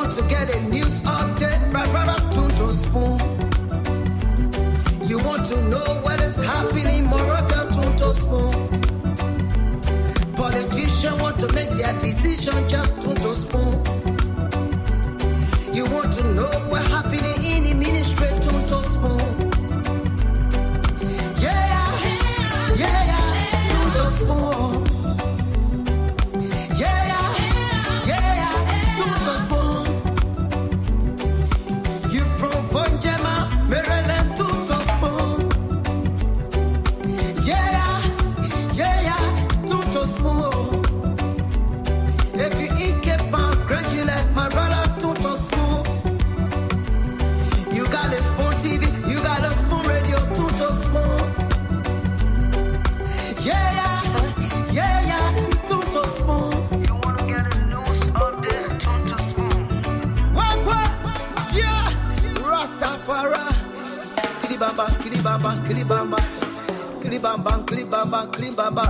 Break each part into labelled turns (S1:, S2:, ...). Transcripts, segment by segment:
S1: want to get a news update, my brother Tunto Spoon. You want to know what is happening, Moravia Tunto Spoon. Politicians want to make their decision, just Tunto Spoon. You want to know what's happening in the ministry, Tunto Spoon. Yeah, Tunto Spoon. Yeah, Tunto Spoon. You from Fonjema, Maryland, Tunto Spoon. Yeah, Tunto Spoon. If you eat keep on gradually, my brother Tunto Spoon. You got a Spoon TV, you got a Spoon Radio, Tunto Spoon. Yeah, Tunto Spoon. You wanna get a news update, Tunto Spoon. What? Yeah, Rastafari. Kilibamba, kilibamba, kilibamba, kilibamba, kilibamba, kilibamba.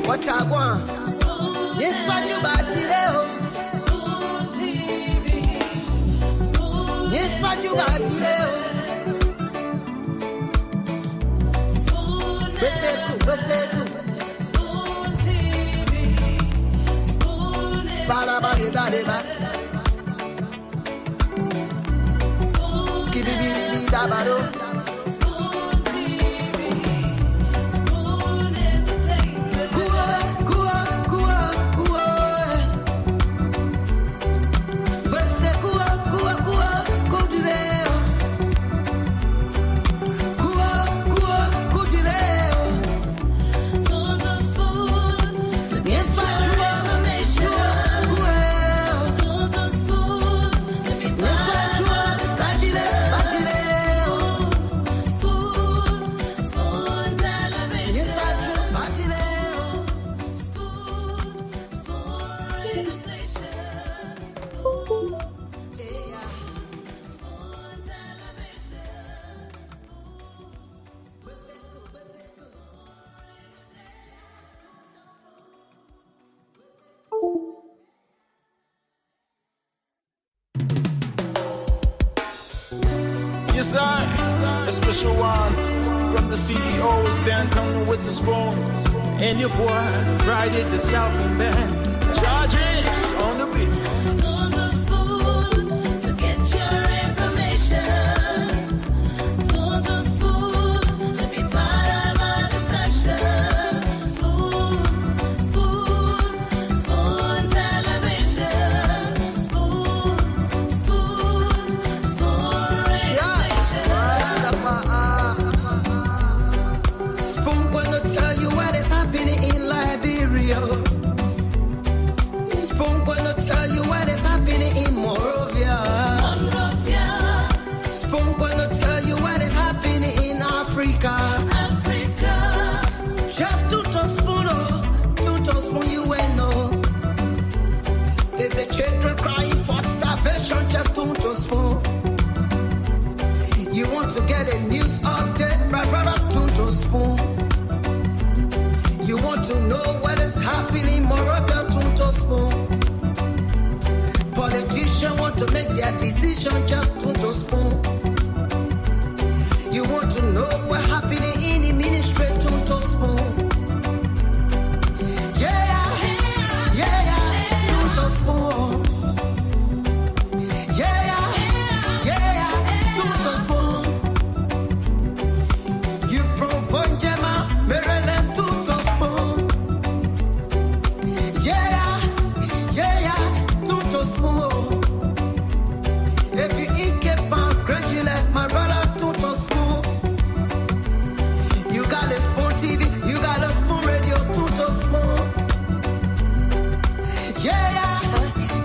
S1: What I want? Yes, what you about today?
S2: Spoon TV. Spoon.
S1: Yes, what you about today?
S2: Spoon. Spoon TV. Spoon.
S1: Ba.
S2: Spoon.
S1: Skidibidi dabado.
S2: Spoon TV. Spoon Entertainment.
S1: Kuwa. Bese kuwa, kudileo. Kuwa, kudileo.
S2: Tunto Spoon. To get
S1: Yes, what you
S2: your information.
S1: Well,
S2: Tunto Spoon. To be
S1: yes, what you batileo.
S2: Spoon. Spoon Television.
S1: Yes, what you batileo.
S2: Spoon Radio Station. Spoon Television.
S3: Yes, sir. A special one from the CEO, Stan coming with the spoon. And your boy, Friday the Southern Band. Charges on the beat.
S2: Tunto Spoon. To get your information. Tunto Spoon. To be part of our discussion. Spoon Television. Spoon Radio Station.
S1: Spoon gonna tell you what is happening in Liberia. Spoon gonna tell you what is happening in Moravia. Spoon gonna tell you what is happening in Africa. Just Tunto Spoon, you will know. If the children crying for starvation, just Tunto Spoon. You want to get a news update, my brother Tunto Spoon. You want to know what is happening, Moravia Tunto Spoon. Politicians want to make their decision, just Tunto Spoon. You want to know what's happening in the ministry, Tunto Spoon. Yeah, Tunto Spoon. Yeah, Tunto Spoon. You from Fonjema, Maryland, Tunto Spoon. Yeah, Tunto Spoon. If you eat keep on gradually, my brother Tunto Spoon. You got a Spoon TV, you got a Spoon Radio, Tunto Spoon.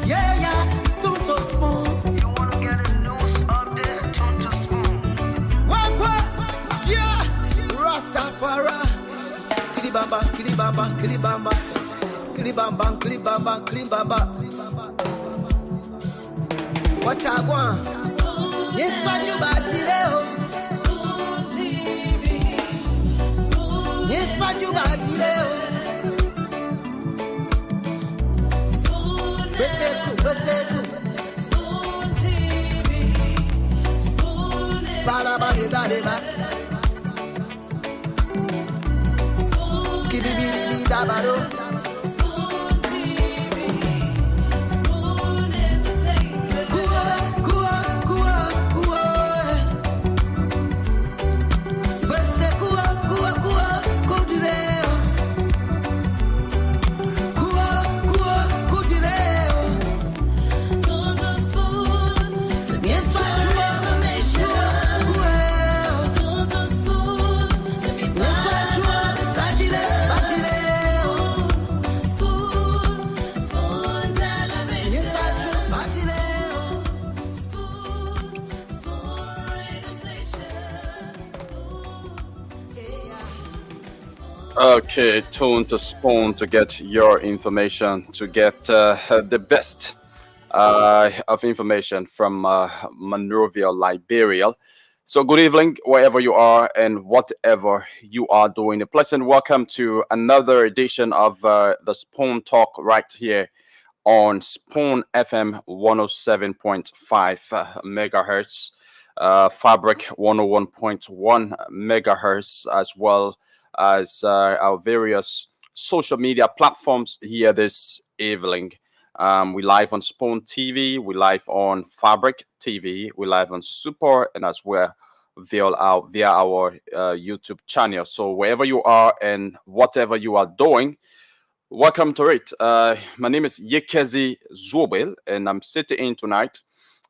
S1: Yeah, Tunto Spoon. You wanna get a news update, Tunto Spoon. What? Yeah, Rastafari. Kilibamba, kilibamba, kilibamba, kilibamba, kilibamba, kilibamba. What I want? Yes, what you about today?
S2: Spoon TV. Spoon.
S1: Yes, what you about today?
S2: Spoon. Spoon TV, Spoon Entertainment, Spoon Spoon TV, Spoon Entertainment. Tons of spoon to get your information. Tons of spoon to be found. Spoon, spoon television. Spoon, spoon radio station.
S4: Okay, tune to Spoon to get your information, to get the best of information from Monrovia, Liberia. So, good evening, wherever you are and whatever you are doing. A pleasant welcome to another edition of the Spoon Talk right here on Spoon FM 107.5 megahertz, Fabric 101.1 megahertz, as well as our various social media platforms here this evening. We live on Spoon TV, we live on Fabric TV, we live on Super, and as well via our YouTube channel. So wherever you are and whatever you are doing, welcome to it. My name is Yekezi Zwobil, and I'm sitting in tonight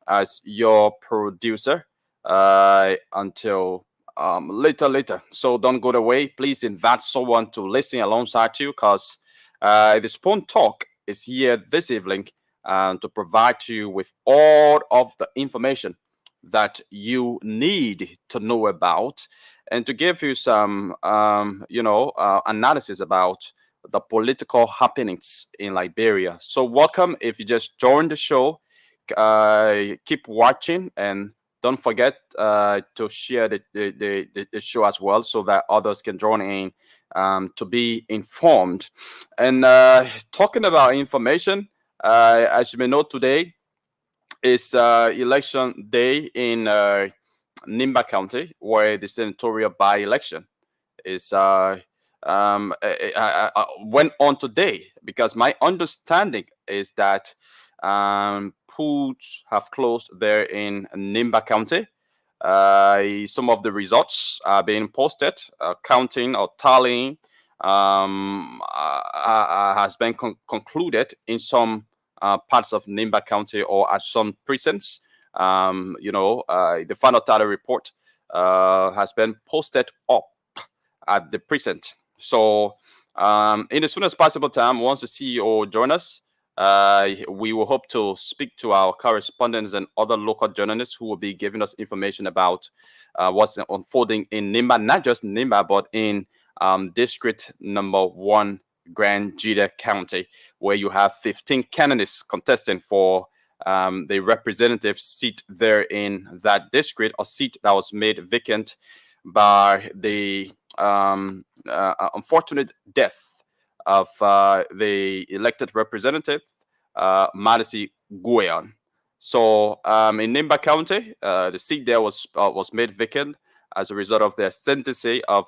S4: as your producer until later. So don't go away. Please invite someone to listen alongside you, because the Spoon Talk is here this evening to provide you with all of the information that you need to know about, and to give you some analysis about the political happenings in Liberia. So welcome. If you just joined the show, keep watching, and don't forget to share the show as well, so that others can join in to be informed. And talking about information, as you may know, today is election day in Nimba County, where the senatorial by-election is went on today, because my understanding is that polls have closed there in Nimba County. Some of the results are being posted. Counting or tallying has been concluded in some parts of Nimba County, or at some precincts. The final tally report has been posted up at the precinct. So in the soonest possible time, once the CEO joins us, we will hope to speak to our correspondents and other local journalists who will be giving us information about what's unfolding in Nimba, not just Nimba, but in District Number 1, Grand Jida County, where you have 15 candidates contesting for the representative seat there in that district, a seat that was made vacant by the unfortunate death of the elected representative, Madisi Guion. So in Nimba County, the seat there was made vacant as a result of the ascendancy of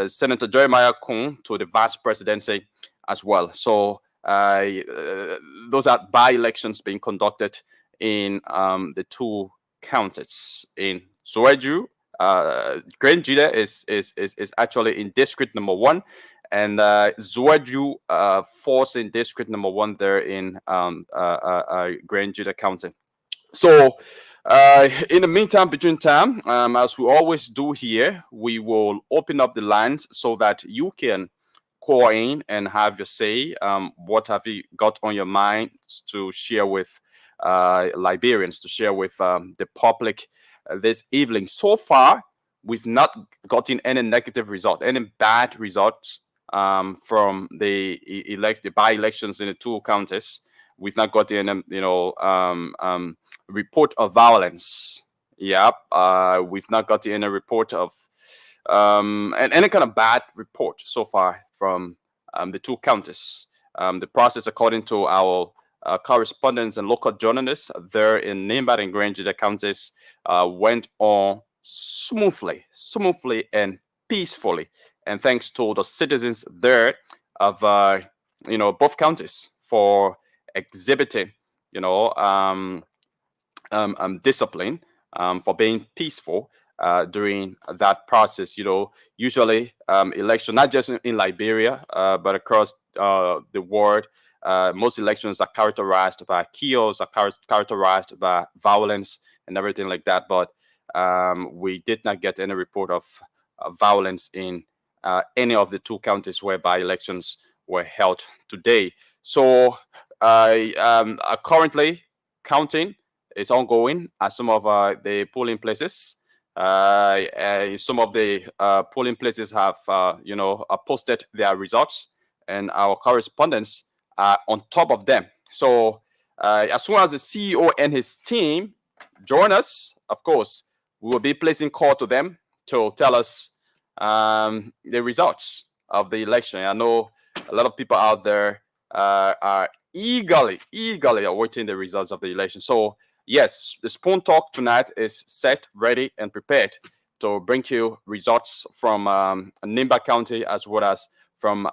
S4: Senator Jeremiah Kun to the vice presidency as well. So those are by-elections being conducted in the two counties. In Soweju, Grand Jida is actually in District Number 1, and Soweju falls in District Number 1 there in Grand Jida County. So in the meantime, between time, as we always do here, we will open up the lines so that you can call in and have your say. What have you got on your mind to share with Liberians, to share with the public this evening? So far, we've not gotten any negative result, any bad results from the by-elections in the two counties. We've not gotten any, report of violence. Yep. We've not gotten any report of and any kind of bad report so far from the two counties. The process, according to our correspondents and local journalists there in Nimba and Grangeda counties went on smoothly and peacefully. And thanks to the citizens there of both counties for exhibiting discipline, for being peaceful during that process. Usually election, not just in Liberia, but across the world, most elections are characterized by chaos, are characterized by violence and everything like that. But we did not get any report of violence in any of the two counties whereby elections were held today. So currently counting is ongoing at some of the polling places. Some of the polling places have posted their results, and our correspondents are on top of them. So as soon as the CEO and his team join us, of course, we will be placing call to them to tell us the results of the election. I know a lot of people out there are eagerly awaiting the results of the election. So yes, the Spoon Talk tonight is set, ready, and prepared to bring you results from Nimba County as well as from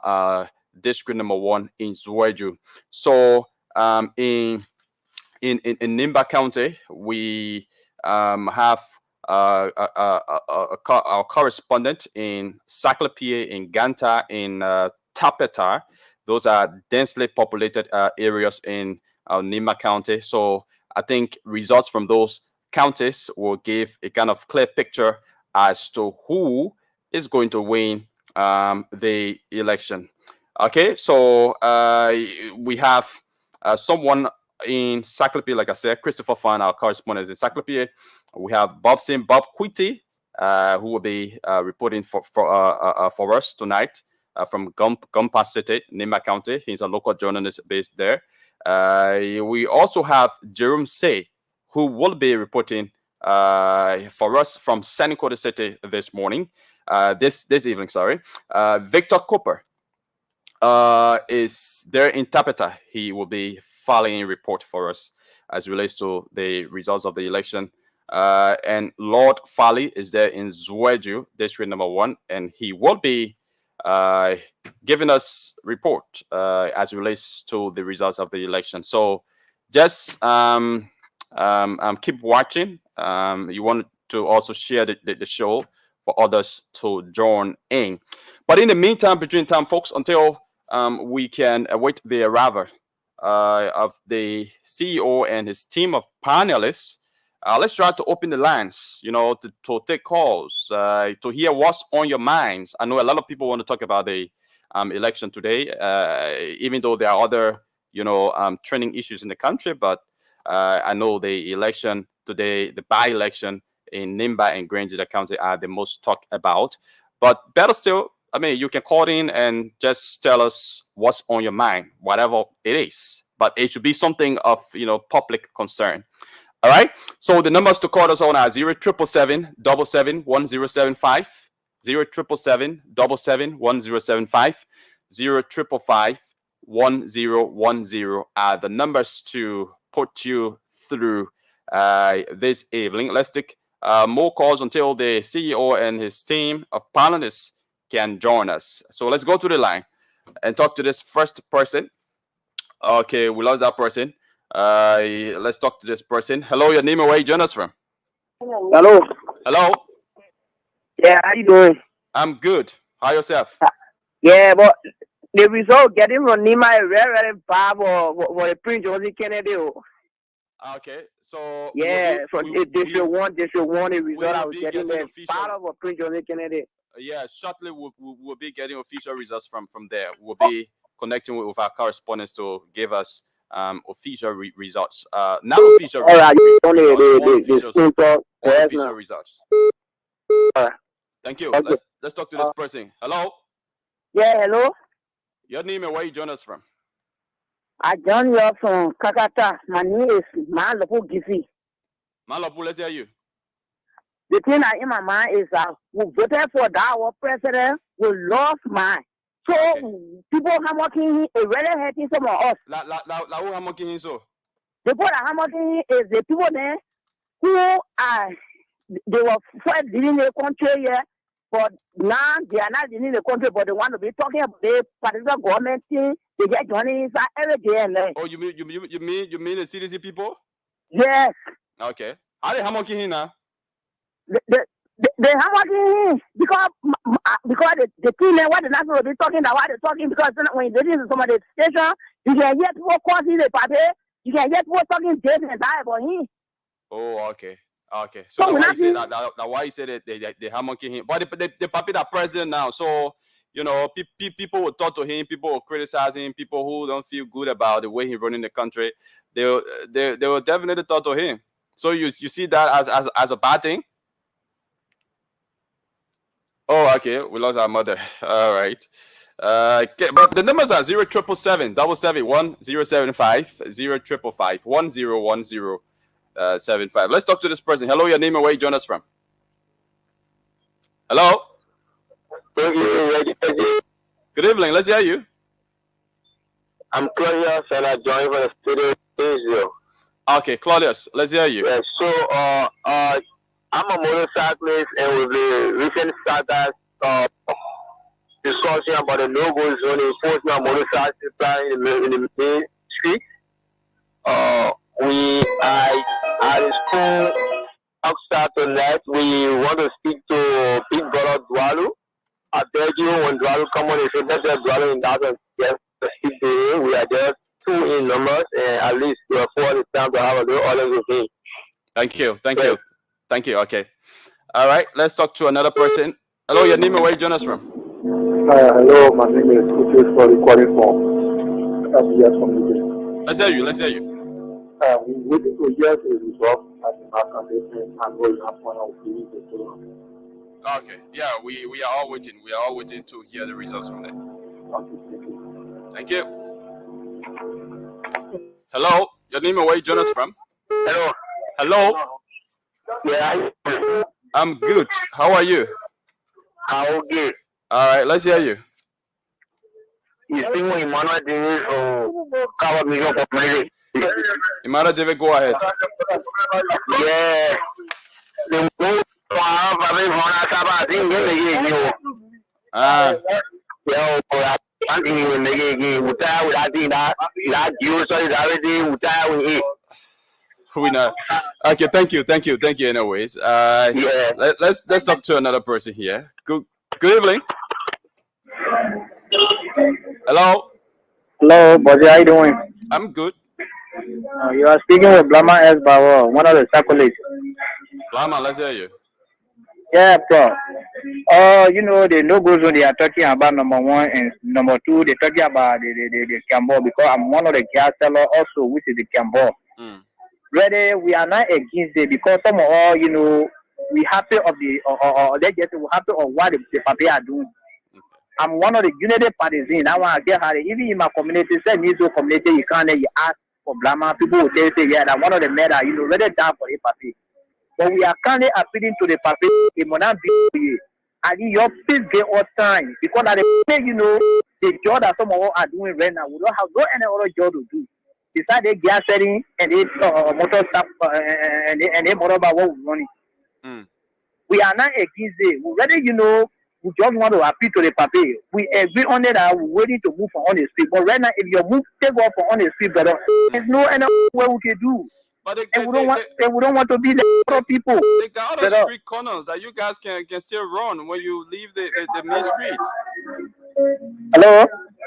S4: District Number 1 in Zweju. So in Nimba County, we have our correspondent in Saklapie, in Ganta, in Tapeta. Those are densely populated areas in Nimba County. So I think results from those counties will give a kind of clear picture as to who is going to win the election. Okay, so we have someone in Saklapie, like I said, Christopher Fan, our correspondent in Saklapie. We have Bob Quitty, who will be reporting for us tonight from Gumpa City, Nimba County. He's a local journalist based there. We also have Jerome Say, who will be reporting for us from Seneca City this morning, this evening. Sorry, Victor Cooper is there in Tapeta. He will be filing a report for us as relates to the results of the election. And Lord Fali is there in Zweju, District Number 1, and he will be giving us report as relates to the results of the election. So just keep watching. You want to also share the show for others to join in. But in the meantime, between time, folks, until we can await the arrival of the CEO and his team of panelists, let's try to open the lines, to take calls, to hear what's on your minds. I know a lot of people want to talk about the election today, even though there are other, trending issues in the country. But I know the election today, the by-election in Nimba and Grangeda County are the most talked about. But better still, I mean, you can call in and just tell us what's on your mind, whatever it is. But it should be something of, public concern. All right. So the numbers to call us on are 0777 77 1075, 0777 77 1075, 0555 1010 are the numbers to put you through this evening. Let's take more calls until the CEO and his team of panelists can join us. So let's go to the line and talk to this first person. Okay, we lost that person. Let's talk to this person. Hello, your name and where you join us from?
S5: Hello.
S4: Hello.
S5: Yeah, how you doing?
S4: I'm good. How yourself?
S5: Yeah, but the result getting from Nima is very bad for the Prince Joseph Kennedy.
S4: Okay, so
S5: yeah, they should want the result I was getting there. Part of Prince Joseph Kennedy.
S4: Yeah, shortly we'll be getting official results from there. We'll be connecting with our correspondents to give us official results. Not official.
S5: All right,
S4: official results.
S5: All right.
S4: Thank you.
S5: Okay.
S4: Let's talk to this person. Hello.
S5: Yeah, hello.
S4: Your name and where you join us from?
S5: I join you from Kakata. My name is Malapu Gizi.
S4: Malapu, let's hear you.
S5: The thing in my mind is that we voted for that our president. We lost mine. So
S4: Okay.
S5: people hammocking is really hurting some of us.
S4: La who hamoking so?
S5: The people that hammocking is the people there who are they were first leading the country here, but now they are not leading the country, but they want to be talking about the particular government thing. They get joining inside every day and then.
S4: Oh, you mean the CDC people?
S5: Yes.
S4: Okay. How they hamoking now?
S5: They hammocking because the team and what the national be talking about, why they're talking, because when they listen to some of the station, you can hear people causing the party, you can hear people talking this and that about him.
S4: Oh, okay. Okay. So
S5: So
S4: that's why you say that they hammocking him. But the papi that president now. So people will talk to him, people will criticize him, people who don't feel good about the way he's running the country, they will definitely talk to him. So you see that as a bad thing? Oh, okay. We lost our mother. All right. Okay, but the numbers are 0777 1075 1075. Let's talk to this person. Hello, your name and where you join us from. Hello. Good evening. Let's hear you.
S6: I'm Claudius and I joined from the studio Israel.
S4: Okay, Claudius, let's hear you.
S6: Yeah, so I'm a motorcyclist, and with the recent status discussion about the no-go zone enforcement of motorcycle plan in the main street, I spoke outside tonight. We want to speak to Big Brother Dwalu. I beg you, when Dwalu come on, if you let Dwalu in that, yes, speak to him. We are just 2 in numbers, and at least we are 4 this time to have a little audience with him.
S4: Thank you. Okay. All right. Let's talk to another person. Hello, your name and where you join us from.
S7: Hello, my name is Kutis for recording from FBS from the.
S4: Let's hear you.
S7: We're waiting to hear the result at the back of this and what will happen of the
S4: Okay. Yeah, we are all waiting. We are all waiting to hear the results from that.
S7: Okay,
S4: thank you. Hello, your name and where you join us from. Hello.
S6: Yeah,
S4: I'm good. How are you?
S6: I'm good.
S4: All right, let's hear you.
S6: You speak with Emmanuel Davis or cover me up for me.
S4: Emmanuel David, go ahead.
S6: Yeah. The most
S4: we know. Okay, thank you. Anyways, let's talk to another person here. Good evening. Hello,
S7: buddy, how you doing?
S4: I'm good.
S7: You are speaking with Blama S. Bauer, one of the cyclists.
S4: Blama, let's hear you.
S7: Yeah, bro. The no-go zone they are talking about, number 1, and number 2, they're talking about the Cambo, because I'm one of the gas sellers also, which is the Cambo. Really, we are not against it, because some of all, we happy of the, or they just happy of what the papi are doing. I'm one of the unity partisans. I want to get her. Even in my community, say Mizo community, you can't ask for Blama. People will say, yeah, that one of the men that really down for the papi. But we are currently appealing to the papi. It will not be and your peace get all time, because at the the job that some of us are doing right now, we don't have no any other job to do. Besides the gas selling and the motor stuff and the motor about what we're running. We are not against it. We rather, we just want to appeal to the papi. We agree on it that we're ready to move on the street. But right now, if your move take off on the street, brother, there's no any way we can do.
S4: But
S7: we don't want to be the other people.
S4: They got other street corners that you guys can still run when you leave the main street.
S7: Hello?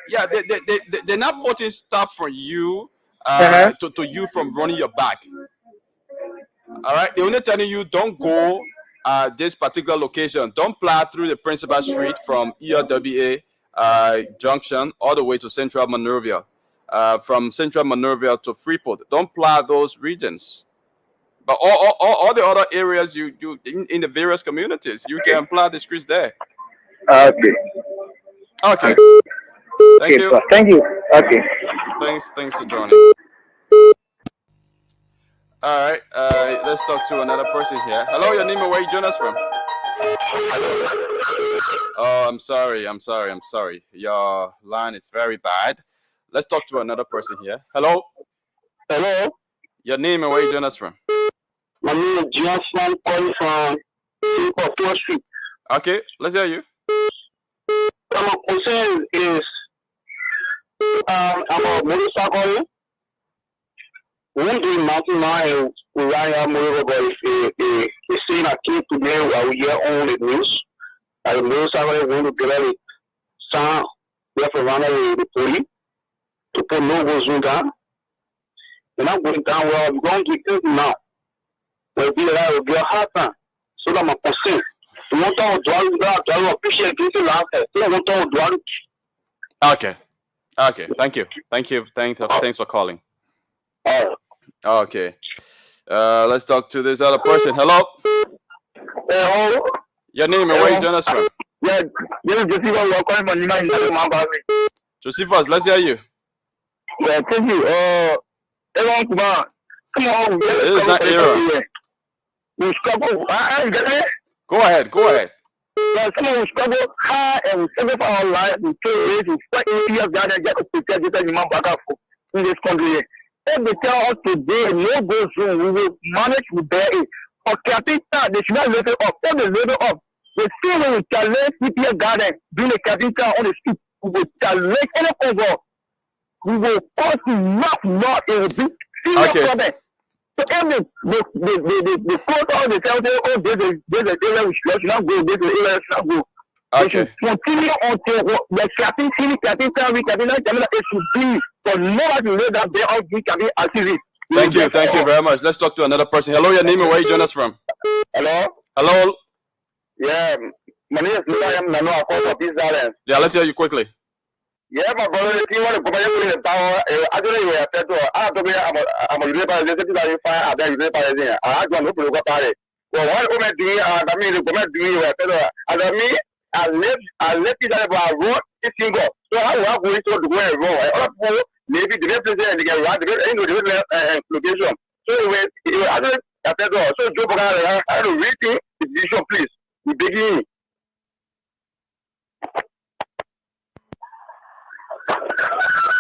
S4: Yeah, they're not putting stuff for you to you from running your back. All right, they're only telling you don't go this particular location. Don't plow through the principal street from ERWA Junction all the way to Central Monrovia. From Central Monrovia to Freeport. Don't plow those regions. But all the other areas you in the various communities, you can plow the streets there.
S7: Okay.
S4: Thank you.
S7: So, thank you. Okay.
S4: Thanks for joining. All right. Let's talk to another person here. Hello, your name and where you join us from? Oh, I'm sorry. Your line is very bad. Let's talk to another person here. Hello.
S6: Hello,
S4: Your name and where you join us from?
S6: my name is Johnson calling from Fourth Street.
S4: Okay, let's hear you.
S6: My concern is I'm a motorcycle. One day, mountain man, we ride out motorcycle, but it's saying I came today while we hear on the news. I motorcycle want to get out of sound, we have to run away the police to put no go zoom down. And I'm going down where I'm going to get now. We'll be there, we'll get a hard time. So that my concern. You want to do I appreciate this last time. So I want to do
S4: Okay. Thank you. Thanks for calling. Okay. Let's talk to this other person. Hello.
S6: Hello.
S4: Your name and where you join us from?
S6: Yeah, this is Josephus. We're calling from Nimba in Nimba.
S4: Josephus, let's hear you.
S6: Yeah, thank you. Everyone, come on.
S4: This is not era.
S6: We struggle.
S4: Go ahead.
S6: Yeah, come on, we struggle hard and we struggle for our life. We pay raise, we fight years down and get to protect this human back in this country. If they tell us today, no go soon, we will manage to bear it. For capital, they should not level up. If they level up, the same way we challenge CPS garden, doing the capital on the street, we will challenge any over. We will cause enough law, it will be serious problem. So if the court all the time say, oh, there's a area we should not go, there's an area we should not go. They should continue until the capital, it should be for nobody to know that they all be capital activities.
S4: Thank you very much. Let's talk to another person. Hello, your name and where you join us from? Hello.
S6: Yeah, my name is Nimba. I'm Nano Akko Peace Gardens.
S4: Yeah, let's hear you quickly.
S6: Yeah, my brother, if you want to come in the tower, actually, we have said to I'm a United States that you find at the United States. I don't know to go party. Well, what woman do you, I mean, the woman do you, I left it about road, it's single. So I will go into the way wrong. Maybe the representative and get right, the location. So when I said, so Joe, I had to read the decision, please. We begin.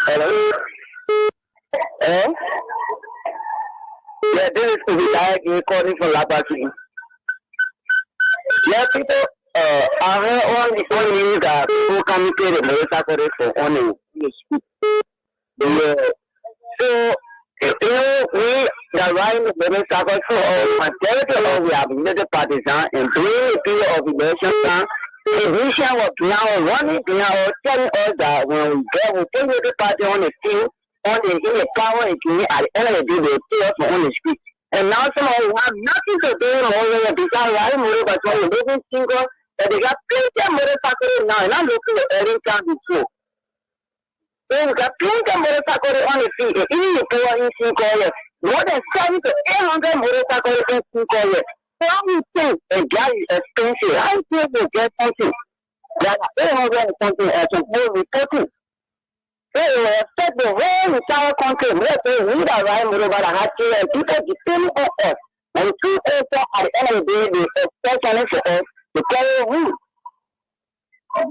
S6: Hello? Hello? Yeah, this is Kubita calling from Labasi. Yeah, people, I heard on you that who can pay the motorcycle for on the so, we the right motorcycle for majority we have military partisan and during the period of election the vision was now running now telling us that when we get we take the party on the field on the in the power and at the end of the day they pay us on the street. And now some of them have nothing to do more than because right motor but when we living single that they got plenty of motorcycle now and I'm looking at every time before. So we got plenty of motorcycle on the field and even the power in single more than 700 to 800 motorcycle in single. How you think a guy is expensive? How you think you get something that 800 something as a whole reporting? So we expect the whole entire country, let's say we are right motor by the hard and people depend on us. And two also at the end of the day, they expect money for us to carry rules.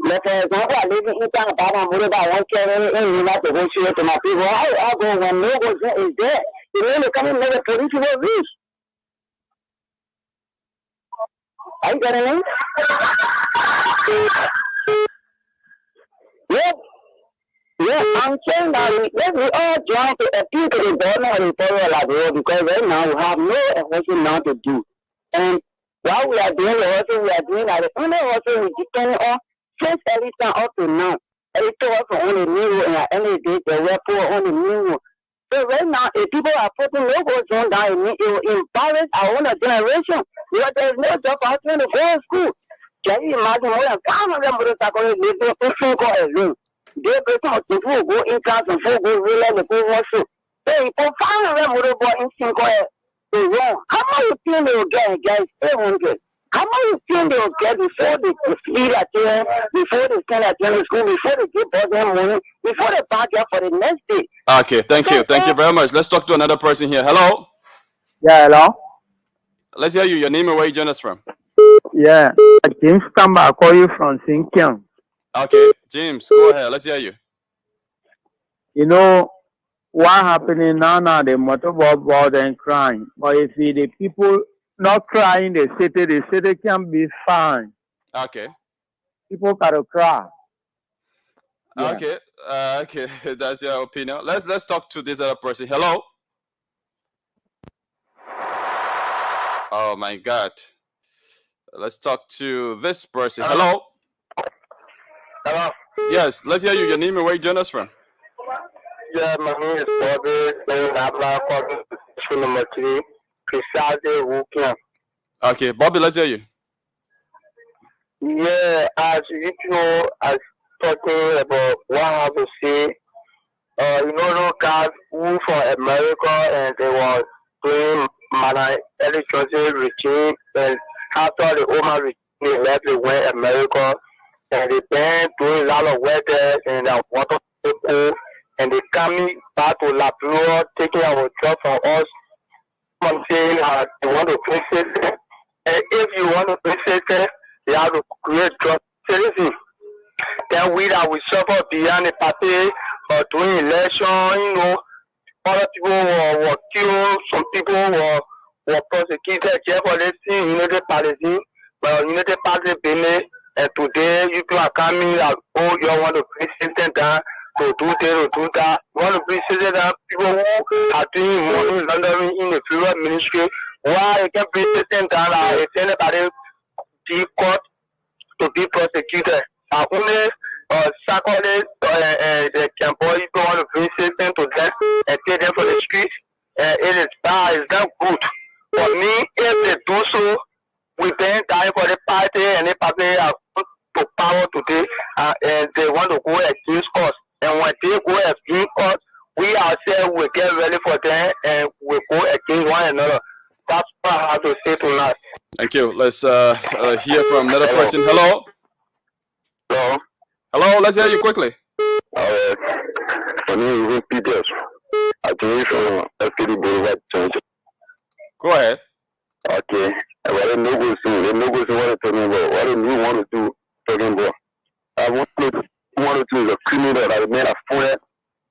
S6: Like for example, I live in town about my motor by one carry and you like to go share to my people. I go when no one is there. You know, they come in and the police will reach. Are you getting it? Yeah, I'm saying that we all trying to appeal to the government and the federal because right now we have no enforcement now to do. And while we are doing the hustle, we are doing that. The only hustle we depend on since early time up to now. Everything was on the new and at the end of the day, they were poor on the new. So right now, if people are putting logos on that, it will embarrass our own generation. Because there is no job out there to go to school. Can you imagine more than 500 motorcycles living in Finko alone? They go in class and go really the go hustle. So if 500 motorcycles in Finko is wrong, how much you think they will get, guys? 800. How much you think they will get before they feed at them, before they stand at them in school, before they give us their money, before they pack up for the next day?
S4: Okay, thank you very much. Let's talk to another person here. Hello.
S6: Yeah, hello.
S4: Let's hear you. Your name and where you join us from?
S7: Yeah, James Kamba, I call you from Sinkiang.
S4: Okay, James, go ahead. Let's hear you.
S7: You know what happening now? The motorboat board and crying. But if the people not crying, the city can be fine.
S4: Okay.
S7: People gotta cry. Yeah.
S4: Okay. Okay. That's your opinion. Let's talk to this other person. Hello. Oh my God. Let's talk to this person. Hello.
S6: Hello.
S4: Yes. Let's hear you. Your name and where you join us from.
S6: Yeah, my name is Bobby. Then I'm not calling to number 3. Precisely working.
S4: Okay, Bobby. Let's hear you.
S6: Yeah, as you know, as talking about what I have to say. You know, those guys who for America and they were doing my electricity regime, and after the Obama regime they left, they went America, and they been doing a lot of work there, and they water people, and they coming back to Liberia, taking our job from us. I'm saying they want to fix it, and if you want to fix it, you have to create job citizen. Then we that we suffer beyond the party or doing election, you know, other people were killed, some people were prosecuted, jail for this thing, United Palestine, but United Party Benin, and today you people are coming like, oh, you want to bring system down, to do this, to do that. You want to bring system down, people who are doing money laundering in the federal ministry, why you can bring system down, like, if anybody be caught to be prosecuted. Only secondly, the Cambodia want to bring system to them and take them for the streets. It is bad, it's not good. For me, if they do so, we then die for the party and the party are to power today and they want to go against us. And when they go against us, we ourselves will get ready for them and we go against one another. That's what I have to say tonight.
S4: Thank you. Let's hear from another person. Hello.
S6: Hello.
S4: Hello. Let's hear you quickly.
S6: My name is Peters. I came from FKD Boulevard Church.
S4: Go ahead.
S6: Okay. And what no good thing. They no good thing what I'm talking about. What do you want to do talking about? I want to do is a criminal that the man have found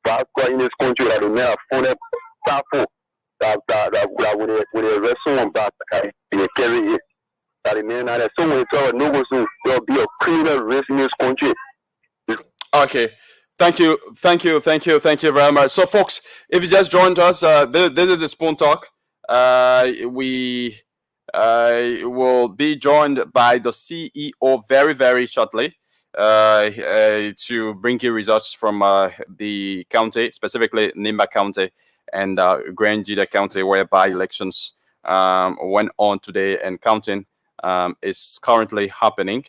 S6: back in this country that the man have found powerful that would arrest someone back in a carry it. That the man that someone tell no good thing there'll be a criminal race in this country.
S4: Okay. Thank you very much. So, folks, if you just joined us, this is a Spoon Talk. We will be joined by the CEO very, very shortly to bring you results from the county, specifically Nimba County and Grand Jida County, whereby elections went on today and counting is currently happening.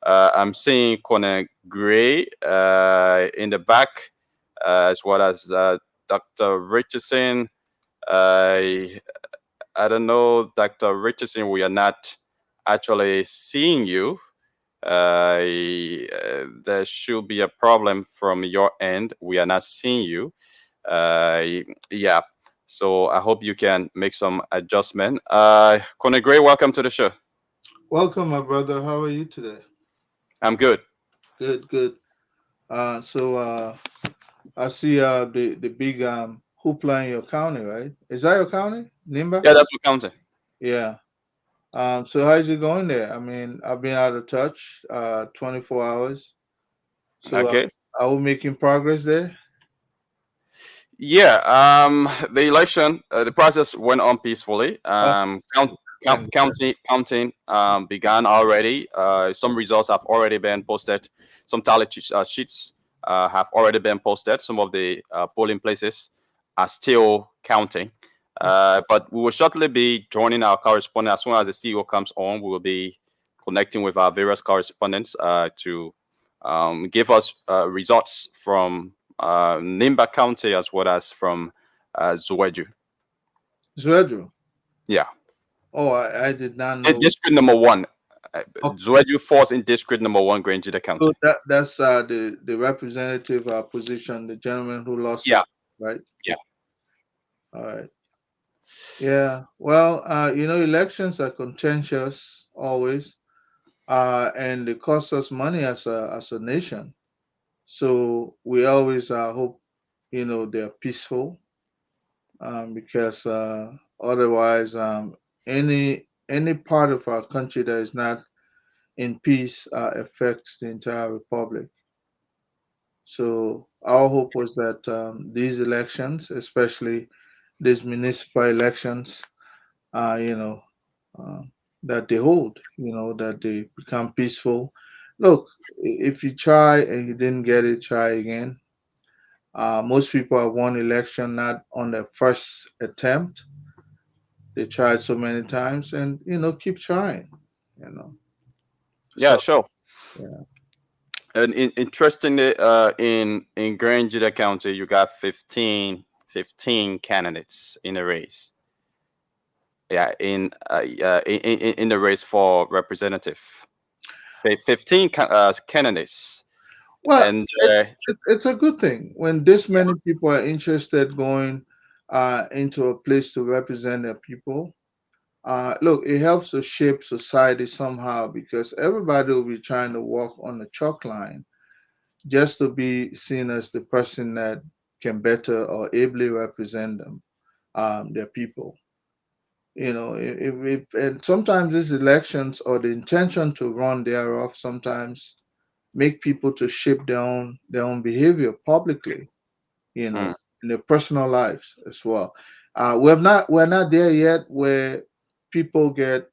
S4: I'm seeing Connor Gray in the back, as well as Dr. Richardson. I don't know, Dr. Richardson, we are not actually seeing you. There should be a problem from your end. We are not seeing you. Yeah. So I hope you can make some adjustment. Connor Gray, welcome to the show.
S8: Welcome, my brother. How are you today?
S4: I'm good.
S8: Good. So I see the big hoopla in your county, right? Is that your county, Nimba?
S4: Yeah, that's what counting.
S8: Yeah. So how's it going there? I mean, I've been out of touch 24 hours. So
S4: Okay.
S8: are we making progress there?
S4: Yeah. The election, the process went on peacefully. Counting began already. Some results have already been posted. Some tally sheets have already been posted. Some of the polling places are still counting. But we will shortly be joining our correspondent. As soon as the CEO comes on, we will be connecting with our various correspondents to give us results from Nimba County as well as from Zueju.
S8: Zueju?
S4: Yeah.
S8: Oh, I did not know.
S4: District number 1. Zueju falls in district number 1, Grand Jida County.
S8: So that's the representative position, the gentleman who lost.
S4: Yeah.
S8: It, right?
S4: Yeah.
S8: All right. Yeah. Well, elections are contentious always. and it costs us money as a nation. So we always hope, they're peaceful, because otherwise, any part of our country that is not in peace affects the entire republic. So our hope was that these elections, especially these municipal elections, uh, you know, uh, that they hold, that they become peaceful. Look, if you try and you didn't get it, try again. Most people have won election not on their first attempt. They tried so many times, and keep trying. You know.
S4: Yeah,
S8: So
S4: sure.
S8: yeah.
S4: And interestingly, in Grand Juda County, you got 15 candidates in the race. Yeah, in the race for representative. 15 candidates,
S8: Well,
S4: and
S8: it's a good thing when this many people are interested going into a place to represent their people. Look, it helps to shape society somehow because everybody will be trying to walk on the chalk line just to be seen as the person that can better or ably represent them, their people. And sometimes these elections or the intention to run thereof sometimes make people to shape their own behavior publicly,
S4: mm,
S8: in their personal lives as well. We're not there yet where people get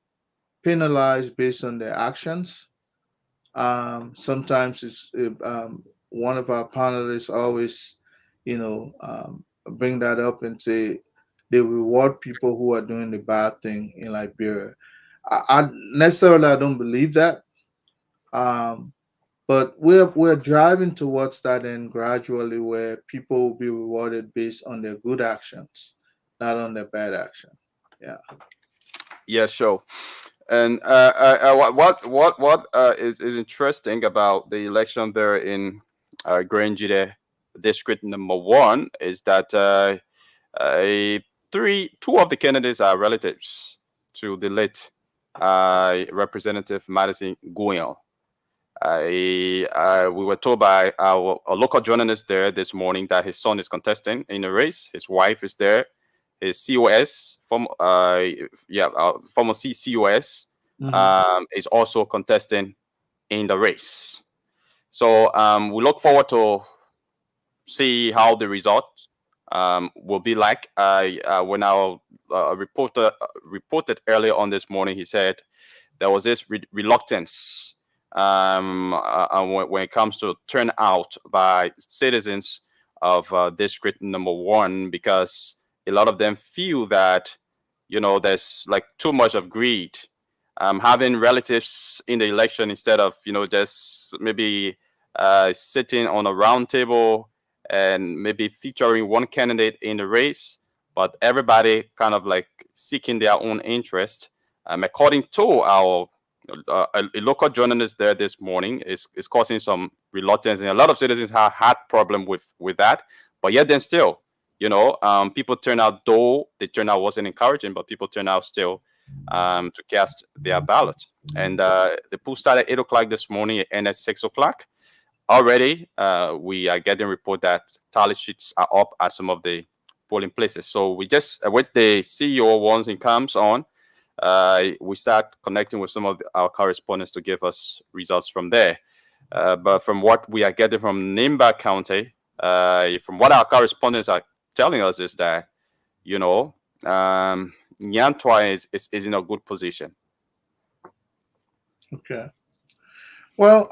S8: penalized based on their actions. Sometimes one of our panelists always, bring that up and say they reward people who are doing the bad thing in Liberia. I don't believe that. Um, but we're driving towards that end gradually, where people will be rewarded based on their good actions, not on their bad action. Yeah.
S4: yeah, sure. And what is interesting about the election there in Grand Juda District Number One is that two of the candidates are relatives to the late Representative Madison Guyon. We were told by a local journalist there this morning that his son is contesting in the race. His wife is there. His COS, former COS,
S8: Hmm.
S4: is also contesting in the race. So we look forward to see how the result will be like. When our reporter reported earlier on this morning, he said there was this reluctance when it comes to turnout by citizens of District Number One, because a lot of them feel that there's like too much of greed. Having relatives in the election instead of just maybe sitting on a round table and maybe featuring one candidate in the race, but everybody kind of like seeking their own interest. According to our a local journalist there this morning, is causing some reluctance, and a lot of citizens have had problem with that. But yet, then still, people turn out, though the turnout wasn't encouraging, but people turn out still to cast their ballot. And the poll started at 8 o'clock this morning and at 6 o'clock. Already, we are getting report that tally sheets are up at some of the polling places. So we just with the CEO once he comes on, we start connecting with some of our correspondents to give us results from there. But from what we are getting from Nimba County, from what our correspondents are telling us, is that Nyantwa is in a good position.
S8: Okay. Well,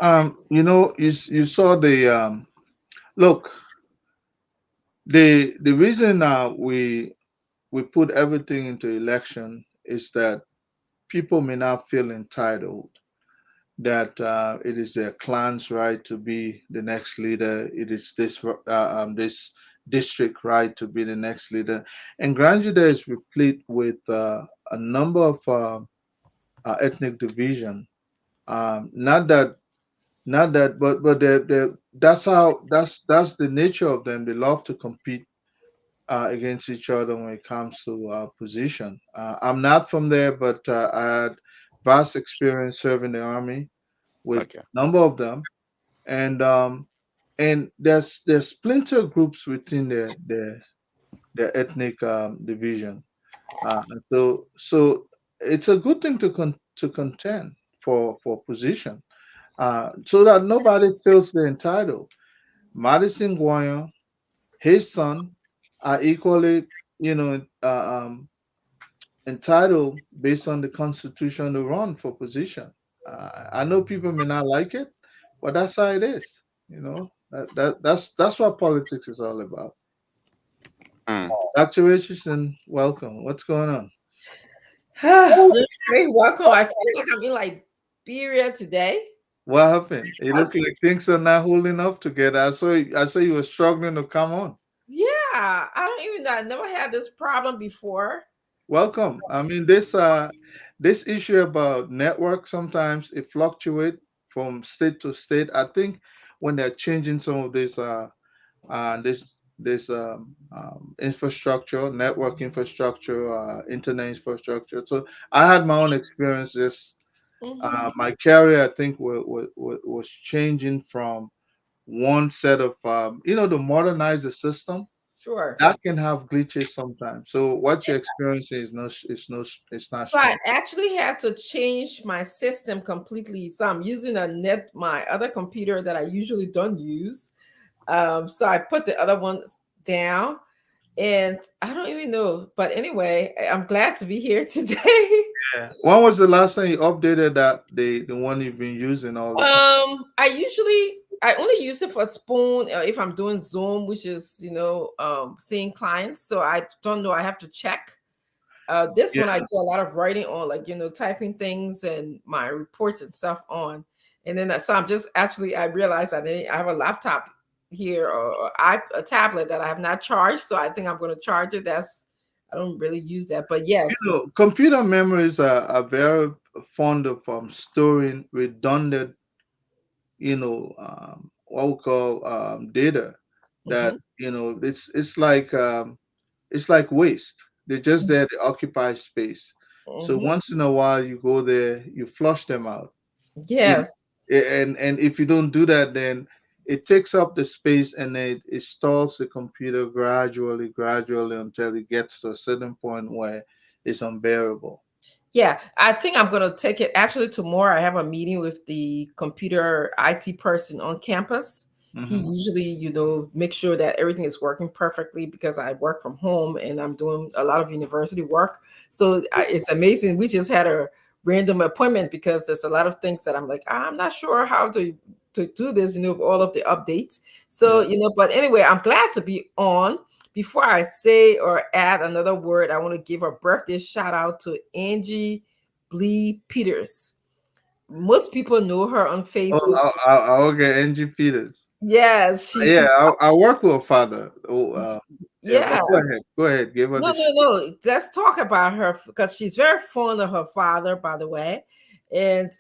S8: you saw the look. The reason we put everything into election is that people may not feel entitled, that it is their clan's right to be the next leader. It is this district right to be the next leader. And Grand Juda is replete with a number of ethnic division. Not that, but that's the nature of them. They love to compete against each other when it comes to position. I'm not from there, but I had vast experience serving the army. with
S4: Okay.
S8: number of them, and there's splinter groups within the ethnic division. And so it's a good thing to contend for position, so that nobody feels they're entitled. Madison Guayan, his son, are equally, you know, entitled based on the constitution to run for position. I know people may not like it, but that's how it is. You know, that's what politics is all about.
S4: Mm.
S8: Dr. Richardson, welcome. What's going on?
S2: Okay, welcome. I feel like I'm in Liberia today.
S8: What happened? It
S2: I
S8: looked
S2: was,
S8: like things are not holding up together. I saw you were struggling to come on.
S2: yeah, I don't even know. I never had this problem before.
S8: Welcome. I mean, this issue about network, sometimes it fluctuates from state to state. I think when they're changing some of this infrastructure, network infrastructure, internet infrastructure. So I had my own experiences.
S2: Hmm.
S8: My carrier, I think, was changing from one set of, to modernize the system.
S2: Sure.
S8: That can have glitches sometimes. So what you're experiencing it's not
S2: So I
S8: strange.
S2: actually had to change my system completely. So I'm using my other computer that I usually don't use. So I put the other ones down, and I don't even know. But anyway, I'm glad to be here today.
S8: Yeah. When was the last time you updated that the one you've been using all the time?
S2: I only use it for Spoon if I'm doing Zoom, which is seeing clients. So I don't know. I have to check. This
S8: Yeah.
S2: one I do a lot of writing on, typing things and my reports and stuff on. And then so I'm just actually I realized I have a laptop here or a tablet that I have not charged. So I think I'm going to charge it. I don't really use that, but yes.
S8: Computer memories are very fond of storing redundant, what we call data that,
S2: Hmm.
S8: it's like waste. They're just there to occupy space. So
S2: Hmm.
S8: once in a while you go there, you flush them out. You know,
S2: Yes.
S8: and if you don't do that, then it takes up the space and it stalls the computer gradually until it gets to a certain point where it's unbearable.
S2: Yeah, I think I'm going to take it. Actually, tomorrow I have a meeting with the computer IT person on campus. He
S8: Hmm.
S2: usually, make sure that everything is working perfectly because I work from home and I'm doing a lot of university work. So it's amazing. We just had a random appointment because there's a lot of things that I'm like, I'm not sure how to do this, with all of the updates. So,
S8: Yeah.
S2: but anyway, I'm glad to be on. Before I say or add another word, I want to give a birthday shout out to Angie Blee Peters. Most people know her on
S8: Oh,
S2: Facebook.
S8: I'll get Angie Peters.
S2: Yes, she's
S8: Yeah, I work with a father. Oh, yeah, but
S2: yeah.
S8: go ahead. Go ahead. Give her
S2: No,
S8: the.
S2: no, no. Let's talk about her because she's very fond of her father, by the way. And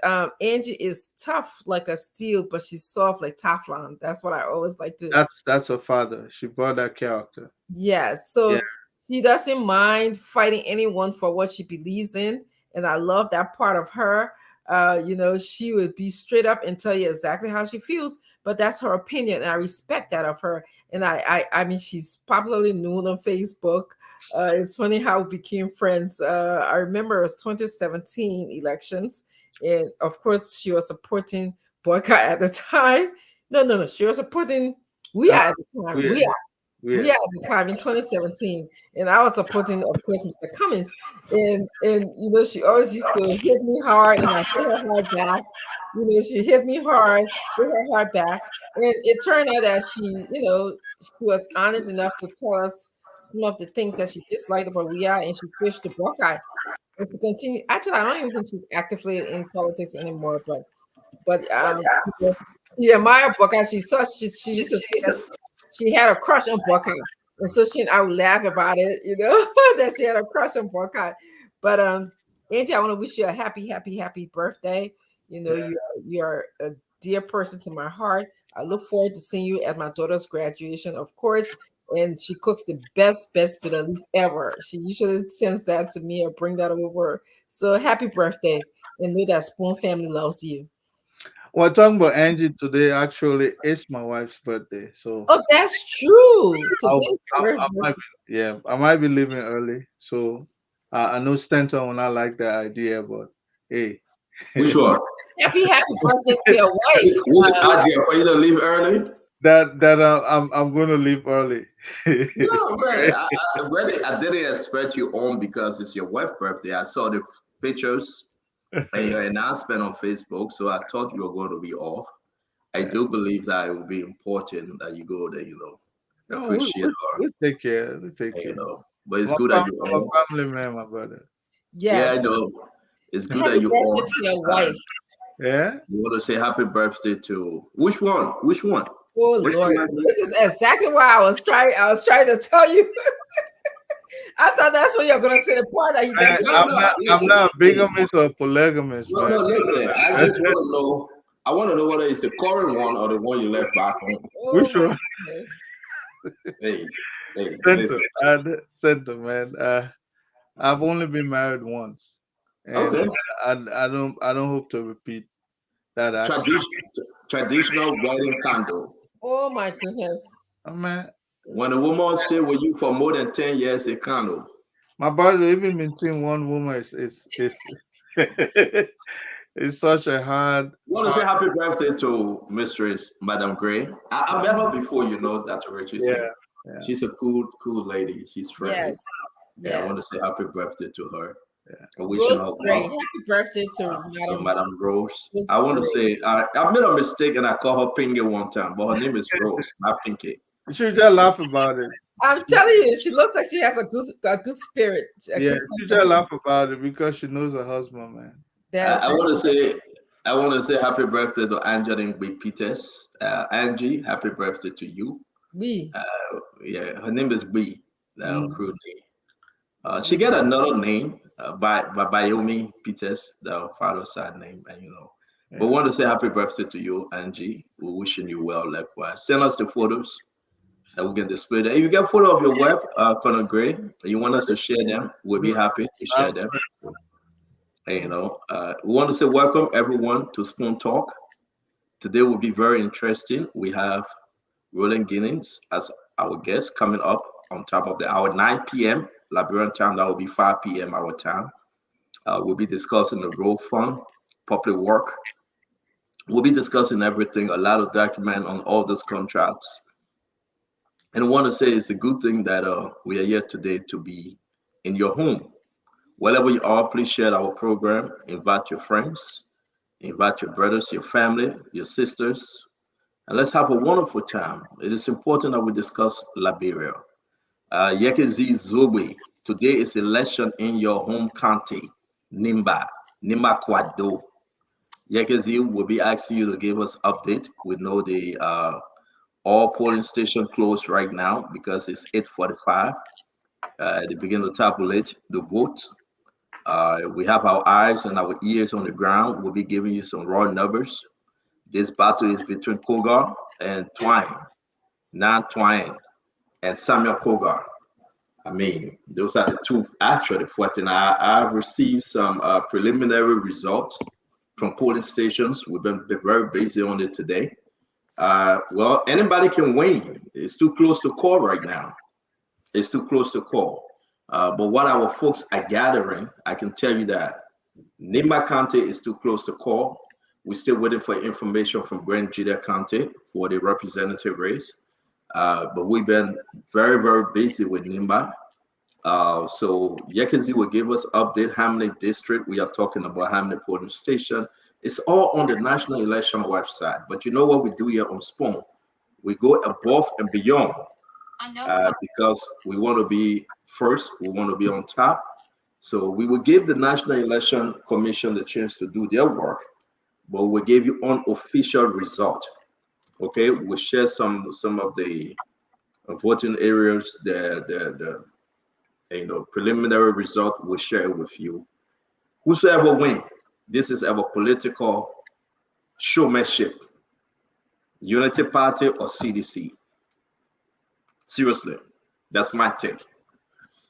S2: Angie is tough like a steel, but she's soft like Teflon. That's what I always like to.
S8: That's her father. She brought that character.
S2: Yes.
S8: Yeah.
S2: So she doesn't mind fighting anyone for what she believes in. And I love that part of her. She would be straight up and tell you exactly how she feels, but that's her opinion. And I respect that of her. And I mean, she's popularly known on Facebook. It's funny how we became friends. I remember it was 2017 elections. And of course, she was supporting boycott at the time. No, no, no. She was supporting we
S8: Uh,
S2: are at the time.
S8: weird.
S2: We
S8: Weird.
S2: at the time in 2017, and I was supporting, of course, Mr. Cummings, and she always used to hit me hard, and I hit her hard back. She hit me hard, hit her hard back, and it turned out that she was honest enough to tell us some of the things that she disliked about we are, and she switched to Buckeye. And to continue, actually, I don't even think she's actively in politics anymore, but yeah, Maya Buckeye, she used to say that she had a crush on Buckeye. And so she and I would laugh about it, that she had a crush on Buckeye. But Angie, I want to wish you a happy, happy, happy birthday.
S8: Yeah.
S2: You're a dear person to my heart. I look forward to seeing you at my daughter's graduation, of course. And she cooks the best bitter leaf ever. She usually sends that to me or bring that over. So happy birthday. And know that Spoon family loves you.
S8: Well, talking about Angie today, actually, it's my wife's birthday, so
S2: Oh, that's true. Today's
S8: I
S2: Thursday.
S8: might be, yeah, I might be leaving early. So I know Stanton will not like that idea, but hey,
S9: Which one?
S2: Happy birthday to your wife.
S9: Which idea for you to leave early?
S8: I'm going to leave early.
S9: No, man. I didn't expect you on because it's your wife's birthday. I saw the pictures and your announcement on Facebook, so I thought you were going to be off. I
S8: Yeah.
S9: do believe that it would be important that you go there,
S8: No,
S9: appreciate her,
S8: we take care. We take care.
S9: But it's good that you're
S8: I'm
S9: on.
S8: a family man, my brother.
S9: Yeah, I
S2: Yes.
S9: know. It's good
S2: Happy
S9: that you're
S2: birthday
S9: on.
S2: to your wife.
S8: Yeah.
S9: You want to say happy birthday to which one? Which one?
S2: Oh
S9: Which
S2: Lord.
S9: one?
S2: This is exactly why I was trying to tell you. I thought that's what you're gonna say, the part that you
S8: Man,
S2: just
S9: No,
S8: I'm
S9: no,
S8: not. I'm
S9: listen,
S8: not a
S9: listen.
S8: bigamist or a polygamist,
S9: No,
S8: man.
S9: no, listen. I just want to know. I want to know whether it's the current one or the one you left back home.
S2: oh
S8: Which
S2: my
S8: one?
S2: goodness.
S9: Hey,
S8: Center.
S9: listen.
S8: Center, man. I've only been married once, and
S9: Okay.
S8: I don't hope to repeat that action.
S9: Tradition, traditional wedding candle.
S2: Oh my goodness.
S8: Oh, man,
S9: When a woman stay with you for more than 10 years, a candle.
S8: my brother even maintain one woman is it's such a hard
S9: You want to say happy birthday to Mistress Madame Gray? I met her before, Dr.
S8: yeah,
S9: Richardson.
S8: yeah,
S9: She's a cool lady. She's friendly.
S2: Yes.
S9: Yeah, I want to
S2: Yes.
S9: say happy birthday to her.
S8: yeah.
S9: I'm wishing
S2: Rose
S9: her
S2: Gray.
S9: well.
S2: Happy birthday to Madam
S9: Madame Rose.
S2: Rose
S9: I want to
S2: Gray.
S9: say I made a mistake and I called her Pinky one time, but her name is Rose, not Pinky.
S8: You should just laugh about it.
S2: I'm telling you, she looks like she has a good spirit, a
S8: Yeah,
S2: good
S8: you
S2: sense
S8: should
S2: of
S8: just
S2: humor.
S8: laugh about it because she knows her husband, man.
S2: That's
S9: I want to
S2: right.
S9: say happy birthday to Angeline B. Peters. Angie, happy birthday to you.
S2: We.
S9: Yeah, her name is B.
S8: Mm.
S9: Crew name. She got another name by Bayomi Peters, the father's side name, and But
S8: Yeah.
S9: want to say happy birthday to you, Angie. We're wishing you well, likewise. Send us the photos that we can display there. If you get a photo of your wife, Conor Gray, and you want us to share them, we'll be happy to share them. And, we want to say welcome everyone to Spoon Talk. Today will be very interesting. We have Roland Ginnings as our guest coming up on top of the hour 9 p.m. Liberian time. That will be 5 p.m. our time. We'll be discussing the road fund, public work. We'll be discussing everything, a lot of document on all those contracts. And I want to say it's a good thing that we are here today to be in your home. Wherever you are, please share our program. Invite your friends, invite your brothers, your family, your sisters, and let's have a wonderful time. It is important that we discuss Liberia. Yekezi Zobe, today is election in your home county, Nimba, Nimba Kwado. Yekezi will be asking you to give us update. We know the all polling station closed right now because it's 8:45. They begin to tabulate the vote. We have our eyes and our ears on the ground. We'll be giving you some raw numbers. This battle is between Kogar and Twine, not Twine and Samuel Kogar. I mean, those are the two actually fighting. I've received some preliminary results from polling stations. We've been very busy on it today. Well, anybody can win. It's too close to call right now. It's too close to call. But what our folks are gathering, I can tell you that Nimba County is too close to call. We're still waiting for information from Grand Jida County for the representative race. But we've been very, very busy with Nimba. So Yekezi will give us update how many district we are talking about, how many polling station. It's all on the National Election website. But you know what we do here on Spoon? We go above and beyond because we want to be first. We want to be on top. So we will give the National Election Commission the chance to do their work, but we'll give you unofficial result. Okay, we'll share some of the voting areas, the preliminary result. We'll share with you. Whosoever win, this is our political showmanship. Unity Party or CDC. Seriously, that's my take.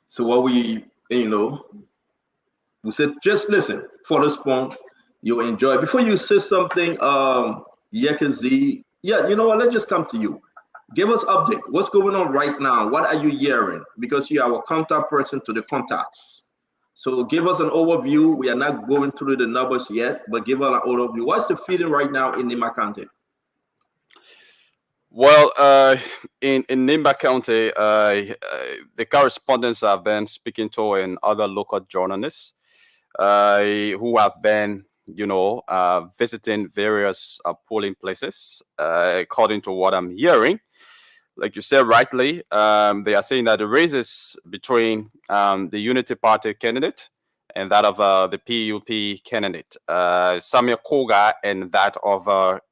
S9: So what we said, just listen for the Spoon. You'll enjoy it. Before you say something, Yekazi, yeah, you know what? Let's just come to you. Give us update. What's going on right now? What are you hearing? Because you are our contact person to the contacts. So give us an overview. We are not going through the numbers yet, but give us an overview. What's the feeling right now in Nimba County?
S4: Well, in Nimba County, the correspondents I've been speaking to and other local journalists who have been, visiting various polling places, according to what I'm hearing. Like you said rightly, they are saying that the races between the Unity Party candidate and that of the PUP candidate, Samuel Koga, and that of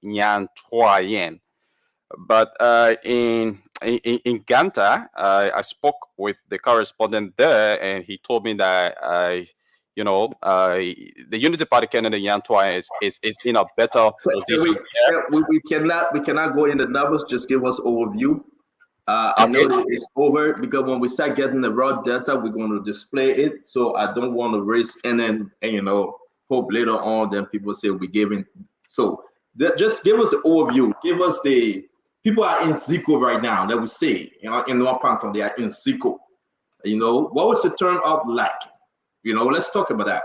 S4: Nyan Troyen. But in Ganta, I spoke with the correspondent there, and he told me that the Unity Party candidate Yan Twai is in a better position.
S9: We cannot go in the numbers. Just give us overview. I know that it's over because when we start getting the raw data, we're going to display it. So I don't want to risk and hope later on then people say we're giving. So just give us the overview. Give us the people are in Zico right now that we say, in North Panton, they are in Zico. What was the turnout like? Let's talk about that.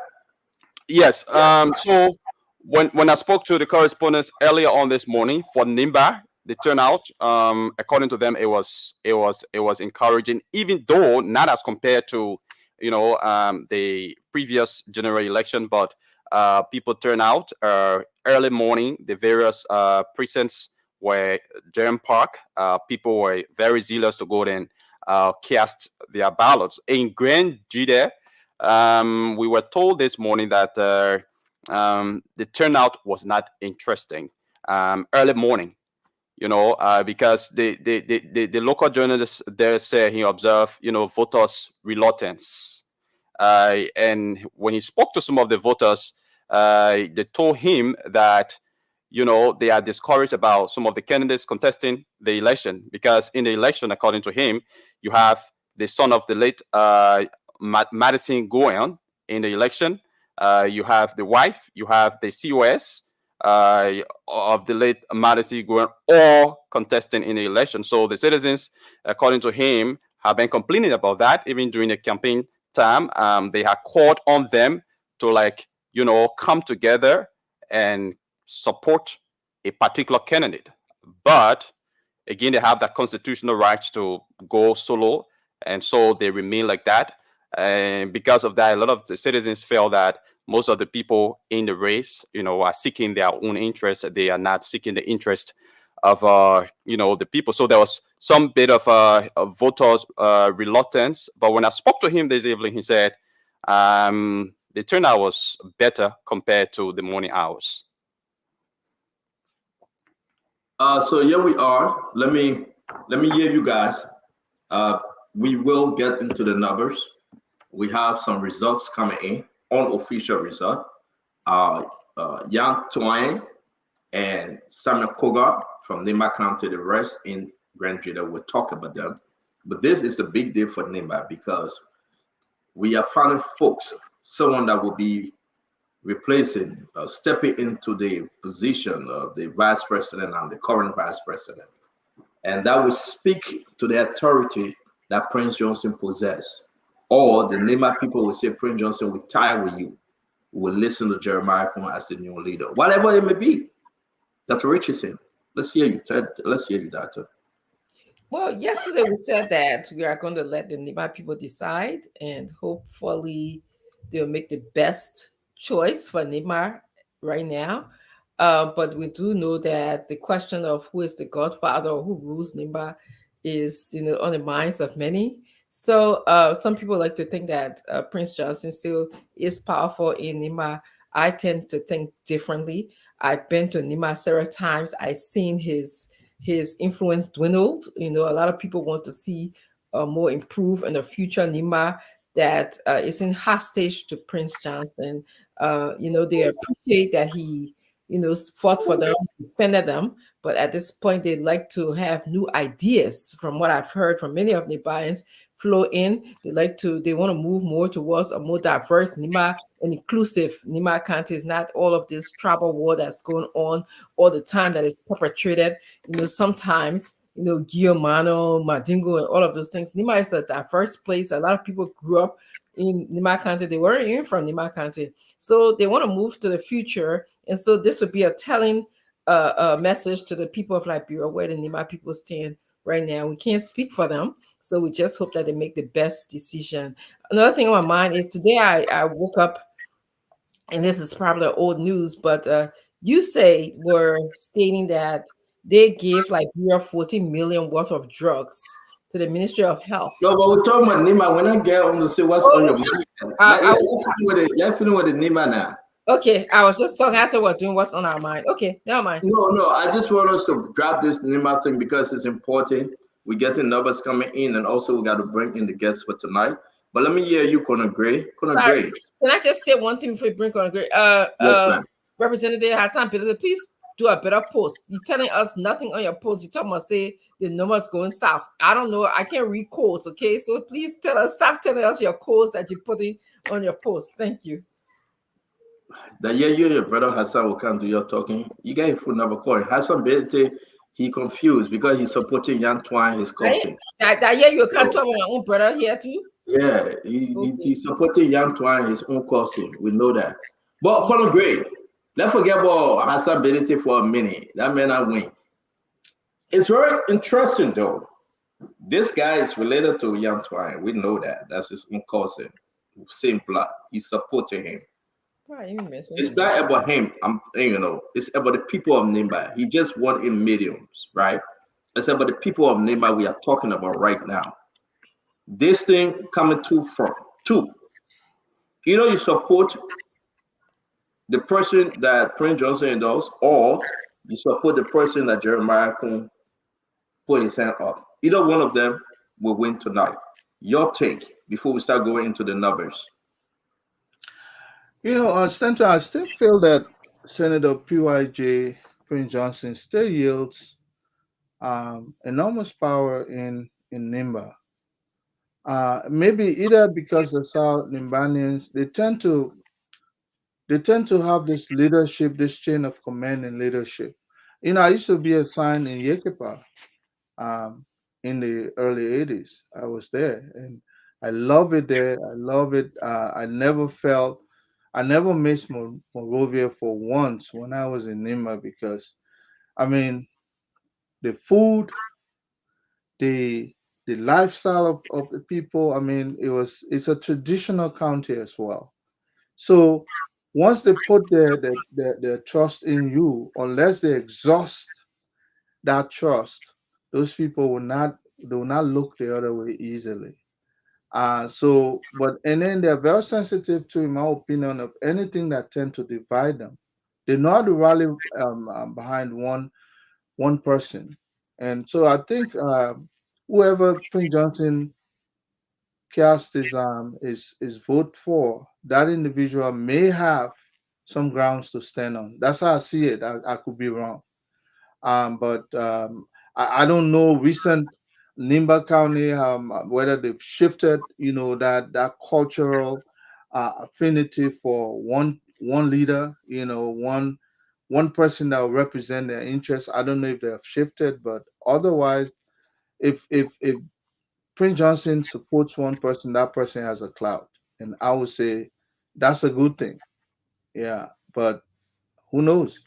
S4: Yes. So when I spoke to the correspondents earlier on this morning for Nimba, the turnout, according to them, it was encouraging, even though not as compared to the previous general election, but people turn out early morning. The various precincts were jam park. People were very zealous to go and cast their ballots. In Grand Jide, we were told this morning that the turnout was not interesting. Early morning, because the local journalists there say he observed, voters' reluctance. And when he spoke to some of the voters, they told him that, they are discouraged about some of the candidates contesting the election, because in the election, according to him, you have the son of the late Madison Goyan in the election. You have the wife, you have the COS of the late Madison Goyan, all contesting in the election. So the citizens, according to him, have been complaining about that even during the campaign time. They have called on them to come together and support a particular candidate. But again, they have that constitutional right to go solo, and so they remain like that. And because of that, a lot of the citizens feel that most of the people in the race, are seeking their own interest. They are not seeking the interest of, the people. So there was some bit of voters' reluctance. But when I spoke to him this evening, he said the turnout was better compared to the morning hours.
S9: So here we are. Let me hear you guys. We will get into the numbers. We have some results coming in, unofficial result. Yang Tuan and Samuel Koga from Nimba County, the rest in Grand Jida, we'll talk about them. But this is the big deal for Nimba because we are finding folks, someone that will be replacing, stepping into the position of the vice president and the current vice president. And that will speak to the authority that Prince Johnson possesses. Or the Nimba people will say, Prince Johnson, we're tired with you. We will listen to Jeremiah Kwan as the new leader. Whatever it may be. Dr. Richardson, let's hear you, Ted. Let's hear you, Doctor.
S2: Well, yesterday we said that we are going to let the Nimba people decide, and hopefully they'll make the best choice for Nimba right now. But we do know that the question of who is the Godfather or who rules Nimba is, on the minds of many. So some people like to think that Prince Johnson still is powerful in Nimba. I tend to think differently. I've been to Nimba several times. I've seen his influence dwindled. A lot of people want to see more improve in the future Nimba that isn't hostage to Prince Johnson. They appreciate that he, fought for them, defended them. But at this point, they'd like to have new ideas. From what I've heard from many of Nimbaans, flow in. They want to move more towards a more diverse Nima and inclusive Nima County. Is not all of this tribal war that's going on all the time that is perpetrated. Sometimes, Guillermo, Madingo, and all of those things. Nima is a diverse place. A lot of people grew up in Nima County. They weren't even from Nima County. So they want to move to the future. And so this would be a telling message to the people of Liberia where the Nima people stand right now. We can't speak for them. So we just hope that they make the best decision. Another thing on my mind is today I woke up, and this is probably old news, but you were stating that they gave Liberia 14 million worth of drugs to the Ministry of Health.
S9: No, but we're talking about Nimba. When I get on to say what's on your mind, let's finish with the Nimba now.
S2: Okay, I was just talking after we're doing what's on our mind. Okay, never mind.
S9: No, I just want us to drop this Nimba thing because it's important. We're getting numbers coming in, and also we got to bring in the guests for tonight. But let me hear you, Conor Gray. Conor Gray.
S2: Can I just say one thing before you bring Conor Gray?
S9: Yes,
S2: Representative Hassan Peter, please do a better post. You're telling us nothing on your post. You're talking about say the numbers going south. I don't know. I can't read codes, okay? So please stop telling us your codes that you're putting on your post. Thank you.
S9: That you and your brother Hassan will come to your talking. You got your phone number calling. Hassan Bente, he confused because he's supporting Yan Twine, his cousin.
S2: That year you can't talk about my own brother here too?
S9: Yeah, he's supporting Yan Twine, his own cousin. We know that. But Conor Gray, let's forget about Hassan Bente for a minute. That may not win. It's very interesting though. This guy is related to Yan Twine. We know that. That's his own cousin. Same blood. He's supporting him. It's not about him. It's about the people of Nimba. He just won in millions, right? It's about the people of Nimba we are talking about right now. This thing coming from two. You support the person that Prince Johnson endorsed, or you support the person that Jeremiah Kun put his hand up. Either one of them will win tonight. Your take before we start going into the numbers.
S8: Senator, I still feel that Senator PYJ Prince Johnson still yields enormous power in Nimba. Maybe either because the South Nimbanians they tend to have this leadership, this chain of command and leadership. I used to be assigned in Yekepa in the early 80s. I was there and I love it there. I love it. I never missed Monrovia for once when I was in Nimba because, the food, the lifestyle of the people. It's a traditional county as well. So once they put their trust in you, unless they exhaust that trust, those people will not look the other way easily. And then they're very sensitive to, in my opinion, of anything that tend to divide them. They know how to rally behind one person, and so I think whoever Prince Johnson cast his vote for, that individual may have some grounds to stand on. That's how I see it. I could be wrong, but I don't know recent Nimba County, whether they've shifted, that cultural affinity for one leader, one person that will represent their interests. I don't know if they have shifted, but otherwise, if Prince Johnson supports one person, that person has a clout, and I would say that's a good thing. Yeah, but who knows?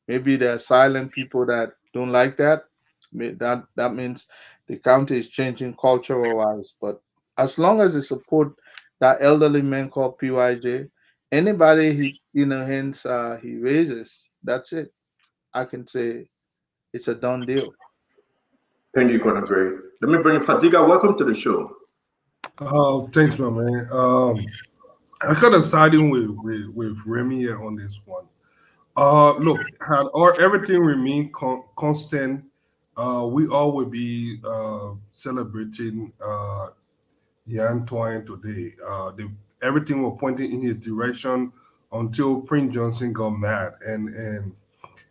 S8: Maybe there are silent people that don't like that. That means the county is changing cultural wise. But as long as they support that elderly man called PYJ, anybody he raises, that's it. I can say it's a done deal.
S9: Thank you, Conor Gray. Let me bring Fatiga. Welcome to the show.
S10: Thanks, my man. I kind of siding with Remy here on this one. Look, had everything remained constant, we all would be celebrating Yan Twine today. Everything was pointing in his direction until Prince Johnson got mad and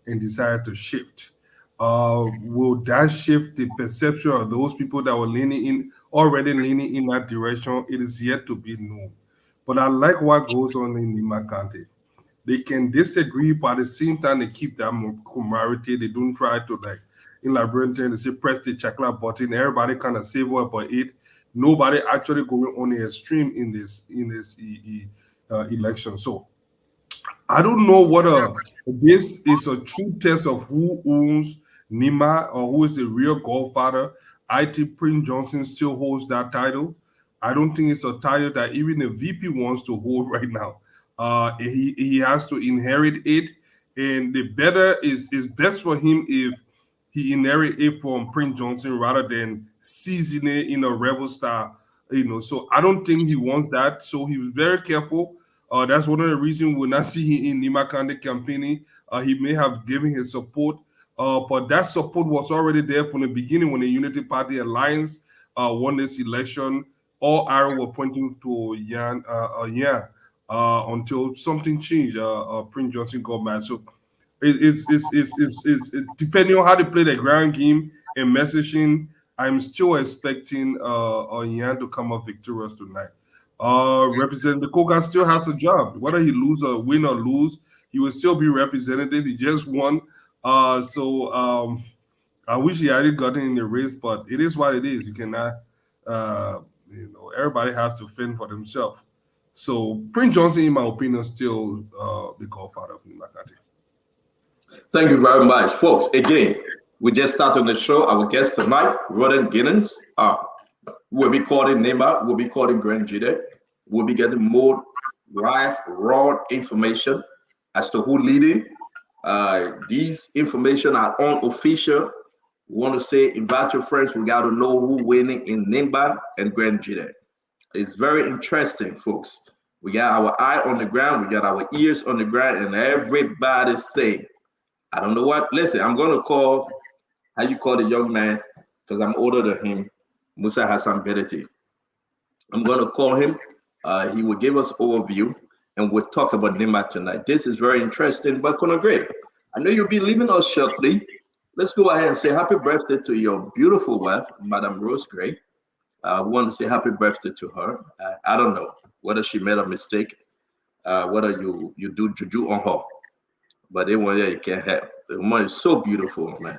S10: decided to shift. Will that shift the perception of those people that were leaning in already leaning in that direction. It is yet to be known. But I like what goes on in Nimba County. They can disagree, but at the same time, they keep that camaraderie. They don't try to like in Liberia, they say press the chocolate button. Everybody kind of save up about it. Nobody actually going on the extreme in this election. So I don't know whether this is a true test of who owns Nima or who is the real Godfather. I think Prince Johnson still holds that title. I don't think it's a title that even the VP wants to hold right now. He has to inherit it, and the better is best for him if he inherit it from Prince Johnson rather than seizing it in a rebel style. So I don't think he wants that. So he was very careful. That's one of the reasons we're not seeing him in Nima County campaigning. He may have given his support, but that support was already there from the beginning when the Unity Party Alliance won this election. All arrow were pointing to Yan, until something changed. Prince Johnson got mad. So it's depending on how they play the ground game and messaging. I'm still expecting Yan to come up victorious tonight. Representative Koga still has a job. Whether he win or lose, he will still be representative. He just won. So I wish he hadn't gotten in the race, but it is what it is. You cannot, everybody has to fend for themselves. So Prince Johnson, in my opinion, still the Godfather of Nimba County.
S9: Thank you very much, folks. Again, we just started the show. Our guest tonight, Roden Ginnens. We'll be calling Nimba. We'll be calling Grand Jide. We'll be getting more live, raw information as to who leading. These information are unofficial. We want to say, invite your friends. We got to know who winning in Nimba and Grand Jide. It's very interesting, folks. We got our eye on the ground. We got our ears on the ground, and everybody say, I don't know what. Listen, I'm going to call, how you call the young man, because I'm older than him. Musa Hassan Bedeti. I'm going to call him. He will give us overview, and we'll talk about Nimba tonight. This is very interesting, but Conor Gray, I know you'll be leaving us shortly. Let's go ahead and say happy birthday to your beautiful wife, Madam Rose Gray. I want to say happy birthday to her. I don't know whether she made a mistake, whether you do juju on her, but they want you can't help. The woman is so beautiful, man.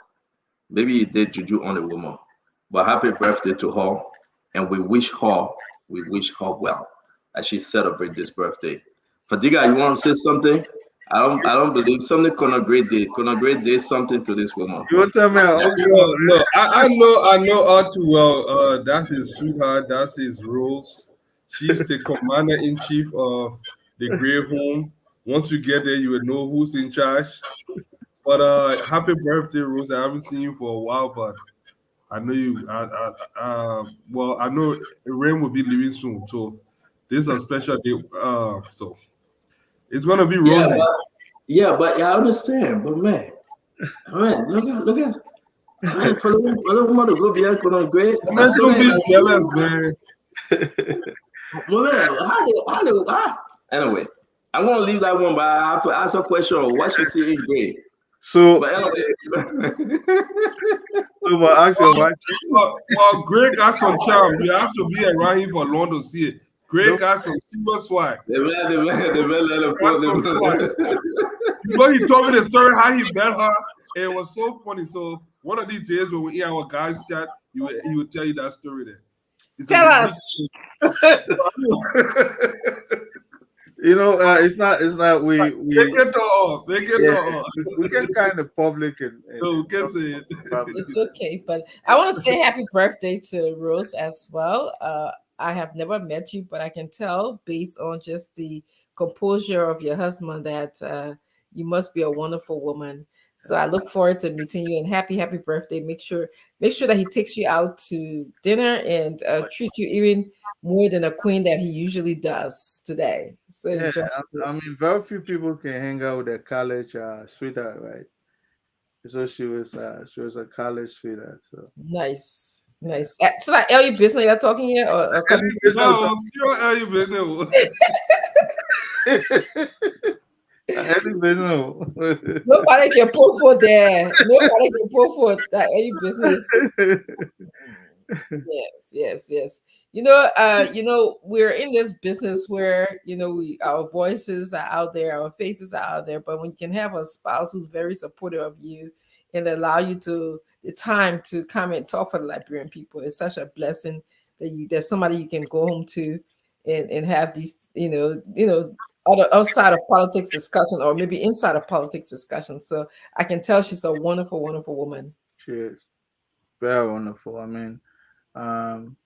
S9: Maybe you did juju on the woman, but happy birthday to her, and we wish her well as she celebrates this birthday. Fadiga, you want to say something? I don't believe something Conor Gray did. Conor Gray did something to this woman.
S8: You want to tell me?
S10: No, I know all too well. That's his sweetheart. That's his Rose. She's the commander in chief of the Gray Home. Once you get there, you will know who's in charge. But happy birthday, Rose. I haven't seen you for a while, but I know you. Well, I know Rain will be leaving soon, so this is a special day. So it's gonna be rosy.
S9: But I understand. But man, look at. Man, for the woman to go behind Conor Gray,
S10: That's gonna be jealous, man.
S9: Anyway, I'm gonna leave that one, but I have to ask a question on what she see in Gray.
S8: So,
S9: but anyway,
S8: but actually,
S10: well, Gray got some charm. You have to be around him for long to see it. Gray got some super swag.
S9: The man let him put them.
S10: But he told me the story how he met her. And it was so funny. So one of these days when we hear our guys chat, he would tell you that story there.
S2: Tell us.
S8: It's not we
S10: make it all.
S8: We get kind of public and
S10: so we can say it.
S2: It's okay, but I want to say happy birthday to Rose as well. I have never met you, but I can tell based on just the composure of your husband that you must be a wonderful woman. So I look forward to meeting you, and happy birthday. Make sure that he takes you out to dinner and treat you even more than a queen that he usually does today. So
S8: I mean, very few people can hang out with their college sweetheart, right? So she was a college sweetheart. So
S2: nice. So that LU business you're talking here, or
S10: no, sure LU business.
S2: Nobody can pull for there. Nobody can pull for that any business. Yes. We're in this business where our voices are out there, our faces are out there, but when you can have a spouse who's very supportive of you and allow you to the time to come and talk for the Liberian people, it's such a blessing that there's somebody you can go home to and have these, other outside of politics discussion or maybe inside of politics discussion. So I can tell she's a wonderful, wonderful woman.
S8: She is very wonderful. I mean, um,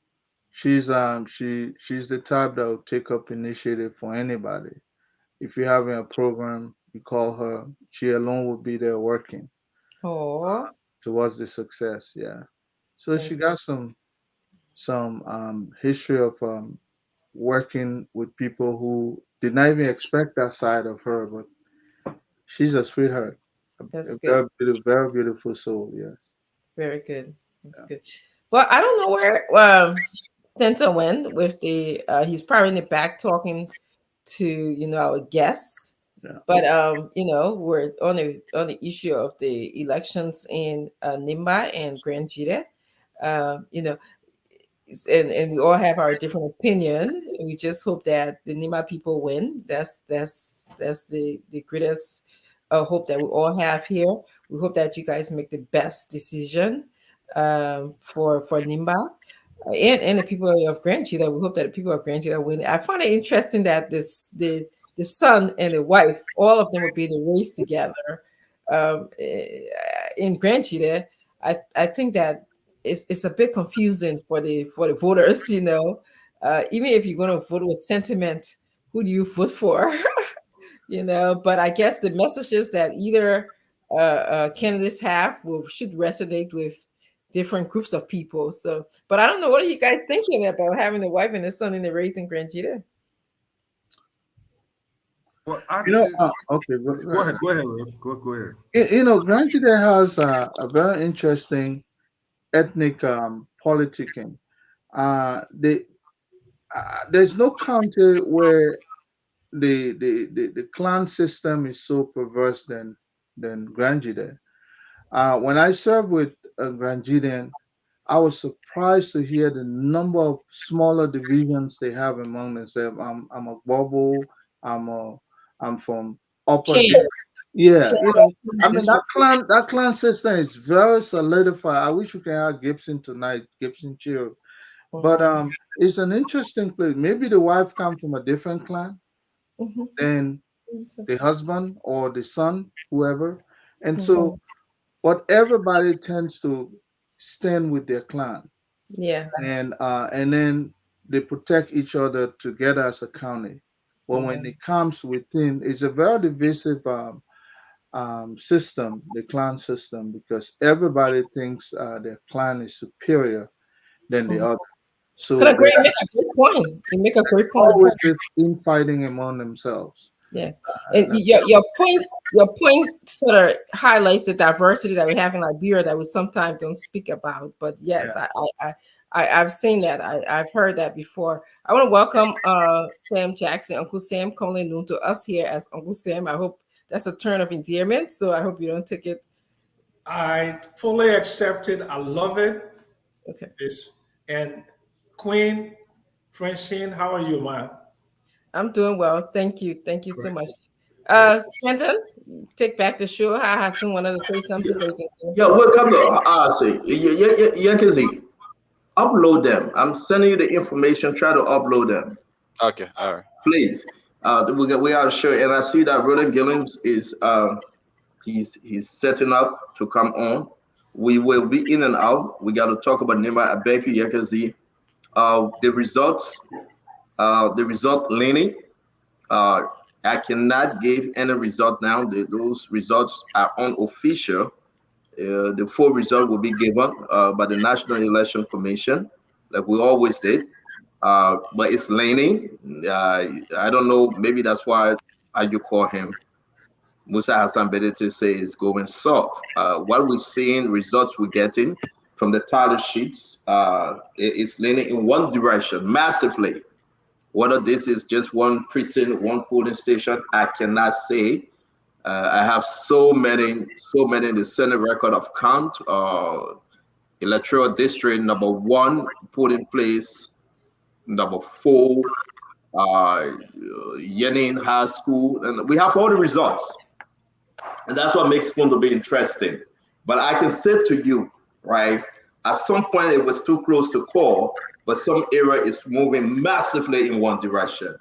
S8: she's the type that will take up initiative for anybody. If you're having a program, you call her. She alone will be there working
S2: Oh,
S8: towards the success. Yeah. So she
S2: thank
S8: got some history of working with people who did not even expect that side of her, but she's a sweetheart, a
S2: That's good.
S8: very beautiful soul. Yes.
S2: Very good. That's
S8: Yeah.
S2: good. Well, I don't know where Spencer went with the he's probably in the back talking to our guests.
S8: Yeah.
S2: But we're on the issue of the elections in Nimba and Grand Jita. Um, you know, and we all have our different opinion. We just hope that the Nima people win. That's the greatest hope that we all have here. We hope that you guys make the best decision for Nimba and the people of Grand Chita. We hope that the people of Grand Chita win. I find it interesting that the son and the wife, all of them will be in the race together in Grand Chita. I think that it's a bit confusing for the voters, even if you're going to vote with sentiment, who do you vote for? But I guess the messages that either candidates have should resonate with different groups of people. So, but I don't know, what are you guys thinking about having a wife and a son in the race in Grand Jita?
S10: Well, I
S8: You know,
S10: did.
S8: okay,
S10: Go ahead. Go ahead. Lord. Go ahead.
S8: granted, there has a very interesting ethnic politicking. They there's no country where the clan system is so perverse than Granjide. When I served with Granjidian, I was surprised to hear the number of smaller divisions they have among themselves. I'm a Bobo. I'm a I'm from Upper
S2: Change.
S8: Hill. Yeah, I mean
S2: This one.
S8: that clan system is very solidified. I wish we can have Gibson tonight, Gibson Chill. But
S2: Mhm,
S8: it's an interesting place. Maybe the wife comes from a different clan
S2: mhm,
S8: than the husband or the son, whoever. And so,
S2: mhm.
S8: but everybody tends to stand with their clan,
S2: Yeah.
S8: and then they protect each other together as a county. But when
S2: Mhm.
S8: it comes within, it's a very divisive system, the clan system, because everybody thinks their clan is superior than the
S2: Mhm.
S8: other.
S2: Could
S8: So
S2: agree. You make a great point. You make a great point.
S8: always this infighting among themselves.
S2: Yeah, and
S8: Uh,
S2: your point sort of highlights the diversity that we have in Liberia that we sometimes don't speak about. But yes,
S8: yeah.
S2: I've seen that. I've heard that before. I want to welcome Sam Jackson, Uncle Sam, commonly known to us here as Uncle Sam. I hope that's a turn of endearment. So I hope you don't take it.
S11: I fully accept it. I love it.
S2: Okay,
S11: And Queen Francine, how are you, man?
S2: I'm doing well. Thank you. Thank you so
S11: Great,
S2: much.
S11: great.
S2: Stanton, take back the show. I have someone wanted to say something, but you can.
S9: Yeah, welcome to see. Yankees, upload them. I'm sending you the information. Try to upload them,
S4: Okay, all right.
S9: please. We are sure. And I see that Roland Gillums is he's setting up to come on. We will be in and out. We got to talk about Nimba. I beg you, Yakazi. The results, the result, Lenny. Uh, I cannot give any result now. Those results are unofficial. The full result will be given by the National Election Commission, like we always did. But it's Laney. I don't know. Maybe that's why you call him Musa Hassan Bedete say is going soft. What we're seeing, results we're getting from the tally sheets, it's leaning in one direction massively. Whether this is just one precinct, one polling station, I cannot say. I have so many in the Senate record of count. electoral district. Number 1 put in place. Number 4, Yenin High School, and we have all the results, and that's what makes it going to be interesting. But I can say to you, right, at some point it was too close to call, but some area is moving massively in one direction.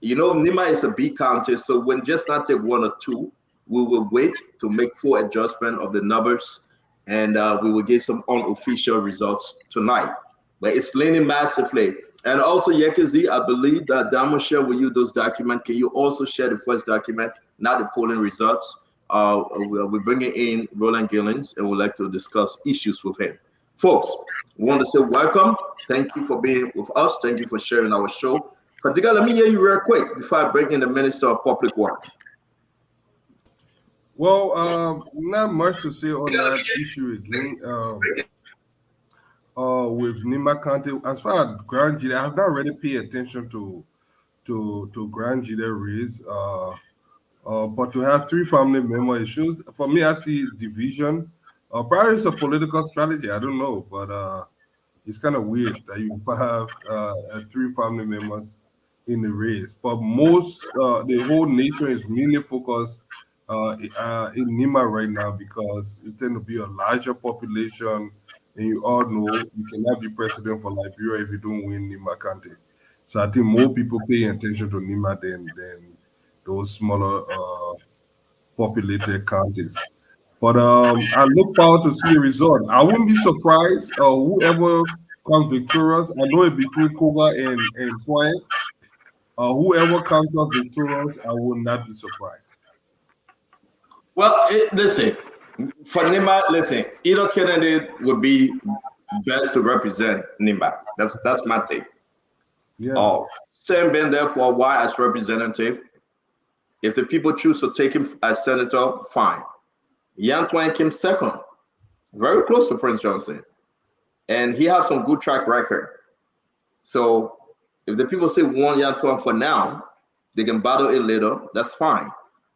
S9: You know, Nimba is a big county, so when just not take 1 or 2, we will wait to make full adjustment of the numbers, and we will give some unofficial results tonight. But it's leaning massively. And also, Yekezi, I believe that Damo share with you those documents. Can you also share the first document, not the polling results? We're bringing in Roland Gillens, and we'd like to discuss issues with him. Folks, we want to say welcome. Thank you for being with us. Thank you for sharing our show. Katiga, let me hear you real quick before I bring in the Minister of Public Works.
S10: Well, not much to say on that issue again. With Nimba County, as far as Grand Gita, I have not really paid attention to Grand Gita race. But to have 3 family member issues, for me, I see division. Probably it's a political strategy. I don't know, but it's kind of weird that you have 3 family members in the race. But most, the whole nation is mainly focused in Nimba right now because it tends to be a larger population, and you all know you cannot be president for Liberia if you don't win Nimba County. So I think more people pay attention to Nimba than those smaller populated counties. But I look forward to see the result. I wouldn't be surprised whoever comes victorious. I know it's between Koga and Foy. Whoever comes out victorious, I will not be surprised.
S9: Well, listen, for Nimba, listen, either candidate would be best to represent Nimba. That's my take.
S10: Yeah.
S9: Sam been there for a while as representative. If the people choose to take him as senator, fine. Yan Twain came second, very close to Prince Johnson, and he has some good track record. So if the people say we want Yan Twain for now, they can battle it later. That's fine.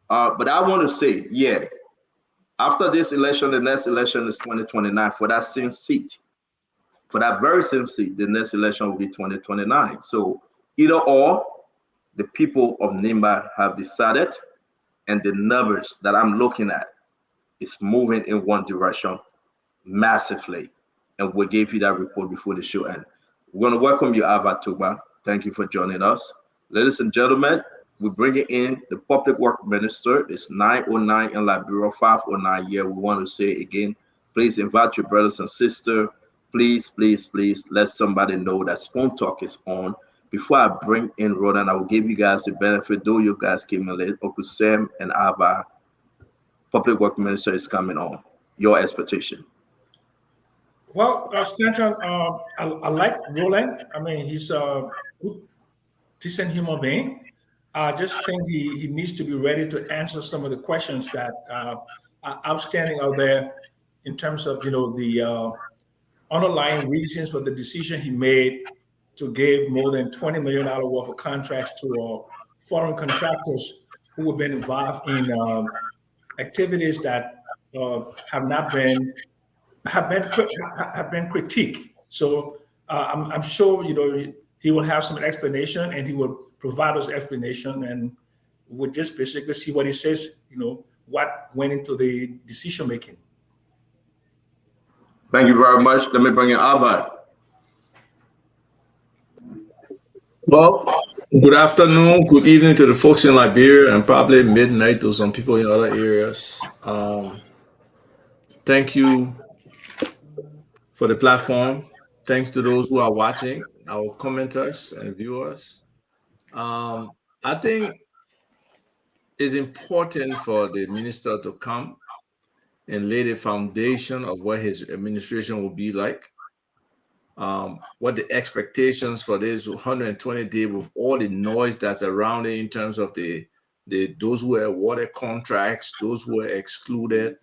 S9: But I want to say, yeah, after this election, the next election is 2029 for that same seat. For that very same seat, the next election will be 2029. So either or, the people of Nimba have decided, and the numbers that I'm looking at is moving in one direction massively. And we gave you that report before the show ends. We're going to welcome you, Ava Tuba. Thank you for joining us. Ladies and gentlemen, we're bringing in the Public Works Minister. It's 9:09 in Liberia, 5:09 here. We want to say again, please invite your brothers and sisters. Please, please, please let somebody know that Spoon Talk is on. Before I bring in Rodan, I will give you guys the benefit, though you guys came in late. Uncle Sam and Ava, Public Works Minister, is coming on. Your expectation.
S11: Well, Stanton, I like Roland. I mean, he's a good, decent human being. I just think he needs to be ready to answer some of the questions that are outstanding out there in terms of, the underlying reasons for the decision he made to give more than $20 million worth of contracts to foreign contractors who have been involved in activities that have been critiqued. So I'm sure he will have some explanation, and he will provide us explanation, and we'll just basically see what he says. What went into the decision making.
S9: Thank you very much. Let me bring in Ava.
S12: Well, good afternoon, good evening to the folks in Liberia, and probably midnight to some people in other areas. Thank you for the platform. Thanks to those who are watching, our commenters and viewers. I think it's important for the minister to come and lay the foundation of what his administration will be like. What the expectations for this 120 days with all the noise that's around it in terms of those who were awarded contracts, those who were excluded,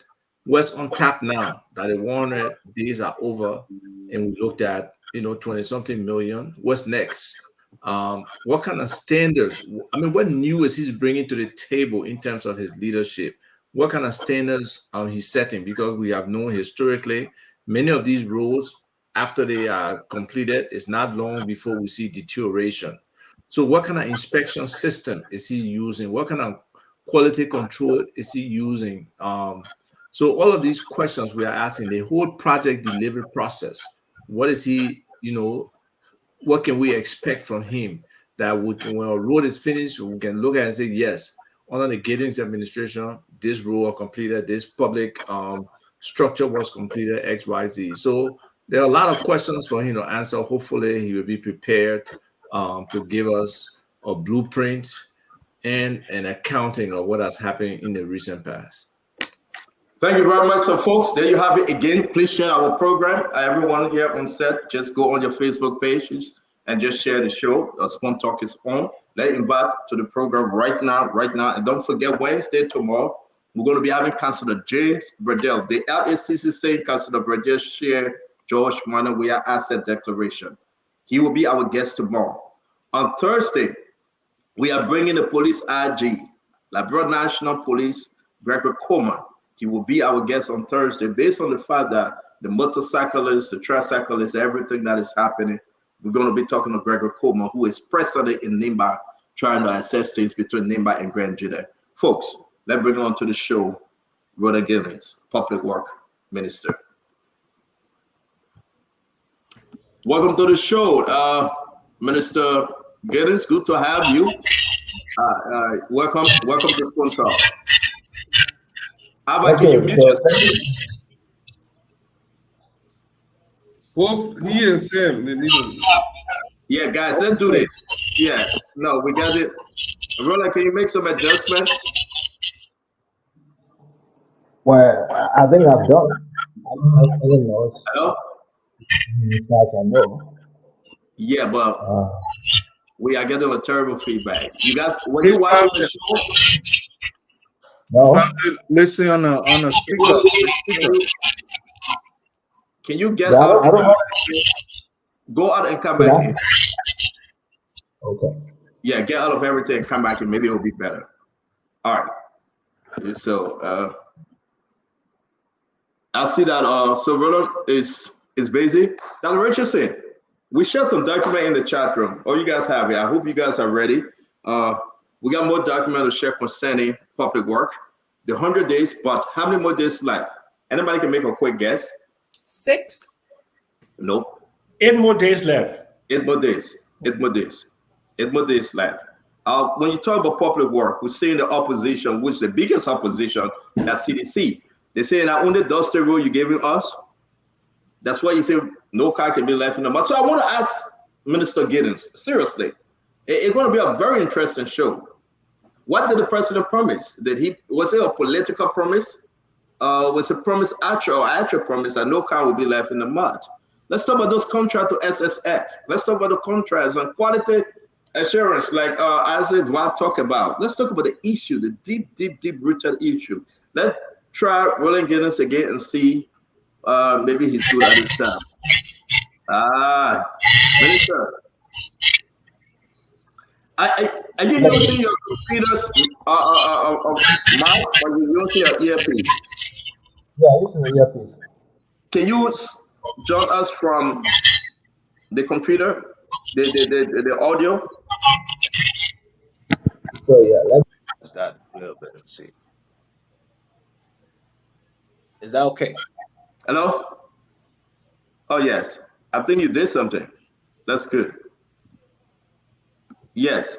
S12: what's on tap now that the 100 days are over, and we looked at 20-something million. What's next? What kind of standards? I mean, what new is he bringing to the table in terms of his leadership? What kind of standards he's setting? Because we have known historically Many of these roads, after they are completed, it's not long before we see deterioration. So what kind of inspection system is he using? What kind of quality control is he using? So all of these questions we are asking, the whole project delivery process, what is he, what can we expect from him that we can, when a road is finished, we can look at and say, yes, under the Giddens administration, this road was completed, this public structure was completed, X, Y, Z. So there are a lot of questions for him to answer. Hopefully he will be prepared to give us a blueprint and an accounting of what has happened in the recent past.
S9: Thank you very much. So folks, there you have it again. Please share our program. Everyone here on set, just go on your Facebook pages and just share the show. Spoon Talk is on. Let's invite to the program right now. And don't forget, Wednesday, tomorrow, we're going to be having Councilor James Verdell. The LACC saying Councilor Verdell share George Manawia asset declaration. He will be our guest tomorrow. On Thursday, we are bringing the police IG, Liberia National Police, Gregory Coleman. He will be our guest on Thursday based on the fact that the motorcyclists, the tricyclists, everything that is happening. We're going to be talking to Gregory Coleman, who is president in Nimba, trying to assess things between Nimba and Grand Judah. Folks, let's bring on to the show, Rhoda Giddens, Public Work Minister. Welcome to the show, Minister Giddens. Good to have you. Welcome to Spoon Talk. How about you mute yourself?
S10: Both he and Sam, they need to...
S9: Yeah, guys, let's do this. Yeah, no, we got it. Roland, can you make some adjustments?
S13: Well, I think I've done. I don't know.
S9: Hello?
S13: As I know.
S9: Yeah, but we are getting a terrible feedback. You guys, were you watching the show?
S13: No.
S8: Listen on a speaker.
S9: Can you get out?
S13: I don't know.
S9: Go out and come back in.
S13: Okay.
S9: Yeah, get out of everything and come back in. Maybe it'll be better. All right. So I see that so Roland is busy. Dr. Richardson, we shared some document in the chat room. Oh, you guys have it. I hope you guys are ready. We got more document to share concerning public work. The 100 days, but how many more days left? Anybody can make a quick guess?
S2: 6.
S9: Nope.
S11: 8 more days left.
S9: 8 more days. 8 more days. 8 more days left. When you talk about public work, we're seeing the opposition, which is the biggest opposition, that's CDC. They say that only dusty road you're giving us. That's why you say no car can be left in the mud. So I want to ask Minister Giddens, seriously, it's going to be a very interesting show. What did the president promise? Was it a political promise? Was it promise actual promise that no car will be left in the mud? Let's talk about those contracts to SSF. Let's talk about the contracts and quality assurance, like Isaac Van talked about. Let's talk about the issue, the deep rooted issue. Let's try Roland Giddens again and see maybe he's good at his time. Minister. Are you using your computer's mic or you using your earpiece?
S13: Yeah, using the earpiece.
S9: Can you join us from the computer, the audio?
S13: So yeah, let's
S14: start a little bit and see. Is that okay?
S9: Hello? Oh yes. I think you did something. That's good. Yes.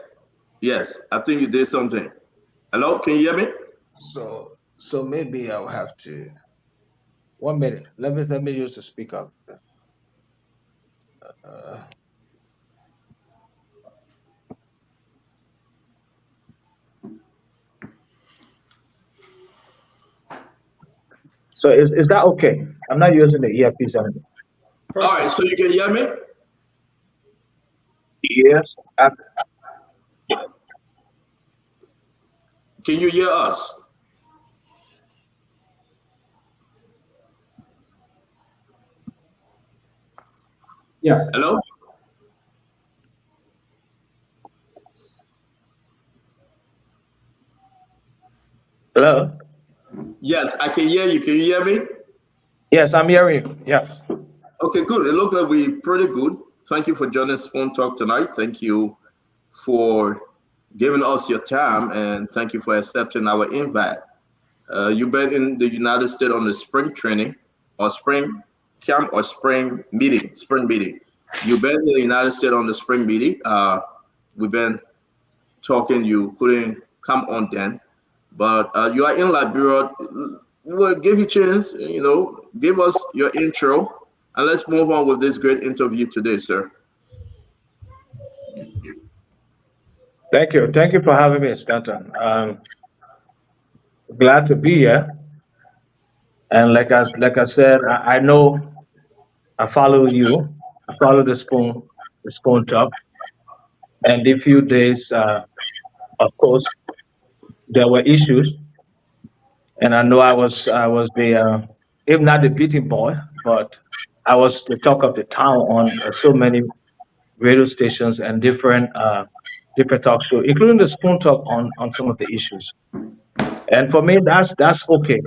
S9: I think you did something. Hello? Can you hear me?
S14: So maybe I'll have to. 1 minute. Let me use the speaker. So is that okay? I'm not using the earpiece anymore.
S9: All right, so you can hear me?
S14: Yes.
S9: Can you hear us?
S13: Yes.
S9: Hello?
S14: Hello?
S9: Yes, I can hear you. Can you hear me?
S14: Yes, I'm hearing you. Yes.
S9: Okay, good. It looked like we're pretty good. Thank you for joining Spoon Talk tonight. Thank you for giving us your time, and thank you for accepting our invite. You've been in the United States on the spring training, or spring camp, or spring meeting. Spring meeting. You've been in the United States on the spring meeting. We've been talking. You couldn't come on then, but you are in Liberia. We'll give you a chance. Give us your intro, and let's move on with this great interview today, sir.
S14: Thank you. Thank you for having me, Stanton. Glad to be here. And like I said, I know I follow you. I follow the spoon talk. And the few days, of course, there were issues, and I know I was the if not the beating boy, but I was the talk of the town on so many radio stations and different talk shows, including the spoon talk on some of the issues. And for me, that's okay.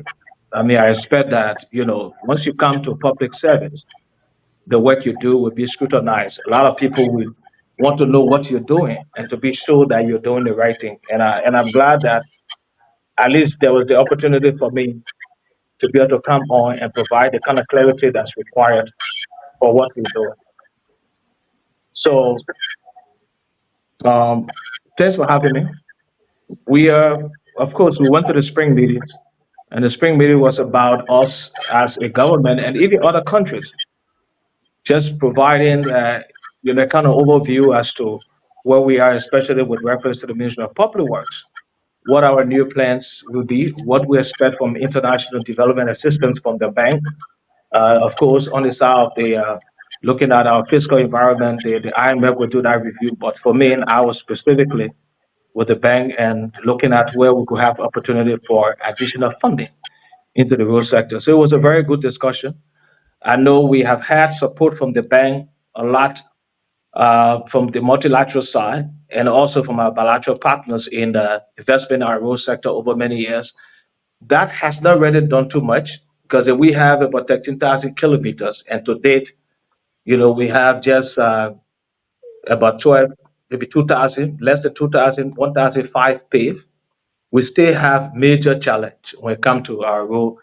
S14: I mean, I expect that once you come to public service, the work you do will be scrutinized. A lot of people will want to know what you're doing and to be sure that you're doing the right thing. And I'm glad that at least there was the opportunity for me to be able to come on and provide the kind of clarity that's required for what we do. So um, thanks for having me. We of course, we went to the spring meetings, and the spring meeting was about us as a government and even other countries, just providing kind of overview as to where we are, especially with reference to the Ministry of Public Works, what our new plans will be, what we expect from international development assistance from the bank. Of course, on the side of the looking at our fiscal environment, the IMF will do that review. But for me, I was specifically with the bank and looking at where we could have opportunity for additional funding into the road sector. So it was a very good discussion. I know we have had support from the bank a lot, from the multilateral side and also from our bilateral partners in the investment in our road sector over many years. That has not really done too much because we have about 13,000 kilometers, and to date, we have just about 12, maybe 2,000, less than 2,000, 1,005 paved. We still have major challenge when it comes to our road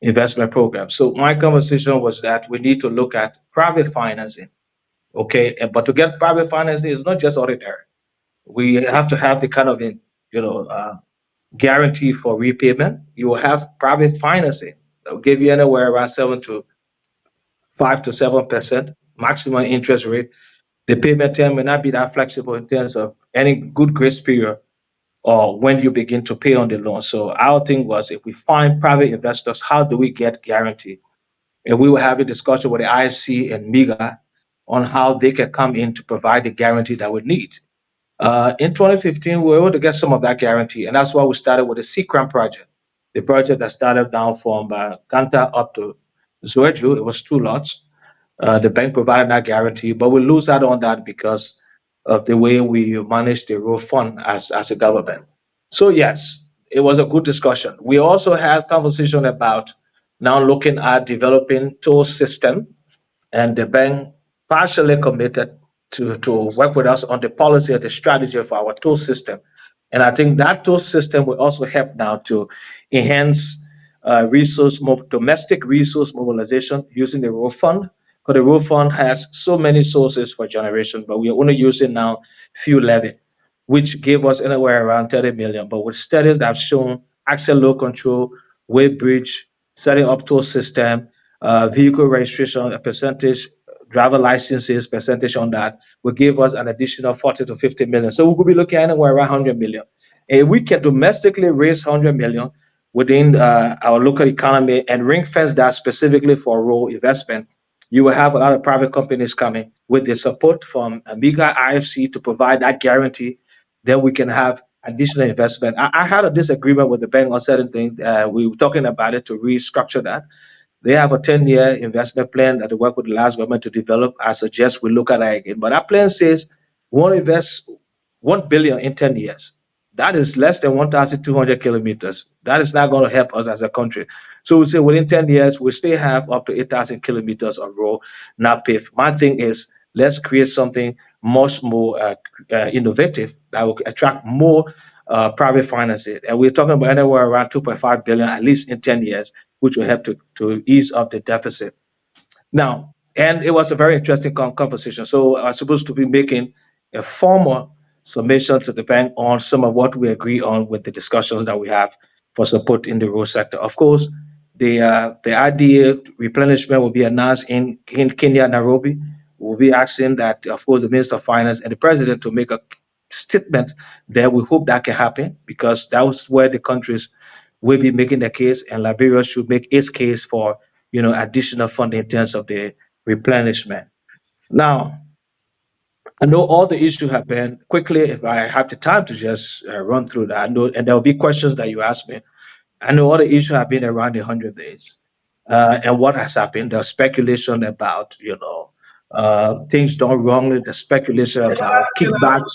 S14: investment program. So my conversation was that we need to look at private financing. Okay, but to get private financing is not just ordinary. We have to have the kind of guarantee for repayment. You will have private financing that will give you anywhere around 5 to 7% maximum interest rate. The payment term may not be that flexible in terms of any good grace period or when you begin to pay on the loan. So our thing was, if we find private investors, how do we get guarantee? And we will have a discussion with the IFC and MIGA on how they can come in to provide the guarantee that we need. In 2015, we were able to get some of that guarantee, and that's why we started with the CRAM project, the project that started down from Kanta up to Zoeju. It was 2 lots. The bank provided that guarantee, but we lose out on that because of the way we manage the road fund as a government. So yes, it was a good discussion. We also had conversation about now looking at developing toll system, and the bank partially committed to work with us on the policy and the strategy for our toll system. And I think that toll system will also help now to enhance domestic resource mobilization using the road fund. Because the road fund has so many sources for generation, but we are only using now few levy, which gave us anywhere around 30 million. But with studies that have shown axle load control, weight bridge, setting up toll system, vehicle registration, a percentage, driver licenses, percentage on that, will give us an additional 40 to 50 million. So we could be looking at anywhere around 100 million. And we can domestically raise 100 million within our local economy and ring fence that specifically for rural investment. You will have a lot of private companies coming with the support from Amiga IFC to provide that guarantee. Then we can have additional investment. I had a disagreement with the bank on certain things. We were talking about it to restructure that. They have a 10-year investment plan that they work with the last government to develop. I suggest we look at that again. But that plan says we want to invest 1 billion in 10 years. That is less than 1,200 kilometers. That is not going to help us as a country. So we say within 10 years, we still have up to 8,000 kilometers of road not paved. My thing is, let's create something much more innovative that will attract more private financing. And we're talking about anywhere around 2.5 billion, at least in 10 years, which will help to ease up the deficit. Now, and it was a very interesting conversation. So I was supposed to be making a formal submission to the bank on some of what we agree on with the discussions that we have for support in the road sector. Of course, the idea replenishment will be announced in Kenya, Nairobi. We'll be asking that, of course, the Minister of Finance and the President to make a statement there. We hope that can happen because that was where the countries will be making the case, and Liberia should make its case for additional funding in terms of the replenishment. Now, I know all the issues have been quickly. If I have the time to just run through that, I know, and there will be questions that you ask me. I know all the issues have been around the 100 days, and what has happened. There's speculation about things done wrongly. The speculation about kickbacks.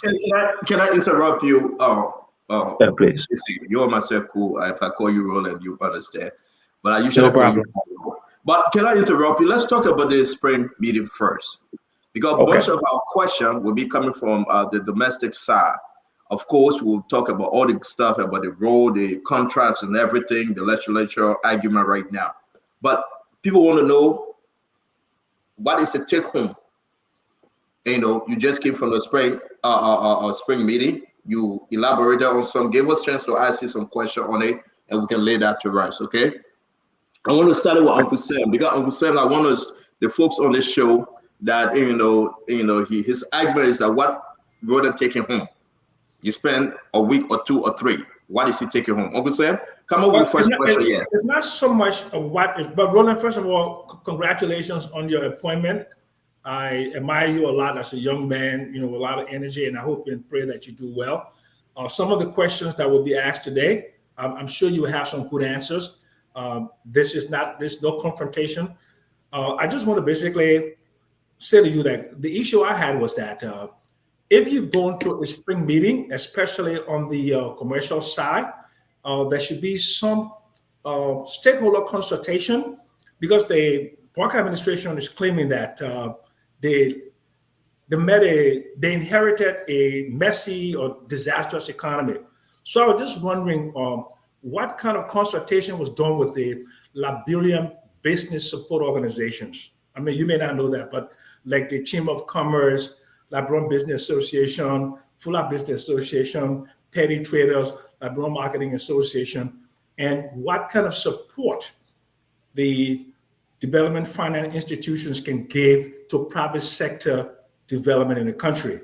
S9: Can I interrupt you?
S14: Yeah, please.
S9: You and myself cool. If I call you Roland, you understand. But I usually
S14: No
S9: call
S14: problem.
S9: you. But can I interrupt you? Let's talk about the spring meeting first, because
S14: Okay.
S9: most of our question will be coming from the domestic side. Of course, we'll talk about all the stuff about the road, the contracts, and everything, the legislature argument right now. But people want to know, what is the take home? You just came from the spring meeting. You elaborated on some, gave us a chance to ask you some question on it, and we can lay that to rest. Okay. I want to start with Uncle Sam, because Uncle Sam, like one of the folks on this show that his argument is that what Roland taking home. You spend a week or 2 or 3. What is he taking home? Uncle Sam, come up with the first question. Yeah.
S11: It's not so much of what is, but Roland, first of all, congratulations on your appointment. I admire you a lot as a young man, with a lot of energy, and I hope and pray that you do well. Some of the questions that will be asked today, I'm sure you will have some good answers. There's no confrontation. I just want to basically say to you that the issue I had was that if you go into a spring meeting, especially on the commercial side, there should be some stakeholder consultation, because the Park administration is claiming that they inherited a messy or disastrous economy. So I was just wondering what kind of consultation was done with the Liberian business support organizations. I mean, you may not know that, but like the Chamber of Commerce, Liberian Business Association, Fuller Business Association, Petty Traders, Liberian Marketing Association, and what kind of support the development finance institutions can give to private sector development in the country.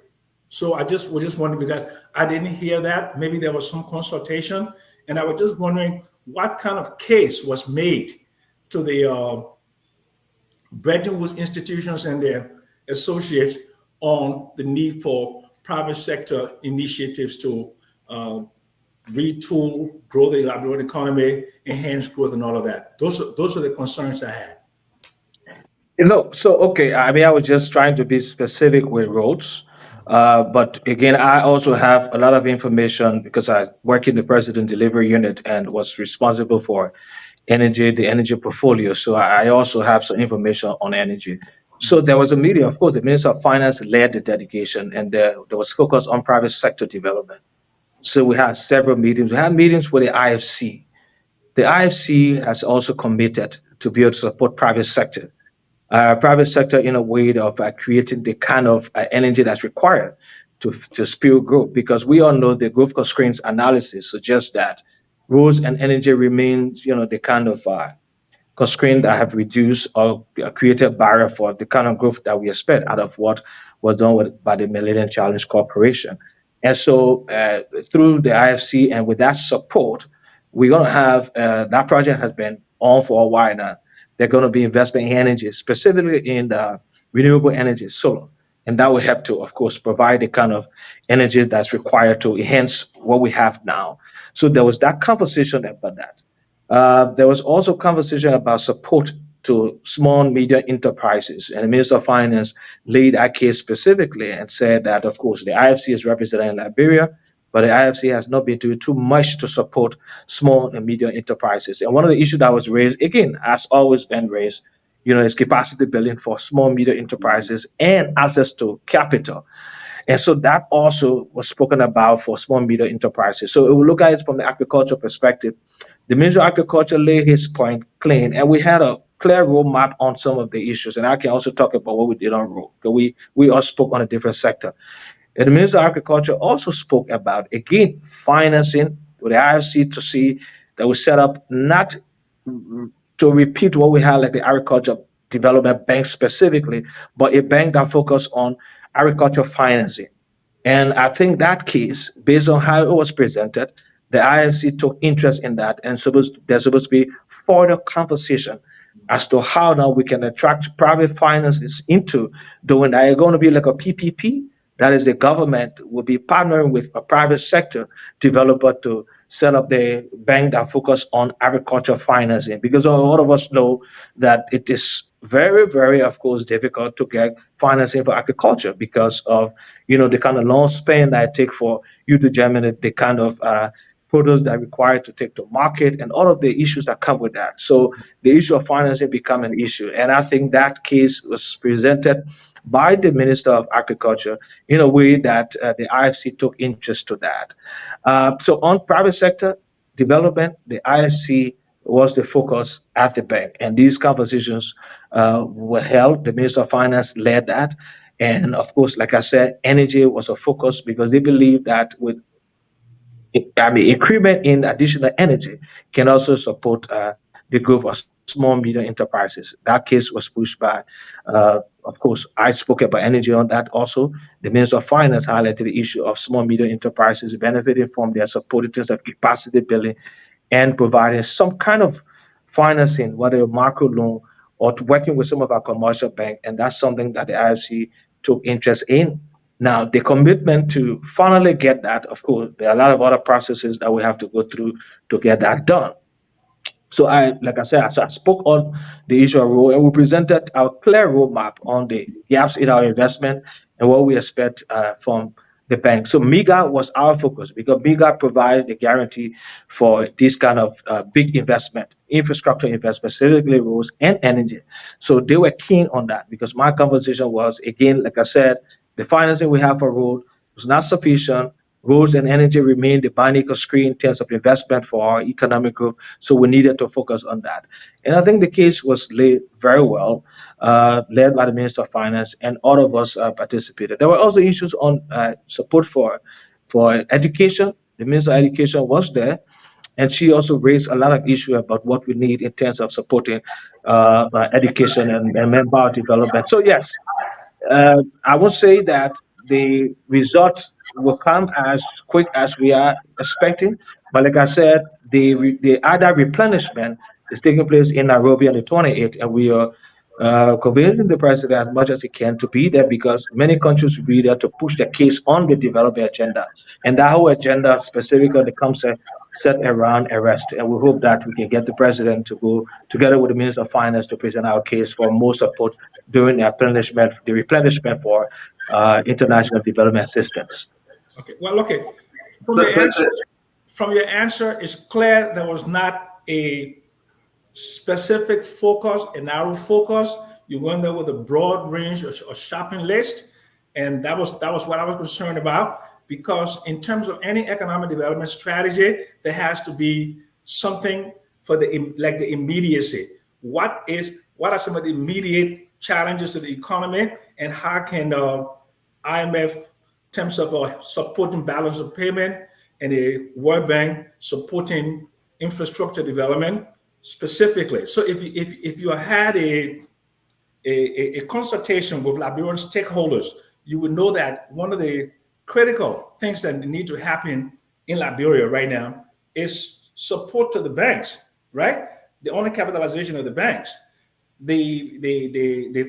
S11: So I was just wondering, because I didn't hear that. Maybe there was some consultation, and I was just wondering what kind of case was made to the Bretton Woods institutions and their associates on the need for private sector initiatives to retool, grow the Liberian economy, enhance growth, and all of that. Those are the concerns I had.
S14: Okay. I mean, I was just trying to be specific with roads. But again, I also have a lot of information because I work in the President Delivery Unit and was responsible for the energy portfolio. So I also have some information on energy. So there was a meeting, of course, the Minister of Finance led the delegation, and there was focus on private sector development. So we had several meetings. We had meetings with the IFC. The IFC has also committed to be able to support private sector in a way of creating the kind of energy that's required to spur growth, because we all know the growth constraints analysis suggests that roads and energy remains, the kind of constraint that have reduced or created barrier for the kind of growth that we expect out of what was done by the Millennium Challenge Corporation. And so through the IFC and with that support, we're going to have that project has been on for a while now. They're going to be investing in energy, specifically in the renewable energy, solar. And that will help to, of course, provide the kind of energy that's required to enhance what we have now. So there was that conversation about that. There was also conversation about support to small and medium enterprises. And the Minister of Finance laid that case specifically and said that, of course, the IFC is representing Liberia, but the IFC has not been doing too much to support small and medium enterprises. And one of the issues that was raised, again, has always been raised, is capacity building for small medium enterprises and access to capital. And so that also was spoken about for small medium enterprises. So if we look at it from the agriculture perspective, the Minister of Agriculture laid his point clean, and we had a clear roadmap on some of the issues. And I can also talk about what we did on road, because we all spoke on a different sector. And the Minister of Agriculture also spoke about, again, financing with the IFC to see that we set up not to repeat what we had like the Agriculture Development Bank specifically, but a bank that focused on agriculture financing. And I think that case, based on how it was presented, the IFC took interest in that, and there's supposed to be further conversation as to how now we can attract private finances into doing that. It's going to be like a PPP. That is, the government will be partnering with a private sector developer to set up the bank that focus on agriculture financing. Because a lot of us know that it is very, very, of course, difficult to get financing for agriculture because of, the kind of long span that it takes for you to germinate the kind of produce that are required to take to market and all of the issues that come with that. So the issue of financing become an issue. And I think that case was presented by the Minister of Agriculture in a way that the IFC took interest to that. So on private sector development, the IFC was the focus at the bank. And these conversations were held. The Minister of Finance led that. And of course, like I said, energy was a focus because they believe that with increment in additional energy can also support the growth of small medium enterprises. That case was pushed by, of course, I spoke about energy on that also. The Minister of Finance highlighted the issue of small medium enterprises benefiting from their support in terms of capacity building and providing some kind of financing, whether a macro loan or to working with some of our commercial bank. And that's something that the IFC took interest in. Now, the commitment to finally get that, of course, there are a lot of other processes that we have to go through to get that done. So like I said, I spoke on the issue of role, and we presented our clear roadmap on the gaps in our investment and what we expect from the bank. So MIGA was our focus because MIGA provides the guarantee for this kind of big investment, infrastructure investment, specifically roads and energy. So they were keen on that because my conversation was, again, like I said, the financing we have for road was not sufficient. Roads and energy remain the binary screen in terms of investment for our economic growth. So we needed to focus on that. And I think the case was laid very well, led by the Minister of Finance, and all of us participated. There were also issues on support for education. The Minister of Education was there, and she also raised a lot of issues about what we need in terms of supporting education and manpower development. So yes, I would say that the results will come as quick as we are expecting. But like I said, the other replenishment is taking place in Nairobi on the 28th, and we are convincing the president as much as he can to be there because many countries will be there to push the case on the development agenda. And that whole agenda specifically comes set around arrest. And we hope that we can get the president to go together with the Minister of Finance to present our case for more support during the replenishment for international development assistance.
S11: Okay. Well, okay. From your answer, it's clear there was not a specific focus, a narrow focus. You went there with a broad range of shopping list, and that was what I was concerned about. Because in terms of any economic development strategy, there has to be something for the immediacy. What are some of the immediate challenges to the economy, and how can IMF, in terms of supporting balance of payment, and the World Bank supporting infrastructure development specifically? So if you had a consultation with Liberian stakeholders, you would know that one of the critical things that need to happen in Liberia right now is support to the banks, right? The only capitalization of the banks. They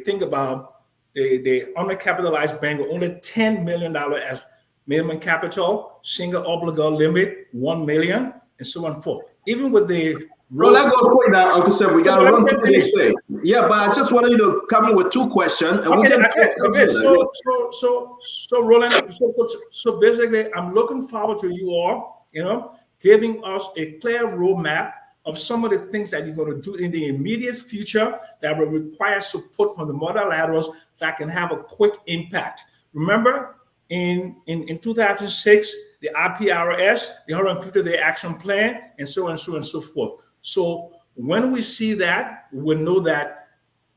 S11: think about the undercapitalized bank with only $10 million as minimum capital, single obligor limit, $1 million, and so on and forth. Even with the
S9: Bro, let's go quick now, Uncle Sam. We got to
S11: let
S9: run
S11: me
S9: through
S11: just
S9: this
S11: finish.
S9: thing. Yeah, but I just wanted you to come in with 2 questions, and we
S11: Okay,
S9: can
S11: okay.
S9: discuss it.
S11: So Roland, so basically, I'm looking forward to you all, giving us a clear roadmap of some of the things that you're going to do in the immediate future that will require support from the multilaterals that can have a quick impact. Remember, in 2006, the IPRS, the 150-day action plan, and so on and so and so forth. So when we see that, we'll know that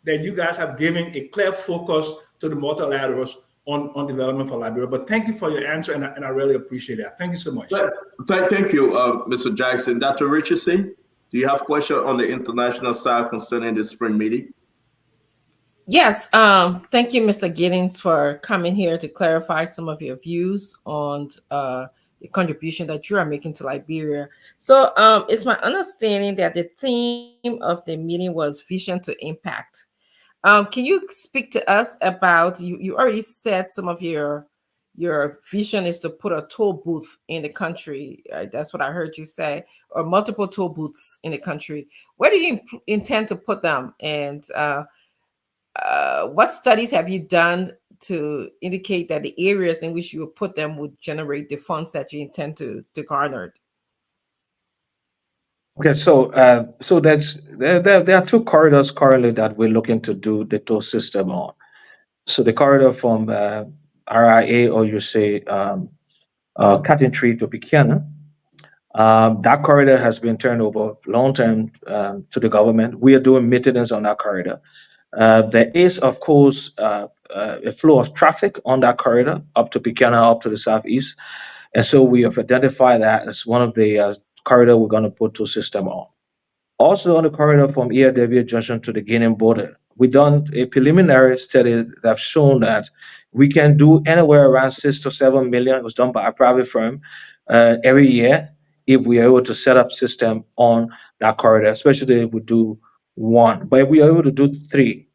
S11: you guys have given a clear focus to the multilaterals on development for Liberia. But thank you for your answer, and I really appreciate that. Thank you so much.
S9: Thank you, Mr. Jackson. Dr. Richardson, do you have a question on the international side concerning the spring meeting?
S2: Yes. Thank you, Mr. Giddings, for coming here to clarify some of your views on the contribution that you are making to Liberia. So it's my understanding that the theme of the meeting was vision to impact. Can you speak to us about, you already said some of your vision is to put a toll booth in the country. That's what I heard you say, or multiple toll booths in the country. Where do you intend to put them? And what studies have you done to indicate that the areas in which you will put them would generate the funds that you intend to garner?
S14: Okay, so there are 2 corridors currently that we're looking to do the toll system on. So the corridor from RIA, or you say Cutting Tree to Pikiana, that corridor has been turned over long term to the government. We are doing maintenance on that corridor. There is, of course, a flow of traffic on that corridor up to Pikiana, up to the southeast. And so we have identified that as one of the corridor we're going to put toll system on. Also on the corridor from ERW Junction to the Guinean border, we done a preliminary study that have shown that we can do anywhere around 6 to 7 million. It was done by a private firm every year if we are able to set up system on that corridor, especially if we do 1. But if we are able to do 3,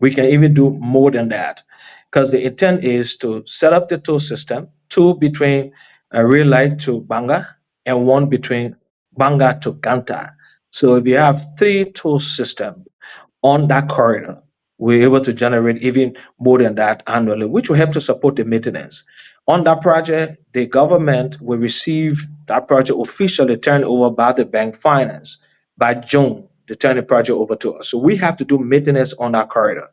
S14: we can even do more than that, because the intent is to set up the toll system, 2 between Real Light to Banga, and 1 between Banga to Ganta. So if you have 3 toll systems on that corridor, we're able to generate even more than that annually, which will help to support the maintenance. On that project, the government will receive that project officially turned over by the bank finance by June to turn the project over to us. So we have to do maintenance on that corridor.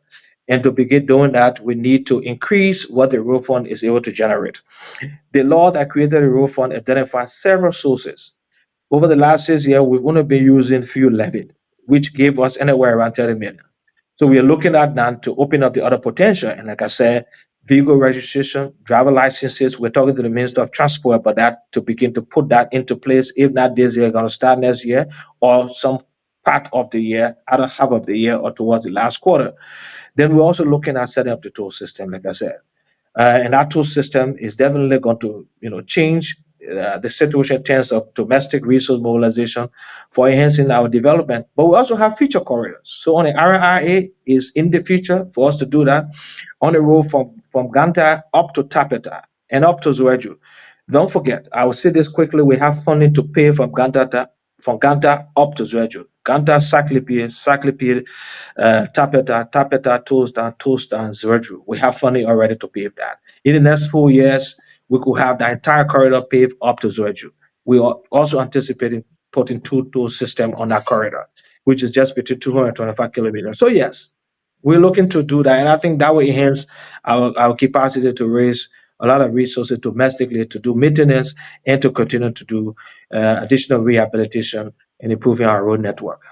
S14: And to begin doing that, we need to increase what the road fund is able to generate. The law that created the road fund identifies several sources. Over the last 6 years, we've only been using fuel levy, which gave us anywhere around 30 million. So we are looking at now to open up the other potential. And like I said, vehicle registration, driver licenses, we're talking to the Minister of Transport about that to begin to put that into place. If not this year, going to start next year, or some part of the year, either half of the year or towards the last quarter. Then we're also looking at setting up the toll system, like I said. And that tool system is definitely going to, change the situation in terms of domestic resource mobilization for enhancing our development. But we also have future corridors. So on the RIA is in the future for us to do that on the road from Ganta up to Tapeta and up to Zueju. Don't forget, I will say this quickly, we have funding to pay from Ganta up to Zueju. Ganta, Saklipir, Tapeta, Toastan, Zueju. We have funding already to pave that. In the next 4 years, we could have the entire corridor paved up to Zueju. We are also anticipating putting 2 toll systems on that corridor, which is just between 225 kilometers. So yes, we're looking to do that, and I think that will enhance our capacity to raise a lot of resources domestically to do maintenance and to continue to do additional rehabilitation and improving our road network.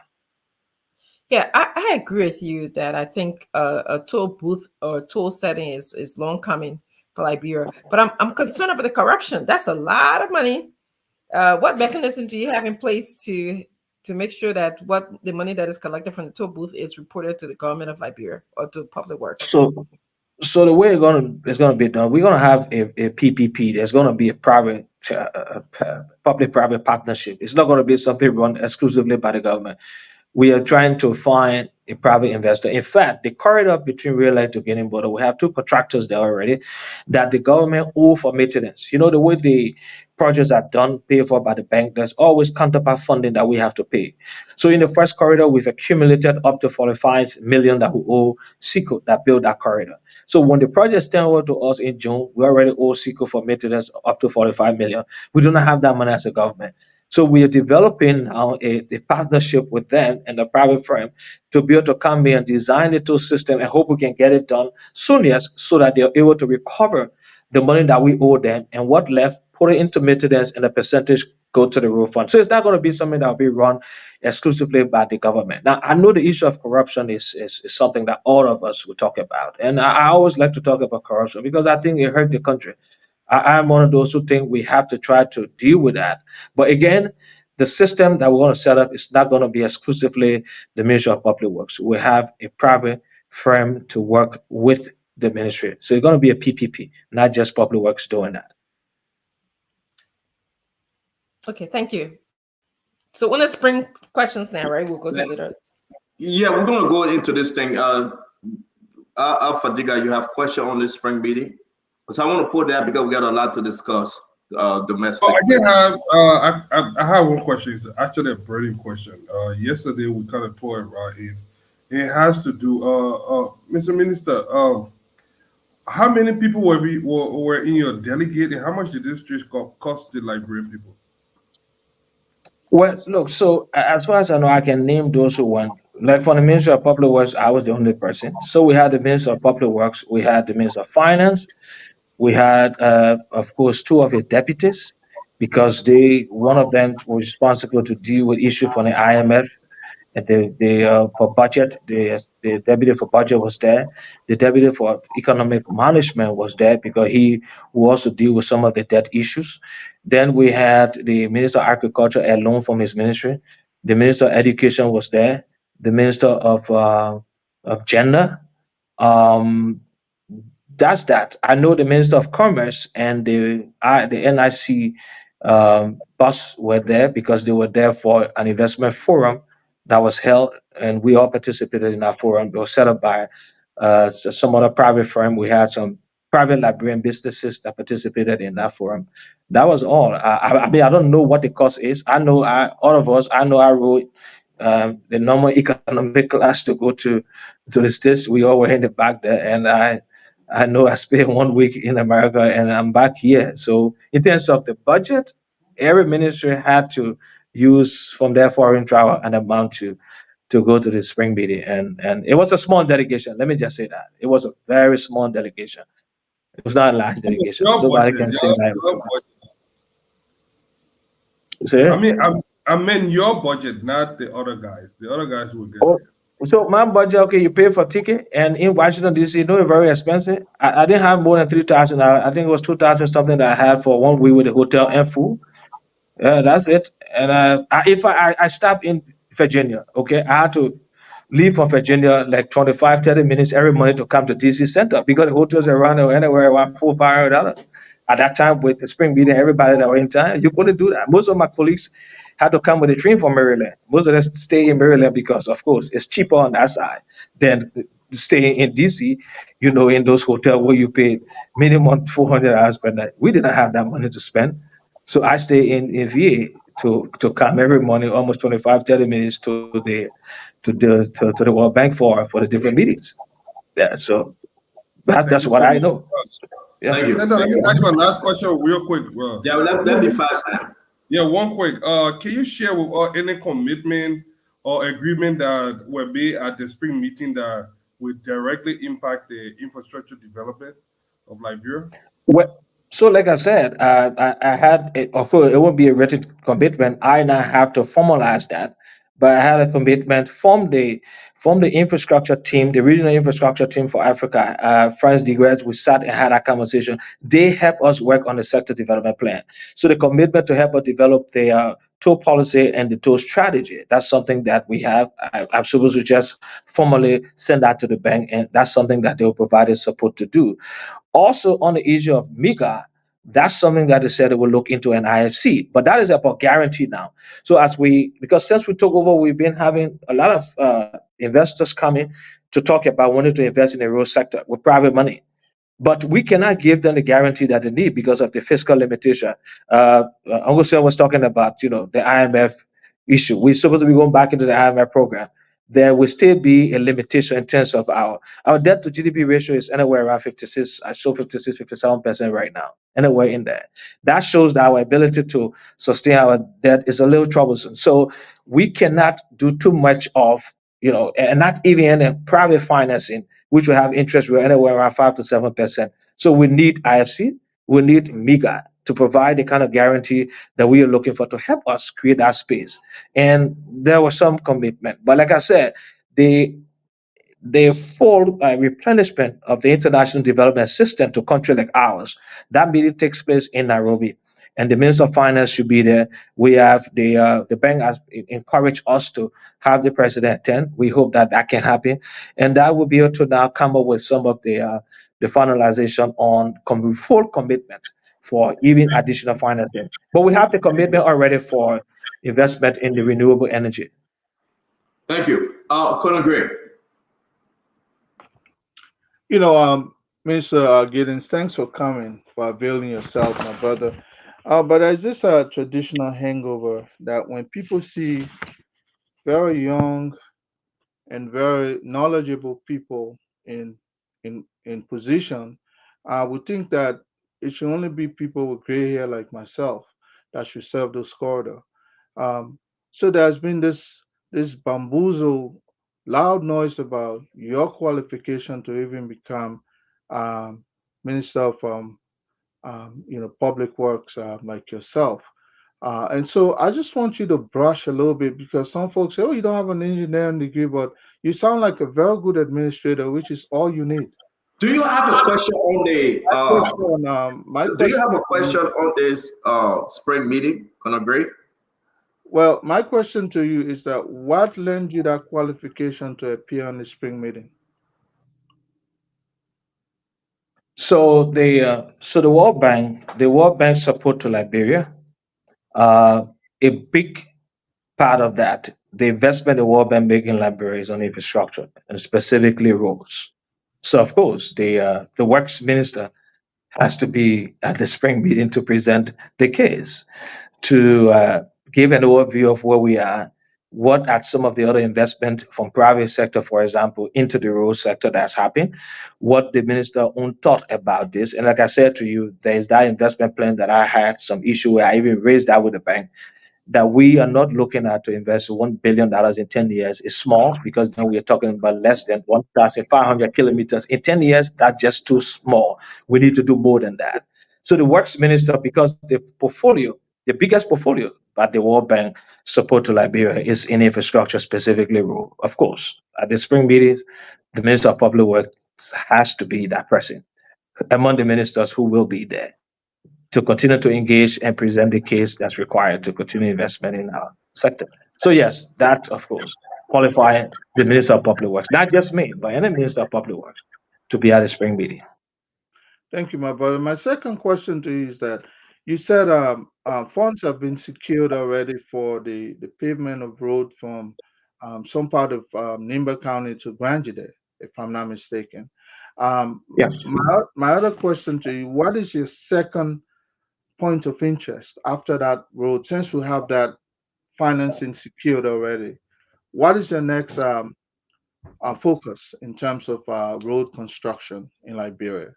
S2: Yeah, I agree with you that I think a toll booth or toll setting is long coming for Liberia. But I'm concerned about the corruption. That's a lot of money. What mechanism do you have in place to make sure that what the money that is collected from the toll booth is reported to the government of Liberia or to Public Works?
S14: So the way it's gonna be done, we're gonna have a PPP. There's gonna be a private, public-private partnership. It's not gonna be something run exclusively by the government. we are trying to find a private investor. In fact, the corridor between Real Life to Guinea border, we have two contractors there already that the government owe for maintenance. The way the projects are done, paid for by the bank, there's always counterpart funding that we have to pay. So in the first corridor, we've accumulated up to 45 million that we owe SICO that built that corridor. So when the project turned over to us in June, we already owe SICO for maintenance up to 45 million. We do not have that money as a government. So we are developing now a partnership with them and the private firm to be able to come in and design the tool system and hope we can get it done soonest so that they're able to recover the money that we owe them, and what left, put it into maintenance, and the percentage go to the road fund. So it's not going to be something that will be run exclusively by the government. Now, I know the issue of corruption is something that all of us will talk about. And I always like to talk about corruption because I think it hurt the country. I'm one of those who think we have to try to deal with that. But again, the system that we're going to set up is not going to be exclusively the Ministry of Public Works. We have a private firm to work with the ministry. So it's going to be a PPP, not just Public Works doing that.
S2: Okay, thank you. So when it's spring questions now, right? We'll go to later.
S9: Yeah, we're going to go into this thing. Fadiga, you have question on this spring meeting? So I want to put that because we got a lot to discuss. Domestic.
S10: I did have I have one question. It's actually a burning question. Yesterday we kind of poured right in. It has to do, Mr. Minister. How many people were in your delegate, and how much did this trip cost the Liberian people?
S14: Well, look, so as far as I know, I can name those who went. Like for the Ministry of Public Works, I was the only person. So we had the Minister of Public Works, we had the Minister of Finance, we had, of course, two of his deputies, because one of them was responsible to deal with issues from the IMF. And for budget, the deputy for budget was there. The deputy for economic management was there because he will also deal with some of the debt issues. Then we had the Minister of Agriculture alone from his ministry. The Minister of Education was there. The Minister of Gender. That's that. I know the Minister of Commerce and the NIC boss were there because they were there for an investment forum that was held, and we all participated in that forum. It was set up by some other private firm. We had some private Liberian businesses that participated in that forum. That was all. I mean, I don't know what the cost is. I know all of us. I know I wrote the normal economic class to go to the States. We all were in the back there, and I know I spent 1 week in America and I'm back here. So in terms of the budget, every ministry had to use from their foreign travel an amount to go to the spring meeting. And it was a small delegation. Let me just say that. It was a very small delegation. It was not a large delegation. Nobody can say that.
S10: I mean your budget, not the other guys. The other guys will get it.
S14: So my budget, okay, you pay for ticket, and in Washington D.C., it's very expensive. I didn't have more than 3,000. I think it was 2,000 something that I had for 1 week with the hotel and food. That's it. And if I stopped in Virginia, okay, I had to leave from Virginia like 25, 30 minutes every morning to come to DC Center because the hotels around there were anywhere around $400-500. At that time, with the spring meeting, everybody that were in town, you couldn't do that. Most of my colleagues had to come with a train from Maryland. Most of them stay in Maryland because, of course, it's cheaper on that side than staying in DC, in those hotels where you pay minimum $400 per night. We didn't have that money to spend. So I stay in VA to come every morning, almost 25, 30 minutes to the World Bank for the different meetings. Yeah, so that's what I know.
S9: Yeah. Thank you.
S10: Let me ask you a last question real quick.
S9: Yeah, let me fast now.
S10: Yeah, one quick. Can you share with us any commitment or agreement that were made at the spring meeting that will directly impact the infrastructure development of Liberia?
S14: Well, so like I said, I had, of course, it won't be a written commitment. I now have to formalize that. But I had a commitment from the infrastructure team, the regional infrastructure team for Africa, France Digret. We sat and had a conversation. They help us work on the sector development plan. So the commitment to help us develop the toll policy and the toll strategy, that's something that we have. I'm supposed to just formally send that to the bank, and that's something that they will provide us support to do. Also on the issue of MIGA, That's something that they said they will look into an IFC, but that is about guarantee now. So because since we took over, we've been having a lot of investors coming to talk about wanting to invest in the road sector with private money. But we cannot give them the guarantee that they need because of the fiscal limitation. Uncle Sam was talking about, the IMF issue. We're supposed to be going back into the IMF program. There will still be a limitation in terms of our debt to GDP ratio is anywhere around 56. I show 56, 57% right now, anywhere in there. That shows that our ability to sustain our debt is a little troublesome. So we cannot do too much of, and not even in a private financing, which will have interest rate anywhere around 5 to 7%. So we need IFC, we need MIGA to provide the kind of guarantee that we are looking for to help us create that space. And there was some commitment. But like I said, the full replenishment of the international development system to countries like ours, that meeting takes place in Nairobi. And the Minister of Finance should be there. We have the bank has encouraged us to have the president attend. We hope that can happen, and that will be able to now come up with some of the finalization on full commitment for even additional financing. But we have the commitment already for investment in the renewable energy.
S9: Thank you, Colonel Gray.
S8: Mr. Giddens, thanks for coming, for availing yourself, my brother. But there's this traditional hangover that when people see very young and very knowledgeable people in position, I would think that it should only be people with gray hair like myself that should serve those corridor. So there's been this bamboozle, loud noise about your qualification to even become minister of public works like yourself. And so I just want you to brush a little bit because some folks say, oh, you don't have an engineering degree, but you sound like a very good administrator, which is all you need.
S9: Do you have a question on the? Do you have a question on this spring meeting, Colonel Gray?
S8: Well, my question to you is that what lends you that qualification to appear on the spring meeting?
S14: So the World Bank support to Liberia, a big part of that, the investment the World Bank making in Liberia is on infrastructure and specifically roads. So of course the works minister has to be at the spring meeting to present the case, to give an overview of where we are, what are some of the other investment from private sector, for example, into the road sector that's happened, what the minister own thought about this. And like I said to you, there is that investment plan that I had some issue where I even raised that with the bank, that we are not looking at to invest $1 billion in 10 years is small, because then we are talking about less than 1,500 kilometers. In 10 years, that's just too small. We need to do more than that. So the works minister, because the biggest portfolio at the World Bank support to Liberia is in infrastructure, specifically road. Of course, at the spring meetings, the Minister of Public Works has to be that person among the ministers who will be there to continue to engage and present the case that's required to continue investment in our sector. So yes, that of course qualify the Minister of Public Works, not just me, but any Minister of Public Works to be at the spring meeting.
S8: Thank you, my brother. My second question to you is that you said funds have been secured already for the pavement of road from some part of Nimba County to Grangide, if I'm not mistaken.
S14: Yes.
S8: My other question to you, what is your second point of interest after that road? Since we have that financing secured already, what is your next focus in terms of road construction in Liberia?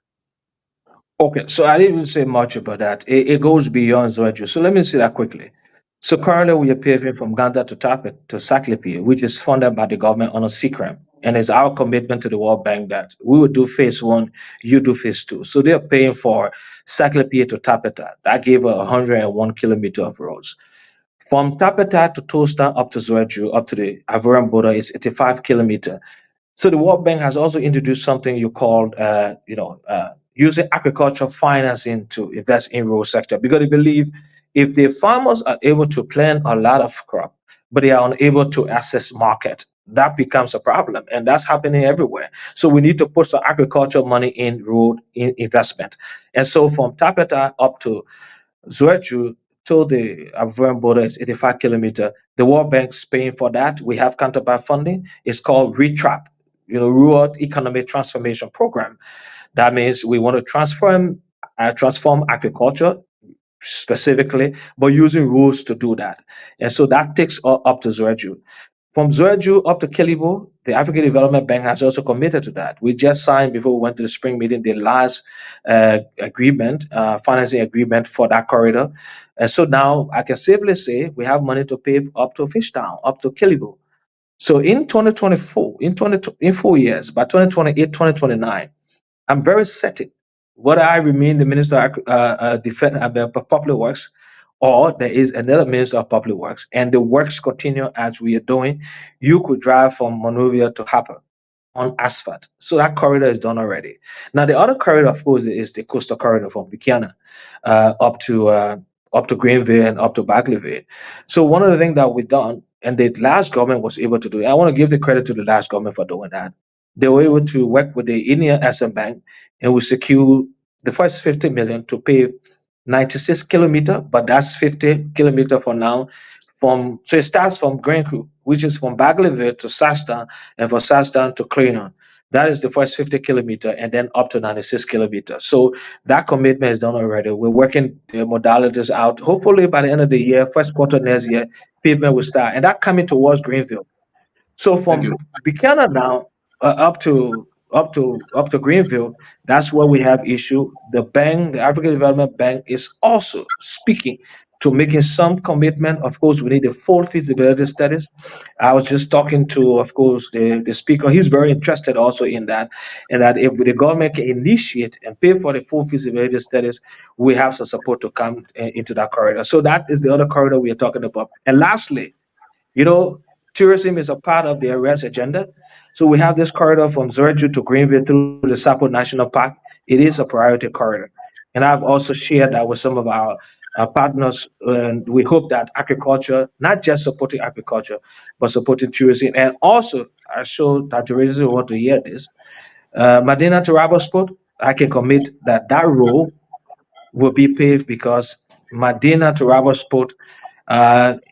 S14: Okay, so I didn't even say much about that. It goes beyond Zoeju. So let me say that quickly. So currently we are paving from Ganda to Tapet to Saklipi, which is funded by the government on a CCRAM. And it's our commitment to the World Bank that we will do phase 1, you do phase 2. So they're paying for Saklipi to Tapeta. That gave 101 kilometers of roads. From Tapeta to Tosta up to Zoeju, up to the Ivorian border is 85 kilometers. So the World Bank has also introduced something you called, using agricultural financing to invest in rural sector, because they believe if the farmers are able to plant a lot of crop, but they are unable to access market, that becomes a problem, and that's happening everywhere. So we need to put some agricultural money in road investment. And so from Tapeta up to Zoechu till the Ivorian border is 85 kilometer. The World Bank's paying for that. We have counterpart funding. It's called RETRAP, Rural Economic Transformation Program. That means we want to transform agriculture specifically, but using rules to do that. And so that takes up to Zoeju. From Zoeju up to Kilibo, the African Development Bank has also committed to that. We just signed, before we went to the spring meeting, the last financing agreement for that corridor. And so now I can safely say we have money to pave up to Fishtown, up to Kilibo. So in 2024, in 4 years, by 2028, 2029, I'm very certain whether I remain the Minister of Public Works or there is another Minister of Public Works and the works continue as we are doing, you could drive from Monrovia to Harper on asphalt. So that corridor is done already. Now the other corridor, of course, is the coastal corridor from Buchanan up to Greenville and up to Bagleyville. So one of the things that we've done, and the last government was able to do it, I want to give the credit to the last government for doing that. They were able to work with the Indian SM Bank and we secured the first 50 million to pave 96 kilometer, but that's 50 kilometer for now. So it starts from Green Creek, which is from Bagleyville to Sashtown, and from Sashtown to Cleveland. That is the first 50 kilometer, and then up to 96 kilometers. So that commitment is done already. We're working the modalities out. Hopefully by the end of the year, first quarter next year, pavement will start, and that coming towards Greenville. So from Buchanan now up to Greenville, that's where we have issue. The bank, the African Development Bank, is also speaking to making some commitment. Of course, we need the full feasibility studies. I was just talking to, of course, the speaker. He's very interested also in that, and that if the government can initiate and pay for the full feasibility studies, we have some support to come into that corridor. So that is the other corridor we are talking about. And lastly, you know, tourism is a part of the area's agenda. So we have this corridor from Zoreju to Greenville through the Sapo National Park. It is a priority corridor. And I've also shared that with some of our partners. And we hope that agriculture, not just supporting agriculture, but supporting tourism. And also, I sure that tourism want to hear this. Medina to Rabosport, I can commit that that road will be paved because Medina to Rabosport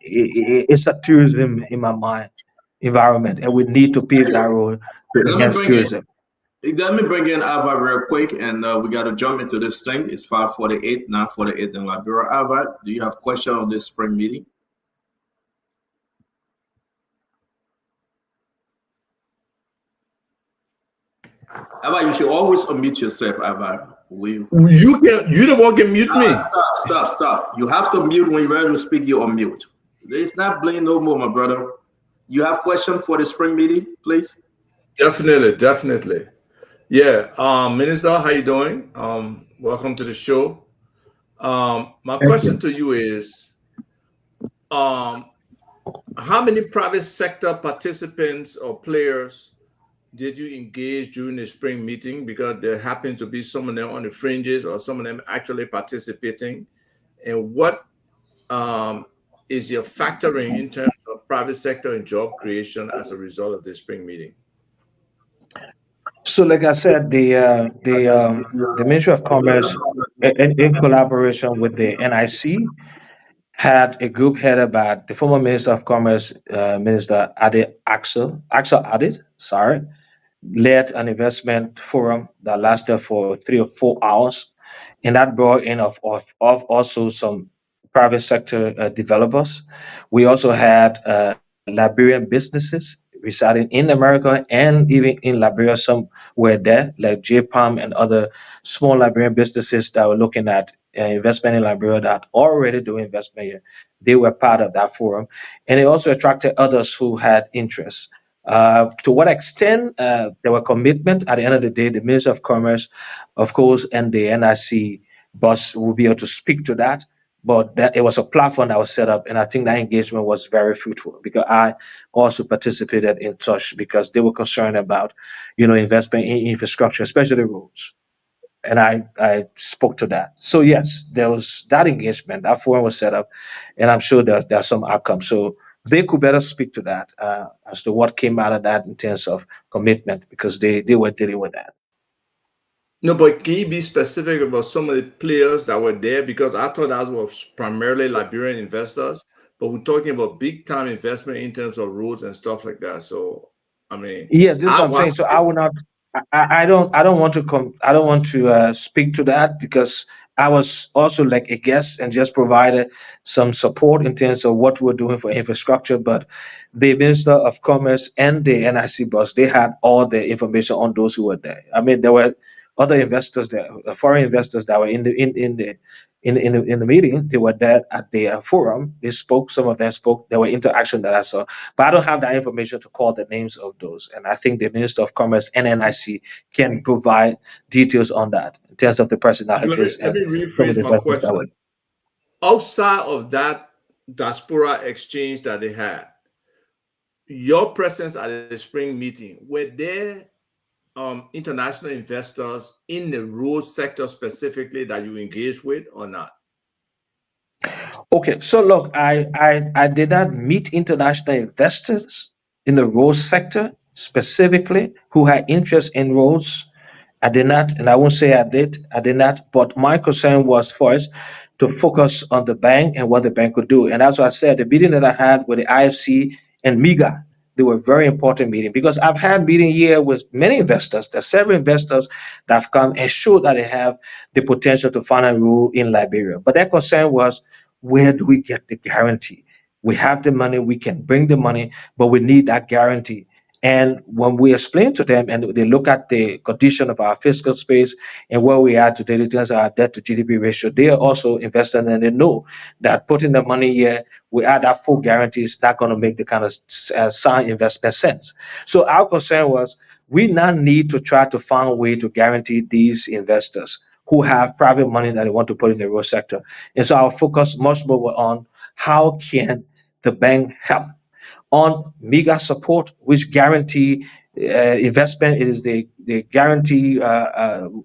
S14: it's a tourism in my mind environment, and we need to pave that road to enhance tourism.
S9: Let me bring in Ava real quick, and we got to jump into this thing. It's 5:48, 9:48 in Liberia. Ava, do you have questions on this spring meeting? Ava, you should always unmute yourself, Ava.
S12: You the one can mute me.
S9: Stop. You have to mute when you're ready to speak. You unmute. It's not blame no more, my brother. You have question for the spring meeting, please?
S12: Definitely. Yeah. Minister, how you doing? Welcome to the show. My question to you is, how many private sector participants or players did you engage during the spring meeting? Because there happen to be some of them on the fringes or some of them actually participating. And what is your factoring in terms of private sector and job creation as a result of the spring meeting?
S14: So, like I said, the Ministry of Commerce, in collaboration with the NIC, had a group headed by the former Minister of Commerce, Minister Axel Adit, led an investment forum that lasted for 3 or 4 hours, and that brought in of also some private sector developers. We also had Liberian businesses residing in America and even in Liberia. Some were there, like JPAM and other small Liberian businesses that were looking at investment in Liberia that already do investment here. They were part of that forum, and it also attracted others who had interest. To what extent there were commitment, at the end of the day, the Minister of Commerce, of course, and the NIC boss will be able to speak to that. But that it was a platform that was set up, and I think that engagement was very fruitful because I also participated in such because they were concerned about, investment in infrastructure, especially roads. And I spoke to that. So yes, there was that engagement. That forum was set up, and I'm sure there's some outcome. So they could better speak to that as to what came out of that in terms of commitment, because they were dealing with that.
S12: No, but can you be specific about some of the players that were there? Because I thought that was primarily Liberian investors, but we're talking about big time investment in terms of roads and stuff like that. So, I mean,
S14: Yeah, this is
S12: I
S14: what I'm saying.
S12: watched
S14: So I
S12: it.
S14: will not. I don't want to come. I don't want to speak to that, because I was also like a guest and just provided some support in terms of what we're doing for infrastructure. But the Minister of Commerce and the NIC boss, they had all the information on those who were there. I mean, there were other investors there, foreign investors that were in the meeting. They were there at the forum. They spoke. Some of them spoke. There were interaction that I saw, but I don't have that information to call the names of those. And I think the Minister of Commerce and NIC can provide details on that in terms of the personalities
S12: Let
S14: and
S12: me
S14: some of
S12: rephrase
S14: the
S12: my
S14: investments that were.
S12: question. Outside of that diaspora exchange that they had, your presence at the spring meeting, were there international investors in the road sector specifically that you engaged with or not?
S14: Okay, so look, I did not meet international investors in the road sector specifically who had interest in roads. I did not, and I won't say I did. I did not. But my concern was first to focus on the bank and what the bank could do. And as I said, the meeting that I had with the IFC and MIGA, they were very important meeting, because I've had meeting here with many investors. There's several investors that have come and showed that they have the potential to find a rule in Liberia. But their concern was, where do we get the guarantee? We have the money, we can bring the money, but we need that guarantee. And when we explain to them and they look at the condition of our fiscal space and where we are today in terms of our debt to GDP ratio, they are also invested, and they know that putting the money here, we add that full guarantee is not going to make the kind of sound investment sense. So our concern was, we now need to try to find a way to guarantee these investors who have private money that they want to put in the real sector. And so our focus much more on how can the bank help on MEGA support, which guarantee investment. It is the guarantee arm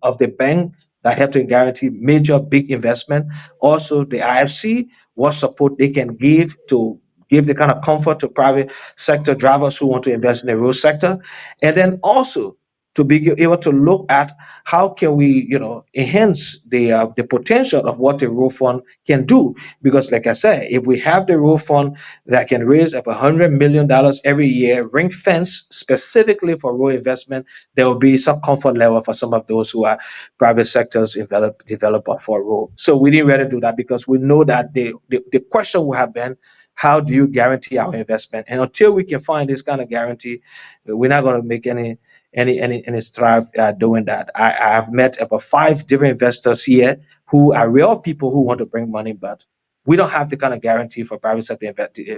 S14: of the bank that help to guarantee major big investment. Also, the IFC, what support they can give to give the kind of comfort to private sector drivers who want to invest in the road sector, and then also to be able to look at how can we, enhance the potential of what the road fund can do. Because, like I said, if we have the road fund that can raise up $100 million every year, ring fence specifically for road investment, there will be some comfort level for some of those who are private sectors developer for road. So we didn't really do that, because we know that the question will have been, how do you guarantee our investment? And until we can find this kind of guarantee, we're not going to make any strive doing that. I have met about 5 different investors here who are real people who want to bring money, but we don't have the kind of guarantee for private sector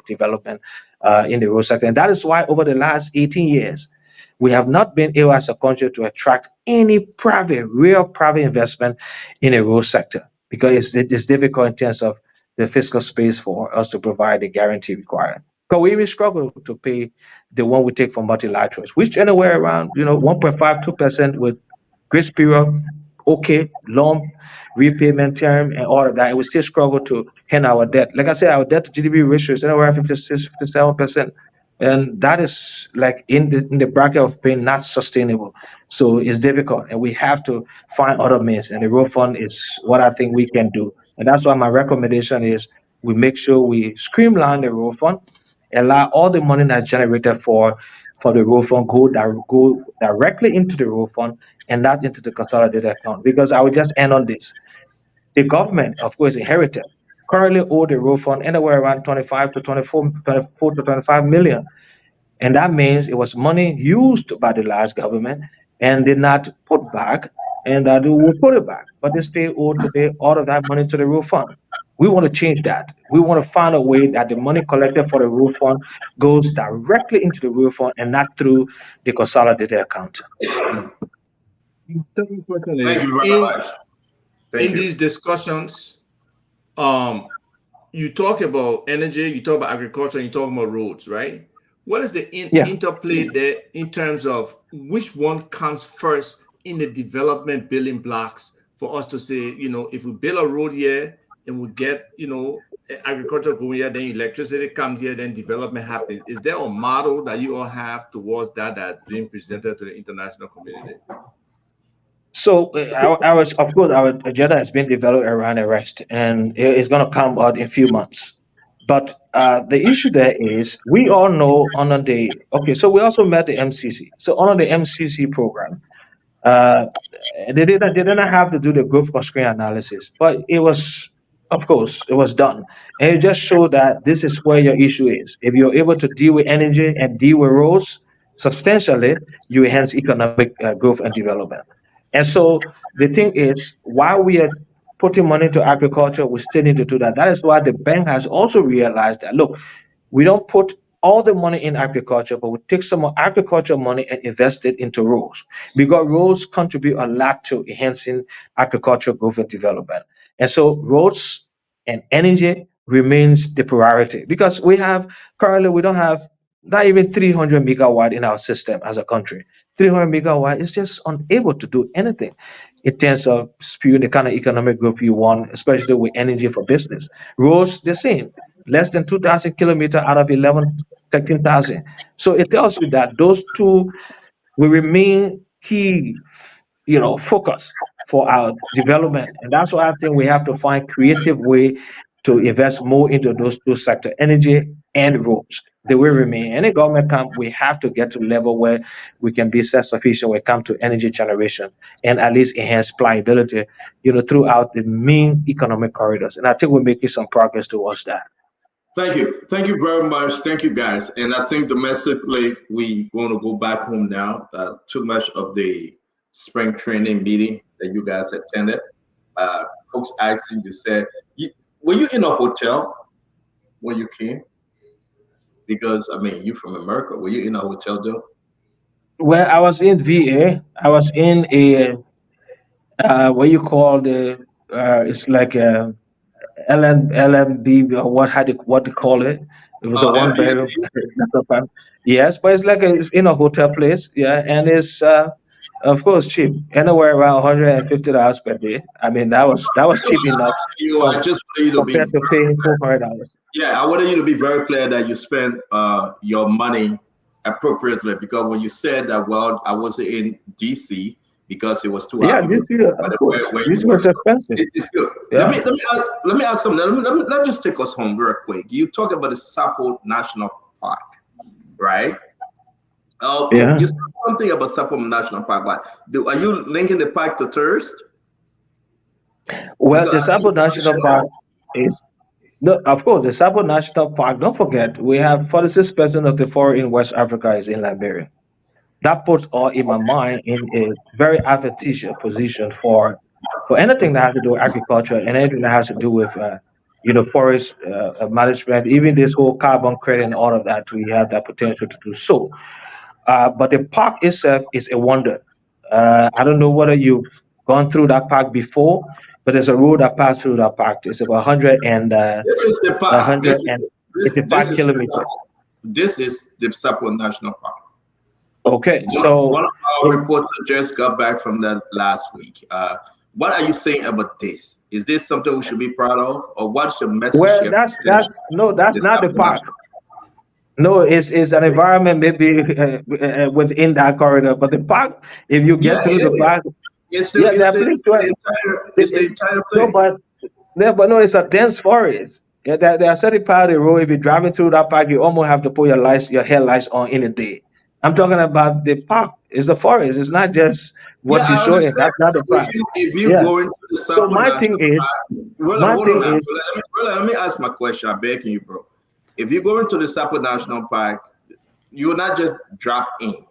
S14: development in the road sector. And that is why over the last 18 years, we have not been able as a country to attract any real private investment in the road sector, because it's difficult in terms of the fiscal space for us to provide the guarantee required. Because we even struggle to pay the one we take from multilaterals, which anywhere around 1.5, 2% with grace period, okay, long repayment term and all of that, and we still struggle to handle our debt. Like I said, our debt to GDP ratio is anywhere around 56, 57%. And that is like in the bracket of being not sustainable. So it's difficult, and we have to find other means. And the road fund is what I think we can do. And that's why my recommendation is we make sure we streamline the road fund, allow all the money that's generated for the road fund go directly into the road fund and not into the consolidated account. Because I will just end on this. The government, of course, inherited currently owe the road fund anywhere around 25 to 24 to 25 million. And that means it was money used by the last government and did not put back, and that they will put it back. But they still owe today all of that money to the road fund. We want to change that. We want to find a way that the money collected for the road fund goes directly into the road fund and not through the consolidated account.
S12: Second question
S9: Thank
S12: is,
S9: you very much. Thank
S12: in
S9: you.
S12: these discussions, you talk about energy, you talk about agriculture, you talk about roads, right? What is the
S14: Yeah.
S12: interplay there in terms of which one comes first in the development building blocks for us to say, if we build a road here and we get, agriculture going here, then electricity comes here, then development happens? Is there a model that you all have towards that's being presented to the international community?
S14: So of course, our agenda has been developed around arrest, and it's going to come out in a few months. But the issue there is, we all know so we also met the MCC. So under the MCC program, uh, they didn't have to do the growth constraint analysis, but of course, it was done, and it just showed that this is where your issue is. If you're able to deal with energy and deal with roads substantially, you enhance economic growth and development. And so the thing is, while we are putting money into agriculture, we still need to do that. That is why the bank has also realized that, look, we don't put all the money in agriculture, but we take some of agriculture money and invest it into roads, because roads contribute a lot to enhancing agricultural growth and development. And so roads and energy remains the priority, because currently we don't have not even 300 megawatt in our system as a country. 300 megawatt is just unable to do anything in terms of spewing the kind of economic growth you want, especially with energy for business. Roads, the same, less than 2,000 kilometers out of 13,000. So it tells you that those two will remain key, focus for our development. And that's why I think we have to find creative way to invest more into those two sectors, energy and roads. They will remain. Any government we have to get to a level where we can be self-sufficient when it comes to energy generation and at least enhance pliability, throughout the main economic corridors. And I think we're making some progress towards that.
S9: Thank you. Thank you very much. Thank you, guys. And I think domestically, we want to go back home now. Too much of the spring training meeting that you guys attended. Folks asking, you said, were you in a hotel when you came? Because, you're from America. Were you in a hotel, though?
S14: Well, I was in VA. I was in what you call it's like a LMB, or what they call it. It was a one bedroom. Yes, but it's in a hotel place. Yeah, and it's of course cheap, anywhere around $150 per day. That was cheap enough.
S9: I just wanted you to
S14: compared to paying $400.
S9: Yeah, I wanted you to be very clear that you spent your money appropriately, because when you said that, well, I wasn't in DC because it was too hot.
S14: Yeah, this was expensive.
S9: It's good.
S14: Yeah.
S9: Let me ask something. Let's just take us home real quick. You talk about the Sapo National Park, right?
S14: Yeah.
S9: You said something about Sapo National Park. Are you linking the park to tourists?
S14: Well, the Sapo National Park is, no, of course, the Sapo National Park. Don't forget, we have 46% of the forest in West Africa is in Liberia. That puts all in my mind in a very advantageous position for anything that has to do with agriculture and anything that has to do with forest management, even this whole carbon credit and all of that. We have that potential to do so. But the park itself is a wonder. I don't know whether you've gone through that park before, but there's a road that passes through that park. It's about 185 kilometers.
S9: This is the Sapo National Park.
S14: Okay, so
S9: one of our reporters just got back from that last week. What are you saying about this? Is this something we should be proud of, or what's your message?
S14: Well, that's not the park. No, it's an environment maybe within that corridor, but the park, if you get through the park,
S9: it's the entire thing.
S14: But no, it's a dense forest. Yeah, there are certain part of the road. If you're driving through that park, you almost have to put your headlights on in a day. I'm talking about the park. It's the forest. It's not just what you show. That's not the park.
S9: If you go into the
S14: so my thing is,
S9: let me ask my question. I'm begging you, bro. If you go into the Sapo National Park, you will not just drop in.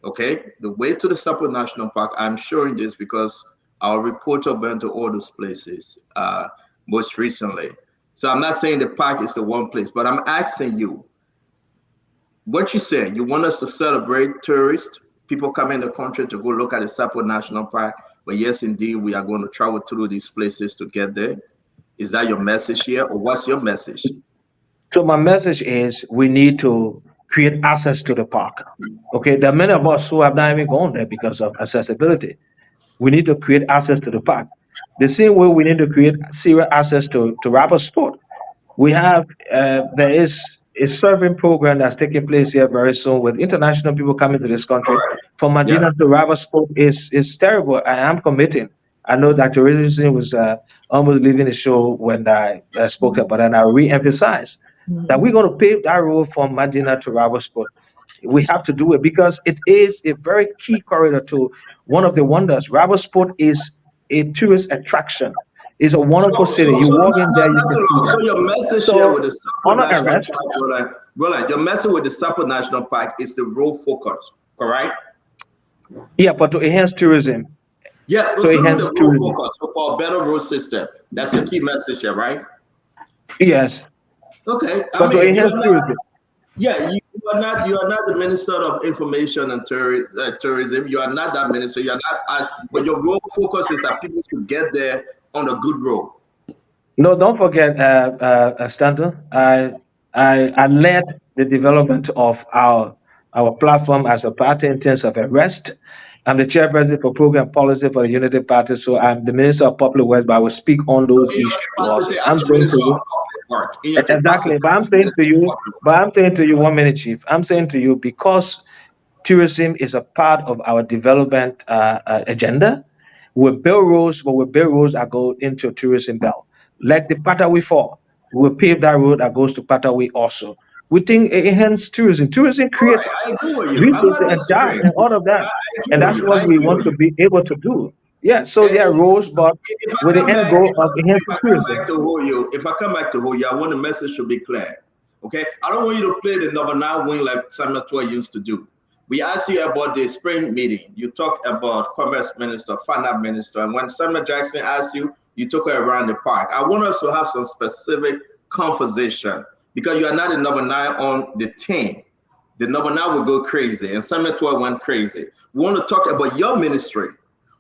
S9: Okay, the way to the Sapo National Park, I'm showing this because our reporter went to all those places most recently. So I'm not saying the park is the one place, but I'm asking you, what you said, you want us to celebrate tourists, people come in the country to go look at the Sapo National Park, but yes, indeed, we are going to travel through these places to get there. Is that your message here, or what's your message?
S14: So my message is we need to create access to the park. Okay, there are many of us who have not even gone there because of accessibility. We need to create access to the park. The same way we need to create serious access to rapid sport. We have there is a surfing program that's taking place here very soon with international people coming to this country. From
S9: Yeah.
S14: Medina to rapid sport is terrible. I am committing. I know Dr. Richardson was almost leaving the show when I spoke about it, and I re-emphasize that we're going to pave that road from Medina to rapid sport. We have to do it because it is a very key corridor to one of the wonders. Rabosport is a tourist attraction. It's a wonderful city. You walk in there, you can see
S9: So
S14: that.
S9: your message here
S14: So,
S9: with the Sapo
S14: on
S9: National
S14: arrest,
S9: Park, Roland, your message with the Sapo National Park is the road focus, correct?
S14: yeah, but to enhance tourism.
S9: Yeah,
S14: To
S9: we're doing the
S14: enhance
S9: road
S14: tourism.
S9: focus for a better road system. That's your key message here, right?
S14: Yes,
S9: Okay, I
S14: but to
S9: mean,
S14: enhance tourism.
S9: yeah, you are not the minister of information and tourism. You are not that minister. You are not, but your road focus is that people should get there on a good road.
S14: No, don't forget, Stanton. I led the development of our platform as a party in terms of arrest. I'm the chairperson for program policy for the Unity Party, so I'm the minister of public works, but I will speak on those
S9: In your
S14: issues also.
S9: capacity
S14: I'm
S9: as a
S14: saying to
S9: minister of
S14: you,
S9: public work, in your
S14: exactly,
S9: capacity
S14: but I'm
S9: as a
S14: saying
S9: minister
S14: to
S9: of
S14: you,
S9: public work.
S14: but I'm saying to you, 1 minute, Chief. I'm saying to you because tourism is a part of our development agenda. We build roads, but we build roads that go into tourism belt. Like the Patawi Fall, we will pave that road that goes to Patawi also. We think it enhances tourism. Tourism
S9: All right,
S14: creates
S9: I agree with you. I'm
S14: resources
S9: not
S14: and jobs
S9: disagreeing.
S14: and all of that.
S9: I agree
S14: And
S9: with
S14: that's
S9: you. I
S14: what we
S9: agree
S14: want
S9: with
S14: to
S9: you.
S14: be able to do. Yeah, so
S9: And
S14: there are roads, but
S9: if
S14: with
S9: I
S14: the
S9: come
S14: end
S9: back,
S14: goal of enhancing
S9: if I come
S14: tourism.
S9: back to Hoyo, I want the message should be clear. Okay, I don't want you to play the number 9 wing like Samuel Toy used to do. We asked you about the spring meeting. You talked about Commerce Minister, Finance Minister, and when Samuel Jackson asked you, you took her around the park. I want us to have some specific conversation because you are not the number 9 on the team. The number 9 will go crazy, and Samuel Toy went crazy. We want to talk about your ministry.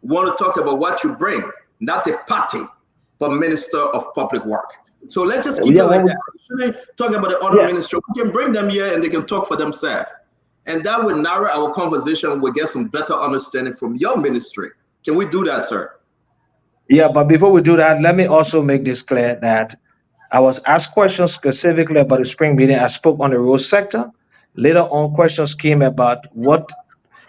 S9: We want to talk about what you bring, not the party, but Minister of Public Work. So let's just keep
S14: Yeah,
S9: it like
S14: when
S9: that. We shouldn't talk about the other
S14: yeah,
S9: ministry. We can bring them here and they can talk for themselves. And that would narrow our conversation. We'll get some better understanding from your ministry. Can we do that, sir?
S14: yeah, but before we do that, let me also make this clear that I was asked questions specifically about the spring meeting. I spoke on the road sector. Later on, questions came about what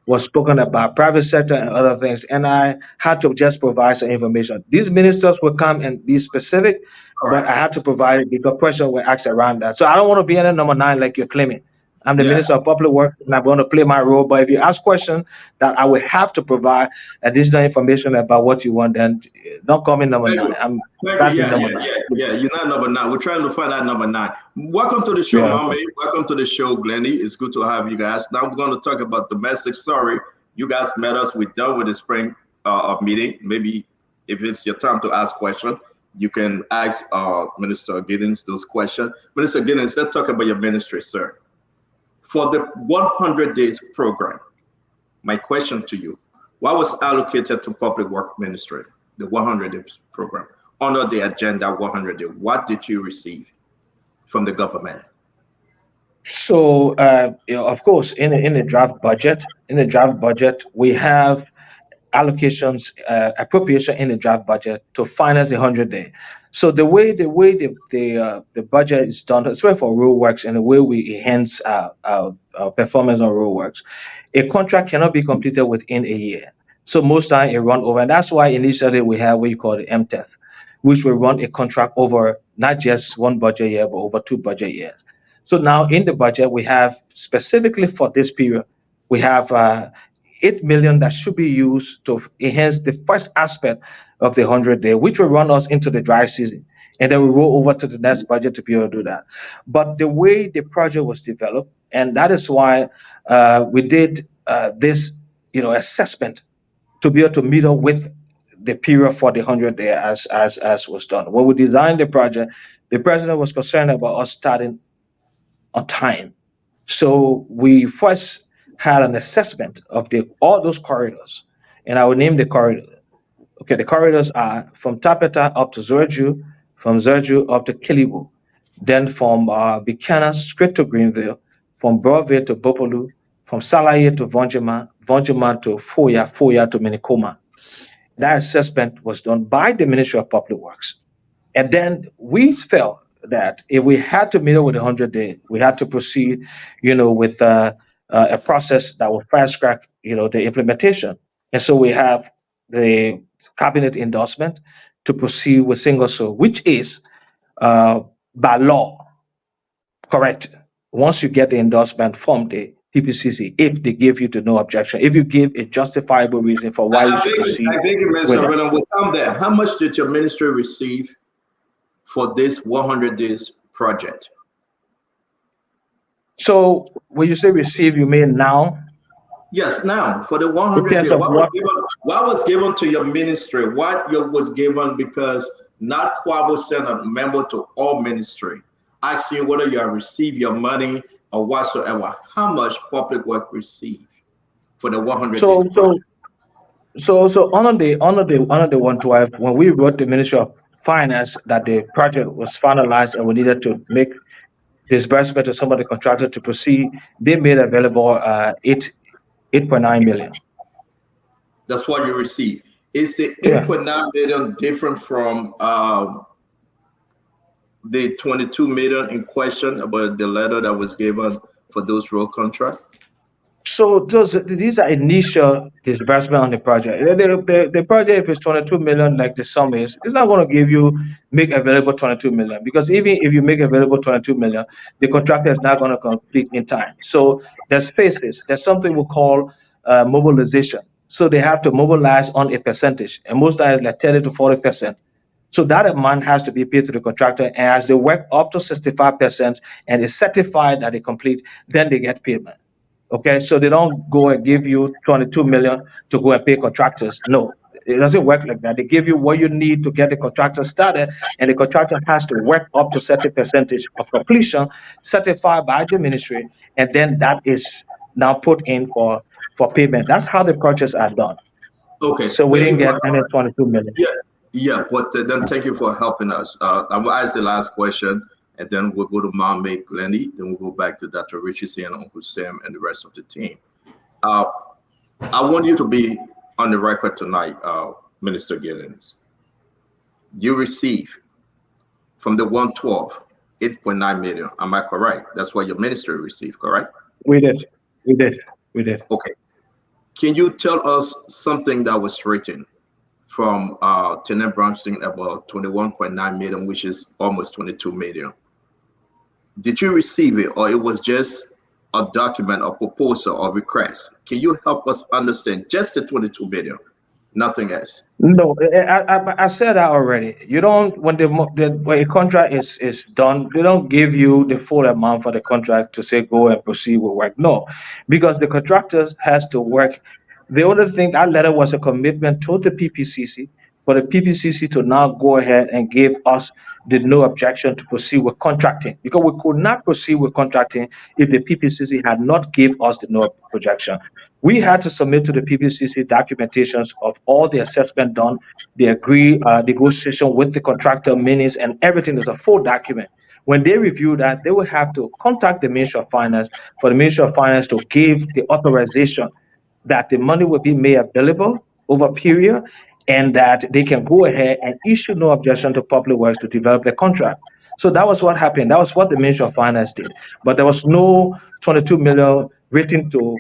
S14: was spoken about private sector and other things, and I had to just provide some information. These ministers will come and be specific, but I had to provide it because questions were asked around that. So I don't want to be in number 9 like you're claiming. I'm the
S9: Yeah.
S14: Minister of Public Works and I'm going to play my role. But if you ask questions that I will have to provide additional information about what you want, then don't call me number
S9: Thank
S14: 9.
S9: you.
S14: I'm
S9: Thank you.
S14: starting
S9: Yeah,
S14: number
S9: yeah,
S14: 9.
S9: yeah,
S14: Please.
S9: yeah. You're not number 9. We're trying to find out number 9. Welcome to the show,
S14: Yeah.
S9: Mame. Welcome to the show, Glenny. It's good to have you guys. Now we're going to talk about domestic. Sorry, you guys met us. We're done with the spring meeting. Maybe if it's your time to ask questions, you can ask Minister Giddens those questions. Minister Giddens, let's talk about your ministry, sir. For the 100 days program, my question to you, what was allocated to public work ministry, the 100 days program, under the agenda 100 days? What did you receive from the government?
S14: So, of course, in the draft budget, we have allocations, appropriation in the draft budget to finance the 100 day. So the budget is done, especially for road works, and the way we enhance our performance on road works, a contract cannot be completed within a year. So most time it run over, and that's why initially we have what you call the MTEF, which will run a contract over not just one budget year, but over 2 budget years. So now in the budget we have specifically for this period, we have 8 million that should be used to enhance the first aspect of the 100 day, which will run us into the dry season. And then we roll over to the next budget to be able to do that. But the way the project was developed, and that is why we did this, assessment to be able to meet up with the period for the 100 day as was done. When we designed the project, the president was concerned about us starting on time. So we first had an assessment of all those corridors, and I will name the corridor. Okay, the corridors are from Tapeta up to Zorju, from Zorju up to Kilibu, then from Buchanan straight to Greenville, from Broadville to Bopolu, from Salaye to Vonjima, Vonjima to Foya, Foya to Minikoma. That assessment was done by the Ministry of Public Works. And then we felt that if we had to meet with 100-day, we had to proceed, with a process that will fast track, the implementation. And so we have the cabinet endorsement to proceed with single source, which is by law correct. Once you get the endorsement from the PPCC, if they give you to no objection, if you give a justifiable reason for why we should proceed.
S9: I think, Mr. Reverend, we'll come there. How much did your ministry receive for this 100 days project?
S14: So when you say receive, you mean now?
S9: Yes, now for the 100 days. What was given to your ministry? What was given, because not Kwabo sent a member to all ministry asking whether you have received your money or whatsoever. How much public work received for the 100 days project?
S14: So under the 112, when we wrote the Ministry of Finance that the project was finalized and we needed to make disbursement to some of the contractor to proceed, they made available 8.9 million.
S9: That's what you received. Is the 8.9 million different from the 22 million in question about the letter that was given for those road contracts?
S14: So these are initial disbursement on the project. The project, if it's 22 million, like the sum is, it's not going to make available 22 million, because even if you make available 22 million, the contractor is not going to complete in time. So there's phases. There's something we call mobilization. So they have to mobilize on a percentage, and most times like 30 to 40%. So that amount has to be paid to the contractor, and as they work up to 65% and is certified that they complete, then they get payment. Okay, so they don't go and give you 22 million to go and pay contractors. No, it doesn't work like that. They give you what you need to get the contractor started, and the contractor has to work up to certain percentage of completion, certified by the ministry, and then that is now put in for payment. That's how the projects are done.
S9: Okay.
S14: So we didn't get any 22 million.
S9: Yeah, but then thank you for helping us. I will ask the last question, and then we'll go to Mame Glendy, then we'll go back to Dr. Richie and Uncle Sam and the rest of the team. I want you to be on the record tonight, Minister Giddens. You receive from the 112, 8.9 million. Am I correct? That's what your ministry received, correct?
S14: We did.
S9: Okay. Can you tell us something that was written from Tenant Branching about 21.9 million, which is almost 22 million? Did you receive it, or it was just a document, a proposal, or request? Can you help us understand just the 22 million, nothing else?
S14: No, I said that already. You don't, when a contract is done, they don't give you the full amount for the contract to say go and proceed with work. No, because the contractors has to work. The other thing, that letter was a commitment to the PPCC for the PPCC to now go ahead and give us the no objection to proceed with contracting, because we could not proceed with contracting if the PPCC had not give us the no objection. We had to submit to the PPCC documentations of all the assessment done, the agreed negotiation with the contractor, minutes, and everything. Is a full document. When they review that, they will have to contact the Ministry of Finance for the Ministry of Finance to give the authorization that the money will be made available over a period, and that they can go ahead and issue no objection to Public Works to develop the contract. So that was what happened. That was what the Ministry of Finance did. But there was no 22 million written to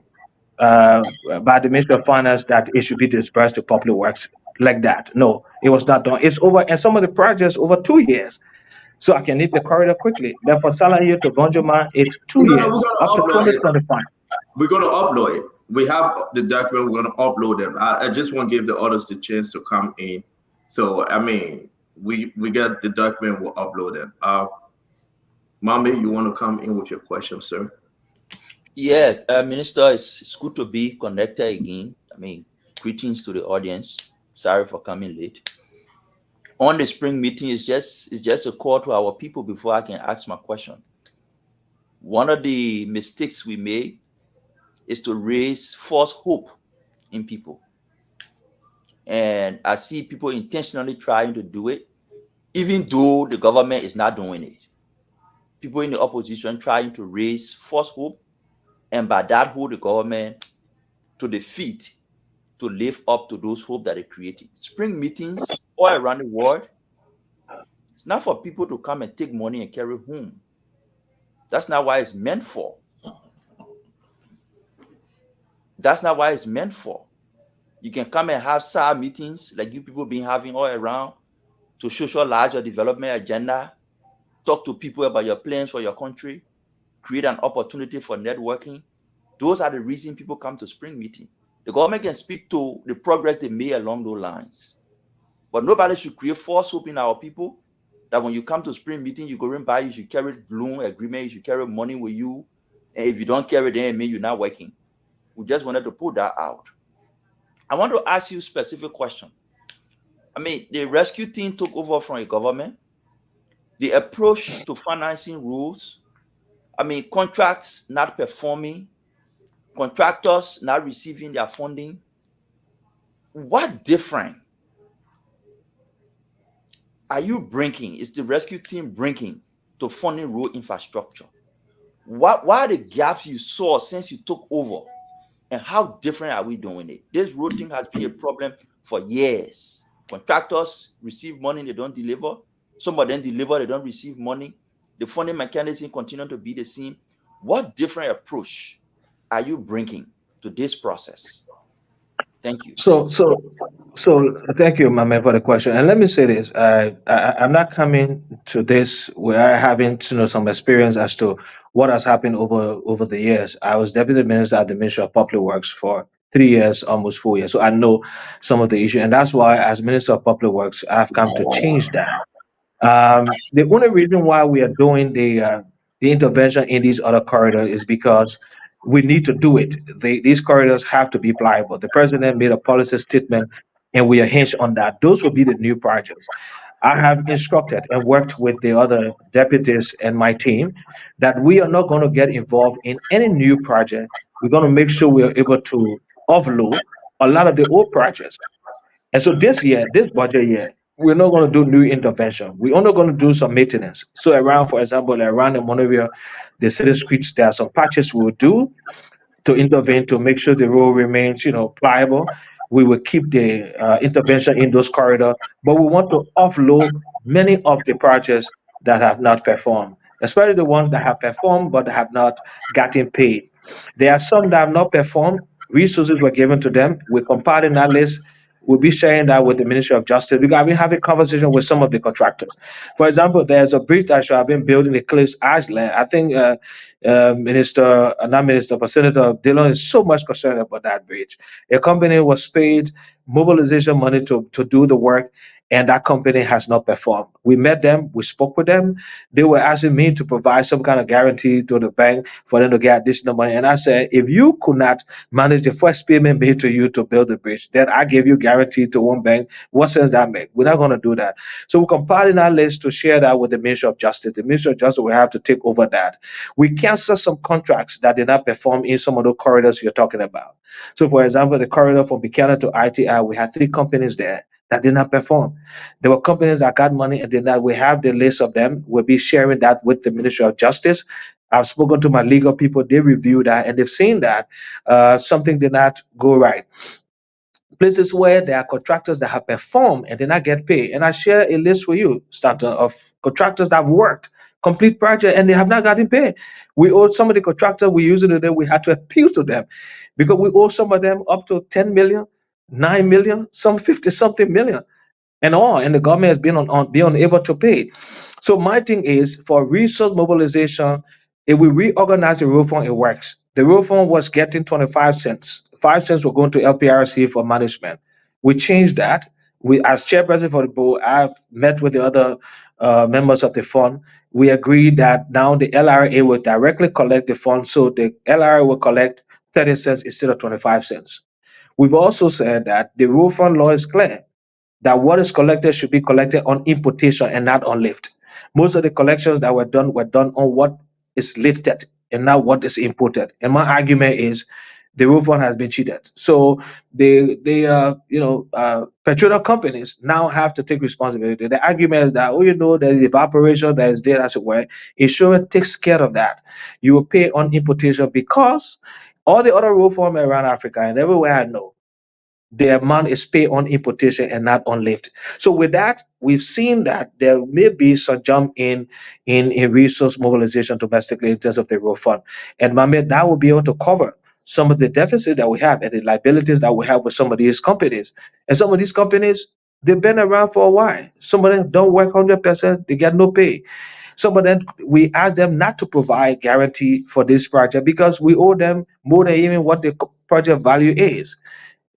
S14: by the Ministry of Finance that it should be disbursed to Public Works like that. No, it was not done. It's over, and some of the projects over 2 years. So I can leave the corridor quickly. Then for Salaye to Bonjoma, it's 2 years, up to 2025.
S9: We're going to upload it. We have the document. We're going to upload them. I just want to give the others the chance to come in. So, I mean, we got the document. We'll upload them. Mame, you want to come in with your question, sir?
S15: Yes, Minister, it's good to be connected again. I mean, greetings to the audience. Sorry for coming late. On the spring meeting, it's just a call to our people before I can ask my question. One of the mistakes we made is to raise false hope in people. And I see people intentionally trying to do it, even though the government is not doing it. People in the opposition trying to raise false hope and by that hold the government to the feet to live up to those hopes that they created. Spring meetings all around the world, it's not for people to come and take money and carry home. That's not why it's meant for. That's not why it's meant for. You can come and have side meetings like you people been having all around to socialize your development agenda, talk to people about your plans for your country, create an opportunity for networking. Those are the reasons people come to spring meeting. The government can speak to the progress they made along those lines. But nobody should create false hope in our people that when you come to spring meeting, you go and buy, you should carry loan agreement, you should carry money with you. And if you don't carry them, it means you're not working. We just wanted to put that out. I want to ask you a specific question. I mean, the rescue team took over from a government. The approach to financing rules, I mean, contracts not performing, contractors not receiving their funding. What different are you bringing? Is the rescue team bringing to funding road infrastructure? What are the gaps you saw since you took over? And how different are we doing it? This road thing has been a problem for years. Contractors receive money, they don't deliver. Some of them deliver, they don't receive money. The funding mechanism continue to be the same. What different approach are you bringing to this process? Thank you.
S14: So thank you, Mame, for the question. And let me say this: I'm not coming to this where having some experience as to what has happened over the years. I was deputy minister at the Ministry of Public Works for 3 years, almost 4 years, so I know some of the issue, and that's why, as Minister of Public Works, I've come to change that. The only reason why we are doing the intervention in these other corridors is because we need to do it. These corridors have to be pliable. The president made a policy statement, and we are hinged on that. Those will be the new projects. I have instructed and worked with the other deputies and my team that we are not going to get involved in any new project. We're going to make sure we are able to offload a lot of the old projects. And so this year, this budget year, we're not going to do new intervention. We're only going to do some maintenance. So around, for example, around the Monrovia, the city streets, there are some patches we will do to intervene to make sure the road remains, pliable. We will keep the intervention in those corridors, but we want to offload many of the projects that have not performed, especially the ones that have performed but have not gotten paid. There are some that have not performed. Resources were given to them. We're compiling that list. We'll be sharing that with the Ministry of Justice. We have been having conversation with some of the contractors. For example, there's a bridge that should have been built in the Cliffs Island. I think not Minister, but Senator Dillon is so much concerned about that bridge. A company was paid mobilization money to do the work, and that company has not performed. We met them, we spoke with them. They were asking me to provide some kind of guarantee to the bank for them to get additional money. And I said, if you could not manage the first payment made to you to build the bridge, then I give you guarantee to one bank. What sense that make? We're not going to do that. So we're compiling our list to share that with the Ministry of Justice. The Ministry of Justice will have to take over that. We cancel some contracts that did not perform in some of the corridors you're talking about. So, for example, the corridor from Buchanan to ITI, we had 3 companies there that did not perform. There were companies that got money and did not. We have the list of them. We'll be sharing that with the Ministry of Justice. I've spoken to my legal people. They reviewed that and they've seen that something did not go right. Places where there are contractors that have performed and did not get paid. And I share a list with you, Stanton, of contractors that have worked, complete project, and they have not gotten paid. We owe some of the contractors we used today, we had to appeal to them because we owe some of them up to 10 million, 9 million, some 50 something million and all, and the government has been unable to pay. So my thing is for resource mobilization, if we reorganize the road fund, it works. The road fund was getting 25 cents. 5 cents were going to LPRC for management. We changed that. We, as chairperson for the board, I've met with the other members of the fund. We agreed that now the LRA will directly collect the fund, so the LRA will collect 30 cents instead of 25 cents. We've also said that the road fund law is clear that what is collected should be collected on importation and not on lift. Most of the collections that were done on what is lifted and not what is imported. And my argument is the road fund has been cheated. So petroleum companies now have to take responsibility. The argument is that, there's evaporation that is there as well. Insurance takes care of that. You will pay on importation because all the other road fund around Africa and everywhere I know, the amount is paid on importation and not on lift. So with that, we've seen that there may be some jump in resource mobilization domestically in terms of the road fund. And Mohammed, that will be able to cover some of the deficit that we have and the liabilities that we have with some of these companies. And some of these companies, they've been around for a while. Some of them don't work 100%, they get no pay. Some of them, we ask them not to provide guarantee for this project because we owe them more than even what the project value is.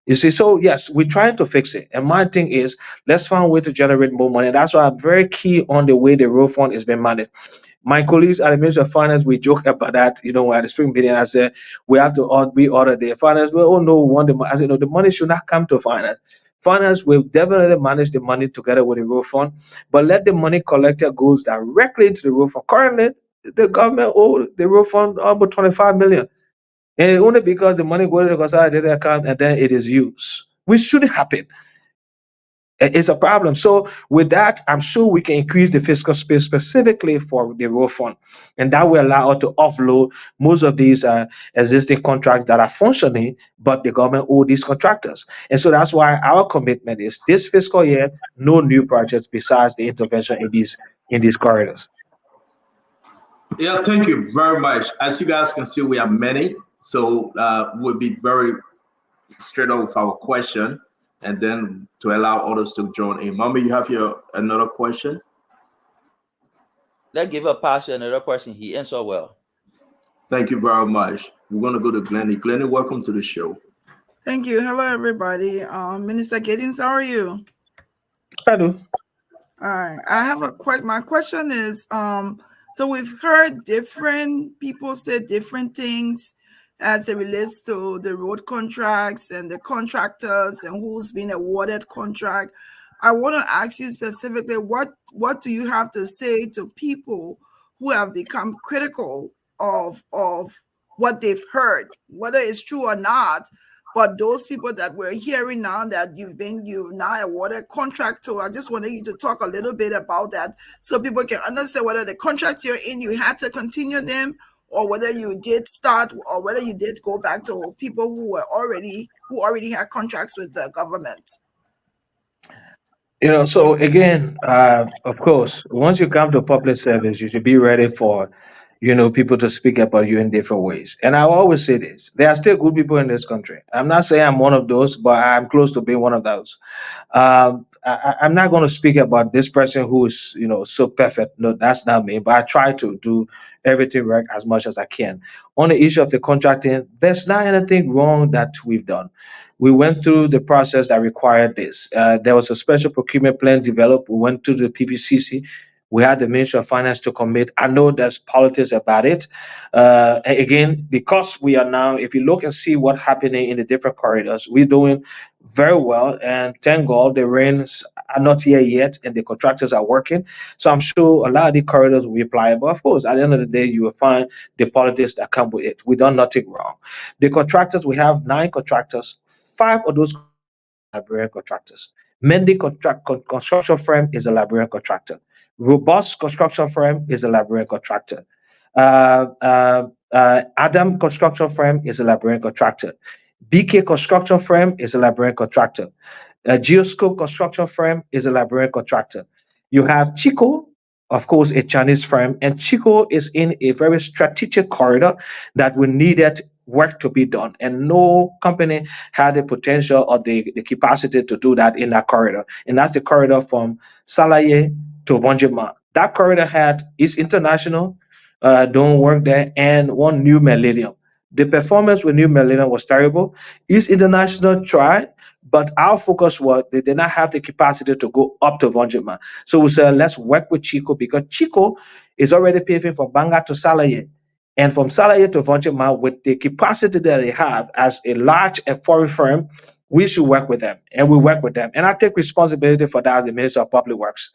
S14: You see, so yes, we're trying to fix it. And my thing is, let's find a way to generate more money. That's why I'm very key on the way the road fund is being managed. My colleagues at the Ministry of Finance, we joke about that, at the spring meeting. I said, we have to reorder the finance. Well, oh no, we want the money. I said, no, the money should not come to finance. Finance will definitely manage the money together with the road fund, but let the money collected goes directly into the road fund. Currently, the government owes the road fund almost 25 million. And only because the money goes to the consolidated account and then it is used, which shouldn't happen. It's a problem. So with that, I'm sure we can increase the fiscal space specifically for the road fund, and that will allow us to offload most of these existing contracts that are functioning, but the government owe these contractors. And so that's why our commitment is this fiscal year, no new projects besides the intervention in these corridors.
S9: Yeah, thank you very much. As you guys can see, we have many, so we'll be very straight up with our question, and then to allow others to join in. Mommy, you have another question?
S15: Let's give a pass to another person. He answered well.
S9: Thank you very much. We're going to go to Glennie. Glennie, welcome to the show.
S16: Thank you. Hello, everybody. Minister Giddings, how are you?
S14: Hello.
S16: All right. I have my question is, so we've heard different people say different things as it relates to the road contracts and the contractors and who's been awarded contract. I want to ask you specifically, what do you have to say to people who have become critical of what they've heard, whether it's true or not? But those people that we're hearing now that you've now awarded contract to, I just wanted you to talk a little bit about that so people can understand whether the contracts you're in, you had to continue them, or whether you did start, or whether you did go back to people who already had contracts with the government.
S14: So again, of course, once you come to public service, you should be ready for, people to speak about you in different ways. And I always say this: there are still good people in this country. I'm not saying I'm one of those, but I'm close to being one of those. I'm not going to speak about this person who is, so perfect. No, that's not me. But I try to do everything right as much as I can. On the issue of the contracting, there's not anything wrong that we've done. We went through the process that required this. There was a special procurement plan developed. We went to the PPCC. We had the Ministry of Finance to commit. I know there's politics about it. Again, because we are now, if you look and see what's happening in the different corridors, we're doing very well. And thank God the rains are not here yet and the contractors are working. So I'm sure a lot of the corridors will be pliable. Of course, at the end of the day, you will find the politics that come with it. We done nothing wrong. The contractors, we have 9 contractors. 5 of those Liberian contractors. Mendy construction firm is a Liberian contractor. Robust construction firm is a Liberian contractor. Adam construction firm is a Liberian contractor. BK construction firm is a Liberian contractor. Geoscope construction firm is a Liberian contractor. You have Chico, of course, a Chinese firm, and Chico is in a very strategic corridor that we needed work to be done, and no company had the potential or the capacity to do that in that corridor, and that's the corridor from Salaye to Vonjima. That corridor had East International doing work there and one New Millennium. The performance with New Millennium was terrible. East International tried, but our focus was they did not have the capacity to go up to Vonjima. So we said, let's work with Chico, because Chico is already paving from Banga to Salaye. And from Salaye to Vonjima, with the capacity that they have as a large and foreign firm, we should work with them. And we work with them. And I take responsibility for that as the Minister of Public Works.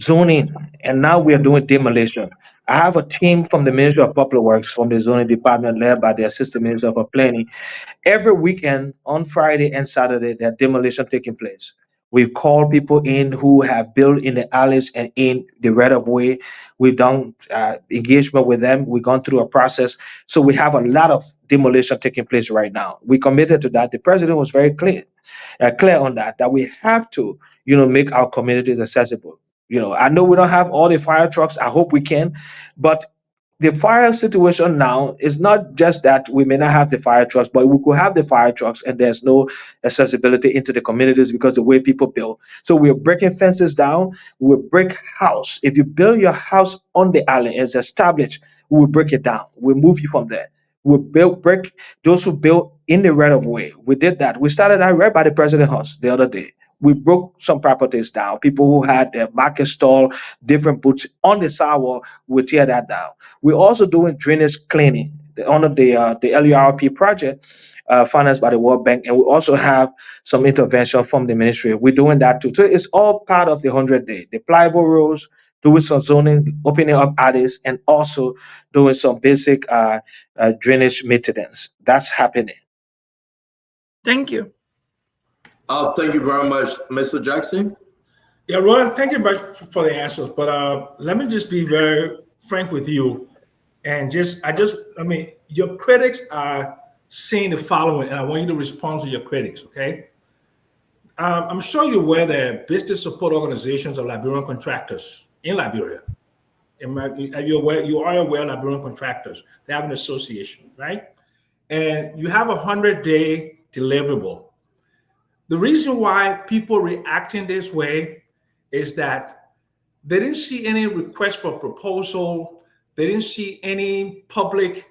S14: zoning, and now we are doing demolition. I have a team from the Ministry of Public Works, from the zoning department, led by the Assistant Minister for Planning. Every weekend on Friday and Saturday, there are demolition taking place. We've called people in who have built in the alleys and in the right of way. We've done engagement with them. We've gone through a process. So we have a lot of demolition taking place right now. We committed to that. The president was very clear on that we have to, make our communities accessible. I know we don't have all the fire trucks. I hope we can, but the fire situation now is not just that we may not have the fire trucks, but we could have the fire trucks and there's no accessibility into the communities because the way people build. So we're breaking fences down. We'll break house. If you build your house on the alley and it's established, we will break it down. We'll move you from there. Break those who build in the right of way. We did that. We started that right by the president house the other day. We broke some properties down. People who had their market stall, different booths on the sidewalk, we tear that down. We're also doing drainage cleaning under the LURP project, financed by the World Bank, and we also have some intervention from the ministry. We're doing that too. So it's all part of the 100-day. The pliable rules, doing some zoning, opening up alleys, and also doing some basic drainage maintenance. That's happening.
S16: Thank you.
S9: Thank you very much, Mr. Jackson.
S11: Yeah, Roland, thank you very much for the answers. But let me just be very frank with you. And your critics are saying the following, and I want you to respond to your critics, okay? I'm sure you're aware that business support organizations of Liberian contractors in Liberia. You are aware of Liberian contractors. They have an association, right? And you have a 100-day deliverable. The reason why people reacting this way is that they didn't see any request for proposal. They didn't see any public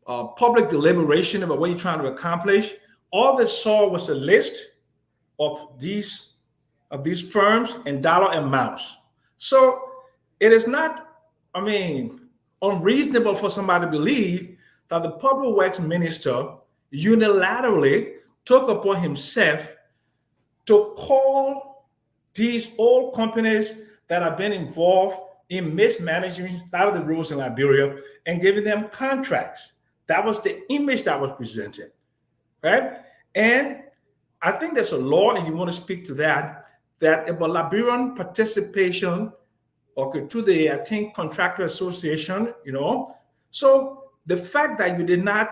S11: deliberation about what you're trying to accomplish. All they saw was a list of these firms and dollar amounts. So it is not, unreasonable for somebody to believe that the public works minister unilaterally took upon himself to call these old companies that have been involved in mismanaging out of the rules in Liberia and giving them contracts. That was the image that was presented, right? And I think there's a law, and you want to speak to that about Liberian participation, okay, to the, I think, Contractor Association, So the fact that you did not,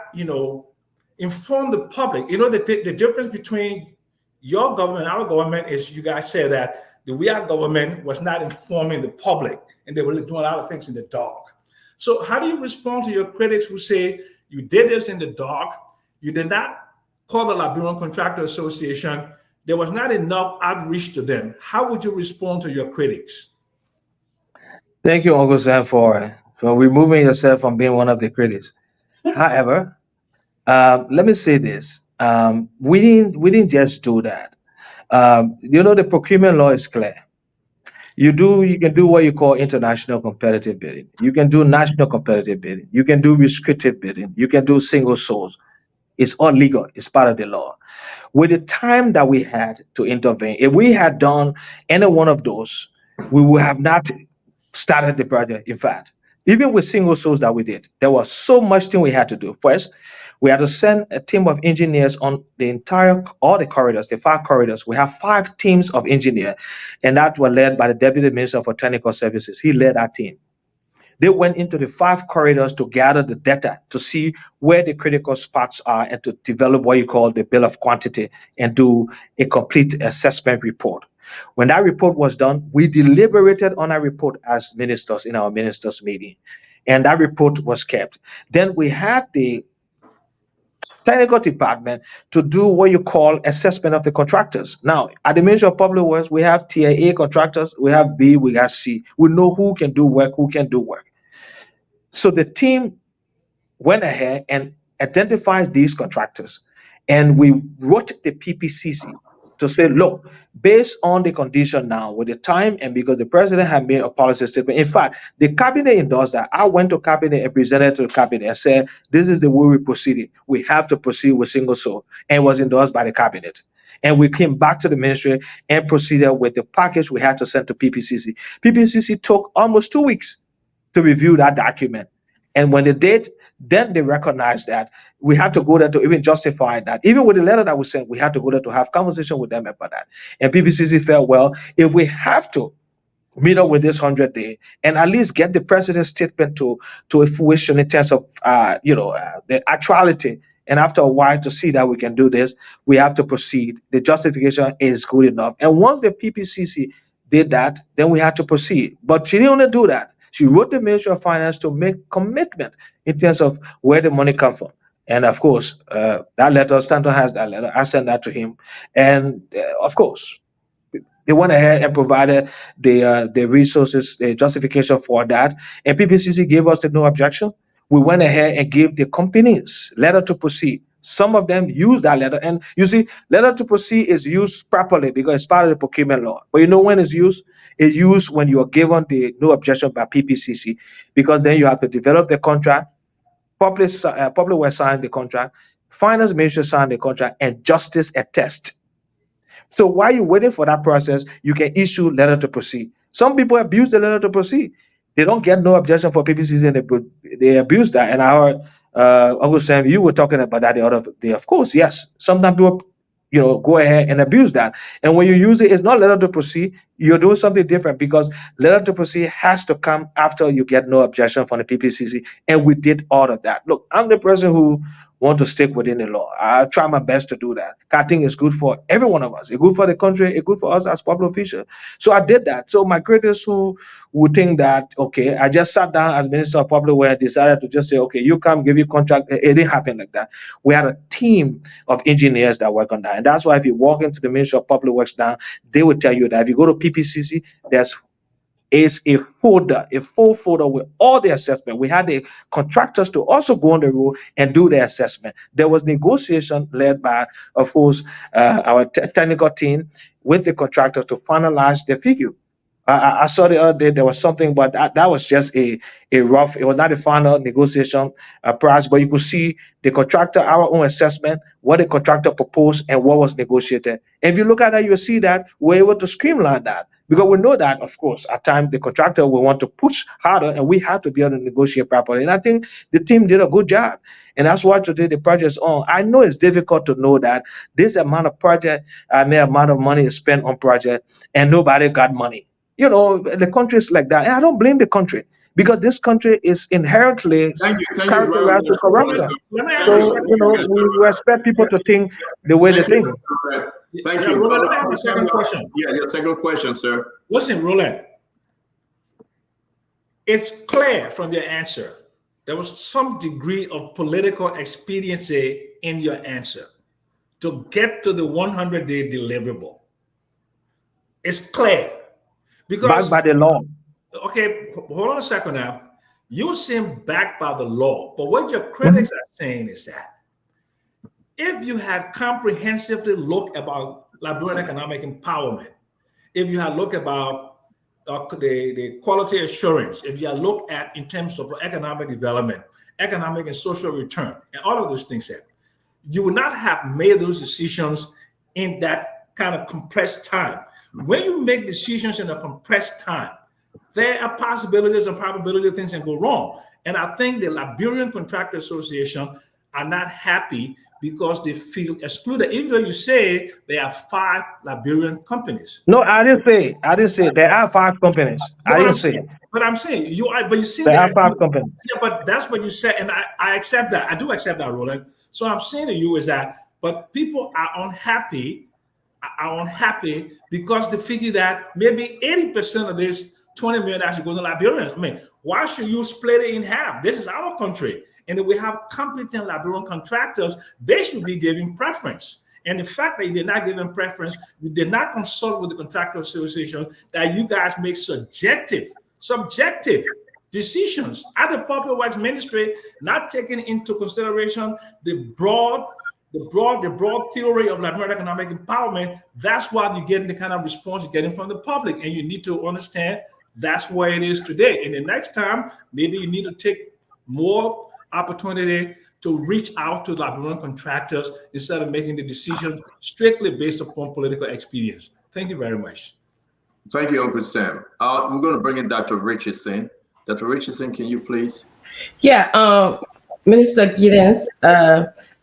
S11: inform the public, the difference between your government and our government is you guys say that our government was not informing the public and they were doing a lot of things in the dark. So how do you respond to your critics who say you did this in the dark, you did not call the Liberian Contractor Association, there was not enough outreach to them? How would you respond to your critics?
S14: Thank you, Uncle Sam, for removing yourself from being one of the critics. However, let me say this: we didn't just do that. The procurement law is clear. You can do what you call international competitive bidding. You can do national competitive bidding. You can do restrictive bidding. You can do single source. It's all legal. It's part of the law. With the time that we had to intervene, if we had done any one of those, we would have not started the project. In fact, even with single source that we did, there was so much thing we had to do. First, we had to send a team of engineers on all the corridors, the 5 corridors. We have 5 teams of engineers, and that were led by the Deputy Minister for Technical Services. He led that team. They went into the 5 corridors to gather the data, to see where the critical spots are, and to develop what you call the bill of quantity and do a complete assessment report. When that report was done, we deliberated on our report as ministers in our ministers' meeting, and that report was kept. Then we had the technical department to do what you call assessment of the contractors. Now, at the Ministry of Public Works, we have tier A contractors, we have B, we have C. We know who can do work, who can do work. So the team went ahead and identified these contractors, and we wrote the PPCC to say, look, based on the condition now, with the time, and because the president had made a policy statement. In fact, the cabinet endorsed that. I went to cabinet and presented to the cabinet and said, this is the way we proceeded. We have to proceed with single source, and it was endorsed by the cabinet. And we came back to the ministry and proceeded with the package we had to send to PPCC. PPCC took almost 2 weeks to review that document. And when they did, then they recognized that we had to go there to even justify that. Even with the letter that we sent, we had to go there to have conversation with them about that. And PPCC felt, well, if we have to meet up with this 100-day and at least get the president's statement to a fruition in terms of the actuality, and after a while to see that we can do this, we have to proceed. The justification is good enough. And once the PPCC did that, then we had to proceed. But she didn't only do that. She wrote the Ministry of Finance to make commitment in terms of where the money comes from. And of course, that letter, Stanton has that letter. I sent that to him. And of course, they went ahead and provided the resources, the justification for that. And PPCC gave us the no objection. We went ahead and gave the companies letter to proceed. Some of them use that letter. And you see, letter to proceed is used properly because it's part of the procurement law. But you know when it's used? It's used when you are given the no objection by PPCC, because then you have to develop the contract, public will sign the contract, finance ministry sign the contract, and justice attest. So while you're waiting for that process, you can issue letter to proceed. Some people abuse the letter to proceed. They don't get no objection for PPCC, and they abuse that. And I heard Uncle Sam, you were talking about that the other day. Of course, yes. Sometimes people, go ahead and abuse that. And when you use it, it's not letter to proceed. You're doing something different, because letter to proceed has to come after you get no objection from the PPCC. And we did all of that. Look, I'm the person who want to stick within the law. I try my best to do that. I think it's good for every one of us. It's good for the country. It's good for us as public officials. So I did that. So my critics who would think that, okay, I just sat down as Minister of Public Works and decided to just say, okay, you come, give you contract. It didn't happen like that. We had a team of engineers that work on that. And that's why if you walk into the Ministry of Public Works now, they will tell you that if you go to PPCC, there's a full folder with all the assessment. We had the contractors to also go on the road and do the assessment. There was negotiation led by, of course, our technical team with the contractor to finalize the figure. I saw the other day there was something, but that was just a rough. It was not a final negotiation price, but you could see the contractor, our own assessment, what the contractor proposed, and what was negotiated. And if you look at that, you'll see that we're able to streamline that, because we know that, of course, at times the contractor will want to push harder, and we have to be able to negotiate properly. And I think the team did a good job, and that's why today the project is on. I know it's difficult to know that this amount of project, the amount of money is spent on project, and nobody got money. The country is like that. And I don't blame the country, because this country is inherently characterized with corruption. So, we expect people to think the way they think.
S9: Thank you.
S11: Roland, I have a second question.
S9: Yeah, your second question, sir.
S11: Listen, Roland, it's clear from your answer there was some degree of political expediency in your answer to get to the 100-day deliverable. It's clear. Because
S14: backed by the law.
S11: Okay, hold on a second now. You seem backed by the law, but what your critics are saying is that if you had comprehensively looked about Liberian economic empowerment, if you had looked about the quality assurance, if you had looked at in terms of economic development, economic and social return, and all of those things, you would not have made those decisions in that kind of compressed time. When you make decisions in a compressed time, there are possibilities and probability things can go wrong. And I think the Liberian Contractor Association are not happy because they feel excluded. Even though you say there are 5 Liberian companies.
S14: No, I didn't say there are 5 companies. I didn't say.
S11: But I'm saying but you see
S14: there are 5 companies.
S11: Yeah, but that's what you said, and I accept that. I do accept that, Roland. So I'm saying to you is that, but people are unhappy because they figure that maybe 80% of this 20 million actually goes to Liberians. I mean, why should you split it in half? This is our country. And if we have competent Liberian contractors, they should be given preference. And the fact that you did not give them preference, you did not consult with the Contractor Association, that you guys make subjective decisions at the Public Works Ministry, not taking into consideration the broad theory of Liberian economic empowerment. That's why you're getting the kind of response you're getting from the public. And you need to understand that's where it is today. And the next time, maybe you need to take more opportunity to reach out to Liberian contractors instead of making the decision strictly based upon political expedience. Thank you very much.
S9: Thank you, Uncle Sam. We're going to bring in Dr. Richardson. Dr. Richardson, can you please?
S2: Yeah, Minister Giddens,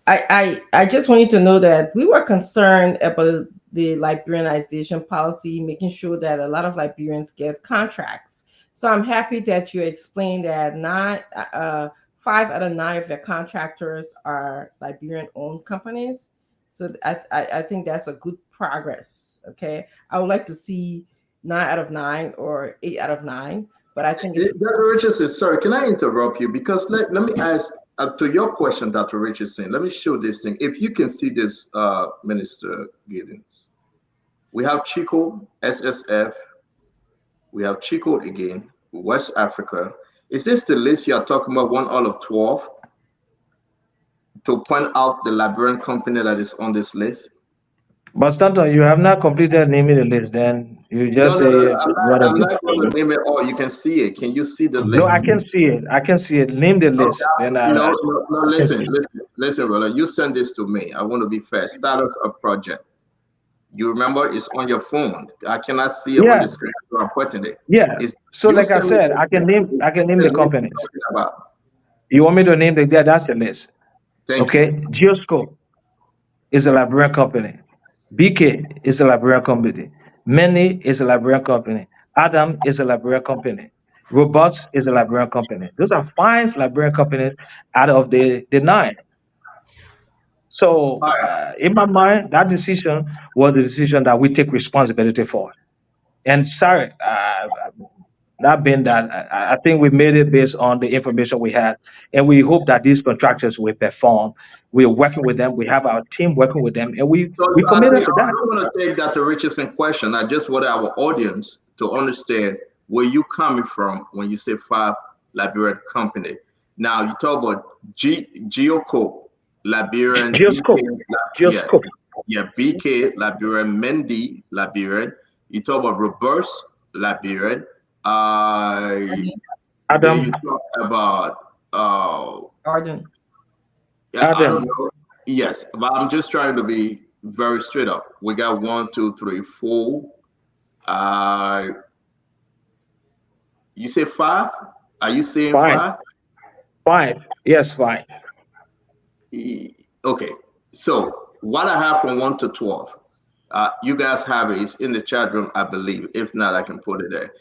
S2: I just want you to know that we were concerned about the Liberianization policy, making sure that a lot of Liberians get contracts. So I'm happy that you explained that 5 out of 9 of your contractors are Liberian-owned companies. So I think that's a good progress. Okay, I would like to see 9 out of 9 or 8 out of 9. But I think
S9: Dr. Richardson, sorry, can I interrupt you? Because let me ask to your question, Dr. Richardson, let me show this thing. If you can see this, Minister Giddens, we have Chico, SSF, we have Chico again, West Africa. Is this the list you are talking about, 1 out of 12? To point out the Liberian company that is on this list?
S14: But Stanton, you have not completed naming the list. Then you just
S9: No,
S14: say
S9: I'm not going to name it all. You can see it. Can you see the list?
S14: No, I can see it. I can see it. Name the list. Then
S9: no, listen, brother. You send this to me. I want to be fair. Status of project. You remember it's on your phone. I cannot see it on the screen. So I'm putting it.
S14: Yeah. So like I said, I can name the companies. You want me to name the that's the list. Okay. Geoscope is a Liberian company. BK is a Liberian company. Many is a Liberian company. Adam is a Liberian company. Robots is a Liberian company. Those are 5 Liberian companies out of the 9. So in my mind, that decision was the decision that we take responsibility for. And sorry, not being that, I think we made it based on the information we had, and we hope that these contractors will perform. We're working with them. We have our team working with them, and we committed to that.
S9: I don't want to take Dr. Richardson question. I just want our audience to understand where you coming from when you say 5 Liberian company. Now you talk about Geocope, Liberian.
S14: Geoscope.
S9: Yeah, BK, Liberian. Mendy, Liberian. You talk about Reverse, Liberian.
S14: Adam.
S9: You talk about
S2: Arden.
S9: I don't know. Yes, but I'm just trying to be very straight up. We got 1, 2, 3, 4. You say 5? Are you saying 5?
S14: 5. Yes, 5.
S9: Okay. So what I have from 1 to 12, you guys have it. It's in the chat room, I believe. If not, I can put it there.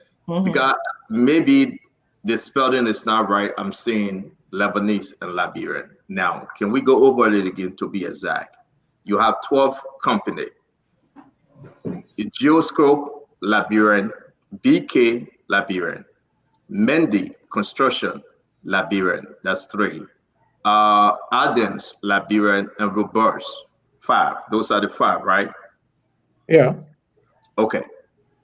S9: Because maybe the spelling is not right. I'm saying Lebanese and Liberian. Now, can we go over it again to be exact? You have 12 company. Geoscope, Liberian. BK, Liberian. Mendy, Construction, Liberian. That's 3. Adams, Liberian, and Roberts, 5. Those are the 5, right?
S14: Yeah.
S9: Okay.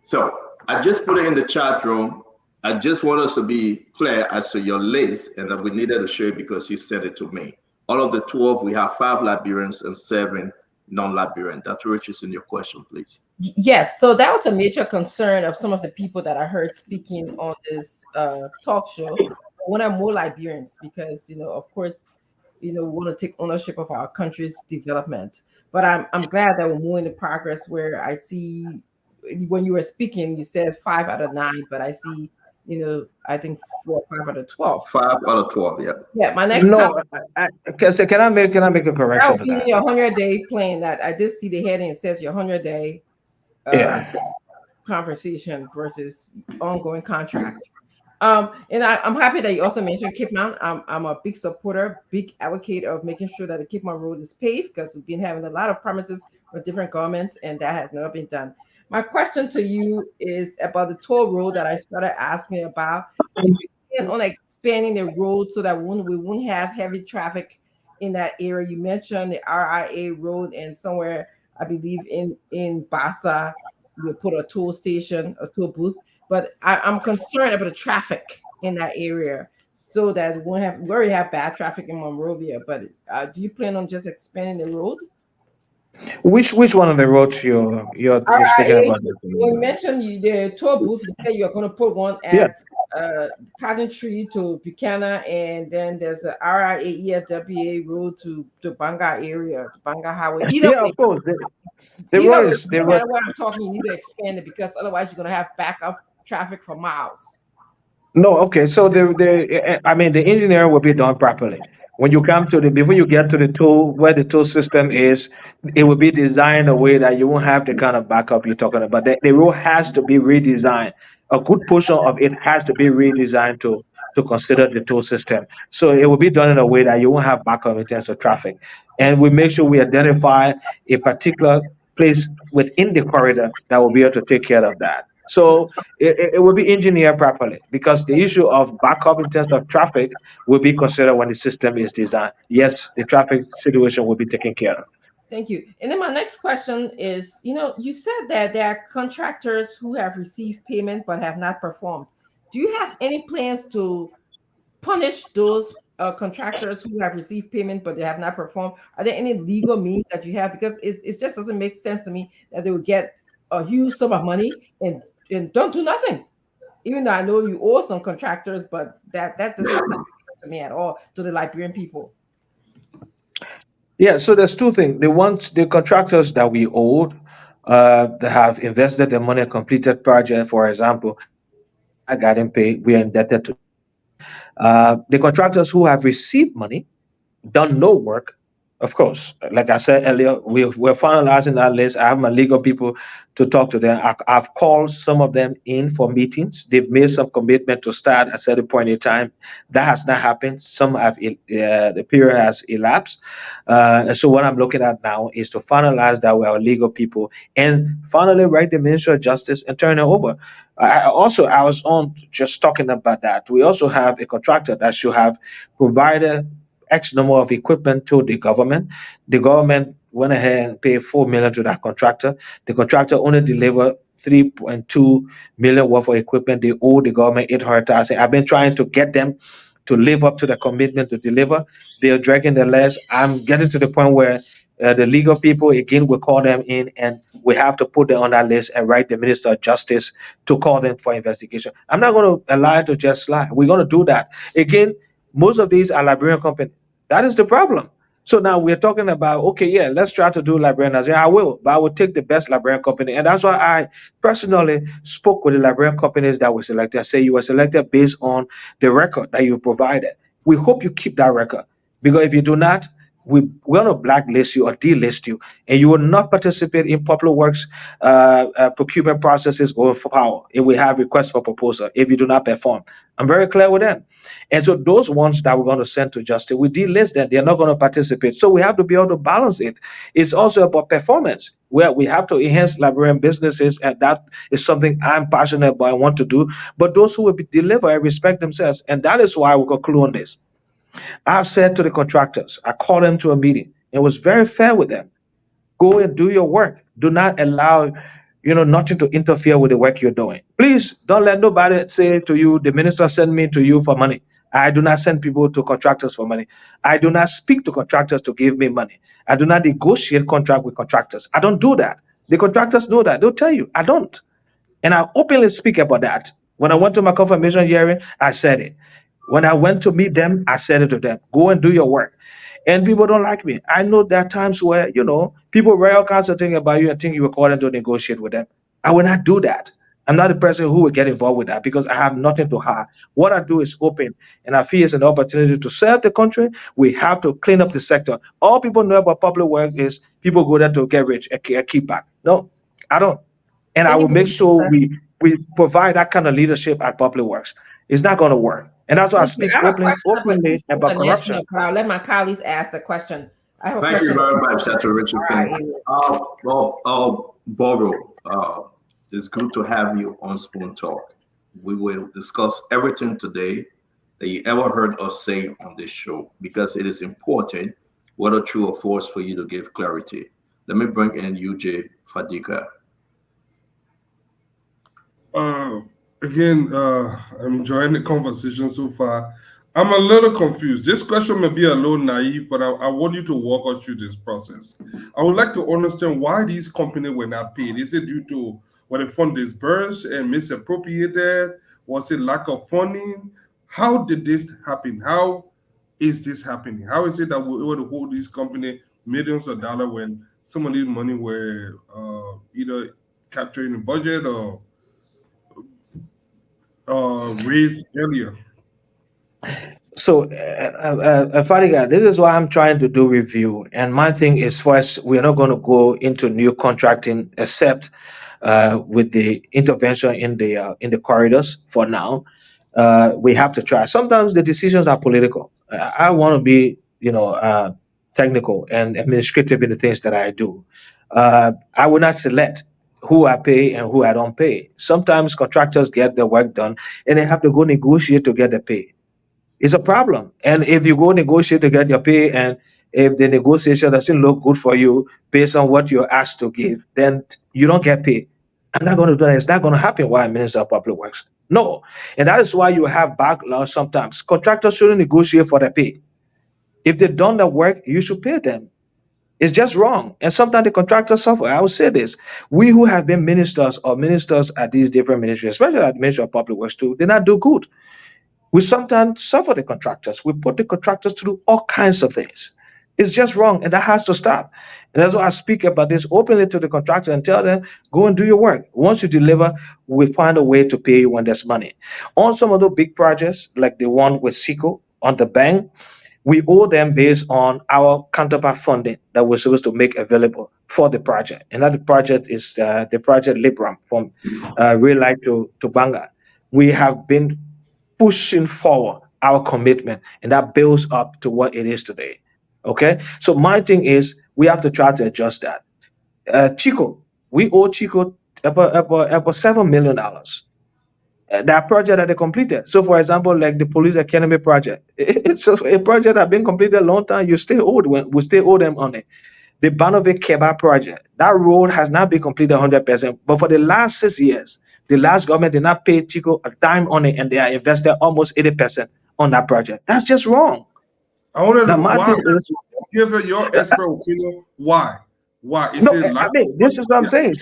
S9: So I just put it in the chat room. I just want us to be clear as to your list, and that we needed to share it because you said it to me. All of the 12, we have 5 Liberians and 7 non-Liberian. Dr. Richardson, your question, please.
S2: Yes, so that was a major concern of some of the people that I heard speaking on this talk show. When I'm more Liberians, because of course, we want to take ownership of our country's development. But I'm glad that we're moving in progress where I see when you were speaking, you said 5 out of 9, but I see, I think 4 or 5 out of 12.
S9: 5 out of 12, yeah.
S2: Yeah, my next
S14: so can I make a correction to that?
S2: Your 100-day plan that I did see the heading. It says your 100-day conversation versus ongoing contract. And I'm happy that you also mentioned Cape Mount. I'm a big supporter, big advocate of making sure that the Cape Mount Road is paved because we've been having a lot of promises from different governments, and that has never been done. My question to you is about the toll road that I started asking about. If you plan on expanding the road so that we won't have heavy traffic in that area. You mentioned the RIA road, and somewhere I believe in Bassa, you put a toll station, a toll booth. But I'm concerned about the traffic in that area, so that we already have bad traffic in Monrovia. But do you plan on just expanding the road?
S14: Which one of the roads you're speaking about?
S2: You mentioned the toll booth. You said you're going to put one at Cotton Tree to Buchanan, and then there's a RIAEFWA road to Banga area, the Banga Highway.
S14: Yeah, of course. The road is the
S2: No
S14: road.
S2: matter what I'm talking, you need to expand it because otherwise you're gonna have backup traffic for miles.
S14: No, okay. So I mean, the engineering will be done properly. When you come to before you get to the tool, where the tool system is, it will be designed in a way that you won't have the kind of backup you're talking about. The road has to be redesigned. A good portion of it has to be redesigned to consider the tool system. So it will be done in a way that you won't have backup in terms of traffic. And we make sure we identify a particular place within the corridor that will be able to take care of that. So it will be engineered properly because the issue of backup in terms of traffic will be considered when the system is designed. Yes, the traffic situation will be taken care of.
S2: Thank you. And then my next question is, you said that there are contractors who have received payment but have not performed. Do you have any plans to punish those contractors who have received payment but they have not performed? Are there any legal means that you have? Because it just doesn't make sense to me that they will get a huge sum of money and don't do nothing. Even though I know you owe some contractors, but that doesn't sound to me at all, to the Liberian people.
S14: Yeah, so there's two things. The contractors that we owed, that have invested their money, completed project, for example, have not gotten paid. We are indebted to. The contractors who have received money, done no work. Of course, like I said earlier, we're finalizing that list. I have my legal people to talk to them. I've called some of them in for meetings. They've made some commitment to start at a certain point in time. That has not happened. Some have the period has elapsed. And so what I'm looking at now is to finalize that with our legal people and finally write the Ministry of Justice and turn it over. I was on just talking about that. We also have a contractor that should have provided X number of equipment to the government. The government went ahead and paid 4 million to that contractor. The contractor only delivered 3.2 million worth of equipment. They owe the government 800,000. I've been trying to get them to live up to the commitment to deliver. They are dragging their legs. I'm getting to the point where the legal people again will call them in, and we have to put them on that list and write the Minister of Justice to call them for investigation. I'm not going to allow it to just slide. We're going to do that again. Most of these are Liberian companies. That is the problem. So now we're talking about, okay, yeah, let's try to do Liberian as I will, but I will take the best Liberian company. And that's why I personally spoke with the Liberian companies that were selected. I say you were selected based on the record that you provided. We hope you keep that record, because if you do not, we're going to blacklist you or delist you, and you will not participate in public works procurement processes or for power if we have requests for proposal, if you do not perform. I'm very clear with them. And so those ones that we're going to send to justice, we delist them. They're not going to participate. So we have to be able to balance it. It's also about performance, where we have to enhance Liberian businesses, and that is something I'm passionate about, I want to do. But those who will be deliver and respect themselves, and that is why we conclude on this. I said to the contractors, I called them to a meeting. It was very fair with them. Go and do your work. Do not allow, nothing to interfere with the work you're doing. Please don't let nobody say to you, the minister sent me to you for money. I do not send people to contractors for money. I do not speak to contractors to give me money. I do not negotiate contract with contractors. I don't do that. The contractors know that. They'll tell you, I don't. And I openly speak about that. When I went to my confirmation hearing, I said it. When I went to meet them, I said it to them. Go and do your work. And people don't like me. I know there are times where, people wear all kinds of things about you and think you were calling to negotiate with them. I will not do that. I'm not the person who will get involved with that because I have nothing to hide. What I do is open, and I feel it's an opportunity to serve the country. We have to clean up the sector. All people know about public work is people go there to get rich and keep back. No, I don't. And I will make sure we provide that kind of leadership at public works. It's not going to work. And that's why I speak openly about corruption.
S2: I'll let my colleagues ask the question. I have a
S9: Thank
S2: question.
S9: you very much, Dr. Richardson. Bogo, it's good to have you on Spoon Talk. We will discuss everything today that you ever heard us say on this show, because it is important, whether true or false, for you to give clarity. Let me bring in UJ Fadika.
S10: Again, I'm enjoying the conversation so far. I'm a little confused. This question may be a little naive, but I want you to walk us through this process. I would like to understand why these companies were not paid. Is it due to where the fund disbursed and misappropriated? Was it lack of funding? How did this happen? How is this happening? How is it that we're able to hold this company millions of dollars when some of these money were either captured in the budget or raised earlier?
S14: So, Fadiga, this is why I'm trying to do review. And my thing is, first, we're not going to go into new contracting except with the intervention in the corridors for now. We have to try. Sometimes the decisions are political. I want to be, technical and administrative in the things that I do. I will not select who I pay and who I don't pay. Sometimes contractors get their work done and they have to go negotiate to get the pay. It's a problem. And if you go negotiate to get your pay, and if the negotiation doesn't look good for you based on what you're asked to give, then you don't get paid. I'm not going to do that. It's not going to happen while I'm Minister of Public Works. No. And that is why you have backlash sometimes. Contractors shouldn't negotiate for their pay. If they've done the work, you should pay them. It's just wrong. And sometimes the contractors suffer. I will say this. We who have been ministers or ministers at these different ministries, especially at the Ministry of Public Works too, they not do good. We sometimes suffer the contractors. We put the contractors to do all kinds of things. It's just wrong, and that has to stop. And that's why I speak about this openly to the contractor and tell them, go and do your work. Once you deliver, we find a way to pay you when there's money. On some of the big projects, like the one with SICO on the bank, we owe them based on our counterpart funding that we're supposed to make available for the project. And that the project is the project Libram from Real Light to Banga. We have been pushing forward our commitment, and that builds up to what it is today. Okay, so my thing is we have to try to adjust that. Chico, we owe Chico about $7 million. That project that they completed. So, for example, like the police academy project, it's a project that been completed a long time. You still owe we still owe them on it. The Banovik Keba project, that road has not been completed 100%. But for the last 6 years, the last government did not pay Chico a dime on it, and they are invested almost 80% on that project. That's just wrong.
S10: I want to
S14: Now,
S10: know
S14: my
S10: why.
S14: thing is,
S10: Give it your expert opinion. Why? Why? Is
S14: no,
S10: it
S14: I
S10: lack
S14: mean,
S10: of
S14: this is what I'm
S10: yeah.
S14: saying.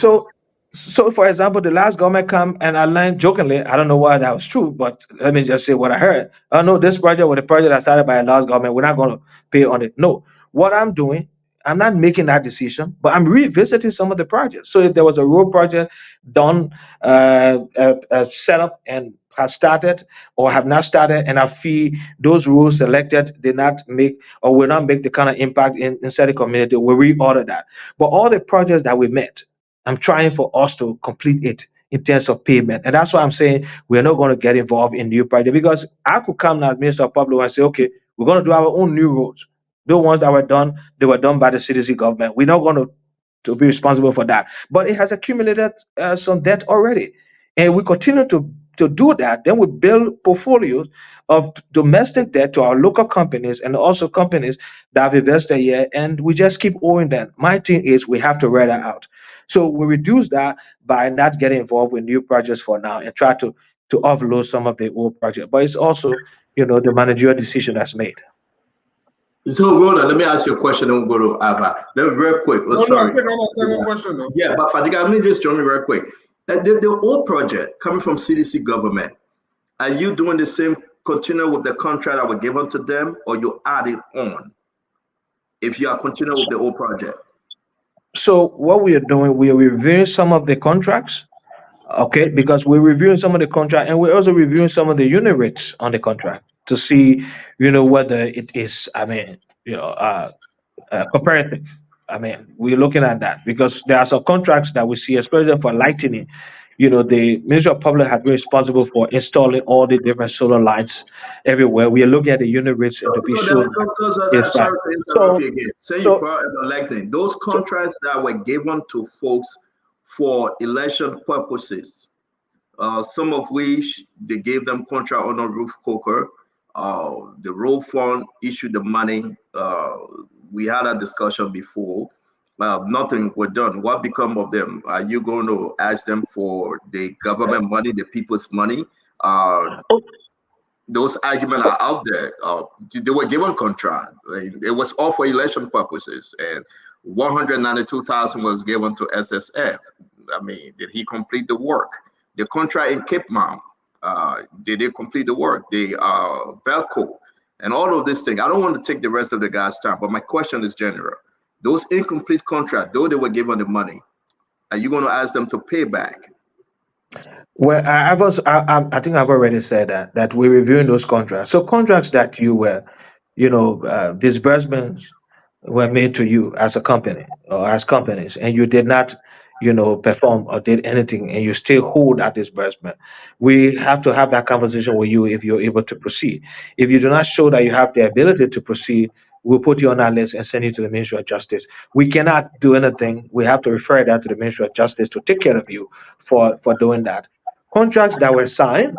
S14: So for example, the last government come and I learned jokingly, I don't know why that was true, but let me just say what I heard. I know this project was a project that started by the last government. We're not going to pay on it. No, what I'm doing, I'm not making that decision, but I'm revisiting some of the projects. So if there was a road project done, set up and has started or have not started, and I feel those rules selected did not make or will not make the kind of impact inside the community, we'll reorder that. But all the projects that we met, I'm trying for us to complete it in terms of payment. And that's why I'm saying we're not going to get involved in new projects, because I could come now as Minister of Public and say, okay, we're going to do our own new roads. The ones that were done, they were done by the citizen government. We're not going to be responsible for that. But it has accumulated some debt already. And we continue to do that. Then we build portfolios of domestic debt to our local companies and also companies that have invested here, and we just keep owing them. My thing is we have to wear that out. So we reduce that by not getting involved with new projects for now and try to offload some of the old projects. But it's also, the managerial decision that's made.
S9: So, Roland, let me ask you a question, and we'll go to Ava. Then, real quick. Oh, sorry.
S10: Second question, though.
S9: Yeah, but Fadiga, let me just join me real quick. The old project coming from CDC government, are you doing the same, continue with the contract that was given to them, or you add it on if you are continuing with the old project?
S14: So what we are doing, we are reviewing some of the contracts, okay, because we're reviewing some of the contract, and we're also reviewing some of the unit rates on the contract to see, whether it is, comparative. I mean, we're looking at that because there are some contracts that we see, especially for lightning. The Ministry of Public has been responsible for installing all the different solar lights everywhere. We are looking at the unit rates and to be sure it's fine.
S9: Sorry to interrupt you again. Say you brought up electing. Those contracts that were given to folks for election purposes, some of which they gave them contract on a roof coker. The road fund issued the money. We had a discussion before. Nothing was done. What become of them? Are you going to ask them for the government money, the people's money? Those arguments are out there. They were given contract. It was all for election purposes, and 192,000 was given to SSF. I mean, did he complete the work? The contract in Cape Mount, Did they complete the work? The Velcro and all of this thing. I don't want to take the rest of the guys' time, but my question is general. Those incomplete contracts, though they were given the money, are you going to ask them to pay back?
S14: Well, I think I've already said that we're reviewing those contracts. So contracts that you were, disbursements were made to you as a company or as companies, and you did not, perform or did anything, and you still hold that disbursement. We have to have that conversation with you if you're able to proceed. If you do not show that you have the ability to proceed, we'll put you on that list and send you to the Ministry of Justice. We cannot do anything. We have to refer that to the Ministry of Justice to take care of you for doing that. Contracts that were signed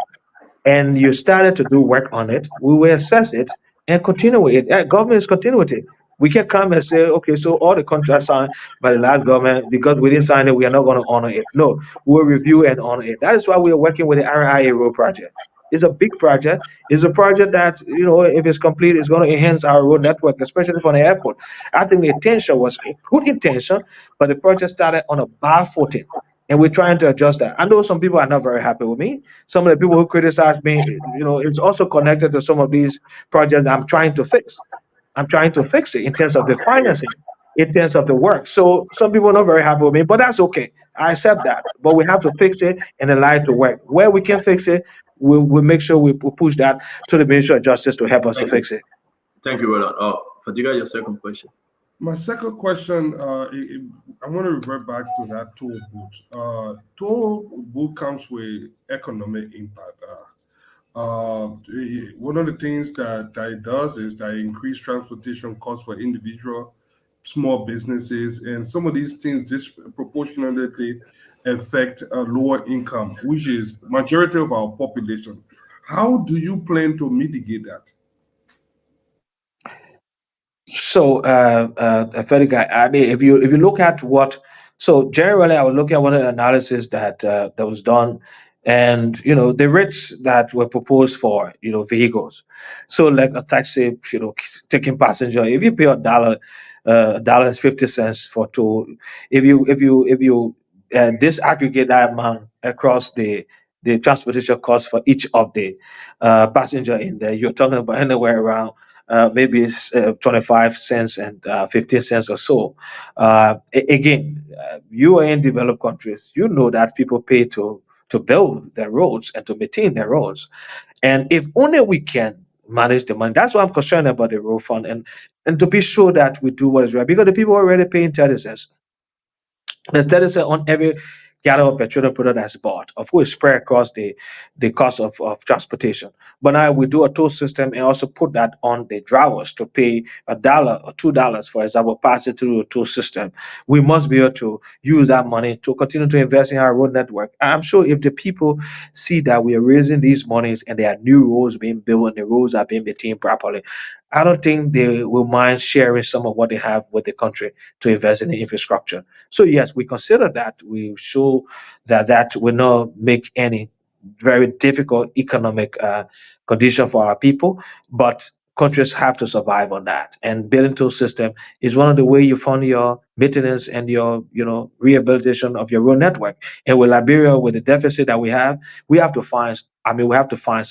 S14: and you started to do work on it, we will assess it and continue with it. Government is continuity. We can come and say, okay, so all the contracts signed by the last government, because we didn't sign it, we are not going to honor it. No, we'll review and honor it. That is why we are working with the RIA road project. It's a big project. It's a project that, if it's complete, it's going to enhance our road network, especially for the airport. I think the intention was a good intention, but the project started on a bad footing. And we're trying to adjust that. I know some people are not very happy with me. Some of the people who criticize me, it's also connected to some of these projects that I'm trying to fix. I'm trying to fix it in terms of the financing, in terms of the work. So some people are not very happy with me, but that's okay. I accept that. But we have to fix it and allow it to work. Where we can fix it, we'll make sure we push that to the Ministry of Justice to help us to fix it.
S9: Thank you, Roland. Fadiga, your second question.
S10: My second question, I want to revert back to that toll booth. Toll booth comes with economic impact. One of the things that it does is that it increase transportation costs for individual, small businesses, and some of these things disproportionately affect lower income, which is majority of our population. How do you plan to mitigate that?
S14: So, Fediga, I mean, if you look at so generally, I would look at one of the analysis that was done, and the rates that were proposed for vehicles. So, like a taxi, taking passenger, if you pay $1.50 for toll, if you disaggregate that amount across the transportation cost for each of the passenger in there, you're talking about anywhere around maybe it's 25 cents and 15 cents or so. Again, you are in developed countries. You know that people pay to build their roads and to maintain their roads. And if only we can manage the money, that's why I'm concerned about the road fund and to be sure that we do what is right, because the people are already paying 30 cents. There's 30 cents on every gallon of petroleum product that's bought, of course, spread across the cost of transportation. But now we do a toll system and also put that on the drivers to pay $1 or $2, for example, pass it through a toll system. We must be able to use that money to continue to invest in our road network. I'm sure if the people see that we are raising these monies and there are new roads being built and the roads are being maintained properly, I don't think they will mind sharing some of what they have with the country to invest in the infrastructure. So yes, we consider that. We show that will not make any very difficult economic condition for our people, but countries have to survive on that. And building tool system is one of the way you fund your maintenance and your rehabilitation of your road network. And with Liberia, with the deficit that we have to find. We have to find,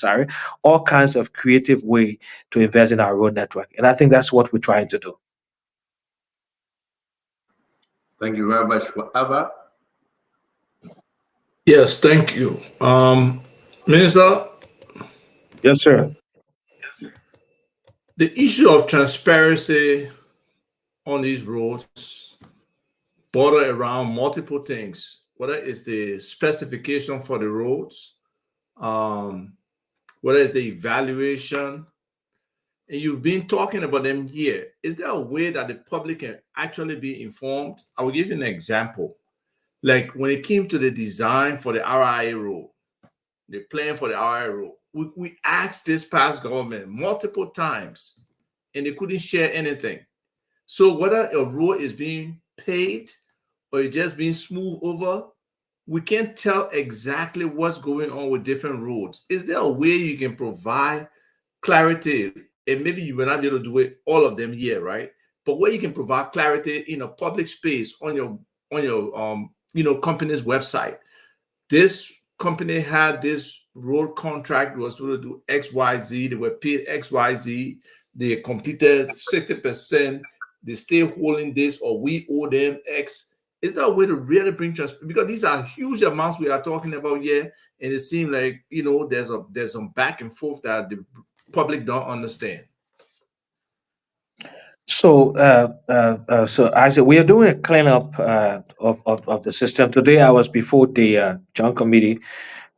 S14: all kinds of creative way to invest in our road network. And I think that's what we're trying to do.
S9: Thank you very much. Abba?
S12: Yes, thank you. Minister?
S14: Yes, sir.
S12: The issue of transparency on these roads border around multiple things, whether it's the specification for the roads, whether it's the evaluation, and you've been talking about them here. Is there a way that the public can actually be informed? I will give you an example. Like when it came to the design for the RIA road, the plan for the RIA road, we asked this past government multiple times and they couldn't share anything. So whether a road is being paved or it's just being smoothed over, we can't tell exactly what's going on with different roads. Is there a way you can provide clarity? And maybe you will not be able to do it all of them here, right? But where you can provide clarity in a public space on your company's website. This company had this road contract, was supposed to do XYZ, they were paid XYZ, they completed 60%, they still holding this, or we owe them X. Is that a way to really bring transparency? Because these are huge amounts we are talking about here, and it seems like there's some back and forth that the public don't understand.
S14: So, so Isaac, we are doing a cleanup of the system. Today, I was before the joint committee,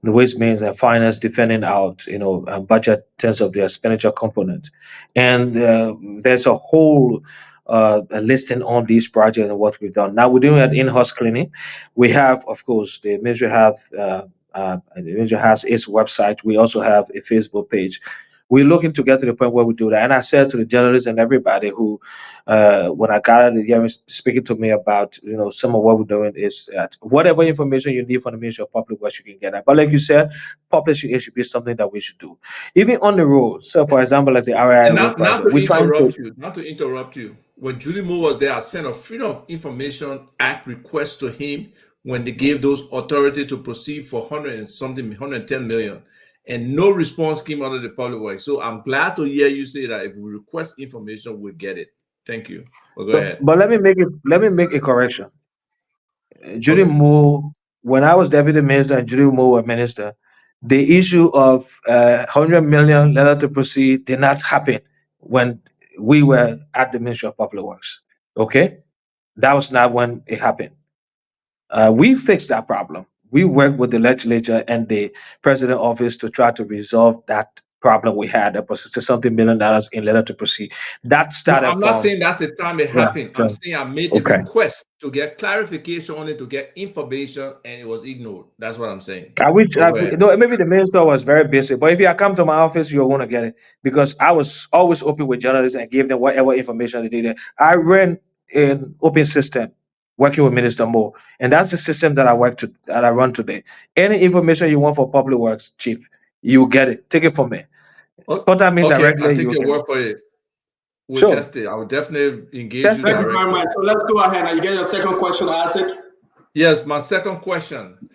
S14: the Waste, Means and Finance, defending out, budget in terms of the expenditure component, and there's a whole a listing on these projects and what we've done. Now we're doing an in-house cleaning. We have, of course, the ministry has its website. We also have a Facebook page. We're looking to get to the point where we do that. And I said to the journalists and everybody who, when I got the hearing speaking to me about, some of what we're doing is that whatever information you need from the Ministry of Public Works, you can get that. But like you said, publishing it should be something that we should do. Even on the road. So, for example, like the RIA
S12: And
S14: road
S12: not
S14: project,
S12: to
S14: we're trying to.
S12: interrupt you. When Julie Moore was there, I sent a Freedom of Information Act request to him when they gave those authority to proceed for 110 million. And no response came out of the public works. So I'm glad to hear you say that if we request information, we'll get it. Thank you. Well, go ahead.
S14: But let me make a correction. Judy Moore, when I was deputy minister and Judy Moore was minister, the issue of 100 million letter to proceed did not happen when we were at the Ministry of Public Works. Okay, that was not when it happened. We fixed that problem. We worked with the legislature and the president office to try to resolve that problem we had. That was $60 million in letter to proceed. That started.
S12: No, I'm not saying that's the time it happened.
S14: Yeah,
S12: I'm saying I made the request to get clarification on it, to get information, and it was ignored. That's what I'm saying.
S14: Maybe the minister was very busy, but if you come to my office, you're going to get it, because I was always open with journalists and gave them whatever information they needed. I ran an open system working with Minister Moore, and that's the system that I run today. Any information you want for public works, chief, you get it. Take it from me. Contact me directly.
S12: I'll take your word for it. We'll test it. I will definitely engage you directly.
S17: Thank you very much. So let's go ahead. Now you get your second question, Isaac.
S12: Yes, my second question.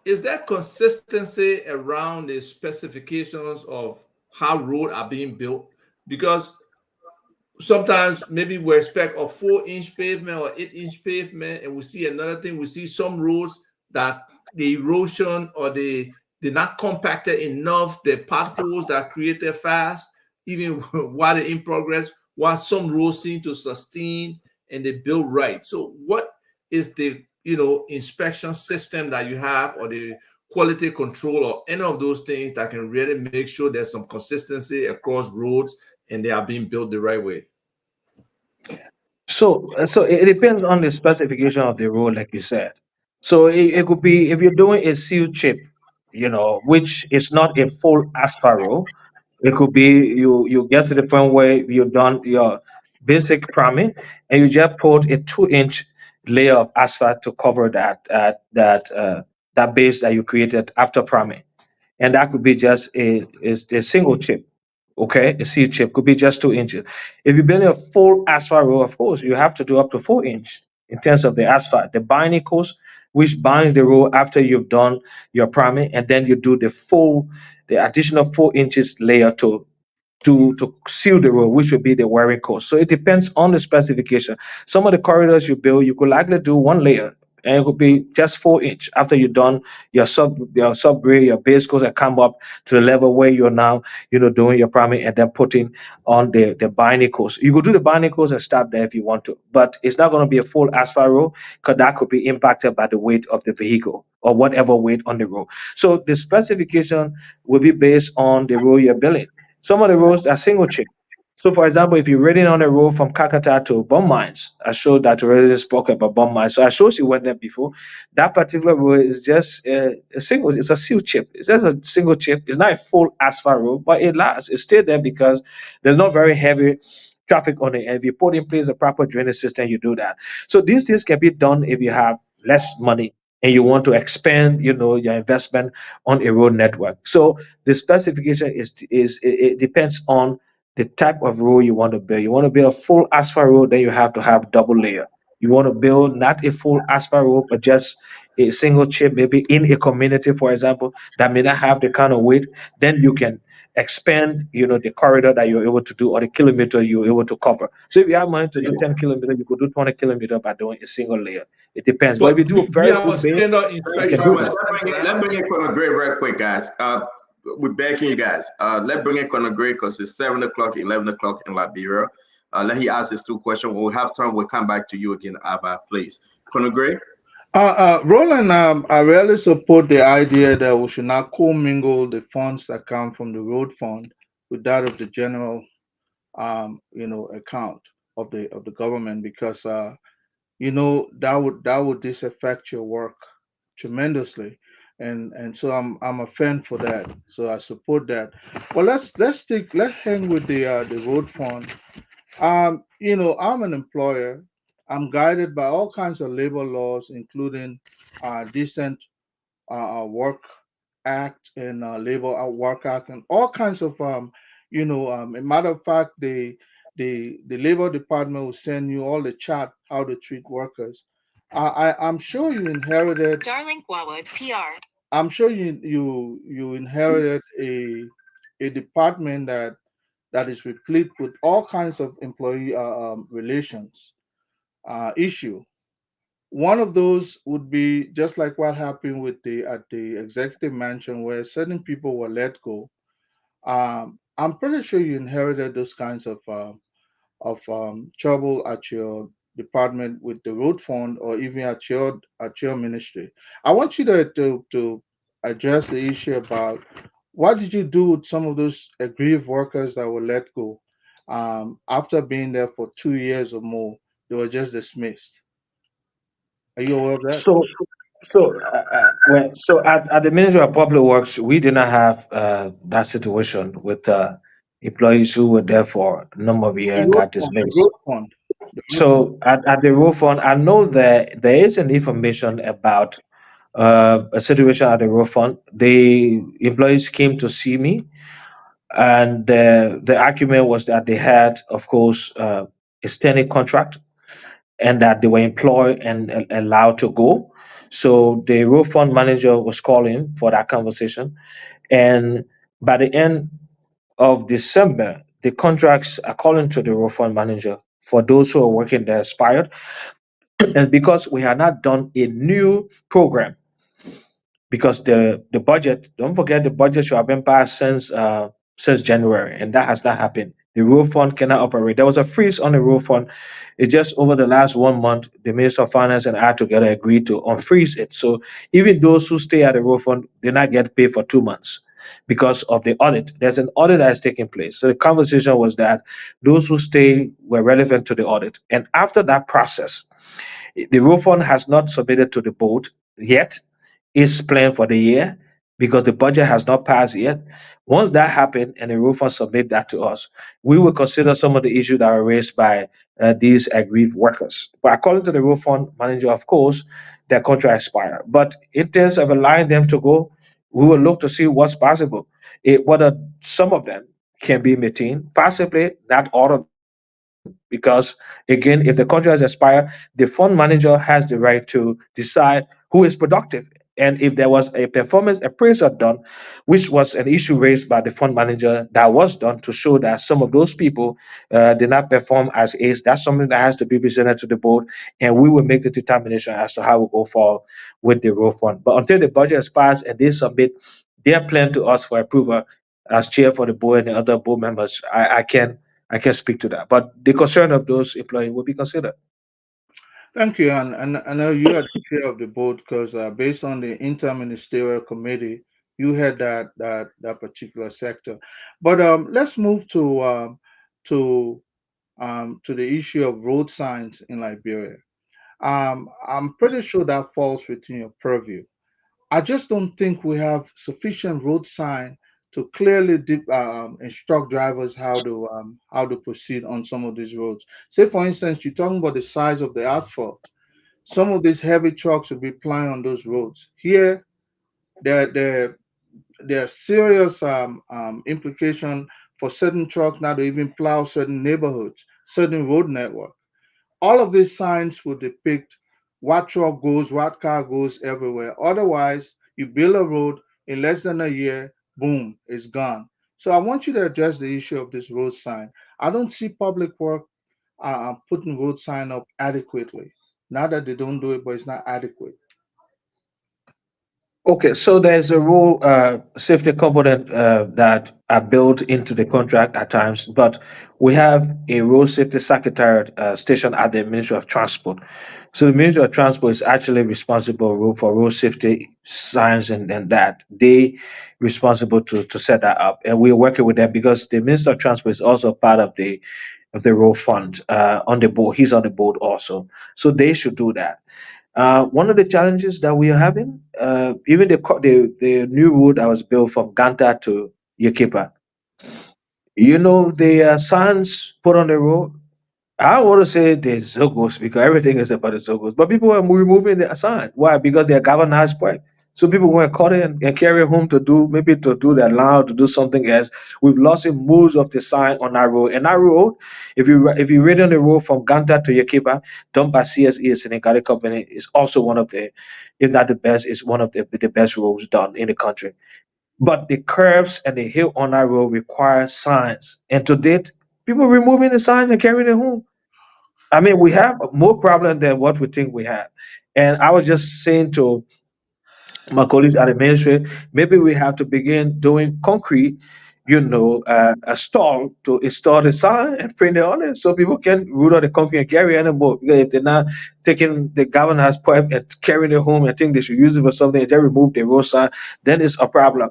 S12: Is there consistency around the specifications of how roads are being built? Because sometimes maybe we expect a 4-inch pavement or 8-inch pavement, and we see another thing. We see some roads that the erosion or they're not compacted enough, the potholes that are created fast, even while they're in progress, while some roads seem to sustain and they build right. So what is the inspection system that you have, or the quality control, or any of those things that can really make sure there's some consistency across roads and they are being built the right way?
S14: So it depends on the specification of the road, like you said. So it could be, if you're doing a seal chip, which is not a full asphalt road. It could be you get to the point where you've done your basic priming and you just put a 2-inch layer of asphalt to cover that base that you created after priming, and that could be just a single chip. Okay, a seal chip could be just 2 inches. If you're building a full asphalt road, of course, you have to do up to 4 inch in terms of the asphalt. The binding course, which binds the road after you've done your priming, and then you do the additional 4 inches layer to seal the road, which would be the wearing course. So it depends on the specification. Some of the corridors you build, you could likely do one layer, and it could be just 4-inch after you've done your subgrade, your base course, and come up to the level where you're now, doing your priming and then putting on the binding course. You could do the binding course and stop there if you want to, but it's not going to be a full asphalt road, because that could be impacted by the weight of the vehicle or whatever weight on the road. So the specification will be based on the road you're building. Some of the roads are single chip. So, for example, if you're riding on a road from Kakata to Bum Mines, I showed that already spoke about Bum Mines. So I showed you went there before. That particular road is just a single. It's a seal chip. It's just a single chip. It's not a full asphalt road, but it lasts. It's still there because there's not very heavy traffic on it. And if you put in place a proper drainage system, you do that. So these things can be done if you have less money and you want to expand, your investment on a road network. So the specification it depends on the type of road you want to build. You want to build a full asphalt road, then you have to have double layer. You want to build not a full asphalt road, but just a single chip, maybe in a community, for example, that may not have the kind of weight. Then you can expand, the corridor that you're able to do or the kilometer you're able to cover. So if you have money to do 10 kilometers, you could do 20 kilometers by doing a single layer. It depends. But if you
S12: But
S14: do a
S12: we
S14: very
S12: have a
S14: good base,
S12: standard
S14: you
S17: Thank you
S14: can
S12: inspection
S17: very
S14: do
S17: much.
S14: that.
S12: system for
S17: Let's
S12: that.
S17: bring in Conor Gray real quick, guys. We're begging you guys. Let's bring in Conor Gray because it's 7 o'clock, 11 o'clock in Liberia. Let he ask his two questions. When we have time, we'll come back to you again, Abba, please. Conor Gray?
S8: Roland, I really support the idea that we should not commingle the funds that come from the road fund with that of the general, account of the government, because that would disaffect your work tremendously, and so I'm a fan for that. So I support that. Well, let's hang with the road fund. I'm an employer. I'm guided by all kinds of labor laws, including decent work act and labor work act and all kinds of a matter of fact, the labor department will send you all the chart how to treat workers. I'm sure you inherited. Darling Wawood PR. I'm sure you inherited a department that is replete with all kinds of employee relations issue. One of those would be just like what happened with the at the executive mansion where certain people were let go. I'm pretty sure you inherited those kinds of trouble at your department with the road fund or even at your ministry. I want you to address the issue about what did you do with some of those aggrieved workers that were let go after being there for 2 years or more. They were just dismissed. Are you aware of that?
S14: So at the Ministry of Public Works, we did not have that situation with employees who were there for a number of years
S8: The
S14: and
S8: road
S14: got
S8: fund, the
S14: dismissed.
S8: road fund, the road fund.
S14: So at the roof fund, I know that there is an information about a situation at the roof fund. The employees came to see me, and the argument was that they had, of course, a standing contract and that they were employed and allowed to go. So the roof fund manager was calling for that conversation, and by the end of December, the contracts, according to the roof fund manager, for those who are working there expired. And because we had not done a new program, because the budget, don't forget the budget should have been passed since January, and that has not happened. The road fund cannot operate. There was a freeze on the road fund. It just over the last 1 month, the Minister of Finance and I together agreed to unfreeze it. So even those who stay at the road fund did not get paid for 2 months because of the audit. There's an audit that is taking place. So the conversation was that those who stay were relevant to the audit. And after that process, the road fund has not submitted to the board yet its plan for the year because the budget has not passed yet. Once that happens and the road fund submit that to us, we will consider some of the issues that are raised by these aggrieved workers. But according to the road fund manager, of course, their contract expire. But in terms of allowing them to go, we will look to see what's possible. Whether some of them can be maintained, possibly not all of them, because again, if the contract has expired, the fund manager has the right to decide who is productive. And if there was a performance appraisal done, which was an issue raised by the fund manager, that was done to show that some of those people did not perform as is, that's something that has to be presented to the board, and we will make the determination as to how we go forward with the road fund. But until the budget is passed and they submit their plan to us for approval, as chair for the board and the other board members, I can speak to that. But the concern of those employees will be considered.
S8: Thank you, and I know you are the chair of the board because based on the interministerial committee, you had that particular sector. But let's move to the issue of road signs in Liberia. I'm pretty sure that falls within your purview. I just don't think we have sufficient road sign to clearly instruct drivers how to proceed on some of these roads. Say, for instance, you're talking about the size of the asphalt. Some of these heavy trucks will be plying on those roads. Here, there are serious implication for certain trucks now to even plow certain neighborhoods, certain road network. All of these signs will depict what truck goes, what car goes everywhere. Otherwise, you build a road in less than a year, boom, it's gone. So I want you to address the issue of this road sign. I don't see public work putting road sign up adequately. Not that they don't do it, but it's not adequate.
S14: Okay, so there's a rule, safety component that are built into the contract at times, but we have a road safety secretariat stationed at the Ministry of Transport. So the Ministry of Transport is actually responsible for road safety signs and that they responsible to set that up, and we're working with them because the Minister of Transport is also part of the road fund on the board. He's on the board also, so they should do that. One of the challenges that we are having, even the new road that was built from Ganta to Yekipa, the signs put on the road. I don't want to say the Zogos because everything is about the Zogos, but people are removing the sign. Why? Because they are galvanized pipe. So people want to cut it and carry it home to do their loud, to do something else. We've lost most of the sign on that road. And that road, if you read on the road from Ganta to Yakiba, done by CSE, a Senegal company, is also one of the, if not the best, is one of the best roads done in the country. But the curves and the hill on that road require signs. And to date, people removing the signs and carrying it home. I mean, we have more problem than what we think we have. And I was just saying to my colleagues at the ministry, maybe we have to begin doing concrete, a stall to install the sign and print it on it so people can root out the concrete and carry it anymore. Because if they're not taking the governor's pipe and carrying it home and think they should use it for something and they remove the road sign, then it's a problem.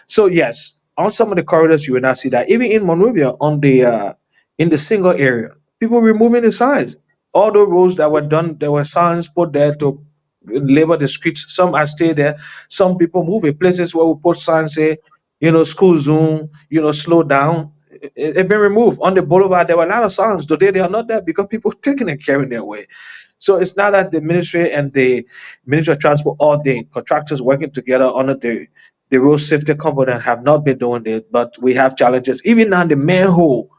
S14: So yes, on some of the corridors you will not see that. Even in Monrovia, on the in the single area, people removing the signs. All the roads that were done, there were signs put there to label the streets. Some are still there. Some people move it. Places where we put signs say, school zone, slow down. It been removed. On the boulevard, there were a lot of signs. Today they are not there because people taking and carrying their way. So it's not that the ministry and the Ministry of Transport or the contractors working together under the road safety component have not been doing it, but we have challenges. Even on the manhole,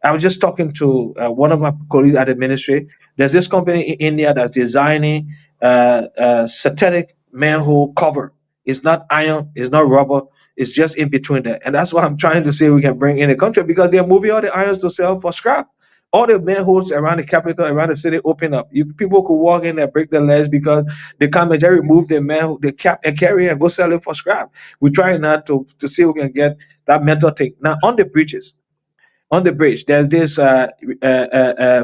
S14: I was just talking to one of my colleagues at the ministry. There's this company in India that's designing synthetic manhole cover. It's not iron, it's not rubber, it's just in between there. And that's what I'm trying to say we can bring in the country because they're moving all the irons to sell for scrap. All the manholes around the capital, around the city open up. People could walk in and break their legs because they come and just remove the manhole, the cap and carry it and go sell it for scrap. We're trying not to see if we can get that mental thing. Now on the bridges, there's this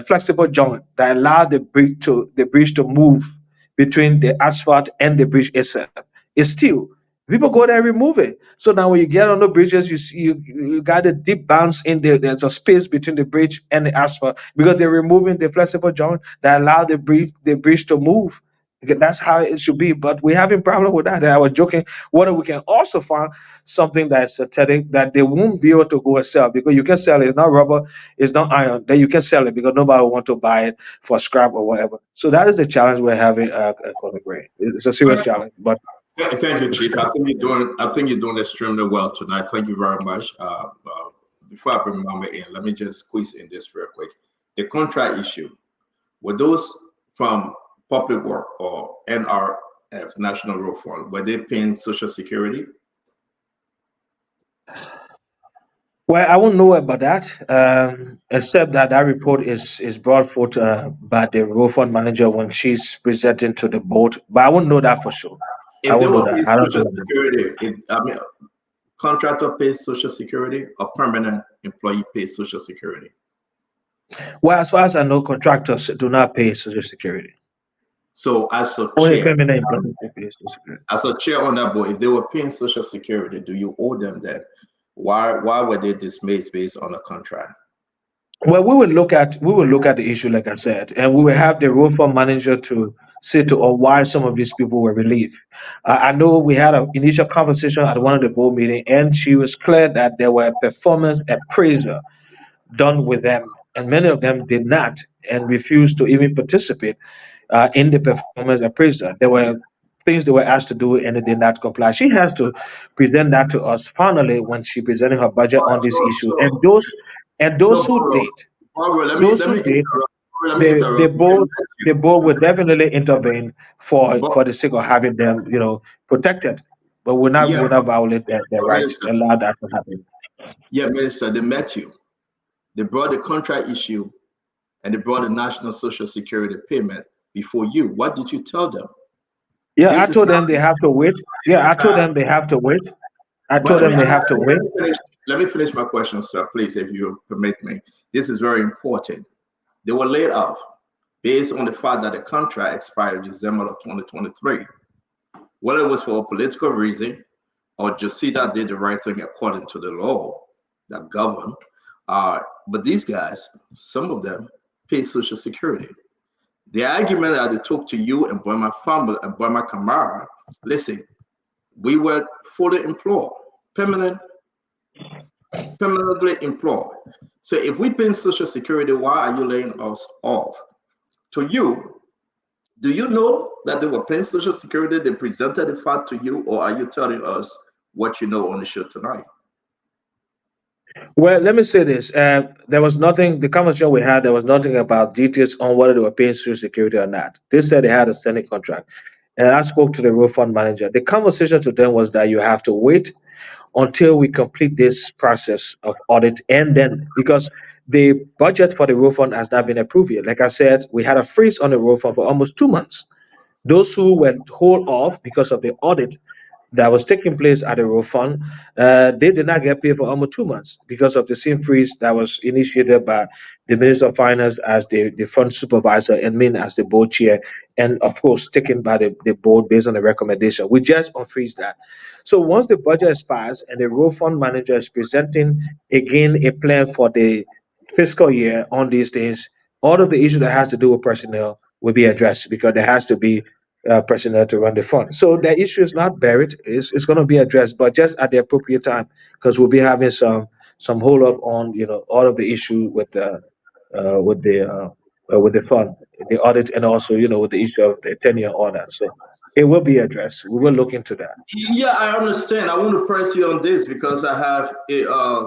S14: flexible joint that allow the bridge to move between the asphalt and the bridge itself. It's steel. People go there and remove it. So now when you get on the bridges, you see you got a deep bounce in there. There's a space between the bridge and the asphalt because they're removing the flexible joint that allow the bridge to move. Okay, that's how it should be. But we're having problem with that. And I was joking whether we can also find something that's synthetic that they won't be able to go and sell because you can sell it. It's not rubber, it's not iron. Then you can sell it because nobody will want to buy it for scrap or whatever. So that is the challenge we're having at Color Gray. It's a serious challenge. But
S17: Thank you, Chief. I think you're doing extremely well tonight. Thank you very much. Before I bring Mama in, let me just squeeze in this real quick. The contract issue, were those from Public Work or NRF, National Road Fund, were they paying Social Security?
S14: well, I won't know about that, except that report is brought forth by the road fund manager when she's presenting to the board. But I won't know that for sure. I
S17: If they
S14: won't know
S17: were paying
S14: that. I don't
S17: Social
S14: know.
S17: Security, contractor pays Social Security or permanent employee pays Social Security?
S14: Well, as far as I know, contractors do not pay Social Security.
S17: So as a
S14: Only
S17: chair,
S14: permanent employees pay Social Security.
S17: as a chair on that board, if they were paying Social Security, do you owe them that? Why were they dismissed based on a contract?
S14: Well, we will look at the issue, like I said, and we will have the road fund manager to say to or why some of these people were relieved. I know we had an initial conversation at one of the board meeting, and she was clear that there were performance appraiser done with them, and many of them did not and refused to even participate in the performance appraiser. There were things they were asked to do and they did not comply. She has to present that to us finally when she presented her budget on this issue. And those
S17: So,
S14: who did,
S17: Barbara, let me
S14: those who did,
S17: interrupt. Let me
S14: the the
S17: interrupt you.
S14: board the board will definitely intervene
S17: But
S14: for the sake of having them, protected. But we're not
S17: yeah,
S14: will not violate their
S17: but
S14: rights.
S17: minister,
S14: Allow that to happen.
S17: yeah, minister, they met you. They brought the contract issue and they brought the national social security payment before you. What did you tell them?
S14: Yeah, I
S17: This is
S14: told
S17: not
S14: them they have to wait. Yeah, I told them they have to wait. I
S17: but
S14: told them they have to wait.
S17: let me finish my question, sir, please, if you permit me. This is very important. They were laid off based on the fact that the contract expired December of 2023. Whether it was for a political reason or Josita did the right thing according to the law that governed. But these guys, some of them, pay Social Security. The argument that they took to you and Burma family and Burma Kamara, listen, we were fully employed, permanently employed. So if we pay Social Security, why are you laying us off? To you, do you know that they were paying Social Security? They presented the fact to you, or are you telling us what you know on the show tonight?
S14: Well, let me say this. There was nothing, the conversation we had, there was nothing about details on whether they were paying Social Security or not. They said they had a standing contract. And I spoke to the road fund manager. The conversation to them was that you have to wait until we complete this process of audit. And then, because the budget for the road fund has not been approved yet. Like I said, we had a freeze on the road fund for almost 2 months. Those who were hold off because of the audit that was taking place at the road fund, they did not get paid for almost 2 months because of the same freeze that was initiated by the Minister of Finance as the fund supervisor and me as the board chair, and of course taken by the board based on the recommendation. We just unfreeze that. So once the budget expires and the road fund manager is presenting again a plan for the fiscal year on these things, all of the issues that has to do with personnel will be addressed because there has to be personnel to run the fund. So the issue is not buried; it's going to be addressed, but just at the appropriate time because we'll be having some hold up on all of the issue with the fund, the audit, and also with the issue of the tenure and all that. So it will be addressed. We will look into that.
S17: Yeah, I understand. I want to press you on this because I have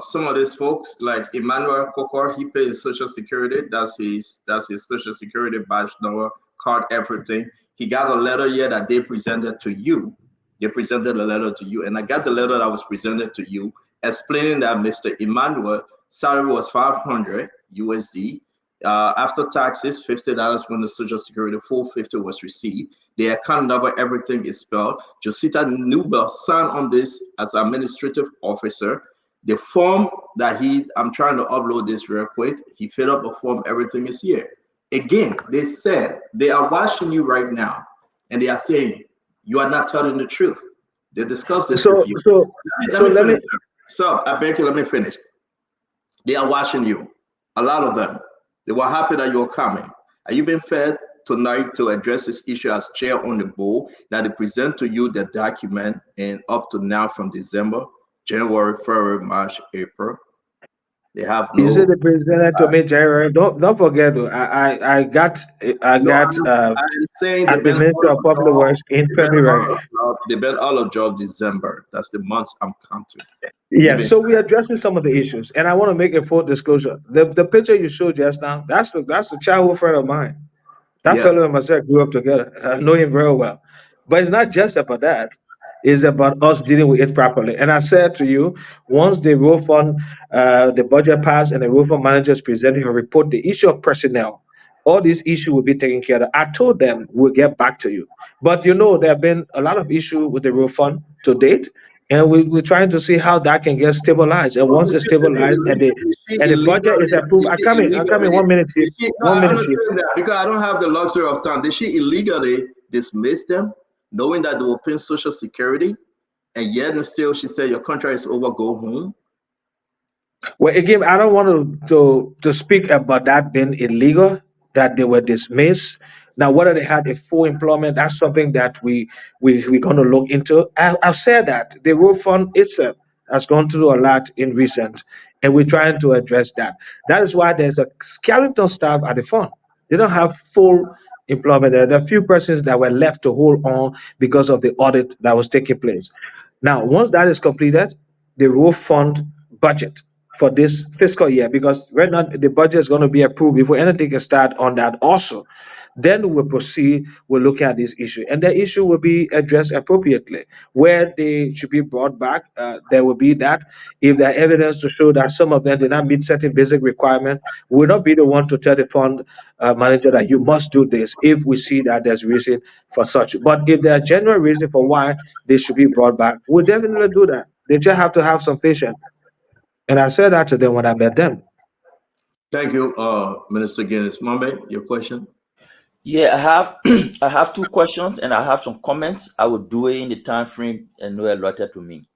S17: some of these folks like Emmanuel Kokor. He pays Social Security. That's his Social Security badge number, card, everything. He got a letter here that they presented to you. They presented a letter to you, and I got the letter that was presented to you explaining that Mr. Emmanuel salary was 500 USD. After taxes, $50 when the Social Security, 450 was received. The account number, everything is spelled. Josita Nimba signed on this as administrative officer. The form that I'm trying to upload this real quick. He filled up a form, everything is here. Again, they said they are watching you right now, and they are saying you are not telling the truth. They discussed this with you. Let me finish. So I beg you, let me finish. They are watching you, a lot of them. They were happy that you're coming. Are you being fed tonight to address this issue as chair on the board that they present to you the document and up to now from December, January, February, March, April? They have no.
S14: You said the president to me, January. Don't forget though. I got
S17: I'm saying
S14: at the Ministry of Public Works in February.
S17: They've been all of job December. That's the months I'm counting.
S14: Yes, so we're addressing some of the issues, and I want to make a full disclosure. The picture you showed just now, that's a childhood friend of mine. That fellow and myself grew up together. I know him very well. But it's not just about that. It's about us dealing with it properly. And I said to you, once the road fund, the budget passed and the road fund manager is presenting a report, the issue of personnel, all these issues will be taken care of. I told them we'll get back to you. But there have been a lot of issues with the road fund to date. And we're trying to see how that can get stabilized. And once it's stabilized and the budget is approved, I'm coming 1 minute, Chief.
S17: I understand that because I don't have the luxury of time. Did she illegally dismiss them, knowing that they were paying Social Security, and yet and still she said your contract is over, go home?
S14: Well, again, I don't want to speak about that being illegal, that they were dismissed. Now, whether they had a full employment, that's something that we're going to look into. I've said that the road fund itself has gone through a lot in recent, and we're trying to address that. That is why there's a skeleton staff at the fund. They don't have full employment. There are a few persons that were left to hold on because of the audit that was taking place. Now, once that is completed, the road fund budget for this fiscal year, because right now the budget is going to be approved before anything can start on that also. Then we'll proceed, we'll look at this issue, and the issue will be addressed appropriately. Where they should be brought back, there will be that. If there are evidence to show that some of them did not meet certain basic requirements, we will not be the one to tell the fund manager that you must do this if we see that there's reason for such. But if there are genuine reason for why they should be brought back, we'll definitely do that. They just have to have some patience. And I said that to them when I met them.
S17: Thank you, Minister Guinness. Mambe, your question?
S15: Yeah, I have I have two questions and I have some comments. I will do it in the time frame and no allotted to me.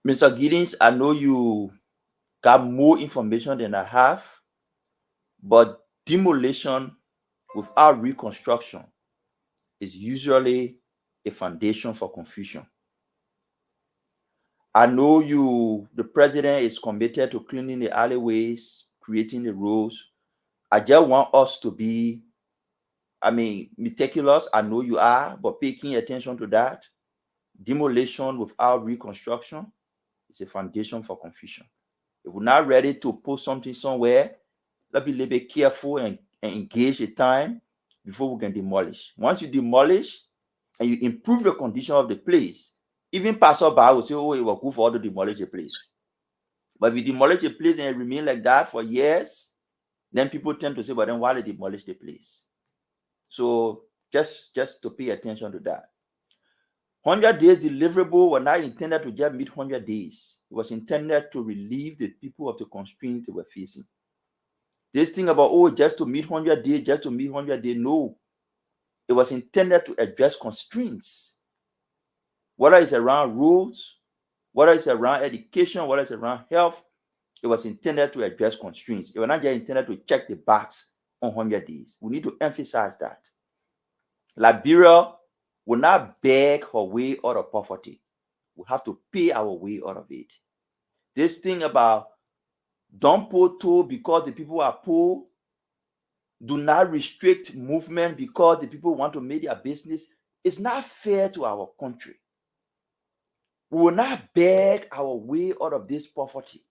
S15: Mr. Giddens, I know you got more information than I have, but demolition without reconstruction is usually a foundation for confusion. I know the president is committed to cleaning the alleyways, creating the roads. I just want us to be, meticulous. I know you are, but paying attention to that. Demolition without reconstruction is a foundation for confusion. If we're not ready to put something somewhere, let's be a little bit careful and engage the time before we can demolish. Once you demolish and you improve the condition of the place, even passerby will say, oh, it was good for us to demolish the place. But if you demolish a place and it remain like that for years, then people tend to say, but then why did they demolish the place? So just to pay attention to that. 100 days deliverable were not intended to just meet 100 days. It was intended to relieve the people of the constraints they were facing. This thing about, oh, just to meet 100 days, just to meet 100 days, no. It was intended to address constraints. Whether it's around roads, whether it's around education, whether it's around health, it was intended to address constraints. It was not just intended to check the box on 100 days. We need to emphasize that. Liberia will not beg her way out of poverty. We have to pay our way out of it. This thing about don't pay toll because the people are poor, do not restrict movement because the people want to make their business, it's not fair to our country. We will not beg our way out of this poverty.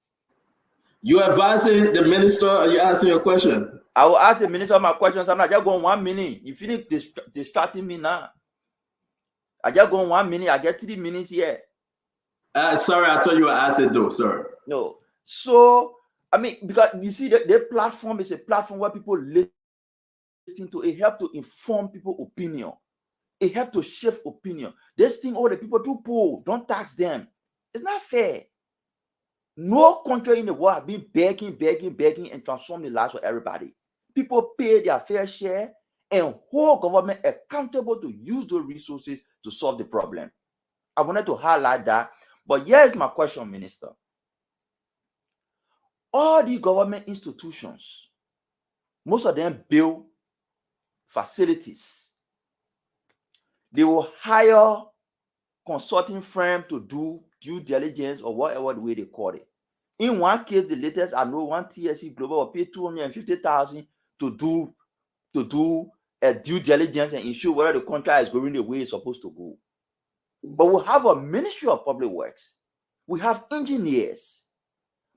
S17: You advising the minister, or you asking your question?
S15: I will ask the minister my questions. I'm not just going 1 minute. You finish distracting me now. I just go 1 minute. I get 3 minutes here.
S17: Sorry, I thought you were asking though. Sorry.
S15: No. So, because you see, the platform is a platform where people listen to. It helps to inform people's opinion. It helps to shift opinion. This thing, the people too poor, don't tax them. It's not fair. No country in the world has been begging, and transform the lives of everybody. People pay their fair share and hold government accountable to use those resources to solve the problem. I wanted to highlight that. But here's my question, Minister. All the government institutions, most of them build facilities. They will hire consulting firm to do due diligence or whatever the way they call it. In one case, the latest I know, one TSC Global will pay $250,000 to do a due diligence and ensure whether the contract is going the way it's supposed to go. But we have a Ministry of Public Works. We have engineers.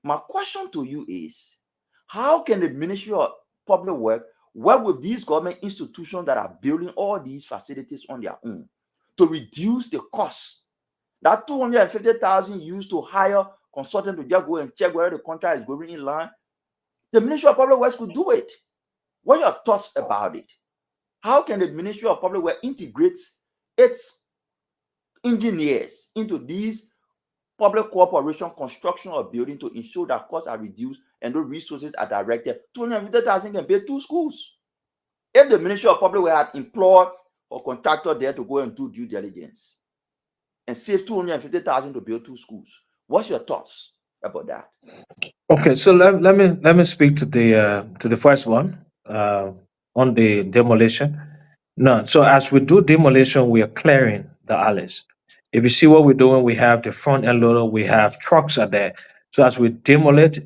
S15: My question to you is, how can the Ministry of Public Works work with these government institutions that are building all these facilities on their own to reduce the cost? That $250,000 used to hire consultant to just go and check whether the contract is going in line. The Ministry of Public Works could do it. What are your thoughts about it? How can the Ministry of Public Works integrate its engineers into these public cooperation construction or building to ensure that costs are reduced and those resources are directed? $250,000 can pay 2 schools. If the Ministry of Public Works had employed a contractor there to go and do due diligence and save $250,000 to build 2 schools, what's your thoughts about that?
S14: Okay, so let me speak to the first one on the demolition. No, so as we do demolition, we are clearing the alleys. If you see what we're doing, we have the front end loader, we have trucks are there. So as we demolish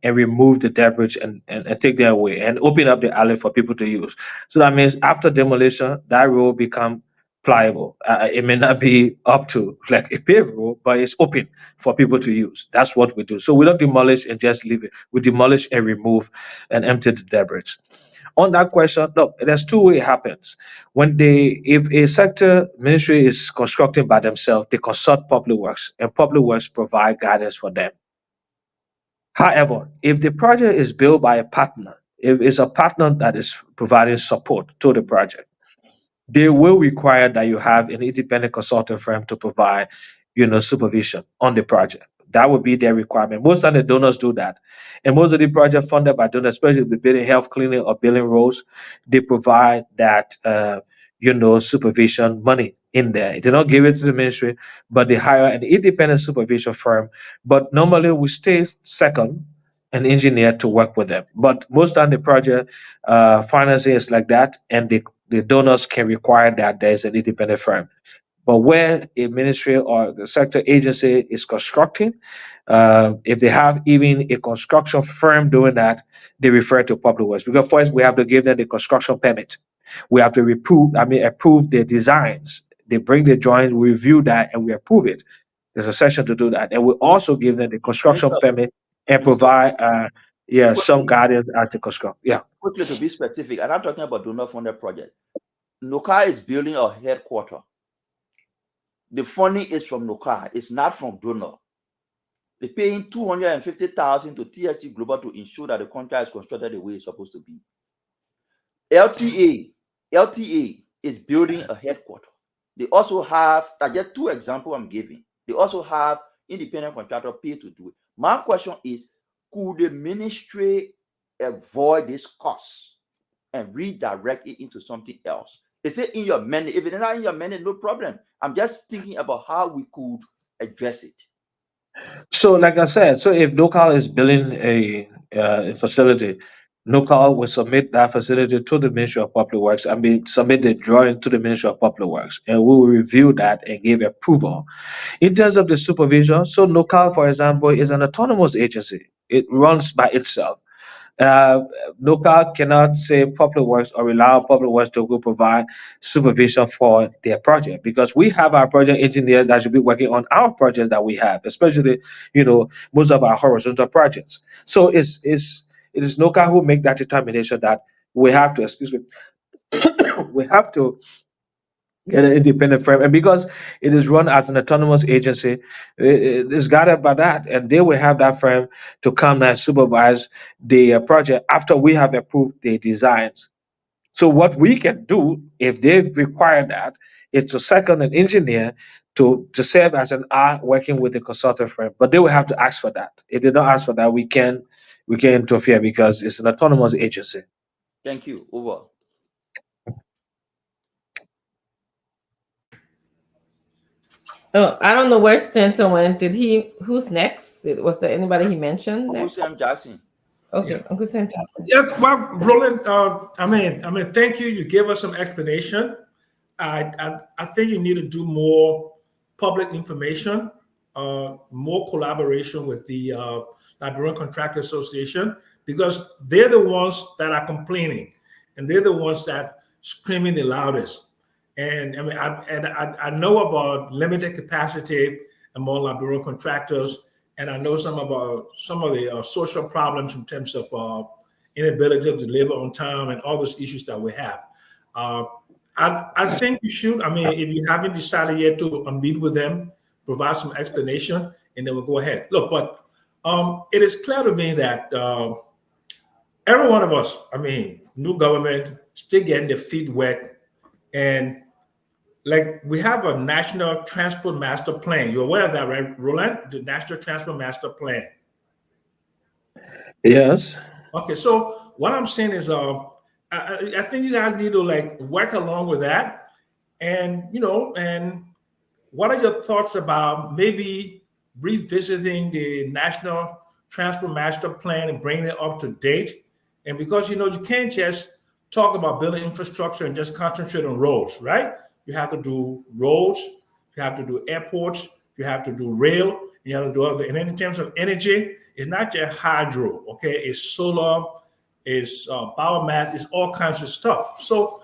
S14: and remove the debris and take them away and open up the alley for people to use. So that means after demolition, that road become pliable. It may not be up to like a paved road, but it's open for people to use. That's what we do. So we don't demolish and just leave it. We demolish and remove and empty the debris. On that question, look, there's two way it happens. If a sector ministry is constructing by themselves, they consult public works, and public works provide guidance for them. However, if the project is built by a partner, if it's a partner that is providing support to the project, they will require that you have an independent consulting firm to provide, supervision on the project. That would be their requirement. Most of the donors do that. And most of the projects funded by donors, especially the building health cleaning or building roads, they provide that, supervision money in there. They don't give it to the ministry, but they hire an independent supervision firm. But normally we stay second, an engineer to work with them. But most of the project financing is like that, and the donors can require that there is an independent firm. But where a ministry or the sector agency is constructing, if they have even a construction firm doing that, they refer to public works. Because first we have to give them the construction permit. We have to approve their designs. They bring the drawings, we review that, and we approve it. There's a session to do that. And we also give them the construction permit and provide some guidance as to construct. Yeah.
S15: Quickly, to be specific, and I'm talking about donor-funded project. NOCA is building a headquarters. The funding is from NOCA. It's not from donor. They're paying $250,000 to TSC Global to ensure that the contract is constructed the way it's supposed to be. LTA is building a headquarters. They also have, just two examples I'm giving. They also have independent contractor paid to do it. My question is, could the ministry avoid this cost and redirect it into something else? They say in your mandate. If it's not in your mandate, no problem. I'm just thinking about how we could address it.
S14: So, like I said, if NOCAL is building a facility, NOCAL will submit that facility to the Ministry of Public Works and submit the drawing to the Ministry of Public Works, and we will review that and give approval. In terms of the supervision, so NOCAL, for example, is an autonomous agency. It runs by itself. NOCAL cannot say public works or rely on public works to go provide supervision for their project, because we have our project engineers that should be working on our projects that we have, especially most of our horizontal projects. So it is NOCAL who make that determination that we have to we have to get an independent firm, and because it is run as an autonomous agency, it is guided by that, and they will have that firm to come and supervise the project after we have approved the designs. So what we can do, if they require that, is to second an engineer to serve as an eye working with the consultant firm, but they will have to ask for that. If they don't ask for that, we can interfere because it's an autonomous agency.
S15: Thank you. Over.
S2: Oh, I don't know where Stanton went. Who's next? Was there anybody he mentioned?
S15: Uncle Sam Jackson.
S2: Okay,
S11: Yeah.
S2: Uncle Sam Jackson.
S11: Yes, well, Roland, I mean, thank you. You gave us some explanation. I think you need to do more public information, more collaboration with the Liberian Contractor Association, because they're the ones that are complaining, and they're the ones that screaming the loudest. And I mean, I know about limited capacity among Liberian contractors, and I know some of the social problems in terms of inability to deliver on time and all those issues that we have. I think you should. I mean, if you haven't decided yet to meet with them, provide some explanation, and then we'll go ahead. Look, but it is clear to me that every one of us, I mean, new government, still getting their feet wet, and like we have a national transport master plan. You're aware of that, right, Roland? The national transport master plan.
S14: Yes.
S11: Okay, so what I'm saying is, I think you guys need to like work along with that, and and what are your thoughts about maybe revisiting the national transport master plan and bringing it up to date? And because you can't just talk about building infrastructure and just concentrate on roads, right? You have to do roads, you have to do airports, you have to do rail, you have to do other. And then in terms of energy, it's not just hydro, okay? It's solar, it's biomass, it's all kinds of stuff. So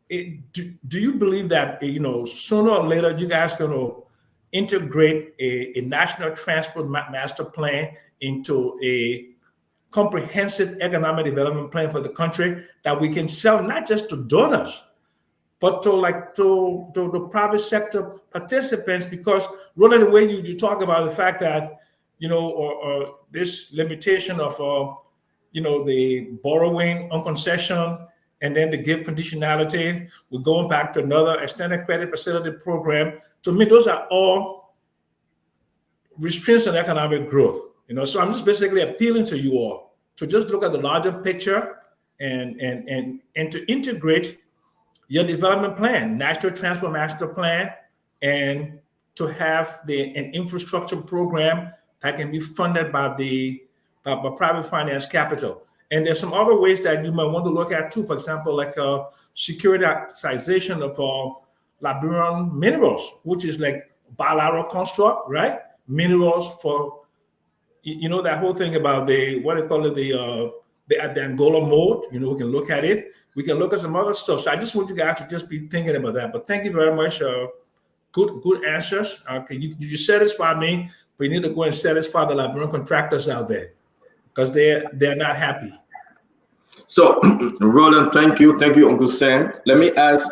S11: do you believe that sooner or later you guys going to integrate a national transport master plan into a comprehensive economic development plan for the country that we can sell not just to donors but to the private sector participants? Because really the way you talk about the fact that or this limitation of the borrowing on concession and then the give conditionality, we're going back to another extended credit facility program. To me, those are all restraints on economic growth. So I'm just basically appealing to you all to just look at the larger picture and to integrate your development plan, national transport master plan, and to have an infrastructure program that can be funded by private finance capital. And there's some other ways that you might want to look at too. For example, like securitization of Liberian minerals, which is like bilateral construct, right? Minerals for that whole thing about the Angola mode. We can look at it. We can look at some other stuff. So I just want you guys to just be thinking about that. But thank you very much. Good answers. Okay, you satisfy me, but you need to go and satisfy the Liberian contractors out there because they're not happy.
S17: So, Roland, thank you, Uncle Sam. Let me ask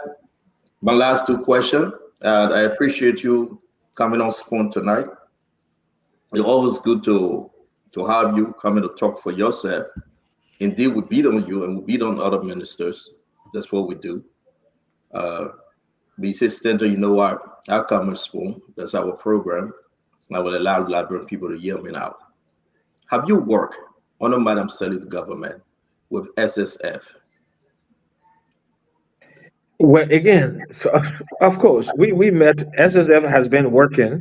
S17: my last two questions. I appreciate you coming on Spoon tonight. It's always good to have you coming to talk for yourself. Indeed, we beat on you and we beat on other ministers. That's what we do. We say, Stanton, our common Spoon. That's our program. I will allow Liberian people to hear me now. Have you worked under Madam Salif government with SSF?
S14: Well, again, so, of course, we met. SSF has been working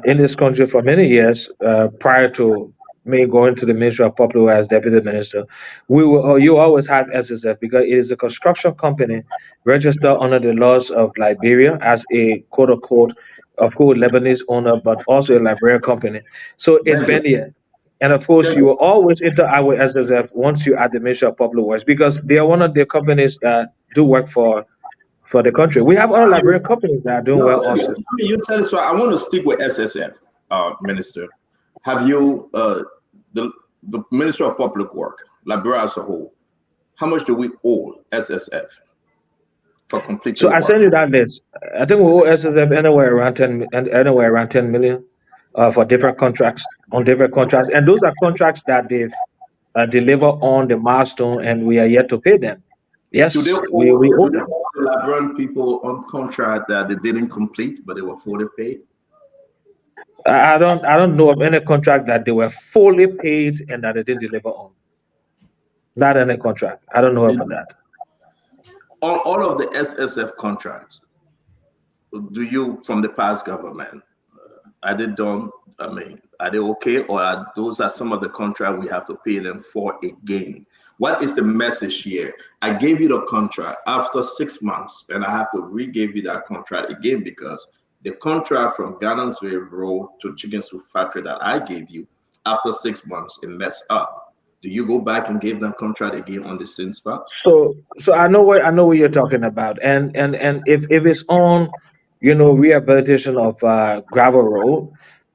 S14: in this country for many years prior to me going to the Ministry of Public Works as Deputy Minister. You always have SSF because it is a construction company registered under the laws of Liberia as a quote unquote, of course, Lebanese owner, but also a Liberian company. So it's been here. And of course, you will always interact with SSF once you're at the Ministry of Public Works because they are one of the companies that do work for the country. We have other Liberian companies that are doing well also.
S17: You're satisfied. I want to stick with SSF, Minister. Have you, the Minister of Public Work, Liberia as a whole, how much do we owe SSF for completing?
S14: So I sent you that list. I think we owe SSF anywhere around 10 million for different contracts and those are contracts that they've delivered on the milestone, and we are yet to pay them. Yes, we owe them.
S17: The Liberian people on contract that they didn't complete, but they were fully paid.
S14: I don't know of any contract that they were fully paid and that they didn't deliver on. Not any contract. I don't know about that.
S17: On all of the SSF contracts, do you, from the past government, are they done? I mean, are they okay, or are those are some of the contract we have to pay them for again? What is the message here? I gave you the contract after 6 months, and I have to re-give you that contract again because the contract from Gardensville Road to Chicken Soup Factory that I gave you after 6 months, it messed up. Do you go back and give them contract again on the same spot?
S14: So I know what you're talking about, and if it's on, rehabilitation of gravel road,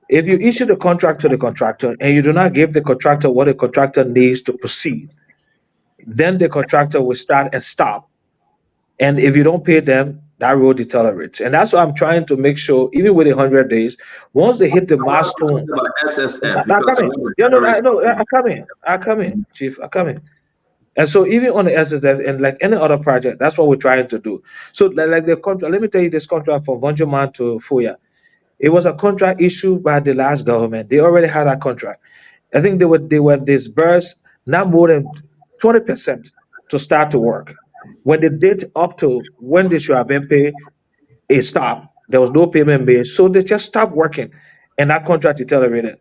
S14: if you issue the contract to the contractor and you do not give the contractor what the contractor needs to proceed, then the contractor will start and stop. And if you don't pay them, that road deteriorates. And that's what I'm trying to make sure, even with 100 days, once they hit the milestone. I come in, Chief. I come in. And so even on the SSF and like any other project, that's what we're trying to do. So like the contract, let me tell you this contract from Vonjoman to Fuya. It was a contract issued by the last government. They already had that contract. I think they were disbursed not more than 20% to start to work. When they did up to when they should have been paid, it stopped. There was no payment made. So they just stopped working and that contract deteriorated.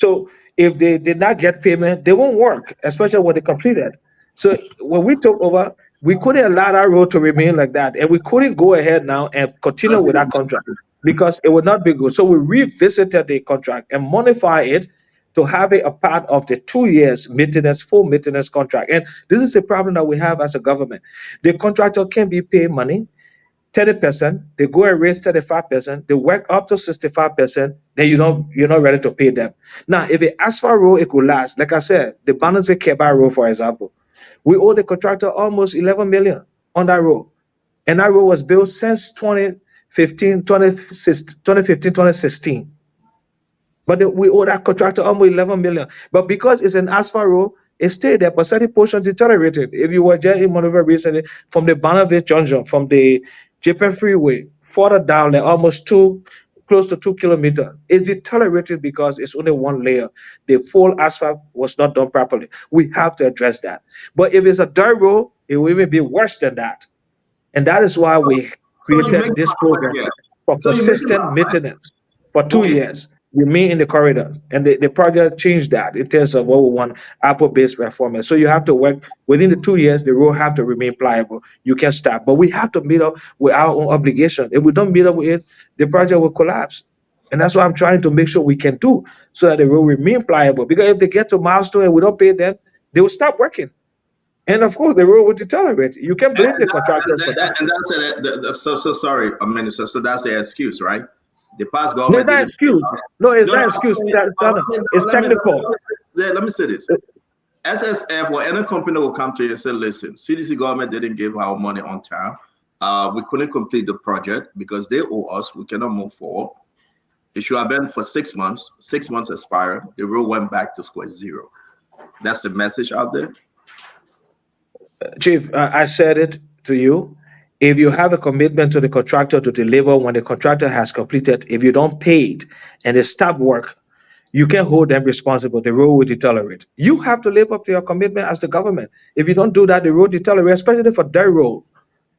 S14: So if they did not get payment, they won't work, especially when they completed. So when we took over, we couldn't allow that road to remain like that. And we couldn't go ahead now and continue with that contract because it would not be good. So we revisited the contract and modified it to have it a part of the 2 years maintenance, full maintenance contract. And this is a problem that we have as a government. The contractor can be paid money, 30%, they go and raise 35%, they work up to 65%, then you're not ready to pay them. Now, if it asphalt road, it could last. Like I said, the Bannersville Keba road, for example, we owe the contractor almost 11 million on that road. And that road was built since 2016. But we owe that contractor almost 11 million. But because it's an asphalt road, it stayed there, but certain portions deteriorated. If you were just in Monrovia recently, from the Bonneville Junction, from the Japan Freeway, further down, like almost close to 2 kilometers, it's deteriorated because it's only one layer. The full asphalt was not done properly. We have to address that. But if it's a dirt road, it will even be worse than that. And that is why we created this program for consistent maintenance for 2 years. We meet in the corridors, and the project changed that in terms of what we want Apple-based performance. So you have to work within the 2 years. The road have to remain pliable. You can stop, but we have to meet up with our own obligation. If we don't meet up with it, the project will collapse. And that's what I'm trying to make sure we can do, so that the road remain pliable. Because if they get to milestone and we don't pay them, they will stop working. And of course, the road will deteriorate. You can blame the contractor for that.
S17: And that's so sorry, Minister. So that's the excuse, right? The past
S14: No,
S17: government.
S14: it's not excuse. No, it's not excuse. It's technical.
S17: Let me say this. SSF or any company will come to you and say, listen, CDC government didn't give our money on time. We couldn't complete the project because they owe us. We cannot move forward. It should have been for 6 months. 6 months expired. The road went back to square zero. That's the message out there.
S14: Chief, I said it to you. If you have a commitment to the contractor to deliver when the contractor has completed, if you don't pay it and they stop work, you can hold them responsible. The road will deteriorate. You have to live up to your commitment as the government. If you don't do that, the road deteriorates, especially for dirt road.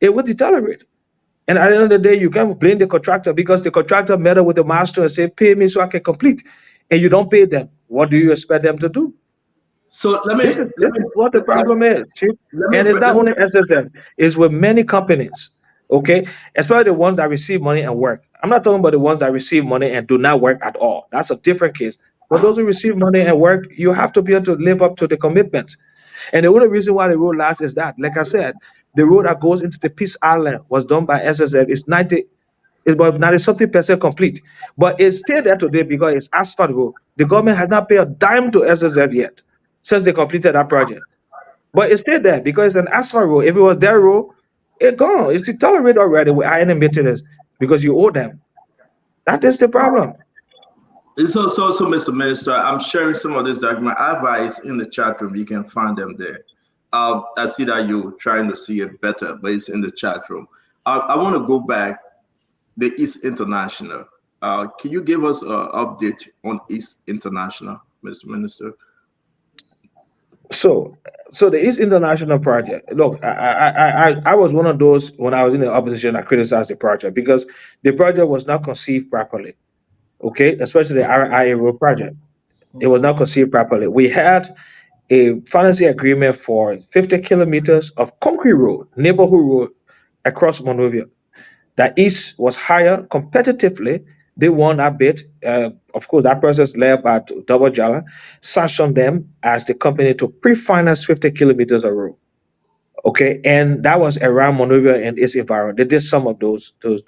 S14: It will deteriorate. And at the end of the day, you can't blame the contractor because the contractor met up with the master and said, pay me so I can complete. And you don't pay them. What do you expect them to do?
S17: So
S14: This is what the problem is, Chief. And it's not only SSM, it's with many companies, okay? Especially the ones that receive money and work. I'm not talking about the ones that receive money and do not work at all. That's a different case. But those who receive money and work, you have to be able to live up to the commitment. And the only reason why the road lasts is that, like I said, the road that goes into the Peace Island was done by SSF. It's about 90-something% complete. But it's still there today because it's asphalt road. The government has not paid a dime to SSF yet since they completed that project. But it's still there because it's an asphalt road. If it was their road, it's gone. It's deteriorated already with iron maintenance because you owe them. That is the problem.
S17: So, Mr. Minister, I'm sharing some of this document. Advice in the chat room. You can find them there. I see that you're trying to see it better, but it's in the chat room. I want to go back. The East International. Can you give us an update on East International, Mr. Minister?
S14: So the East International project. Look, I was one of those when I was in the opposition. I criticized the project because the project was not conceived properly. Okay, especially the RIA road project. It was not conceived properly. We had a financing agreement for 50 kilometers of concrete road, neighborhood road across Monrovia. That East was higher competitively. They won that bid. Of course, that process led by Double Jala sanctioned them as the company to pre-finance 50 kilometers of road. Okay, and that was around Monrovia and its environment. They did some of those roads.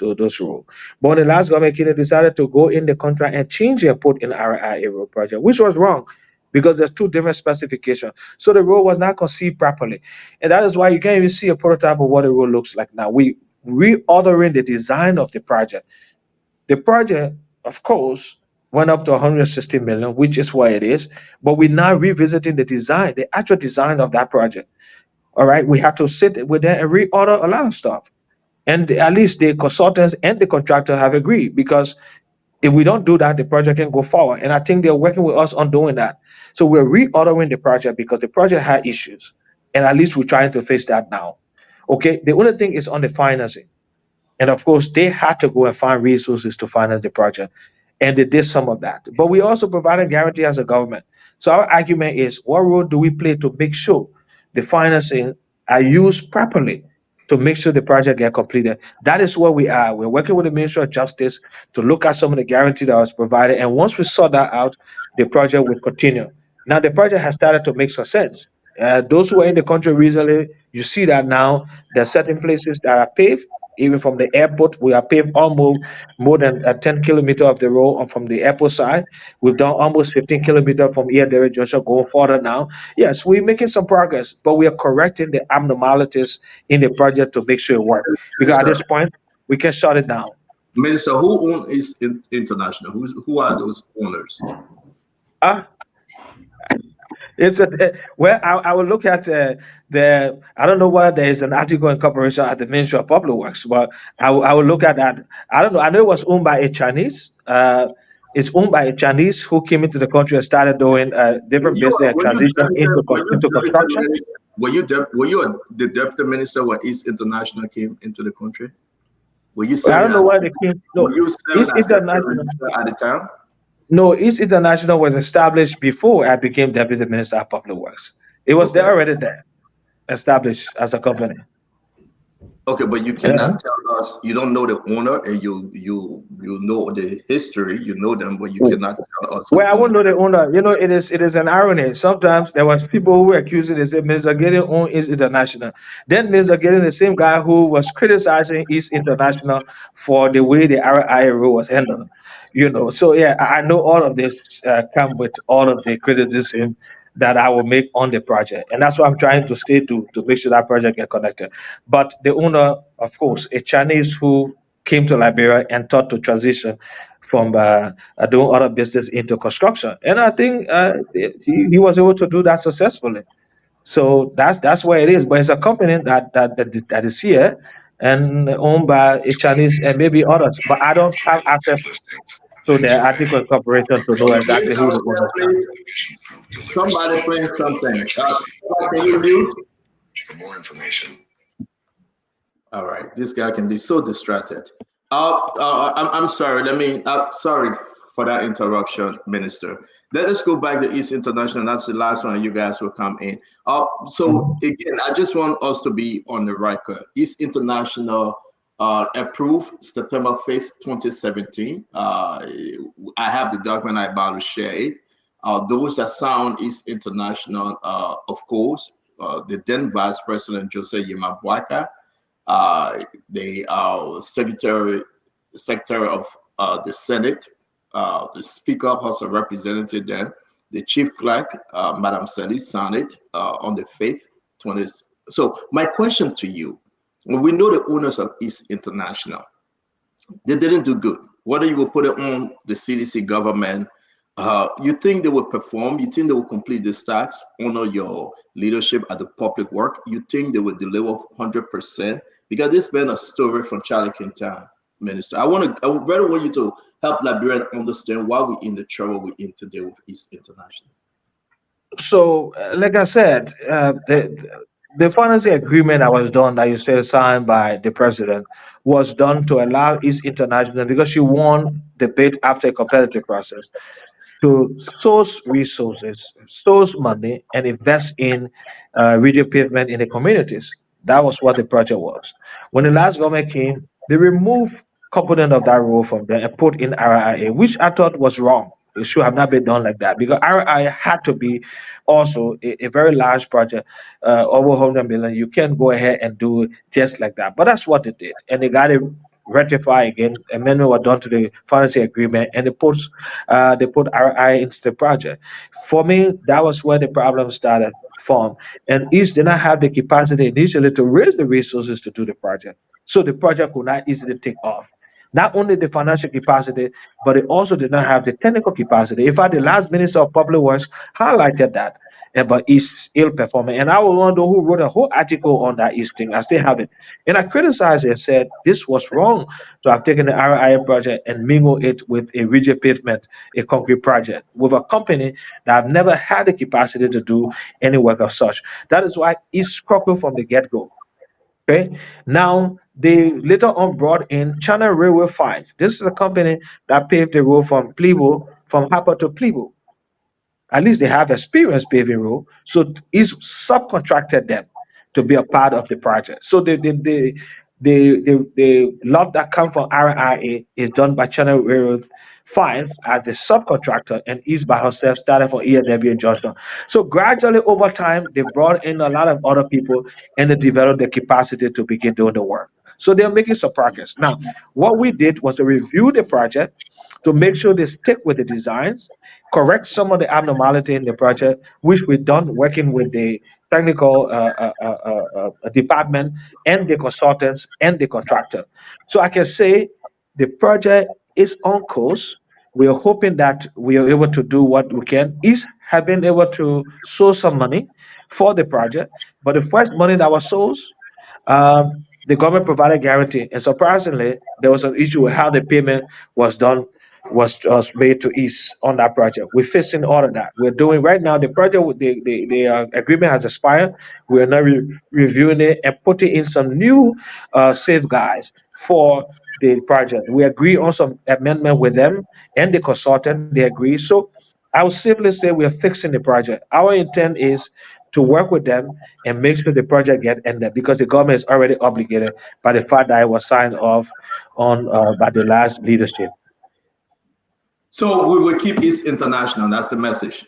S14: But when the last government came, they decided to go in the contract and change and put in our road project, which was wrong because there's two different specifications. So the road was not conceived properly. And that is why you can't even see a prototype of what the road looks like now. We reordering the design of the project. The project, of course, went up to 160 million, which is what it is. But we're now revisiting the design, the actual design of that project. All right, we have to sit with them and reorder a lot of stuff. And at least the consultants and the contractor have agreed, because if we don't do that, the project can go forward. And I think they're working with us on doing that. So we're reordering the project because the project had issues. And at least we're trying to fix that now. Okay, the only thing is on the financing. And of course, they had to go and find resources to finance the project. And they did some of that. But we also provided guarantee as a government. So our argument is, what role do we play to make sure the financing are used properly? to make sure the project get completed. That is where we are. We're working with the Ministry of Justice to look at some of the guarantee that was provided. And once we sort that out, the project will continue. Now, the project has started to make some sense. Those who are in the country recently, you see that now there are certain places that are paved. Even from the airport, we are paved almost more than 10 kilometers of the road from the airport side. We've done almost 15 kilometers from here, Derek Joshua, going further now. Yes, we're making some progress, but we are correcting the abnormalities in the project to make sure it works. Because at this point, we can shut it down.
S17: Minister, who owns East International? Who are those owners?
S14: It's well, I will look at the. I don't know whether there is an article in corporation at the Ministry of Public Works, but I will look at that. I don't know. I know it was owned by a Chinese. It's owned by a Chinese who came into the country and started doing different business and transition into construction.
S17: Were you the deputy minister when East International came into the country? Were you?
S14: I don't know why they came. No,
S17: were you
S14: East International
S17: at the time?
S14: No, East International was established before I became Deputy Minister of Public Works. It was there already there, established as a company.
S17: Okay, but you cannot tell us, you don't know the owner and you know the history, you know them, but you cannot tell us.
S14: Well, I won't know the owner. You know, it is an irony. Sometimes there was people who were accusing, they said Mr. Gideon owned East International. Then Mr. Gideon, the same guy who was criticizing East International for the way the RIA was handled. You know, so yeah, I know all of this come with all of the criticism that I will make on the project. And that's what I'm trying to stay to make sure that project get connected. But the owner, of course, a Chinese who came to Liberia and thought to transition from doing other business into construction. And I think he was able to do that successfully. So that's where it is. But it's a company that is here and owned by a Chinese and maybe others. But I don't have access to the article incorporation to know exactly who the owners are.
S17: Somebody playing something. Can you mute?
S18: For more information.
S17: All right, this guy can be so distracted. I'm sorry. Sorry for that interruption, Minister. Let us go back to East International. That's the last one. You guys will come in. So again, I just want us to be on the record. East International approved September 5th, 2017. I have the document. I'm about to share it. Those that sound East International, of course, the then Vice President Jose Yemabwaka, the Secretary of the Senate, the Speaker, House of Representatives, then the Chief Clerk, Madam Sally, signed it on the 5th, 20. So my question to you, we know the owners of East International, they didn't do good. Whether you will put it on the CDC government, you think they will perform? You think they will complete the tasks, honor your leadership at the public work? You think they will deliver 100%? Because this has been a story from Charlie Quintana, Minister. I really want you to help Liberians understand why we're in the trouble we're in today with East International.
S14: So, like I said, the financing agreement that was done, that you said signed by the president, was done to allow East International, because she won the bid after a competitive process, to source resources, source money, and invest in radio pavement in the communities. That was what the project was. When the last government came, they removed component of that role from there and put in RIA, which I thought was wrong. It should have not been done like that, because RIA had to be also a very large project, over 100 million. You can't go ahead and do it just like that. But that's what they did. And they got it ratify again. Amendment was done to the financing agreement, and they put RI into the project. For me, that was where the problem started from. And East did not have the capacity initially to raise the resources to do the project, so the project could not easily take off. Not only the financial capacity, but it also did not have the technical capacity. In fact, the last Minister of Public Works highlighted that about East ill performing. And I was one of those who wrote a whole article on that East thing. I still have it. And I criticized it and said this was wrong to have taken the RIA project and mingle it with a rigid pavement, a concrete project, with a company that have never had the capacity to do any work of such. That is why East struggled from the get-go. Okay. Now they later on brought in China Railway 5. This is a company that paved the road from Harper to Plebo. At least they have experience paving road, so East subcontracted them to be a part of the project. So the lot that come from RIA is done by Channel Railroad 5 as the subcontractor, and East by herself started for ELW and Johnson. So gradually over time, they've brought in a lot of other people and they developed the capacity to begin doing the work. So they're making some progress. Now, what we did was to review the project to make sure they stick with the designs, correct some of the abnormality in the project, which we've done working with the technical department and the consultants and the contractor. So I can say the project is on course. We are hoping that we are able to do what we can. East have been able to source some money for the project, but the first money that was sourced, the government provided guarantee, and surprisingly, there was an issue with how the payment was done, was made to East on that project. We're fixing all of that. We're doing right now the project. The agreement has expired. We are now reviewing it and putting in some new safeguards for the project. We agree on some amendment with them and the consultant. They agree. So I would simply say we are fixing the project. Our intent is to work with them and make sure the project get ended because the government is already obligated by the fact that it was signed off on by the last leadership.
S17: So we will keep East International. That's the message.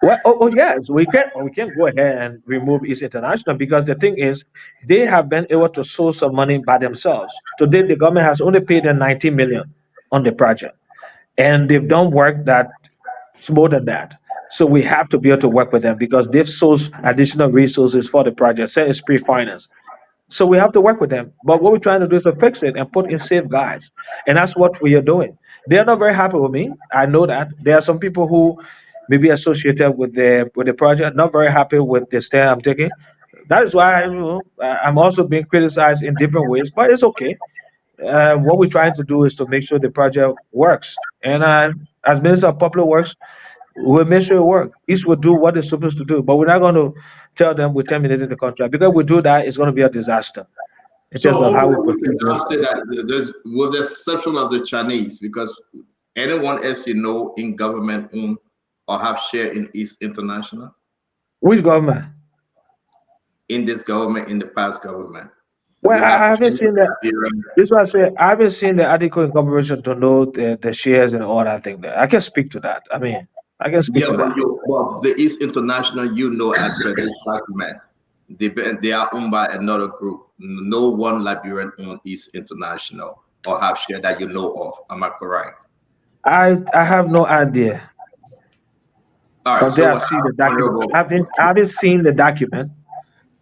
S14: Well, yes, we can go ahead and remove East International because the thing is, they have been able to source some money by themselves. Today, the government has only paid them 19 million on the project, and they've done work that's more than that. So we have to be able to work with them because they've sourced additional resources for the project. Say it's pre-finance. So we have to work with them. But what we're trying to do is to fix it and put in safeguards. And that's what we are doing. They're not very happy with me. I know that. There are some people who may be associated with the project, not very happy with the stand I'm taking. That is why I'm also being criticized in different ways, but it's okay. What we're trying to do is to make sure the project works. And as Minister of Public Works, we'll make sure it works. Each will do what it's supposed to do, but we're not going to tell them we're terminating the contract because if we do that, it's going to be a disaster in terms of how we
S17: we
S14: proceed.
S17: can now say that there's, with the exception of the Chinese, because anyone else you know in government own or have share in East International?
S14: Which government?
S17: In this government, in the past government.
S14: Well, I haven't seen that. This is what I say. I haven't seen the article in corporation to know the shares and all that thing there. I can speak to that. I mean, I can speak to that.
S17: Well, the East International, you know, as per this document, they are owned by another group. No one Liberian owned East International or have share that you know of. Am I correct?
S14: I have no idea.
S17: All right.
S14: So I see the document. I haven't seen the document.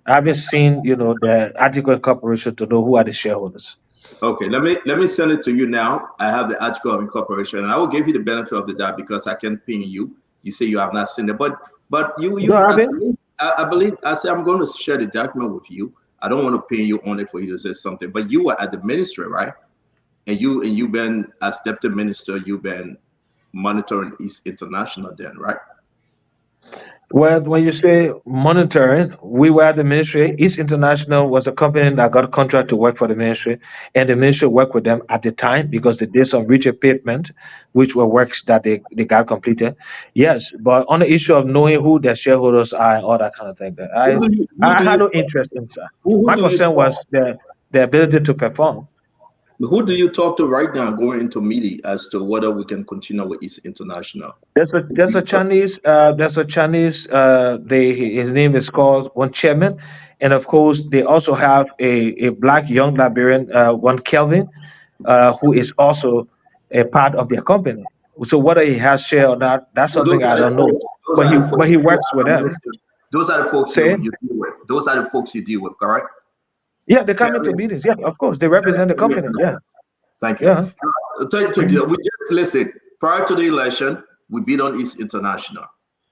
S14: I haven't seen, the article in corporation to know who are the shareholders.
S17: Okay, let me send it to you now. I have the article of incorporation, and I will give you the benefit of the doubt because I can ping you. You say you have not seen it, but you
S14: no,
S17: I believe I say I'm going to share the document with you. I don't want to ping you on it for you to say something, but you were at the ministry, right? And you've been as deputy minister, you've been monitoring East International then, right?
S14: Well, when you say monitoring, we were at the ministry. East International was a company that got a contract to work for the ministry, and the ministry worked with them at the time because they did some rich payment, which were works that they got completed. Yes, but on the issue of knowing who their shareholders are and all that kind of thing, I had no interest in that. My concern was the ability to perform.
S17: Who do you talk to right now going into meeting as to whether we can continue with East International?
S14: There's a Chinese his name is called one chairman, and of course they also have a black young Liberian, one Kelvin, who is also a part of their company. So whether he has share or not, that's something I don't know. But he works with them.
S17: Those are the folks you deal with. Those are the folks you deal with, correct?
S14: Yeah, they come into meetings. Yeah, of course, they represent the companies. Yeah.
S17: Thank you.
S14: Yeah.
S17: Thank you. We just listen. Prior to the election, we beat on East International.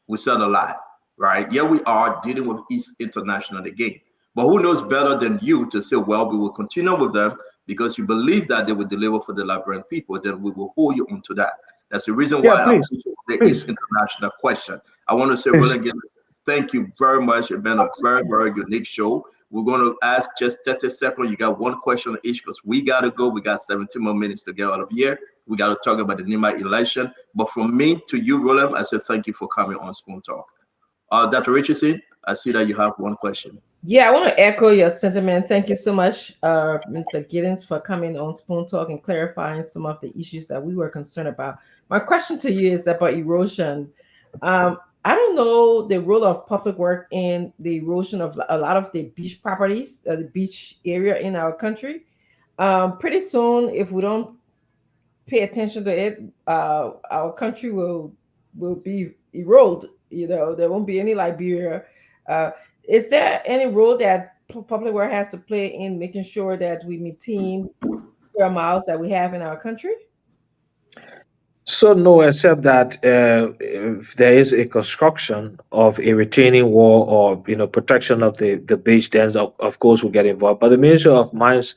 S17: We said a lot, right? Yeah, we are dealing with East International again. But who knows better than you to say, well, we will continue with them because you believe that they will deliver for the Liberian people. Then we will hold you onto that. That's the reason why I put the East International question. I want to say, thank you very much. It's been a very, very unique show. We're going to ask just 30 seconds. You got one question each because we got to go. We got 17 more minutes to get out of here. We got to talk about the Nimba election. But from me to you, Roland, I say thank you for coming on Spoon Talk. Dr. Richardson,
S9: I see that you have one question.
S2: Yeah, I want to echo your sentiment. Thank you so much, Mr. Giddens, for coming on Spoon Talk and clarifying some of the issues that we were concerned about. My question to you is about erosion. I don't know the role of public work in the erosion of a lot of the beach properties, the beach area in our country. Pretty soon, if we don't pay attention to it, our country will be eroded. You know, there won't be any Liberia. Uh, is there any role that public work has to play in making sure that we maintain square miles that we have in our country?
S14: So no, except that if there is a construction of a retaining wall or protection of the beach, then of course we get involved. But the Ministry of Mines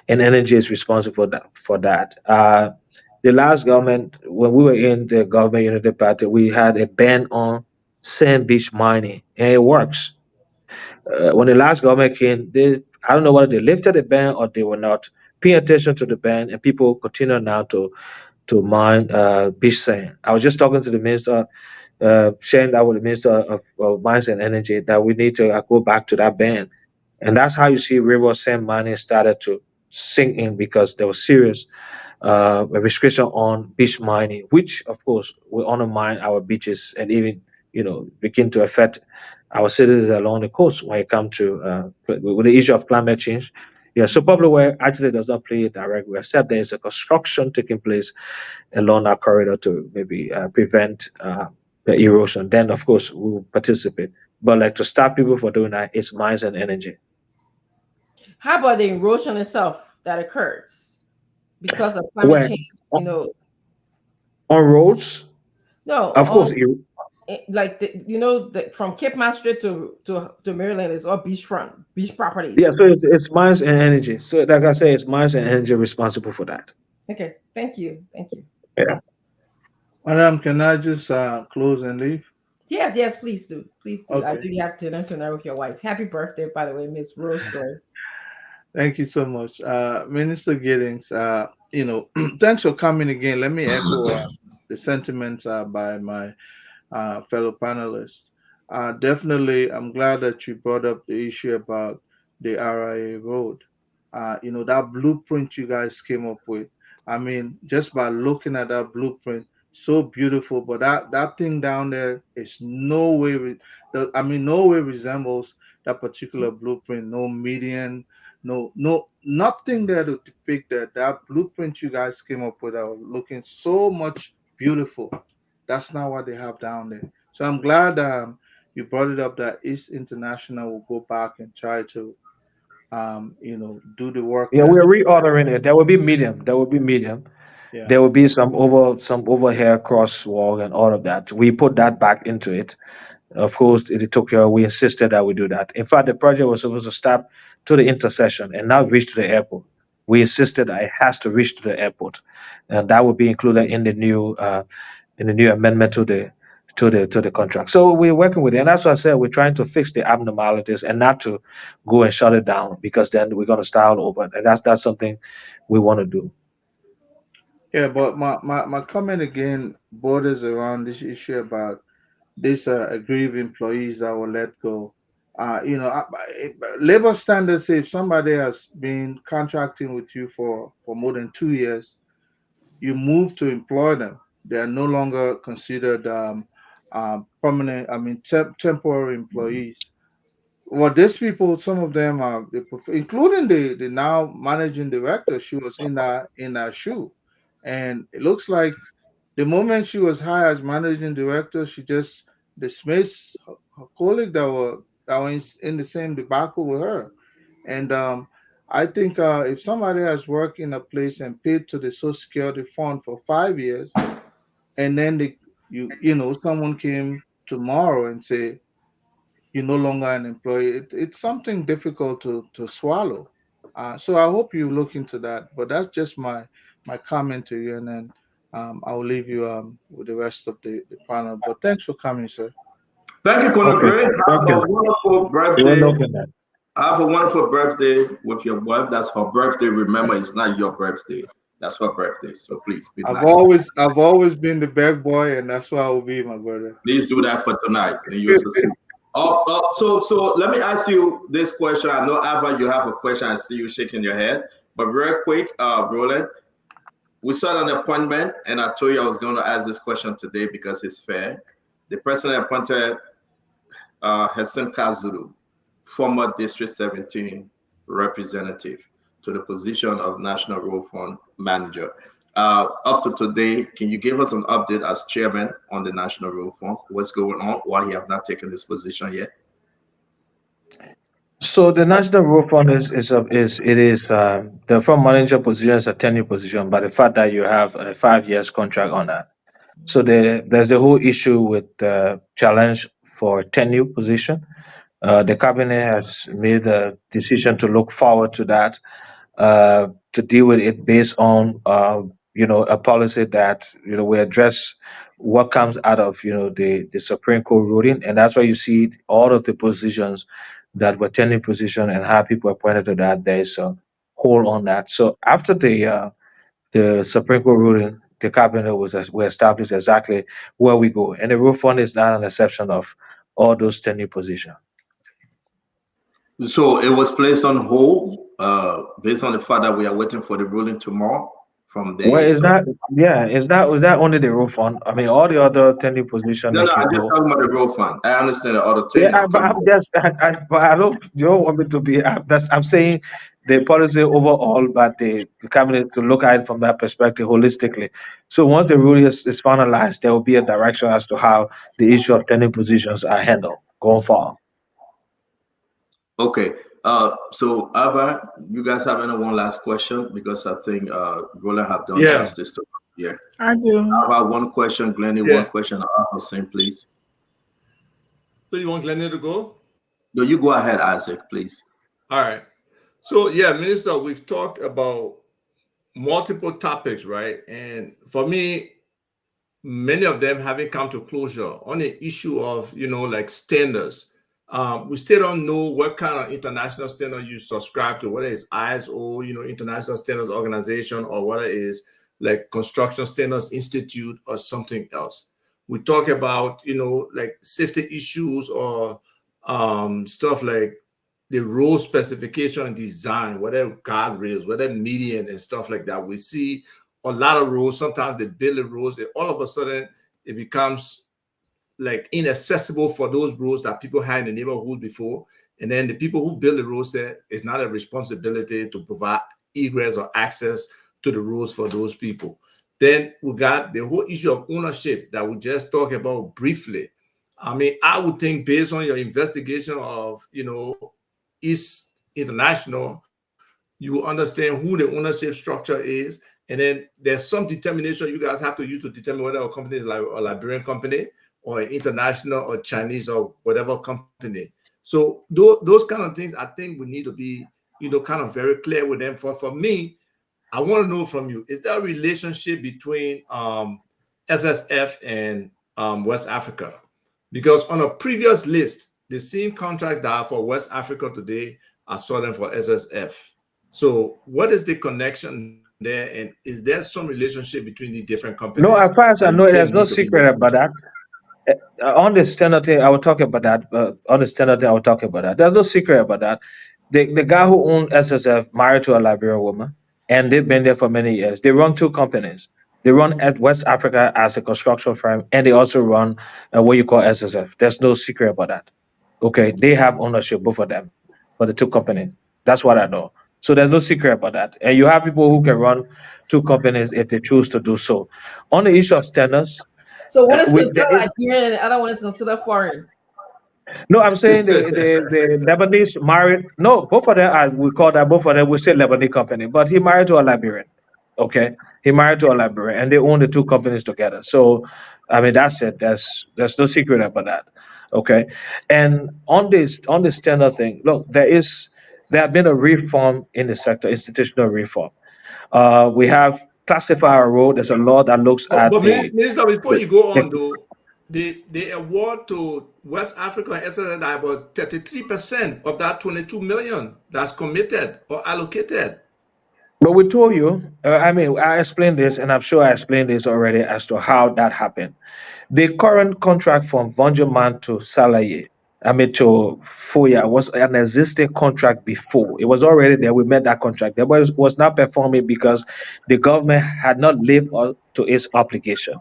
S14: and Energy is responsible for that. The last government, when we were in the government unity party, we had a ban on sand beach mining, and it works. When the last government came, I don't know whether they lifted the ban or they were not paying attention to the ban, and people continue now to mine beach sand. I was just talking to the minister, sharing that with the Minister of Mines and Energy, that we need to go back to that ban. And that's how you see river sand mining started to sink in, because there was serious restriction on beach mining, which of course will undermine our beaches and even begin to affect our cities along the coast when it comes to with the issue of climate change. Yeah, so public work actually does not play it directly, except there is a construction taking place along that corridor to maybe prevent the erosion. Then, of course, we will participate. But like to stop people from doing that, it's mines and energy.
S2: How about the erosion itself that occurs because of climate
S14: Where
S2: change? You know,
S14: on roads,
S2: no,
S14: of course.
S2: like from Cape Master to Maryland is all beachfront, beach properties.
S14: Yeah, so it's mines and energy. So like I say, it's mines and energy responsible for that.
S2: Okay, thank you.
S14: Yeah.
S8: Madam, can I just close and leave?
S2: Yes, please do. Please do. I
S8: Okay.
S2: know you have dinner tonight with your wife. Happy birthday, by the way, Miss Roseberry.
S8: Thank you so much, Minister Giddings. Thanks for coming again. Let me echo the sentiments by my fellow panelists. Definitely, I'm glad that you brought up the issue about the RIA road. That blueprint you guys came up with. I mean, just by looking at that blueprint, so beautiful. But that thing down there is no way. No way resembles that particular blueprint. No median, nothing there to depict that. That blueprint you guys came up with are looking so much beautiful. That's not what they have down there. So I'm glad you brought it up that East International will go back and try to, do the work.
S14: Yeah, we're reordering it. There will be medium. There will be medium.
S8: Yeah.
S14: There will be some overhead crosswalk and all of that. We put that back into it. Of course, it took care. We insisted that we do that. In fact, the project was supposed to stop to the intersection and not reach to the airport. We insisted that it has to reach to the airport, and that will be included in the new amendment to the contract. So we're working with it, and that's why I said we're trying to fix the abnormalities and not to go and shut it down, because then we're going to start all over, and that's something we want to do.
S8: Yeah, but my comment again borders around this issue about these aggrieved employees that were let go. Labor standards say if somebody has been contracting with you for more than 2 years, you move to employ them. They are no longer considered permanent. I mean, temporary employees. Well, these people, some of them are, including the now managing director. She was in that shoe, and it looks like the moment she was hired as managing director, she just dismissed her colleague that were in the same debacle with her. And I think if somebody has worked in a place and paid to the Social Security Fund for 5 years, and then someone came tomorrow and say you're no longer an employee, it's something difficult to swallow. So I hope you look into that. But that's just my comment to you, and then I'll leave you with the rest of the panel. But thanks for coming, sir.
S17: Thank you, Colonel
S14: Okay,
S17: Gray. Have a wonderful birthday. Have a wonderful birthday with your wife. That's her birthday. Remember, it's not your birthday. That's her birthday. So please be nice.
S8: I've always been the bad boy, and that's why I will be, my brother.
S17: Please do that for tonight, and you'll succeed. So let me ask you this question. I know, Ava, you have a question. I see you shaking your head. But real quick, Roland, we saw an appointment, and I told you I was going to ask this question today because it's fair. The person appointed Hassan Kazuru, former District 17 representative, to the position of National Road Fund Manager. Up to today, can you give us an update as chairman on the National Road Fund? What's going on? Why he have not taken this position yet?
S14: So the National Road Fund is the fund manager position is a 10-year position, but the fact that you have a 5 years contract on that. So there's the whole issue with the challenge for 10-year position. The cabinet has made a decision to look forward to that, to deal with it based on a policy that we address what comes out of the Supreme Court ruling, and that's why you see all of the positions that were 10-year position and how people appointed to that. There is a hold on that. So after the Supreme Court ruling, the cabinet was established exactly where we go, and the road fund is not an exception of all those 10-year positions.
S17: So it was placed on hold based on the fact that we are waiting for the ruling tomorrow from
S14: Well,
S17: there.
S14: is that yeah? Is that only the road fund? I mean, all the other 10-year position
S17: No,
S14: they
S17: I'm
S14: can
S17: just
S14: go.
S17: talking about the road fund. I understand the other 10.
S14: Yeah, but I'm just, but I don't, you don't want me to be. I'm saying the policy overall, but the cabinet to look at it from that perspective holistically. So once the rule is finalized, there will be a direction as to how the issue of 10-year positions are handled going forward.
S17: Okay. So Ava, you guys have any one last question because I think Roland have done
S12: Yeah.
S17: justice to here.
S16: I do.
S17: Ava, one question, Glennie,
S12: Yeah.
S17: one question. Ava, same, please.
S12: So you want Glennie to go?
S17: No, you go ahead, Isaac, please.
S12: All right. So yeah, Minister, we've talked about multiple topics, right? And for me, many of them haven't come to closure on the issue of, like standards. We still don't know what kind of international standard you subscribe to, whether it's ISO, International Standards Organization, or whether it's like Construction Standards Institute or something else. We talk about, like safety issues or stuff like the road specification and design, whether guardrails, whether median and stuff like that. We see a lot of roads. Sometimes they build the roads, and all of a sudden it becomes like inaccessible for those roads that people had in the neighborhood before. And then the people who build the roads there, it's not a responsibility to provide egress or access to the roads for those people. Then we got the whole issue of ownership that we just talked about briefly. I mean, I would think based on your investigation of, East International, you will understand who the ownership structure is. And then there's some determination you guys have to use to determine whether a company is like a Liberian company or an international or Chinese or whatever company. So those kind of things, I think we need to be, kind of very clear with them. For me, I want to know from you, is there a relationship between SSF and West Africa? Because on a previous list, the same contracts that are for West Africa today are sought for SSF. So what is the connection there? And is there some relationship between the different companies?
S14: No, as far as I
S12: that you
S14: know,
S12: think
S14: there's no
S12: need to be
S14: secret about that. On the standard thing, I will talk about that. On the standard thing, I will talk about that. There's no secret about that. The guy who owned SSF married to a Liberian woman, and they've been there for many years. They run two companies. They run at West Africa as a construction firm, and they also run what you call SSF. There's no secret about that. Okay, they have ownership, both of them, for the two companies. That's what I know. So there's no secret about that. And you have people who can run two companies if they choose to do so. On the issue of standards,
S2: So one is
S14: there
S2: considered
S14: is
S2: Liberian and the other one is considered foreign.
S14: no. I'm saying the Lebanese married. No, both of them are. We call that both of them. We say Lebanese company, but he married to a Liberian. Okay, he married to a Liberian, and they own the two companies together. So, I mean, that's it. There's no secret about that. Okay, and on this standard thing, look, there have been a reform in the sector, institutional reform. We have classifier road. There's a law that looks at
S12: But
S14: the
S12: Minister, before
S14: the,
S12: you go
S14: the
S12: on though, the award to West Africa and SSF are about 33% of that 22 million that's committed or allocated.
S14: But we told you, I mean, I explained this, and I'm sure I explained this already as to how that happened. The current contract from Vonjoman to Salaye, to FOIA was an existing contract before. It was already there. We met that contract. That was not performing because the government had not lived up to its obligation.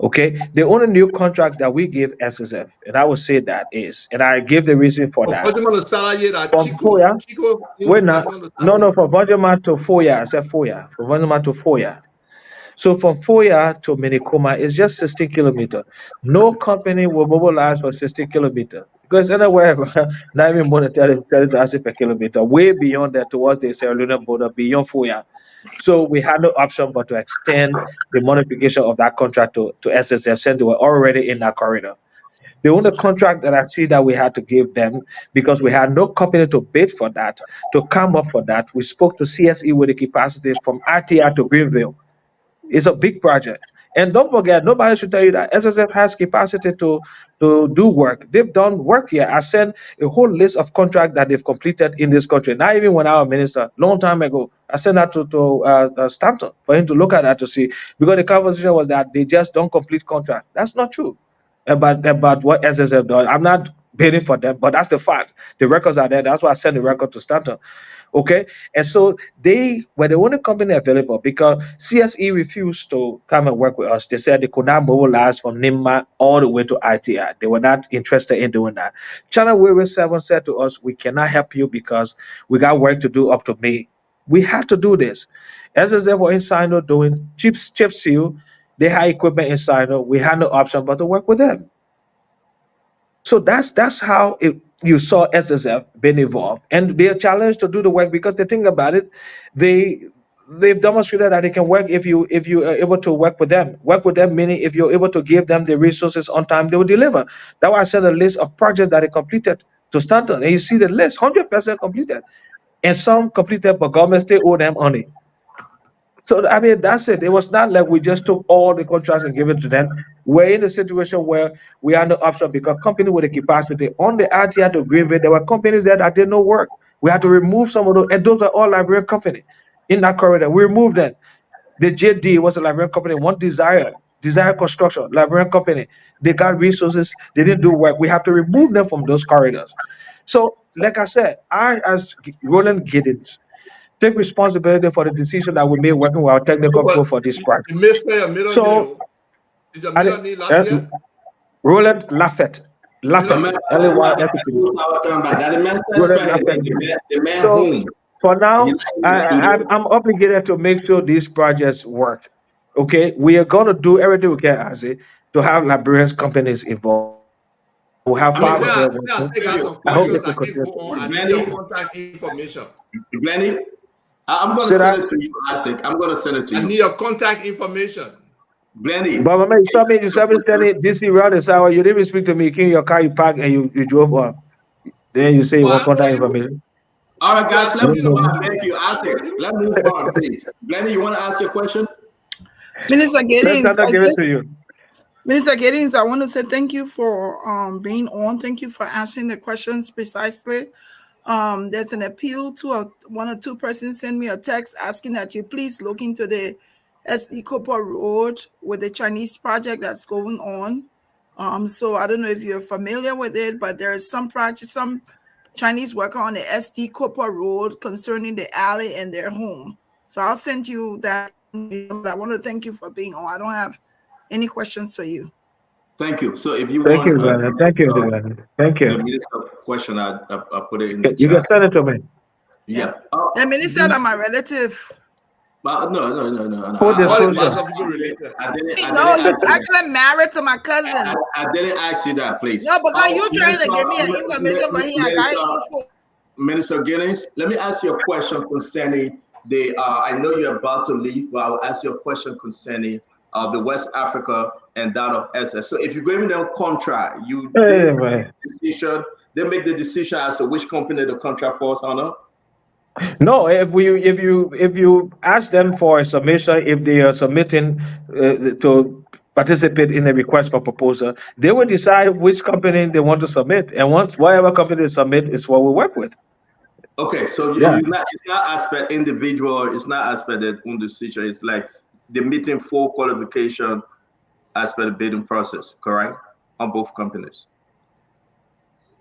S14: Okay, the only new contract that we give SSF, and I will say that is, and I give the reason for that. From FOIA, we're not, no, from Vajama to FOIA, I said FOIA, from Vajama to FOIA. So from FOIA to Minikoma is just 60 kilometers. No company will mobilize for 60 kilometers because anywhere, not even monetary to us per kilometer, way beyond that towards the Sierra Leone border, beyond FOIA. So we had no option but to extend the modification of that contract to SSF since they were already in that corridor. The only contract that I see that we had to give them, because we had no company to bid for that, to come up for that, we spoke to CSE with the capacity from RTR to Greenville. It's a big project. And don't forget, nobody should tell you that SSF has capacity to do work. They've done work here. I sent a whole list of contracts that they've completed in this country. Not even when I was minister, long time ago, I sent that to Stanton for him to look at that to see. Because the conversation was that they just don't complete contract. That's not true about what SSF does. I'm not bidding for them, but that's the fact. The records are there. That's why I sent the record to Stanton. Okay, and so they were the only company available because CSE refused to come and work with us. They said they could not mobilize from Nimba all the way to ITI. They were not interested in doing that. Channel Wave 7 said to us, we cannot help you because we got work to do up to May. We had to do this. SSF were in Sino doing chip seal. They had equipment in Sino. We had no option but to work with them. So that's how you saw SSF being involved, and they are challenged to do the work because they think about it. They've demonstrated that they can work if you are able to work with them. Work with them meaning if you're able to give them the resources on time, they will deliver. That's why I sent a list of projects that they completed to Stanton, and you see the list, 100% completed, and some completed, but government still owe them money. So I mean, that's it. It was not like we just took all the contracts and gave it to them. We're in a situation where we had no option because company with the capacity on the RTR to Greenville, there were companies there that did no work. We had to remove some of those, and those are all Liberian company in that corridor. We removed them. The JD was a Liberian company. One Desire Construction, Liberian company. They got resources. They didn't do work. We have to remove them from those corridors. So, like I said, I as Roland Giddens take responsibility for the decision that we made working with our technical crew for this project. So, Roland Laffett, L-A-Y-F-E-T. So, for now, I'm obligated to make sure these projects work. Okay, we are going to do everything we can as it to have Liberian companies involved. We'll have five of them. I hope they can continue.
S17: Your contact information. Glenny, I'm going to send it to you, Isaac. I'm going to send it to you. I need your contact information. Glenny.
S14: But man, you saw me standing DC around this hour. You didn't even speak to me. You in your car, you parked, and you drove on. Then you say you want contact information.
S17: All right, guys, let me move on. Thank you, Isaac. Let's move on, please. Glenny, you want to ask your question?
S16: Minister Giddens,
S14: give it to you.
S16: Minister Giddens, I want to say thank you for being on. Thank you for answering the questions precisely. There's an appeal to one or two persons send me a text asking that you please look into the SD Copper Road with the Chinese project that's going on. So I don't know if you're familiar with it, but there is some project, some Chinese worker on the SD Copper Road concerning the alley and their home. So I'll send you that. I want to thank you for being on. I don't have any questions for you.
S17: Thank you. So if you
S14: thank
S17: want,
S14: you, thank you, thank you.
S17: The minister question, I put it in the chat.
S14: You can send it to me.
S17: Yeah.
S16: The minister that my relative.
S17: No.
S14: Full disclosure.
S16: No, he's actually married to my cousin.
S17: I didn't ask you that, please.
S16: No, but you trying to give me an information, but he got info.
S17: Minister Giddens, let me ask you a question concerning the. I know you're about to leave, but I will ask you a question concerning the West Africa and that of SS. So if you're giving them contract, they make the decision as to which company the contract falls under.
S14: No, if you ask them for a submission, if they are submitting to participate in a request for proposal, they will decide which company they want to submit, and once whatever company they submit is what we work with.
S17: Okay, so it's not aspect individual, it's not aspect that on the decision. It's like the meeting full qualification as per the bidding process, correct? On both companies.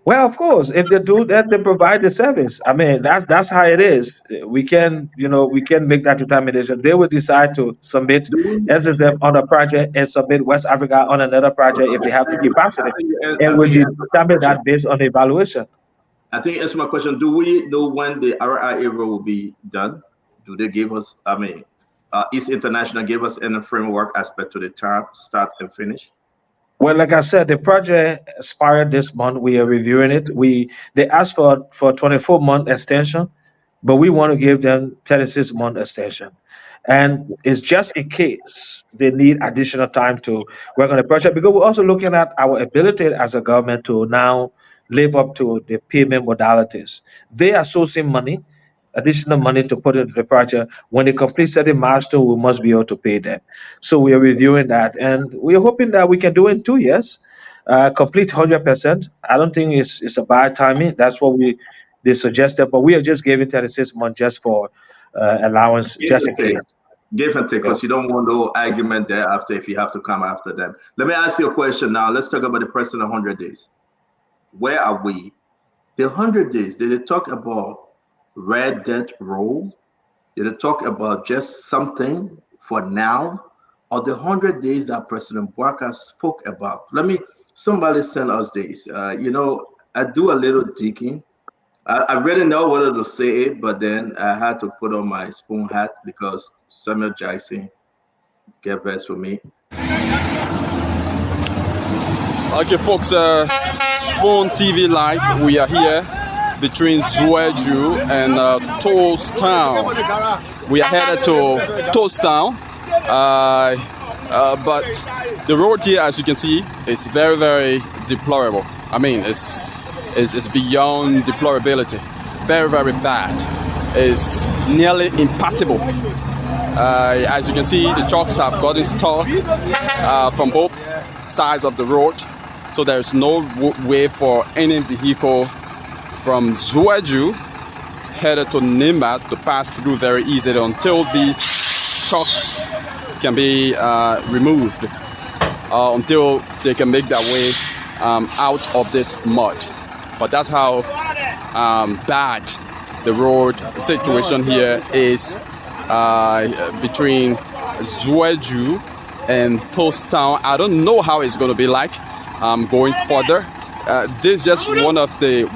S14: Well, of course, if they do that, they provide the service. I mean, that's how it is. We can, we can make that determination. They will decide to submit
S17: Do we,
S14: SSF on a project and submit West Africa on another project if they have the capacity, and
S17: I
S14: we'll
S17: think you answered my
S14: determine
S17: question.
S14: that based on the evaluation.
S17: I think answer my question. Do we know when the RIA road will be done? Do they give us? I mean, East International give us any framework aspect to the time, start and finish?
S14: Well, like I said, the project expired this month. We are reviewing it. They asked for 24-month extension, but we want to give them 36-month extension. And it's just in case they need additional time to work on the project, because we're also looking at our ability as a government to now live up to the payment modalities. They are sourcing money, additional money to put into the project. When they complete certain milestone, we must be able to pay them. So we are reviewing that, and we are hoping that we can do it in 2 years, complete 100%. I don't think it's a bad timing. That's what they suggested, but we are just giving 36 months just for allowance,
S17: Give
S14: just
S17: and
S14: in
S17: take.
S14: case.
S17: Give and take,
S14: Yeah.
S17: because you don't want no argument there after if you have to come after them. Let me ask you a question now. Let's talk about the president 100 days. Where are we? The 100 days, did it talk about red debt roll? Did it talk about just something for now? Or the 100 days that President Barker spoke about? Somebody send us these. I do a little digging. I really know whether to say it, but then I had to put on my spoon hat because Samuel Jackson gave verse for me.
S4: Okay, folks, Spoon TV Live, we are here between Zueju and Toastown. We are headed to Toastown, but the road here, as you can see, is very, very deplorable. I mean, it's beyond deplorability. Very, very bad. It's nearly impassable. As you can see, the trucks have gotten stuck from both sides of the road. So there's no way for any vehicle from Zueju headed to Nimba to pass through very easily until these trucks can be removed, until they can make their way out of this mud. But that's how bad the road situation here is between Zueju and Toastown. I don't know how it's going to be like going further. This is just one of the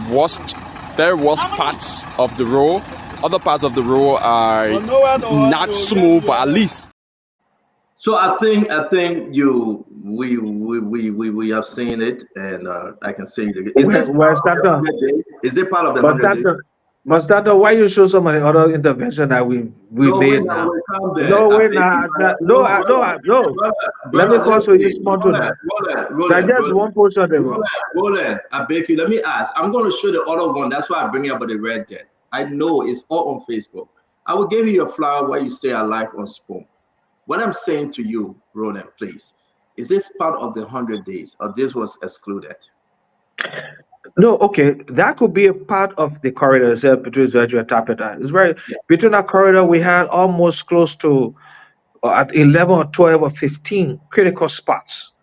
S4: very worst parts of the road. Other parts of the road are not smooth, but at least.
S17: So I think we have seen it, and I can say it again. Is this part of the 100 days? Is it part of the 100 days?
S14: Mustard, why you show so many other intervention that we made now? No, wait, no. Let me also use small to that. That's just one portion of the road.
S17: Roland, I beg you, let me ask. I'm going to show the other one. That's why I bring up the red debt. I know it's all on Facebook. I will give you your flower while you stay alive on Spoon. What I'm saying to you, Roland, please, is this part of the 100 days or this was excluded?
S14: No, okay, that could be a part of the corridor between Zerju and Tapeta. It's between that corridor we had almost close to at 11 or 12 or 15 critical spots.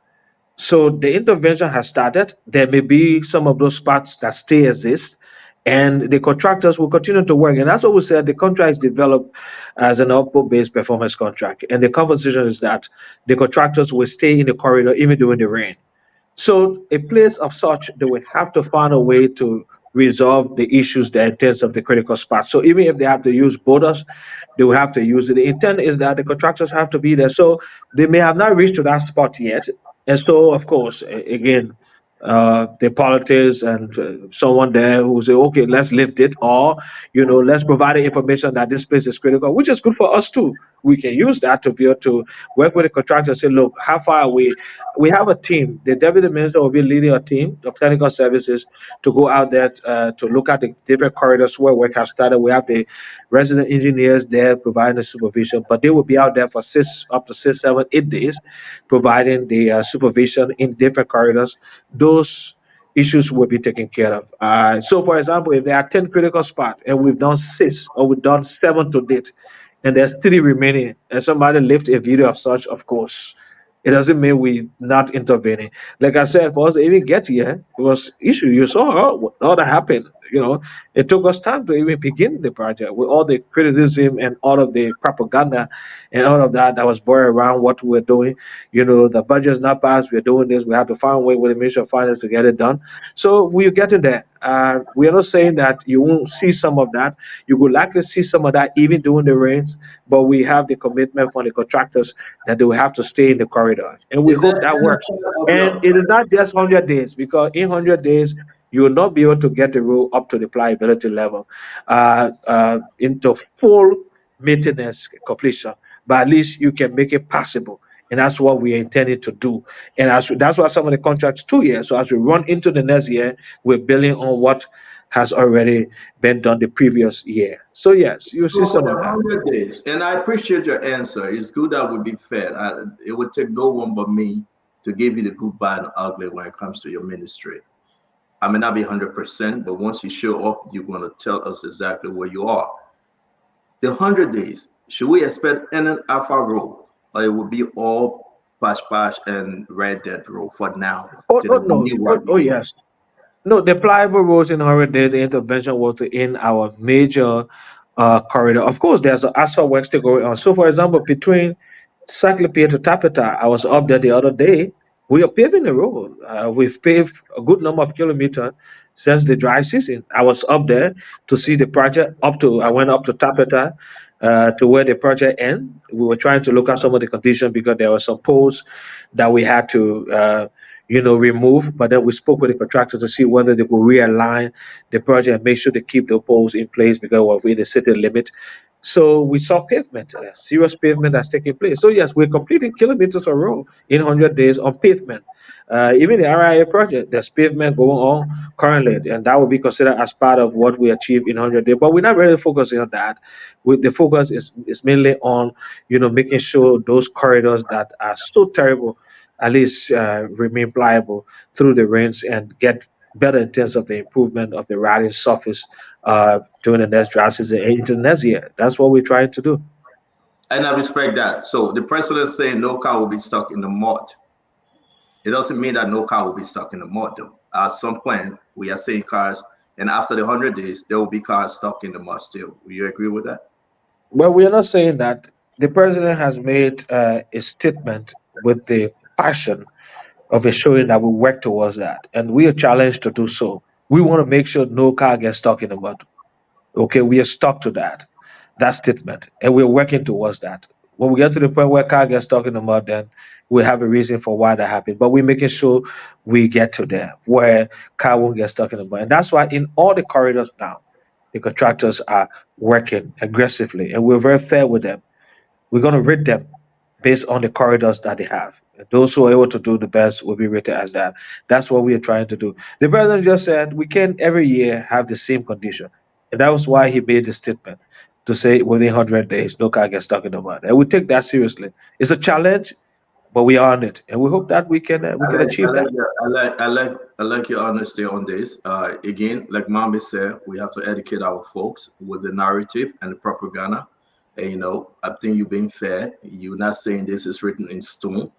S14: So the intervention has started. There may be some of those spots that still exist, and the contractors will continue to work. And that's what we said. The contract is developed as an output-based performance contract, and the conversation is that the contractors will stay in the corridor even during the rain. So a place of such, they will have to find a way to resolve the issues, the intents of the critical spot. So even if they have to use borders, they will have to use it. The intent is that the contractors have to be there. So they may have not reached to that spot yet. And so, of course, again, the politics and someone there who say, okay, let's lift it, or let's provide the information that this place is critical, which is good for us too. We can use that to be able to work with the contractor and say, look, how far are we? We have a team. The deputy minister will be leading a team of technical services to go out there to look at the different corridors where work has started. We have the resident engineers there providing the supervision, but they will be out there for up to 6, 7, 8 days, providing the supervision in different corridors. Those issues will be taken care of. So, for example, if there are 10 critical spots and we've done 6 or we've done 7 to date, and there's 3 remaining, and somebody left a video of such, of course, it doesn't mean we not intervening. Like I said, for us to even get here, it was issue. You saw all that happened. It took us time to even begin the project with all the criticism and all of the propaganda and all of that was boiled around what we were doing. The budget is not passed. We're doing this. We have to find a way with the Ministry of Finance to get it done. So we're getting there. We are not saying that you won't see some of that. You will likely see some of that even during the rains, but we have the commitment from the contractors that they will have to stay in the corridor. And we
S17: Is that
S14: hope that
S17: 10%
S14: works.
S17: of
S14: And
S17: your
S14: it is not just 100 days, because in 100 days, you will not be able to get the road up to the pliability level into full maintenance completion, but at least you can make it possible. And that's what we are intending to do. And that's why some of the contracts 2 years. So as we run into the next year, we're building on what has already been done the previous year. So yes, you'll see
S17: So for
S14: some of
S17: the
S14: that.
S17: 100 days, and I appreciate your answer. It's good that we be fair. It would take no one but me to give you the good, bad, and ugly when it comes to your ministry. I may not be 100%, but once you show up, you're going to tell us exactly where you are. The 100 days, should we expect any Alpha role, or it will be all Pash and Red Dead role for now?
S14: Oh,
S17: To
S14: oh
S17: the
S14: no.
S17: new
S14: Oh,
S17: one
S14: oh
S17: begin.
S14: yes. No, the pliable roads in Horror the intervention was in our major corridor. Of course, there's asphalt work still going on. So, for example, between Saclipia to Tapeta, I was up there the other day. We are paving the road. We've paved a good number of kilometers since the dry season. I was up there to see the project I went up to Tapeta to where the project ends. We were trying to look at some of the conditions because there were some poles that we had to remove. But then we spoke with the contractor to see whether they could realign the project and make sure they keep the poles in place because we're within the city limit. So we saw pavement, serious pavement that's taking place. So yes, we're completing kilometers of road in 100 days on pavement. Even the RIA project, there's pavement going on currently, and that will be considered as part of what we achieve in 100 days. But we're not really focusing on that. The focus is mainly on, making sure those corridors that are so terrible at least remain pliable through the rains and get better in terms of the improvement of the riding surface during the next dry season and into next year. That's what we're trying to do.
S17: And I respect that. So the president saying no car will be stuck in the mud. It doesn't mean that no car will be stuck in the mud, though. At some point, we are seeing cars, and after the 100 days, there will be cars stuck in the mud still. Will you agree with that?
S14: Well, we are not saying that. The president has made a statement with the passion of showing that we work towards that, and we are challenged to do so. We want to make sure no car gets stuck in the mud. Okay, we are stuck to that statement, and we're working towards that. When we get to the point where car gets stuck in the mud, then we have a reason for why that happened. But we're making sure we get to there where car won't get stuck in the mud, and that's why in all the corridors now, the contractors are working aggressively, and we're very fair with them. We're going to rate them based on the corridors that they have. Those who are able to do the best will be rated as that. That's what we are trying to do. The president just said we can't every year have the same condition. And that was why he made the statement to say within 100 days, no car gets stuck in the mud. And we take that seriously. It's a challenge, but we are on it. And we hope that we can achieve that.
S17: I like your honesty on this. Again, like Mommy said, we have to educate our folks with the narrative and the propaganda. And, I think you're being fair. You're not saying this is written in stone.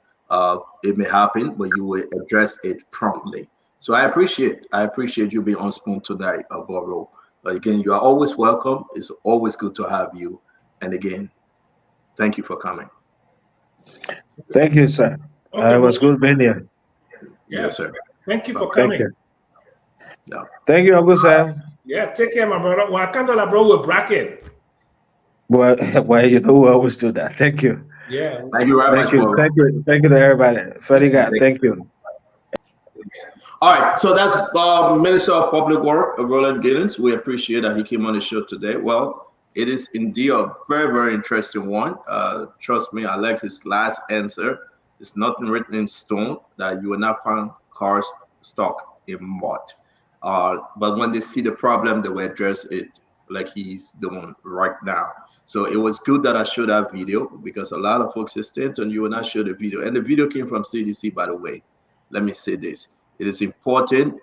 S17: It may happen, but you will address it promptly. So I appreciate you being on spoon tonight, Boro. But again, you are always welcome. It's always good to have you. And again, thank you for coming.
S14: Thank you, sir. It was good being here.
S17: Yes, sir.
S11: Thank you for
S14: Thank
S11: coming.
S14: you.
S17: No.
S14: Thank you, Uncle Sam.
S11: Yeah, take care, my brother. Wakanda, bro, with bracket.
S14: Well, we always do that. Thank you.
S11: Yeah.
S17: Thank you very much, Boro.
S14: Thank you to everybody. Fediga, thank you.
S17: All right, so that's Minister of Public Work, Roland Giddens. We appreciate that he came on the show today. Well, it is indeed a very, very interesting one. Trust me, I like his last answer. It's nothing written in stone that you will not find cars stuck in mud. But when they see the problem, they will address it like he's doing right now. So it was good that I showed that video because a lot of folks insist on you will not show the video. And the video came from CDC, by the way. Let me say this. It is important.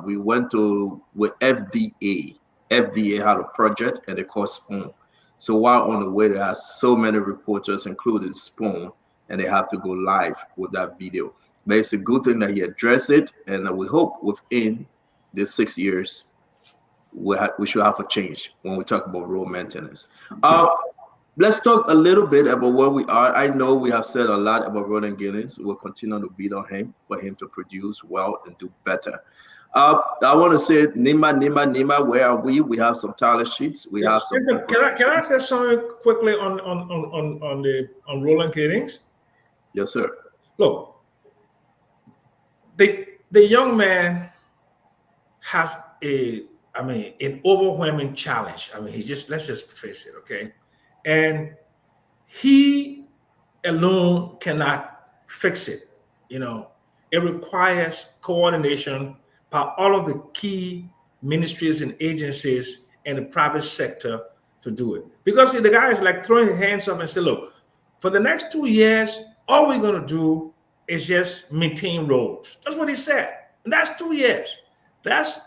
S17: We went with FDA. FDA had a project and they called Spoon. So while on the way, there are so many reporters, including Spoon, and they have to go live with that video. But it's a good thing that he addressed it, and we hope within the 6 years we should have a change when we talk about road maintenance. Let's talk a little bit about where we are. I know we have said a lot about Roland Giddens. We'll continue to beat on him for him to produce well and do better. I want to say, Nimba, where are we? We have some talent sheets. We have some.
S11: Can I say something quickly on Roland Giddens?
S17: Yes, sir.
S11: Look, the young man has an overwhelming challenge. I mean, let's just face it, okay? And he alone cannot fix it. You know, it requires coordination by all of the key ministries and agencies in the private sector to do it. Because the guy is like throwing his hands up and say, look, for the next 2 years, all we're going to do is just maintain roads. That's what he said. And that's 2 years. That's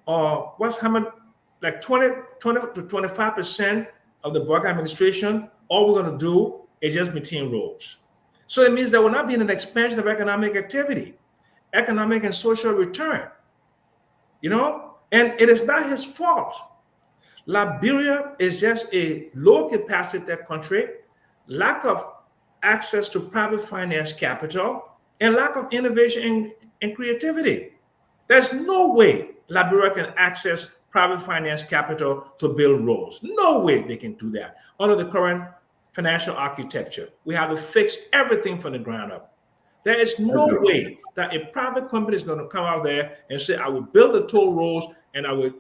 S11: what's happened, like 20 to 25% of the Burke administration. All we're going to do is just maintain roads. So it means there will not be an expansion of economic activity, economic and social return. You know, and it is not his fault. Liberia is just a low capacity country, lack of access to private finance capital, and lack of innovation and creativity. There's no way Liberia can access private finance capital to build roads. No way they can do that under the current financial architecture. We have to fix everything from the ground up. There is no way that a private company is going to come out there and say, I will build the toll roads and I will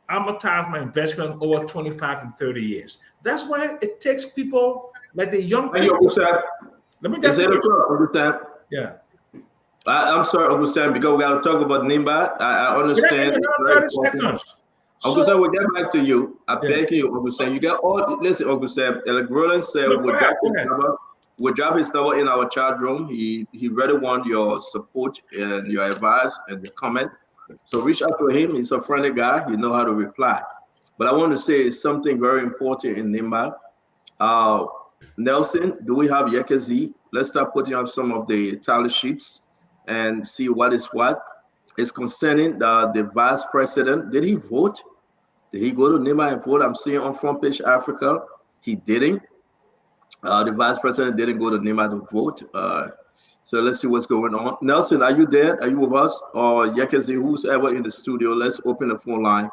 S11: amortize my investment over 25 and 30 years. That's why it takes people like the young people. Let me just yeah.
S17: I'm sorry, Augustin, because we got to talk about Nimba. I understand.
S11: 30 seconds.
S17: Augustin, we'll get back to you. I beg you, Augustin. You got all. Listen, Augustin. Like Roland said, we'll drop his number in our chat room. He really want your support and your advice and your comment. So reach out to him. He's a friendly guy. He know how to reply. But I want to say something very important in Nimba. Nelson, do we have Yekezi? Let's start putting up some of the tally sheets and see what is what. It's concerning the vice president. Did he vote? Did he go to Nimba and vote? I'm seeing on Front Page Africa, he didn't. The vice president didn't go to Nimba to vote. So let's see what's going on. Nelson, are you there? Are you with us? Or Yekezi, who's ever in the studio? Let's open the phone line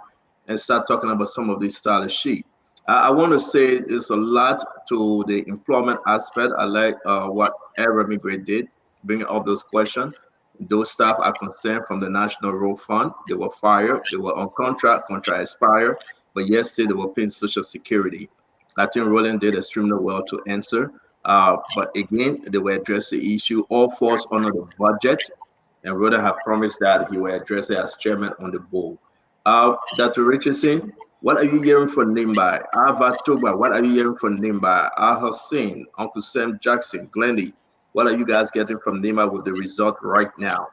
S17: and start talking about some of these tally sheets. I want to say it's a lot to the employment aspect. I like what Remy Gray did, bringing up those questions. Those staff are concerned from the National Road Fund. They were fired. They were on contract expired, but yesterday they were paying Social Security. I think Roland did extremely well to answer. But again, they will address the issue. All falls under the budget, and Roland have promised that he will address it as chairman on the board. Dr. Richardson, what are you hearing from Nimba? Ava Toba, what are you hearing from Nimba? Al Hussein, Uncle Sam Jackson, Glendy, what are you guys getting from Nimba with the result right now?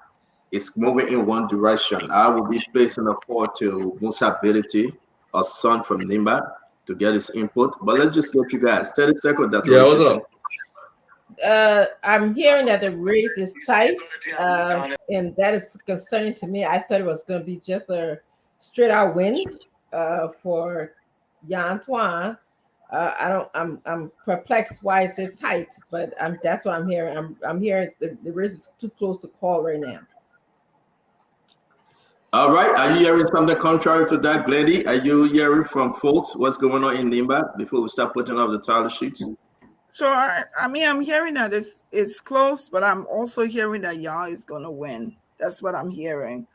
S17: It's moving in one direction. I will be placing a call to Musa Ability, a son from Nimba, to get his input. But let's just get you guys 30 seconds. Dr.
S12: Yeah, what's up?
S2: I'm hearing that the race is tight, and that is concerning to me. I thought it was going to be just a straight out win for Yantuan. I'm perplexed why it's so tight, but that's what I'm hearing. I'm hearing the race is too close to call right now.
S17: All right. Are you hearing something contrary to that, Glendy? Are you hearing from folks what's going on in Nimba before we start putting up the title sheets?
S16: So I'm hearing that it's close, but I'm also hearing that y'all is gonna win. That's what I'm hearing.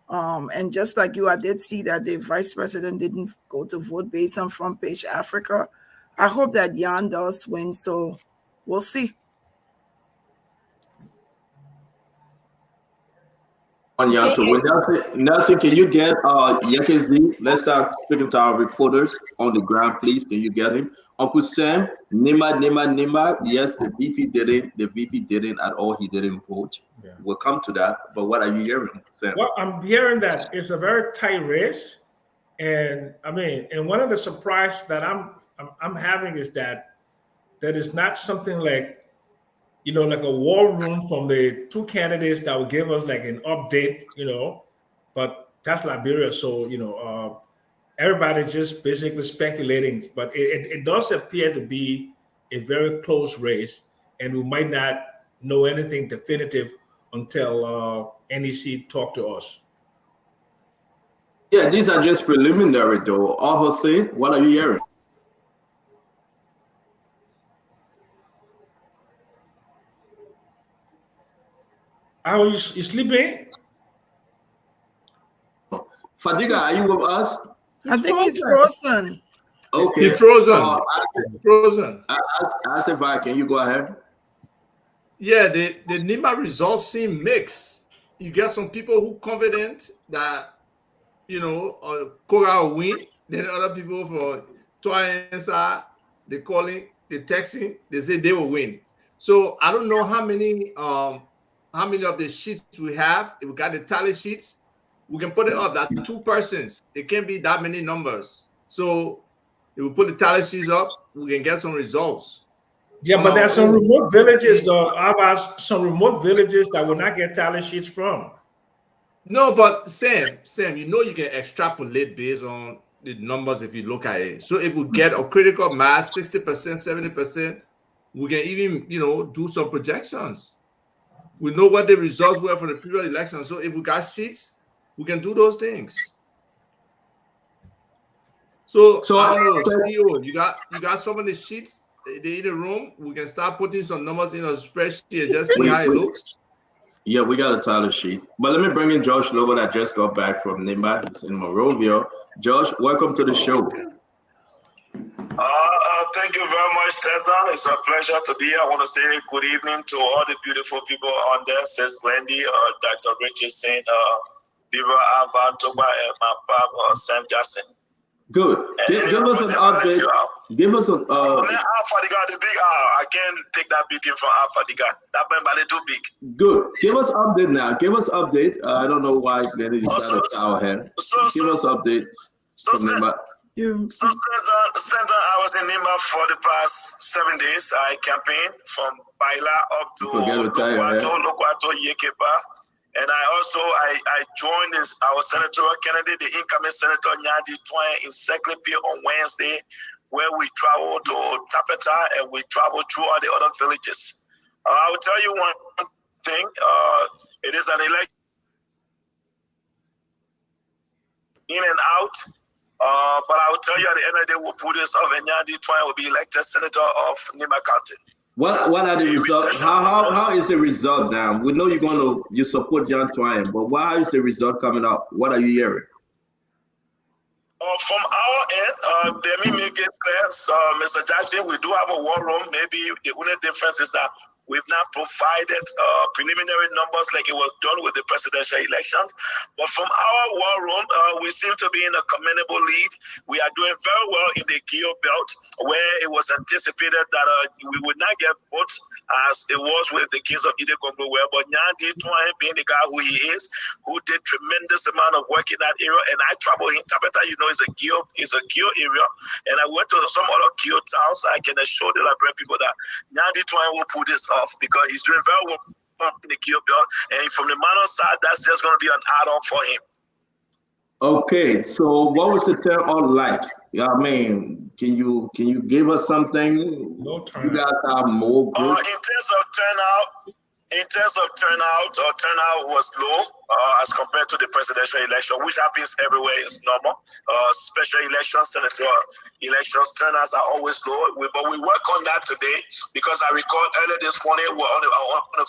S16: And just like you, I did see that the vice president didn't go to vote based on Front Page Africa. I hope that Jan does win, so we'll see.
S17: On Jan to win. Nelson, can you get Yekezi? Let's start speaking to our reporters on the ground, please. Can you get him? Uncle Sam, Nimba. Yes, the VP didn't at all. He didn't vote. Yeah. We'll come to that. But what are you hearing, Sam?
S11: Well, I'm hearing that it's a very tight race. And and one of the surprise that I'm having is that is not something like, like a war room from the two candidates that will give us like an update, but that's Liberia. So, everybody's just basically speculating, but it does appear to be a very close race, and we might not know anything definitive until NEC talk to us.
S17: Yeah, these are just preliminary though. Obviously, what are you hearing?
S11: How you sleeping?
S17: Fadiga, are you with us?
S16: I think he's frozen.
S17: Okay.
S12: He's frozen. Frozen.
S17: As if I can you go ahead?
S12: Yeah, the Nimba results seem mixed. You get some people who confident that Koga will win. Then other people for Twice, they calling, they texting, they say they will win. So I don't know how many of the sheets we have. If we got the tally sheets, we can put it up. That 2 persons, it can't be that many numbers. So if we put the tally sheets up, we can get some results.
S11: Yeah, but there's some remote villages though. I've asked some remote villages that will not get tally sheets from.
S12: No, but Sam, you can extrapolate based on the numbers if you look at it. So if we get a critical mass, 60%, 70%, we can even, do some projections. We know what the results were for the previous election. So if we got sheets, we can do those things. So I don't know, CEO, you got some of the sheets in the room. We can start putting some numbers in a spreadsheet and just see how it looks.
S17: Yeah, we got a tally sheet. But let me bring in Josh Lobo that just got back from Nimba. He's in Monrovia. Josh, welcome to the show.
S19: Thank you very much, Stanton. It's a pleasure to be here. I want to say good evening to all the beautiful people on there. Says Glendy, Dr. Richardson, Beaver Ava, Toba, and my pop, Sam Jackson.
S17: Good. Give us an update. Give us a.
S19: Alpha the big I can't take that beating from Alpha the guy. That band too big.
S17: Good. Give us update now. Give us update. I don't know why Glendy decided to our head. Give us update.
S19: Stanton, I was in Nimba for the past 7 days. I campaigned from Baila up to Lokwato, Yekepa. And I joined our senatorial candidate, the incoming Senator Nyandi Twain, in Secretary on Wednesday, where we traveled to Tapeta and we traveled through all the other villages. I will tell you one thing. It is an election in and out. But I will tell you at the end of the day, we'll put this off, and Nyandi Twain will be elected senator of Nimba County.
S17: What are the results? How is the result now? We know you support John Twain, but how is the result coming up? What are you hearing?
S19: From our end, let me make it clear, Mr. Jackson, we do have a war room. Maybe the only difference is that we've not provided preliminary numbers like it was done with the presidential election. But from our war room, we seem to be in a commendable lead. We are doing very well in the Geo belt, where it was anticipated that we would not get votes as it was with the case of Ide Congo, but Nyandi Twain, being the guy who he is, who did tremendous amount of work in that area, and I travel in Tapeta, is a Geo area, and I went to some other Geo towns. I can assure the Liberian people that Nyandi Twain will put this off because he's doing very well in the Geo belt, and from the minor side, that's just going to be an add-on for him.
S17: Okay, so what was the turnout like? I mean, can you give us something? You guys have more groups?
S19: In terms of turnout was low as compared to the presidential election, which happens everywhere. Is normal. Special elections, senatorial elections, turnouts are always low. But we work on that today because I recall earlier this morning we're on the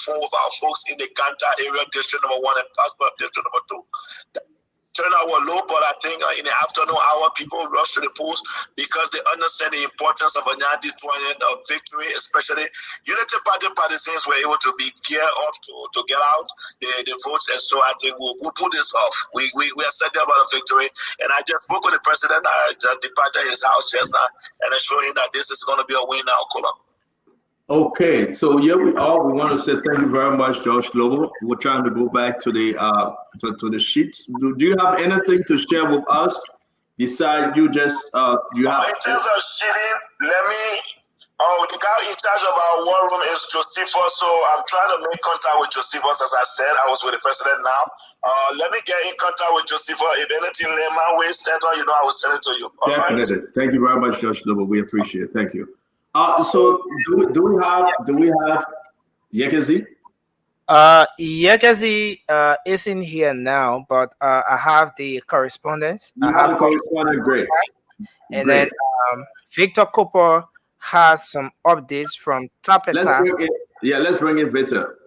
S19: phone with our folks in the Ganta area, district number 1 and Passport district number 2. Turnout were low, but I think in the afternoon hour, people rush to the polls because they understand the importance of a Nyandi Twain victory, especially Unity Party partisans were able to be geared up to get out the votes, and so I think we'll put this off. We are excited about a victory, and I just spoke with the president. I just departed his house just now, and I showed him that this is going to be a win now, Kola.
S17: Okay, so here we are. We want to say thank you very much, Josh Lobo. We're trying to go back to the to the sheets. Do you have anything to share with us besides you just you have?
S19: In terms of sheeting, let me Oh, the guy in charge of our war room is Josephus, so I'm trying to make contact with Josephus. As I said, I was with the president now. Let me get in contact with Josephus. If anything in my way sent on, I will send it to you. All right?
S17: Definitely. Thank you very much, Judge Noble. We appreciate it. Thank you. So do we have Yekezi?
S20: Yekazi isn't here now, but I have the correspondence.
S17: You have the correspondent, great.
S20: And
S17: Great.
S20: then Victor Cooper has some updates from Tapeta.
S17: Let's bring in Victor.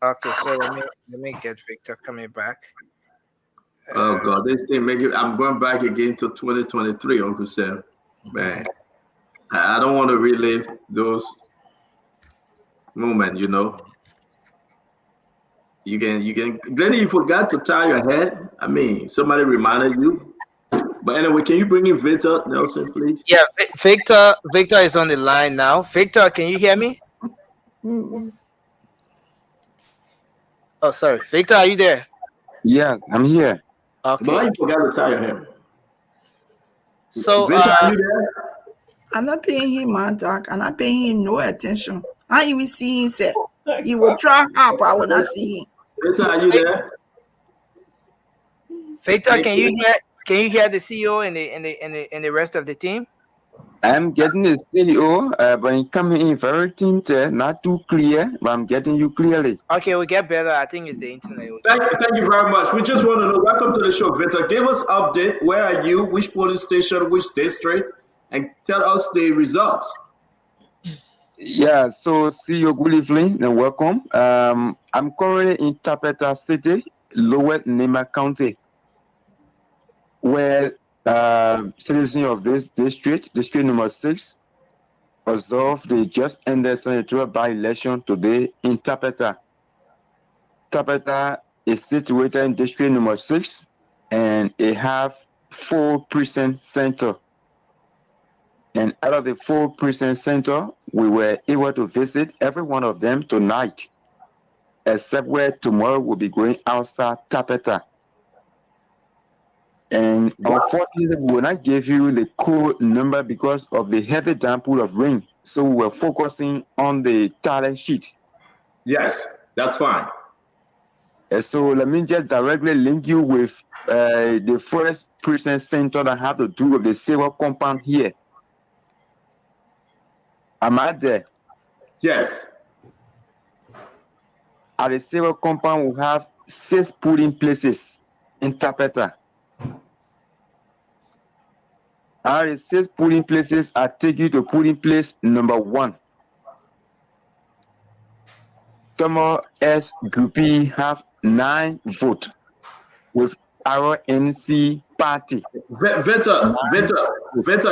S20: Okay, so let me get Victor coming back.
S17: Oh God, this thing I'm going back again to 2023, Uncle Sam. Man, I don't want to relive those moments, You can Glenny, you forgot to tie your head. I mean, somebody reminded you. But anyway, can you bring in Victor Nelson, please?
S20: Yeah, Victor is on the line now. Victor, can you hear me? Oh, sorry. Victor, are you there?
S21: Yes, I'm here.
S20: Okay.
S17: But you forgot to tie your hair.
S20: So,
S17: Victor, are you there?
S16: I'm not paying him, man, doc. I'm not paying him no attention. I even see him say he will try hard, but I will not see him.
S17: Victor, are you there?
S20: Victor, can you hear the CEO and the rest of the team?
S21: I'm getting the CEO, but it's coming in very tinted, not too clear, but I'm getting you clearly.
S20: Okay, we'll get better. I think it's the internet.
S17: Thank you very much. We just want to know, welcome to the show, Victor. Give us update. Where are you? Which polling station? Which district? And tell us the results.
S21: Yeah, so CEO, good evening and welcome. I'm currently in Tapeta City, Lower Nimba County, where citizens of this district number 6, observe the just ended senatorial by-election today in Tapeta. Tapeta is situated in district number 6, and it have 4 precinct center. And out of the 4 precinct center, we were able to visit every one of them tonight, except where tomorrow we'll be going outside Tapeta. And unfortunately, we will not give you the code number because of the heavy downpour of rain. So we were focusing on the talent sheet.
S17: Yes, that's fine.
S21: So let me just directly link you with the first precinct center that have to do with the civil compound here. Am I there?
S17: Yes.
S21: At the civil compound, we have 6 polling places in Tapeta. Out of the 6 polling places, I take you to polling place number 1. Tomo S. Gupi have 9 votes with our NC party.
S17: Victor,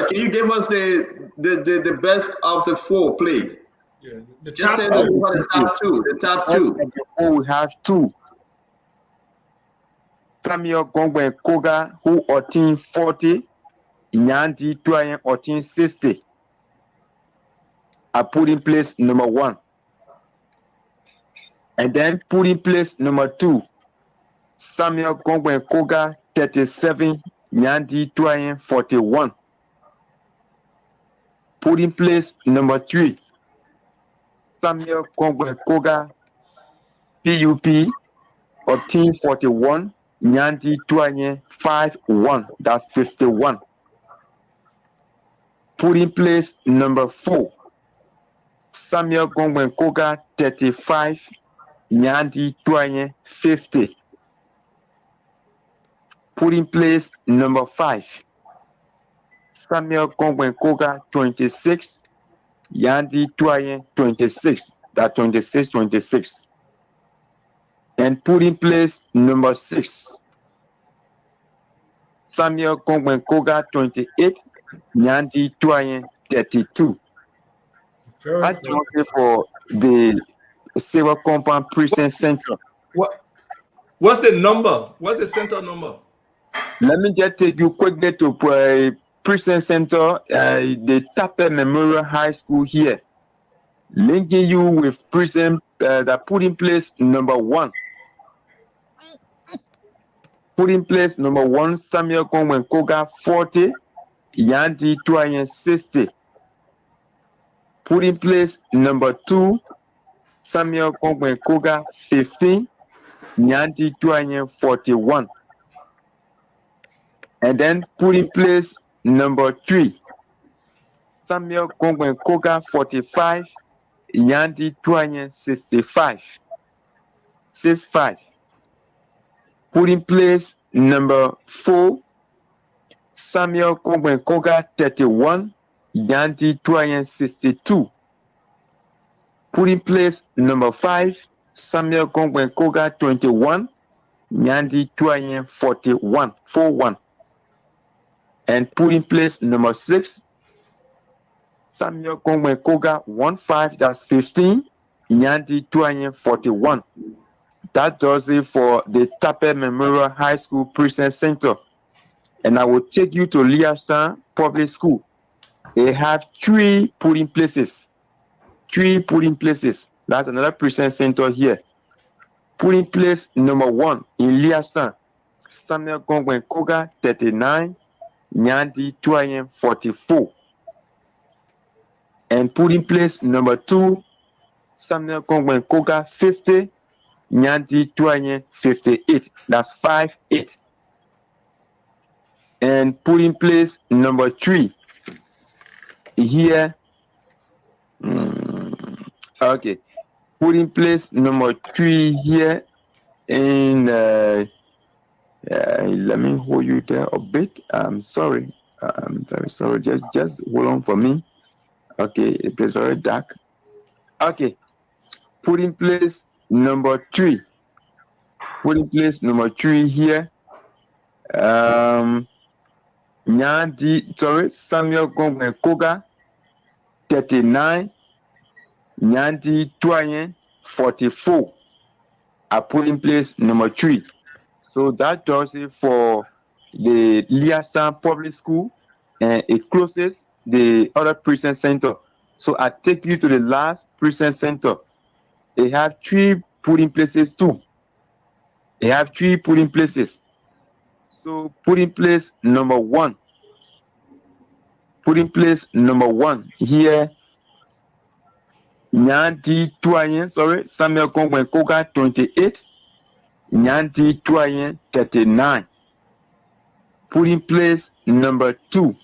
S17: can you give us the best of the 4, please?
S11: Yeah,
S17: Just say the top 2. The top 2.
S21: We have 2. Samuel Gongwen Koga, who 1840, Nyandi Tuayen 1860. I put in place number 1. And then put in place number 2. Samuel Gongwen Koga 37, Nyandi Tuayen 41. Put in place number 3. Samuel Gongwen Koga PUP 1841, Nyandi Tuayen 51. That's 51. Put in place number 4. Samuel Gongwen Koga 35, Nyandi Tuayen 50. Put in place number 5. Samuel Gongwen Koga 26, Nyandi Tuayen 26. That's 26. And put in place number 6. Samuel Gongwen Koga 28, Nyandi Tuayen 32. I joined for the civil compound precinct center.
S12: What's the number? What's the center number?
S21: Let me just take you quickly to precinct center, the Tape Memorial High School here, linking you with precinct that put in place number 1. Put in place number 1, Samuel Gongwen Koga 40, Nyandi Tuayen 60. Put in place number 2, Samuel Kongwen Koga 15, Nyanti Tuanyen 41. And then put in place number 3, Samuel Kongwen Koga 45, Nyanti Tuanyen 65. 65. Put in place number 4, Samuel Kongwen Koga 31, Yanti Tuayen 62. Put in place number 5, Samuel Kongwen Koga 21, Yanti Tuayen 41. 41. And put in place number 6, Samuel Kongwen Koga 15, that's 15, Yanti Tuayen 41. That does it for the Tape Memorial High School Precinct Center. And I will take you to Liasan Public School. They have 3 polling places. 3 polling places. That's another precinct center here. Polling place number 1 in Liasan, Samuel Kongwen Koga 39, Nyandi Tuayen 44. And polling place number 2, Samuel Kongwen Koga 50, Nyandi Tuayen 58. That's 5-8. And polling place number 3 here. Okay. Put in place number 3 here in let me hold you there a bit. I'm sorry. I'm very sorry. Just hold on for me. Okay, it is very dark. Okay. Put in place number 3. Put in place number 3 here. Samuel Kongwen Koga 39, Nyanti Tuayen 44. I put in place number 3. So that does it for the Liasan Public School, and it closes the other precinct center. So I take you to the last precinct center. They have 3 polling places too. They have 3 polling places. So put in place number 1. Put in place number 1 here. Nyanti Tuayen, Samuel Kongwen Koga 28, Nyanti Tuayen 39. Put in place number 2.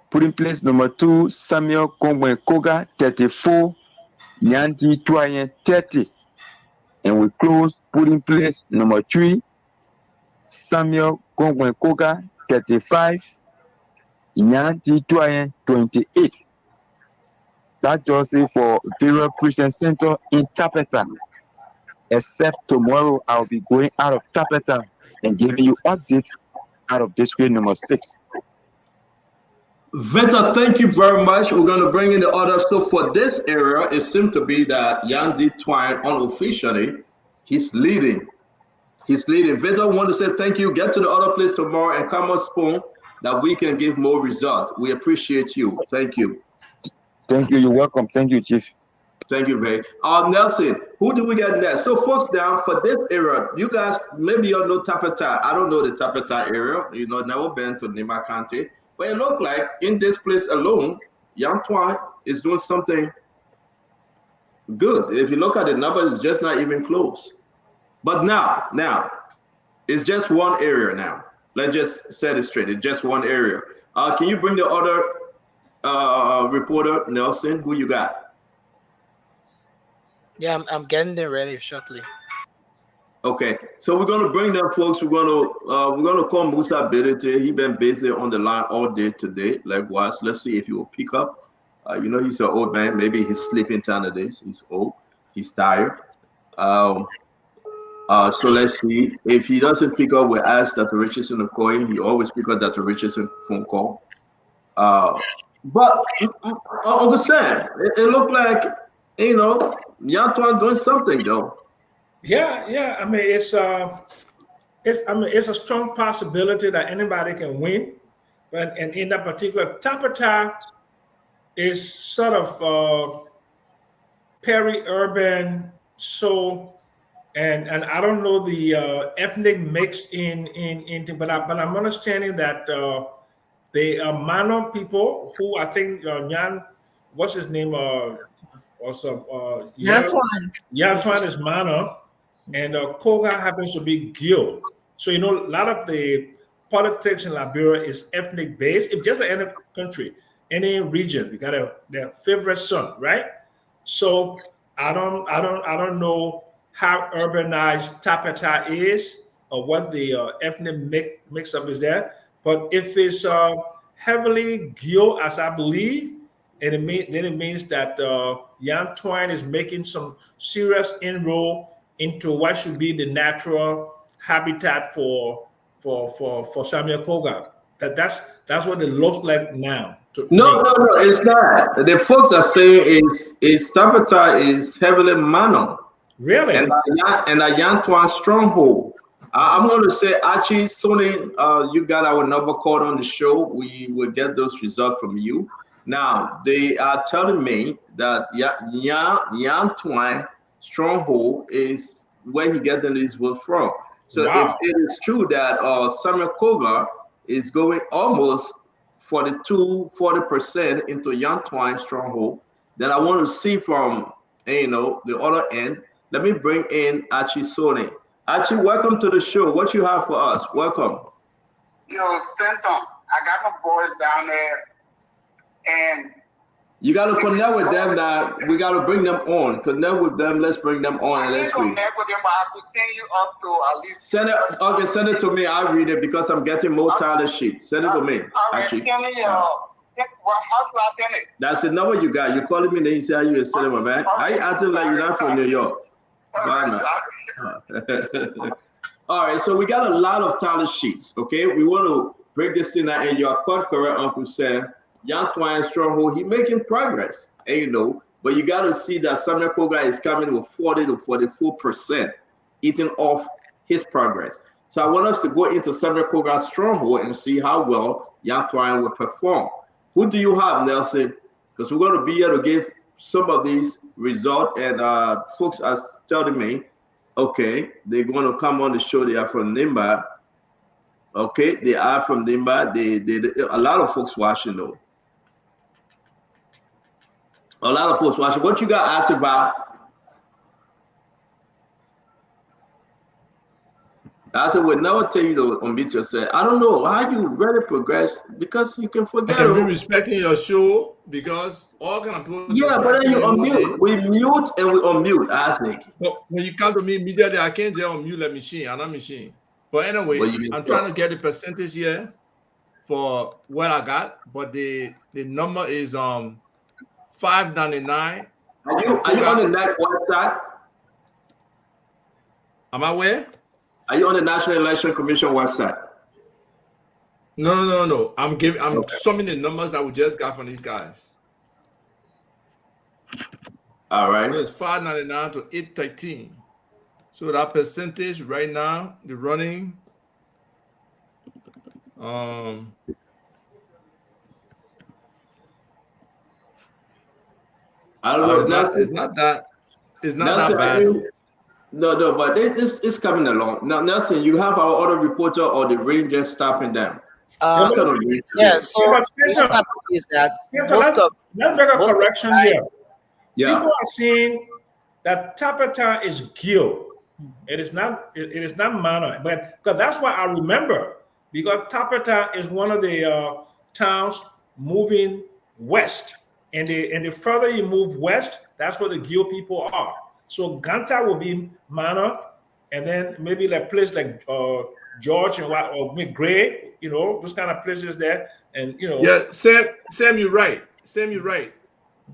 S21: Put in place number 2, Samuel Kongwen Koga 34, Nyanti Tuayen 30. And we close. Put in place number 3, Samuel Kongwen Koga 35, Nyanti Tuayen 28. That's just it for various precinct center in Tapeta. Except tomorrow I'll be going out of Tapeta and giving you updates out of district number 6.
S17: Victor, thank you very much. We're going to bring in the others. So for this area, it seems to be that Yandi Twine unofficially, he's leading. He's leading. Victor, want to say thank you. Get to the other place tomorrow and come on spoon that we can give more results. We appreciate you. Thank you.
S21: Thank you. You're welcome. Thank you, Chief.
S17: Thank you, Ray. Nelson, who do we get next? So, folks, down for this area, you guys, maybe you know Tapeta. I don't know the Tapeta area. You know, never been to Nimba County. But it looks like in this place alone, Yang Twine is doing something good. If you look at the numbers, it's just not even close. But now, it's just one area now. Let's just set it straight. It's just one area. Can you bring the other reporter, Nelson? Who you got?
S20: Yeah, I'm getting them ready shortly.
S17: Okay, so we're gonna bring them, folks. We're gonna call Musa Berete. He been busy on the line all day today. Likewise, let's see if he will pick up. You know, he's an old man. Maybe he's sleeping nowadays. He's old. He's tired. So let's see if he doesn't pick up. We'll ask Dr. Richardson to call him. He always pick up Dr. Richardson phone call. But Uncle Sam, it looked like, you know, Yantuan doing something though.
S11: Yeah. I mean, it's a strong possibility that anybody can win, but and in that particular, Tapeta is sort of peri-urban, so and I don't know the ethnic mix in but I'm understanding that they are Mano people who I think Nyan what's his name? Also,
S2: Yantuan
S11: is Mana, and Koga happens to be Gil. So a lot of the politics in Liberia is ethnic based. If just like any country, any region, you got their favorite son, right? So I don't know how urbanized Tapeta is or what the ethnic mix up is there. But if it's heavily Gil, as I believe, and then it means that Yan Twine is making some serious inroad into what should be the natural habitat for Samuel Koga. That's what it looks like now.
S17: No, it's not. The folks are saying is Tabata is heavily Mano.
S11: Really?
S17: And a Yantuan stronghold. I'm going to say, Archie, Sony, you got our number called on the show. We will get those results from you. Now, they are telling me that Yantuan stronghold is where he getting his vote from. So if it is true that Samuel Koga is going almost 40% into Yantuan stronghold, then I want to see from the other end. Let me bring in Archie Sony. Archie, welcome to the show. What you have for us? Welcome.
S3: Yo, Stanton, I got my boys down there, and
S17: you got to connect with them. Now we got to bring them on. Connect with them. Let's bring them on and let's read.
S3: Connect with them, but I have to send you up to at least.
S17: Send it. Okay, send it to me. I'll read it because I'm getting more tired of shit. Send it to me.
S3: All right,
S17: Archie.
S3: send me how do I send it?
S17: That's the number you got. You calling me, then you say how you send it, my man. Are you acting like you're not from New York? All right, so we got a lot of talent sheets. Okay, we want to break this thing down, and you are quite correct, Uncle Sam. Yantuan stronghold, he making progress, and but you got to see that Samuel Koga is coming with 40 to 44%, eating off his progress. So I want us to go into Samuel Koga's stronghold and see how well Yantuan will perform. Who do you have, Nelson? Because we're going to be able to give some of these results, and folks are telling me, okay, they're going to come on the show. They are from Nimba. Okay, they are from Nimba. They a lot of folks watching though. A lot of folks watching. What you got asked about? I said, we'll never tell you to unmute yourself. I don't know how you really progress because you can forget.
S12: I can be respecting your show because all kind of people.
S17: Yeah, but then you unmute. We mute and we unmute, Isaac.
S12: But when you come to me immediately, I can't just unmute the machine. I'm not machine. But anyway, I'm trying to get the percentage here for what I got. But the number is 599.
S17: Are you on the NEC website?
S12: Am I where?
S17: Are you on the National Election Commission website?
S12: No. I'm summing the numbers that we just got from these guys.
S17: All right.
S12: So it's 599 to 813. So that percentage right now, the running.
S17: I don't know.
S12: It's not that bad.
S17: No, but this is coming along. Now, Nelson, you have our other reporter or the Rangers stopping them.
S22: Yeah, so what happened is that
S11: let's make a correction here. Yeah. People are saying that Tapeta is Gil. It is not Mana, but because that's what I remember. Because Tapeta is one of the towns moving west, and the further you move west, that's where the Gil people are. So Ganta will be Mana, and then maybe like place like George or McGray, those kind of places there, and
S12: Yeah, Sam, you're right.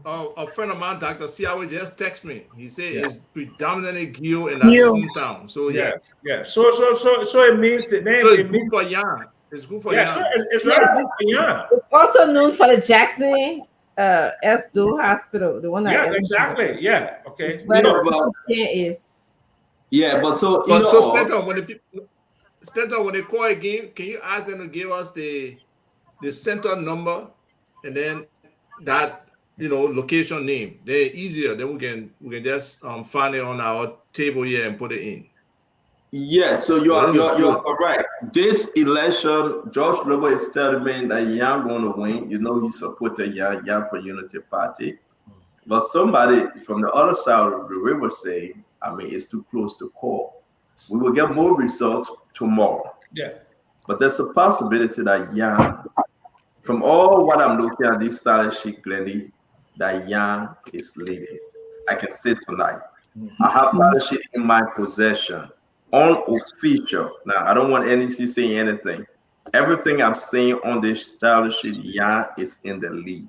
S12: A friend of mine, Dr. Siawe, just text me. He said it's predominantly Gil in that hometown. So
S11: yeah. So it means the name.
S12: So it's good for Yan. It's good for Yan.
S11: So it's very good for Yan.
S2: It's also known for the Jackson S2 Hospital, the one that.
S11: Yeah, exactly. Yeah. Okay.
S2: Where the is.
S17: Yeah, but so
S12: Stanton, when they call again, can you ask them to give us the center number and then that location name? They're easier. Then we can just find it on our table here and put it in.
S9: Yeah, so you're correct. This election, George Lobo is telling me that Yang going to win. You know, he supported Yang for Unity Party. But somebody from the other side of the river saying, I mean, it's too close to call. We will get more results tomorrow.
S11: Yeah.
S9: But there's a possibility that Yang, from all what I'm looking at, this scholarship clearly, that Yang is leading. I can say tonight. I have scholarship in my possession, unofficial. Now, I don't want NEC saying anything. Everything I'm saying on this scholarship, Yang is in the lead.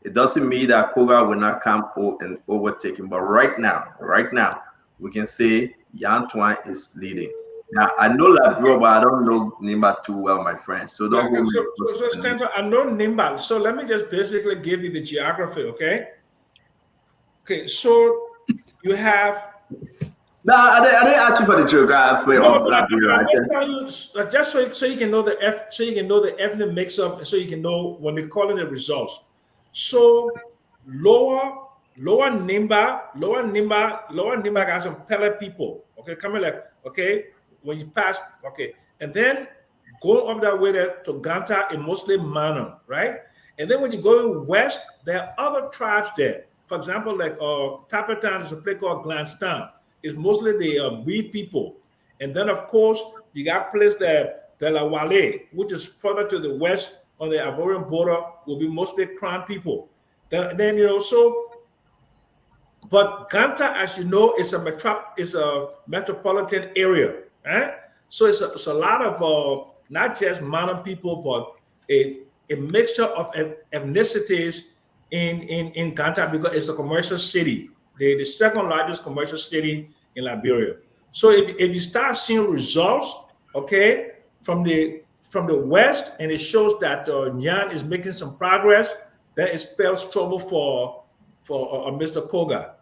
S9: It doesn't mean that Koga will not come and overtake him. But right now, we can say Yang Twine is leading. Now, I know that, bro, but I don't know Nimba too well, my friend. So don't hold me.
S11: So Stanton, I know Nimba. So let me just basically give you the geography, okay? Okay, so you have...
S9: No, I didn't ask you for the geography of Liberia.
S11: I'm telling you, just so you can know the ethnic mix-up, and so you can know when they're calling the results. So lower Nimba got some Pele people. Okay, coming like when you pass, and then going up that way there to Ganta and mostly Mana, right? And then when you go west, there are other tribes there. For example, like Tapetan is a place called Glanstown. It's mostly the Bee people. And then of course you got place there, Delawale, which is further to the west on the Ivorian border, will be mostly Crown people. Then but Ganta, as you know, is a metropolitan area, right? So it's a lot of not just Manan people, but a mixture of ethnicities in Ganta, because it's a commercial city, the second largest commercial city in Liberia. So if you start seeing results, from the west, and it shows that Nyan is making some progress, then it spells trouble for Mr. Koga,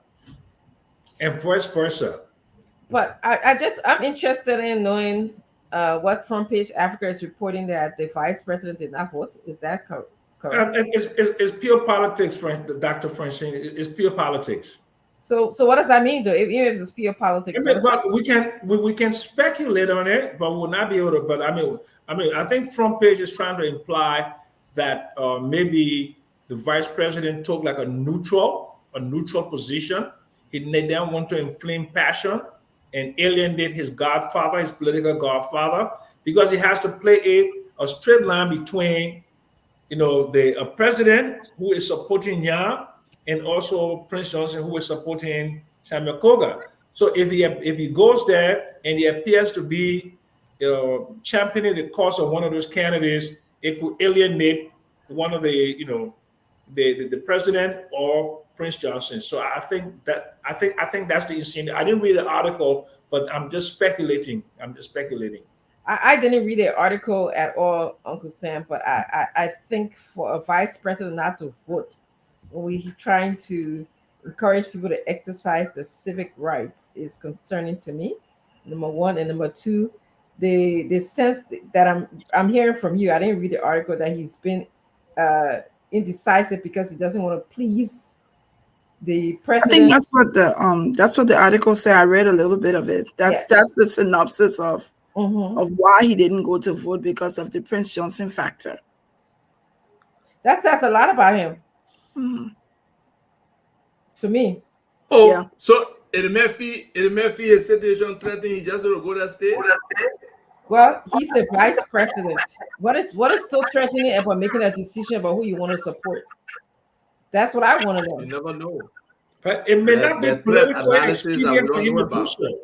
S11: and vice versa.
S2: But I'm interested in knowing what Front Page Africa is reporting, that the vice president did not vote. Is that correct?
S11: It's pure politics, Dr. Francine. It's pure politics.
S2: So what does that mean, though? Even if it's pure politics,
S11: we can speculate on it, but we'll not be able to. But I think Front Page is trying to imply that maybe the vice president took like a neutral position. They don't want to inflame passion and alienate his godfather, his political godfather, because he has to play a straight line between, the president who is supporting Yan, and also Prince Johnson, who is supporting Samuel Koga. So if he goes there and he appears to be championing the cause of one of those candidates, it could alienate one of the president or Prince Johnson. So I think that's the incentive. I didn't read the article, but I'm just speculating.
S2: I didn't read the article at all, Uncle Sam, but I think for a vice president not to vote, when we're trying to encourage people to exercise the civic rights, is concerning to me. Number one, and number two, the sense that I'm hearing from you. I didn't read the article that he's been indecisive because he doesn't want to please the president.
S16: I think that's what the article said. I read a little bit of it. That's the synopsis of why he didn't go to vote, because of the Prince Johnson factor.
S2: That says a lot about him. To me.
S12: So Murphy is situation threatening, he just to go to state?
S2: Well, he's the vice president. What is so threatening about making a decision about who you want to support? That's what I want to know.
S12: You never know.
S11: But it may not be politically expedient for him to do so.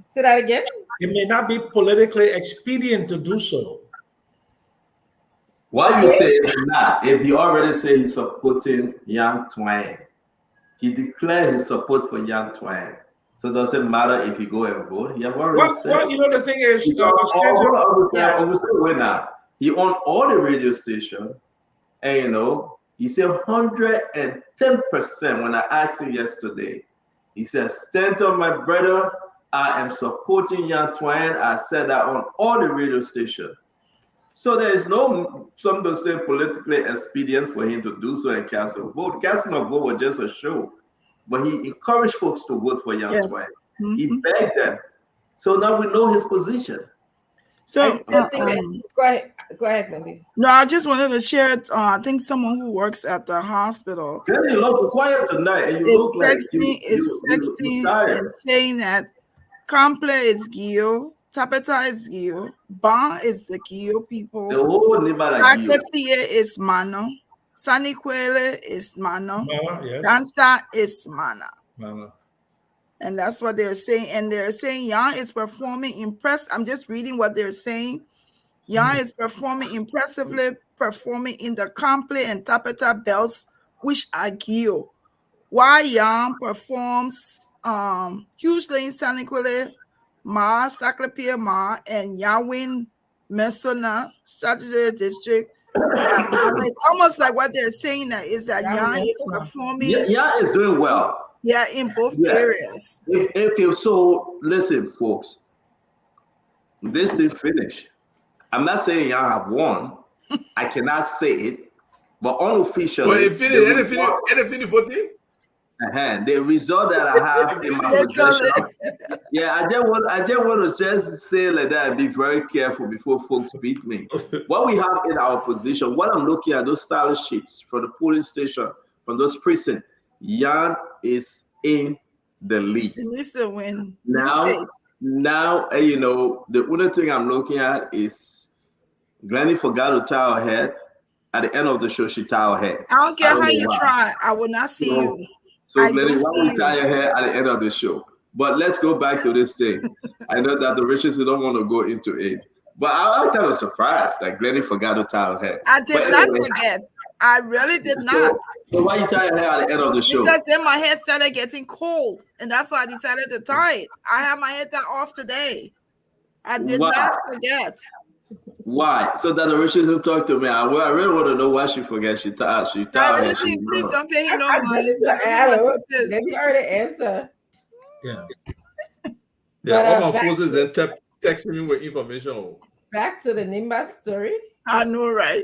S2: Say that again?
S11: It may not be politically expedient to do so.
S9: Why you say not? If he already said he's supporting Yang Twine, he declared his support for Yang Twine. So it doesn't matter if you go and vote. He have already said.
S11: Well, the thing is,
S9: he on all the radio station, and he said 110%. When I asked him yesterday, he said, "Stanton, my brother, I am supporting Yang Twine." I said that on all the radio station. So there is no something to say politically expedient for him to do so and cast a vote. Casting a vote was just a show, but he encouraged folks to vote for Yang Twine. He begged them. So now we know his position.
S16: So
S2: I still think that, go ahead, Lindy.
S16: no, I just wanted to share. I think someone who works at the hospital.
S9: Then you look quiet tonight, and you
S16: Is
S9: look like
S16: texting
S9: tired.
S16: and saying that Comple is Gio, Tapeta is Gio, Ban is the Gio people.
S9: The whole Nimba like Gio.
S16: Aklepie is Mano, Saniquele is Mano,
S11: yes.
S16: Danta is Mana.
S11: Mama.
S16: And that's what they're saying. And they're saying Yan is performing impressed. I'm just reading what they're saying. Yan is performing impressively, performing in the Comple and Tapeta belts, which are Gio. While Yan performs hugely in Saniquele, Ma, Saclepia Ma, and Yawin Mesona, Saturday District. It's almost like what they're saying is that Yan is performing.
S9: Yeah, is doing well.
S16: Yeah, in both areas.
S9: Okay, so listen, folks. This thing finished. I'm not saying y'all have won. I cannot say it, but unofficially.
S12: Well, it finished. Any voting?
S9: The result that I have in my possession. Yeah, I just want to just say like that and be very careful before folks beat me. What we have in our position, what I'm looking at, those status sheets from the polling station, from those precincts, Yan is in the lead.
S16: He needs to win.
S9: Now, you know, the other thing I'm looking at is Glennie forgot to tie her head. At the end of the show, she tied her head.
S16: I don't care how you try. I will not see you.
S9: So, Glennie, why don't you tie your hair at the end of the show? But let's go back to this thing. I know that the Richards don't want to go into it. But I'm kind of surprised that Glennie forgot to tie her hair.
S16: I did not forget. I really did not.
S9: So why you tie your hair at the end of the show?
S16: Because then my head started getting cold. And that's why I decided to tie it. I have my head off today. I did not forget.
S9: Why? So that the Richards will talk to me. I really want to know why she forget. She tied her hair.
S16: Please don't pay him no mind.
S2: Let me already answer.
S12: Yeah.
S2: But,
S12: all my forces then texting me with information.
S2: Back to the Nimba story.
S16: I know, right?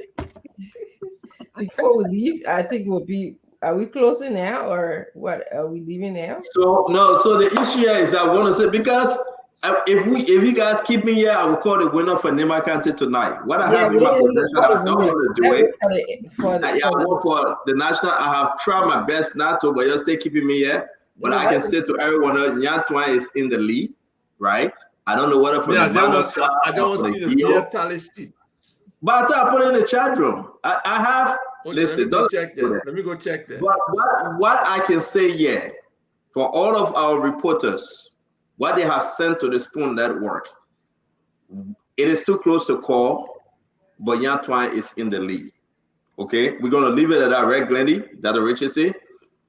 S2: Before we leave, I think we'll be. Are we closing now, or what? Are we leaving now?
S9: So no. So the issue here is I want to say because if you guys keep me here, I will call the winner for Nimba County tonight. What I have in my possession, I don't want to do it. I want for the national. I have tried my best not to, but you're still keeping me here. But I can say to everyone, Nyantwa is in the lead, right? I don't know whether from
S12: I don't see the real tally sheet.
S9: But I put it in the chat room. I have.
S12: Okay,
S9: listen,
S12: let me go check that.
S9: But what I can say here, for all of our reporters, what they have sent to the Spoon Network, it is too close to call, but Nyantwa is in the lead. Okay, we're gonna leave it at that, right, Glendy? That the Richard say.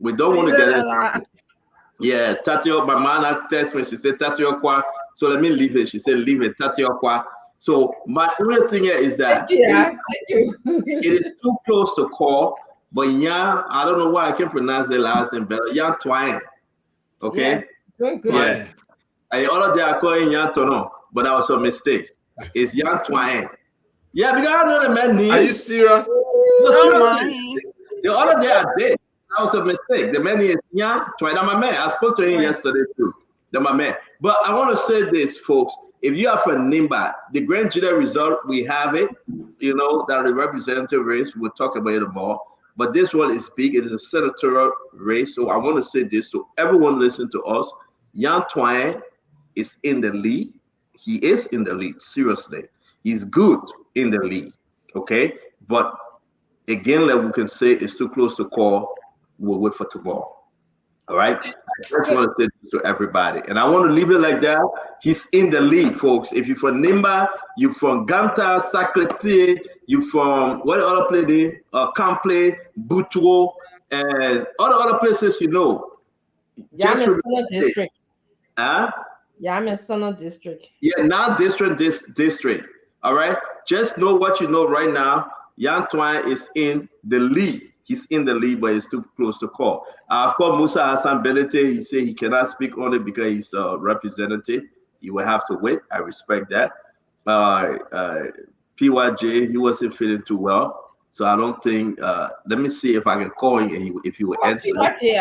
S9: We don't want to get it. Yeah, Tatio, my man text when she said Tatio Kwa. So let me leave it. She said leave it, Tatio Kwa. So my only thing here is that it is too close to call, but I don't know why I can't pronounce the last name better. Yan Twine. Okay?
S2: Yeah, good.
S9: Yeah. And the other day I call him Yan Tono, but that was a mistake. It's Yan Twine. Yeah, because I know the man name.
S12: Are you serious?
S9: No, seriously. The other day I did. That was a mistake. The man is Yan Twine. That's my man. I spoke to him yesterday too. That's my man. But I want to say this, folks. If you are from Nimba, the grand jury result, we have it. You know, that the representative race, we'll talk about it more. But this one is big. It is a senatorial race. So I want to say this to everyone listening to us. Yan Twine is in the lead. He is in the lead, seriously. He's good in the lead, okay? But again, like we can say, it's too close to call. We'll wait for tomorrow. All right. I just want to say this to everybody, and I want to leave it like that. He's in the lead, folks. If you're from Nimba, you're from Ganta, Sacré, you're from what other place they Camplay, Butuo, and all the other places you know.
S2: Yamasona district.
S9: Huh?
S2: Yamasona district.
S9: Yeah, not district. District. All right. Just know what you know right now. Yan Twine is in the lead. He's in the lead, but it's too close to call. Of course, Musa Hassan Belete, he said he cannot speak on it because he's a representative. He will have to wait. I respect that. PYJ, he wasn't feeling too well. So I don't think. Let me see if I can call him and if he will answer.
S2: I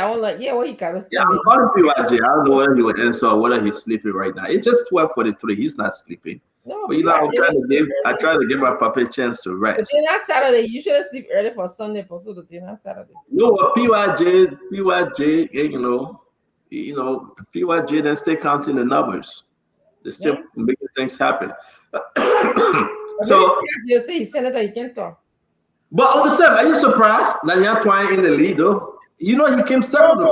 S2: want like, yeah, what he got to say.
S9: Yeah, I'm calling PYJ. I don't know whether he will answer or whether he's sleeping right now. It's just 12:43. He's not sleeping.
S2: No,
S9: But I'm trying to give my puppy a chance to rest.
S2: But then not Saturday. You should sleep early for Sunday, for so the dinner Saturday.
S9: No, PYJ, PYJ, they stay counting the numbers. They still making things happen. So
S2: you see, Senator, you can talk.
S9: But on the same, are you surprised that you're trying in the lead though? You know, he came second.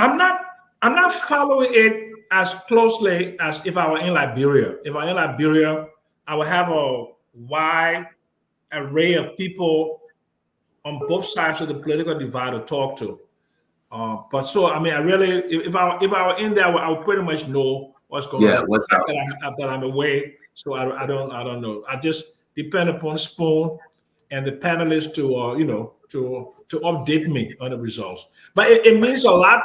S11: I'm not following it as closely as if I were in Liberia. If I were in Liberia, I would have a wide array of people on both sides of the political divide to talk to. But so I mean, I really, if I were in there, I would pretty much know what's going on.
S9: What's up?
S11: That I'm away, so I don't know. I just depend upon Spoon and the panelists to update me on the results. But it means a lot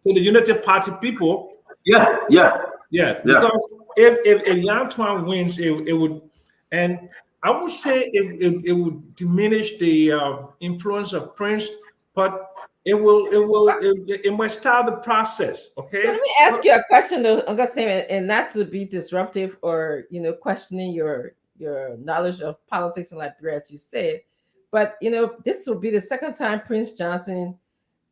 S11: to the Unity Party people.
S9: Yeah.
S11: Because if Yan Twan wins, it would, and I would say it would diminish the influence of Prince, but it might start the process. Okay.
S2: So let me ask you a question though, I'm gonna say, and not to be disruptive or questioning your knowledge of politics in Liberia, as you said, but this will be the second time Prince Johnson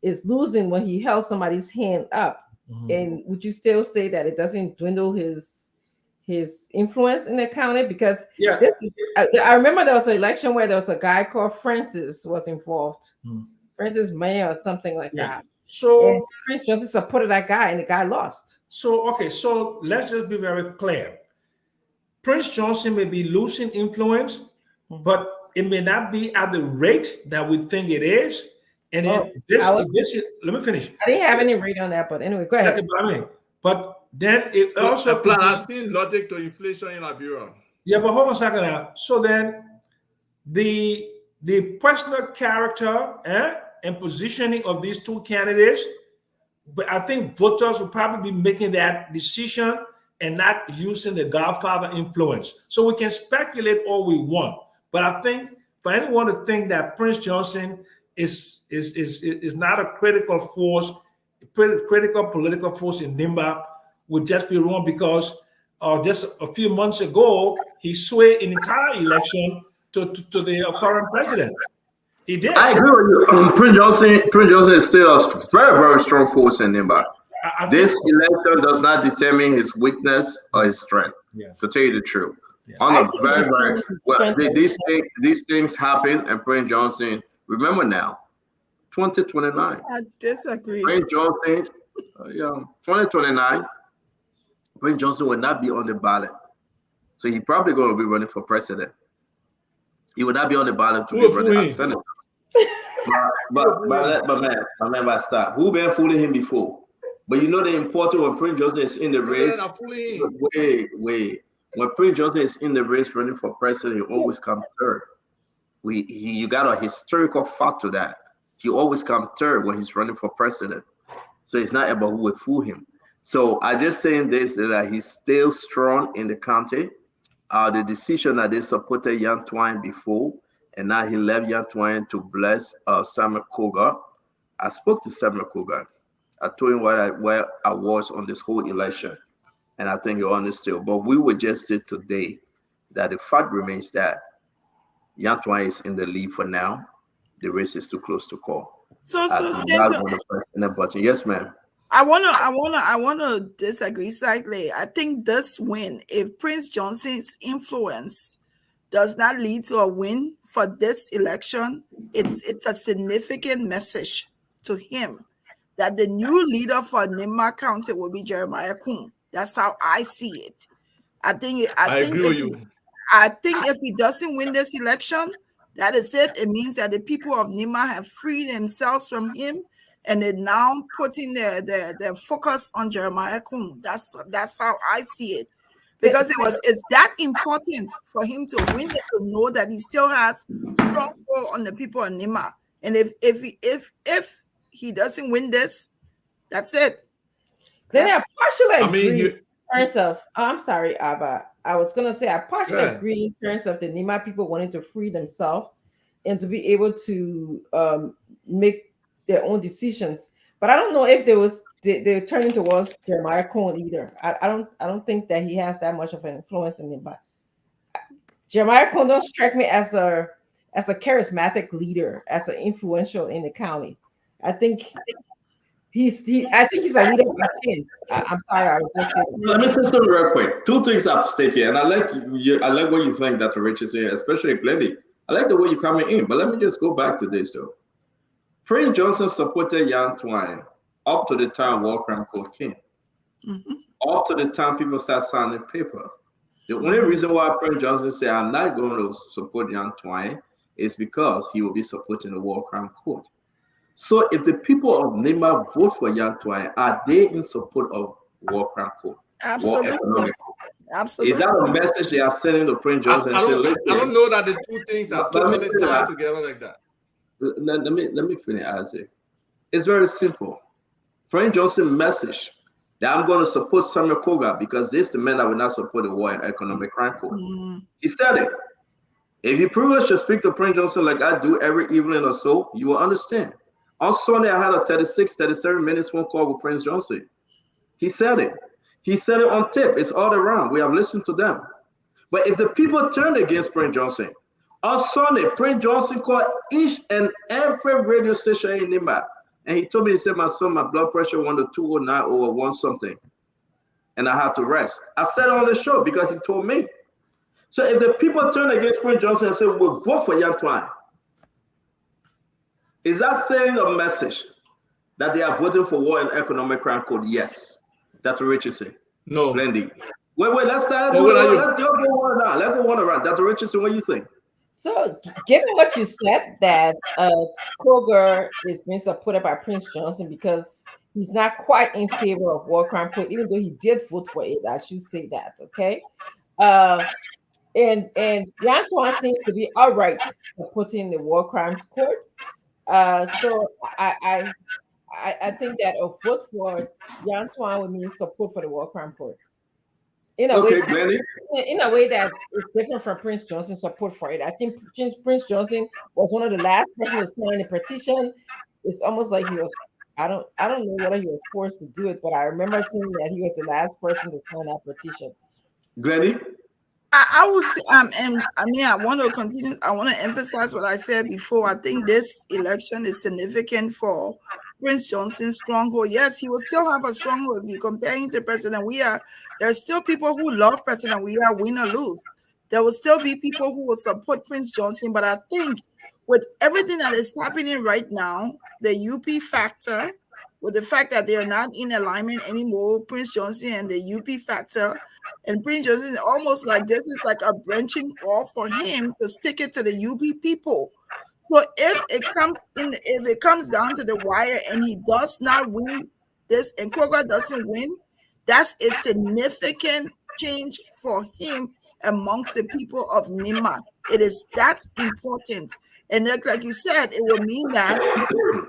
S2: is losing when he held somebody's hand up. Mm-hmm. And would you still say that it doesn't dwindle his influence in the county? Because I remember there was an election where there was a guy called Francis was involved. Francis Mayer or something like that.
S11: So
S2: and Prince Johnson supported that guy and the guy lost.
S11: So let's just be very clear. Prince Johnson may be losing influence, but it may not be at the rate that we think it is. And let me finish.
S2: I didn't have any rate on that, but anyway, go ahead.
S11: But then it also
S12: I've seen logic to inflation in Liberia.
S11: Yeah, but hold on a second now. So then the personal character and positioning of these two candidates, but I think voters will probably be making that decision and not using the Godfather influence. So we can speculate all we want, but I think for anyone to think that Prince Johnson is not a critical political force in Nimba would just be wrong, because just a few months ago he swayed an entire election to the current president. He did.
S9: I agree with you. Prince Johnson is still a very, very strong force in Nimba. This election does not determine his weakness or his strength.
S11: Yes.
S9: To tell you the truth, these things happen, and Prince Johnson. Remember now, 2029.
S16: I disagree.
S9: Prince Johnson, 2029. Prince Johnson will not be on the ballot, so he's probably going to be running for president. He will not be on the ballot to be running as senator. But man, stop. Who been fooling him before? But you know the important when Prince Johnson is in the race. Wait. When Prince Johnson is in the race running for president, he always comes third. You got a historical fact to that. He always comes third when he's running for president. So it's not about who will fool him. So I just saying this that he's still strong in the county. The decision that they supported Yan Twan before, and now he left Yan Twan to bless Samuel Koga. I spoke to Samuel Koga. I told him where I was on this whole election, and I think he understood. But we would just say today that the fact remains that Yan Twan is in the lead for now. The race is too close to call. Yes, ma'am.
S16: I wanna disagree slightly. I think this win, if Prince Johnson's influence does not lead to a win for this election, it's a significant message to him that the new leader for Nimba County will be Jeremiah Kuhn. That's how I see it. I think if he doesn't win this election, that is it. It means that the people of Nimba have freed themselves from him, and they're now putting their focus on Jeremiah Kuhn. That's how I see it. Because it's that important for him to win it, to know that he still has strong hold on the people of Nimba. And if he doesn't win this, that's it.
S2: Then I partially agree in terms of, I'm sorry, Abba. I was gonna say I partially agree in terms of the Nimba people wanting to free themselves. and to be able to make their own decisions. But I don't know if they're turning towards Jeremiah Cohen either. I don't think that he has that much of an influence in him. But Jeremiah Cohen don't strike me as a charismatic leader, as an influential in the county. I think I think he's a leader by chance. I'm sorry, I was just saying.
S17: Let me say something real quick. Two things at stake here, and I like what you think, Dr. Rich is here, especially Glenny. I like the way you're coming in, but let me just go back to this though. Prince Johnson supported Yan Twine up to the time War Crime Court came. Up to the time people start signing paper. The only reason why Prince Johnson said, I'm not going to support Yan Twine is because he will be supporting the War Crime Court. So if the people of Nimba vote for Yan Twine, are they in support of War Crime Court?
S16: Absolutely. Absolutely.
S17: Is that a message they are sending to Prince Johnson?
S12: I don't know that the two things are totally tied together like that.
S17: Let me finish, Isaac. It's very simple. Prince Johnson message that I'm going to support Samuel Koga because this is the man that will not support the War and Economic Crime Court. He said it. If you privilege to speak to Prince Johnson like I do every evening or so, you will understand. On Sunday, I had a 37 minutes phone call with Prince Johnson. He said it. He said it on tape. It's all around. We have listened to them. But if the people turn against Prince Johnson, on Sunday, Prince Johnson called each and every radio station in Nimba. And he told me, he said, my son, my blood pressure went to 209 over 1 something. And I had to rest. I said it on the show because he told me. So if the people turn against Prince Johnson and say, we'll vote for Yan Twine, is that saying a message that they are voting for War and Economic Crime Code? Yes. That's what Richardson.
S12: No.
S17: Blendy. Wait, let's start. Let's go one around. Let's go one around. Dr. Richardson, what do you think?
S2: So, given what you said, that Kroger is being supported by Prince Johnson because he's not quite in favor of War Crime Court, even though he did vote for it, I should say that, okay? And Yan Twine seems to be all right supporting the War Crimes Court. So I think that a vote for Yan Twine would mean support for the War Crime Court. In a way that is different from Prince Johnson's support for it. I think Prince Johnson was one of the last person to sign the petition. It's almost like he was, I don't know whether he was forced to do it, but I remember seeing that he was the last person to sign that petition.
S17: Granny?
S16: I would say, and I mean, I want to continue. I want to emphasize what I said before. I think this election is significant for Prince Johnson's stronghold. Yes, he will still have a stronghold. If you compare him to President Weah, there are still people who love President Weah, win or lose. There will still be people who will support Prince Johnson. But I think with everything that is happening right now, the UP factor, with the fact that they are not in alignment anymore, Prince Johnson and the UP factor, and Prince Johnson is almost like this is like a branching off for him to stick it to the UP people. So if it comes down to the wire and he does not win this and Kroger doesn't win, that's a significant change for him amongst the people of Nimba. It is that important. And like you said, it will mean that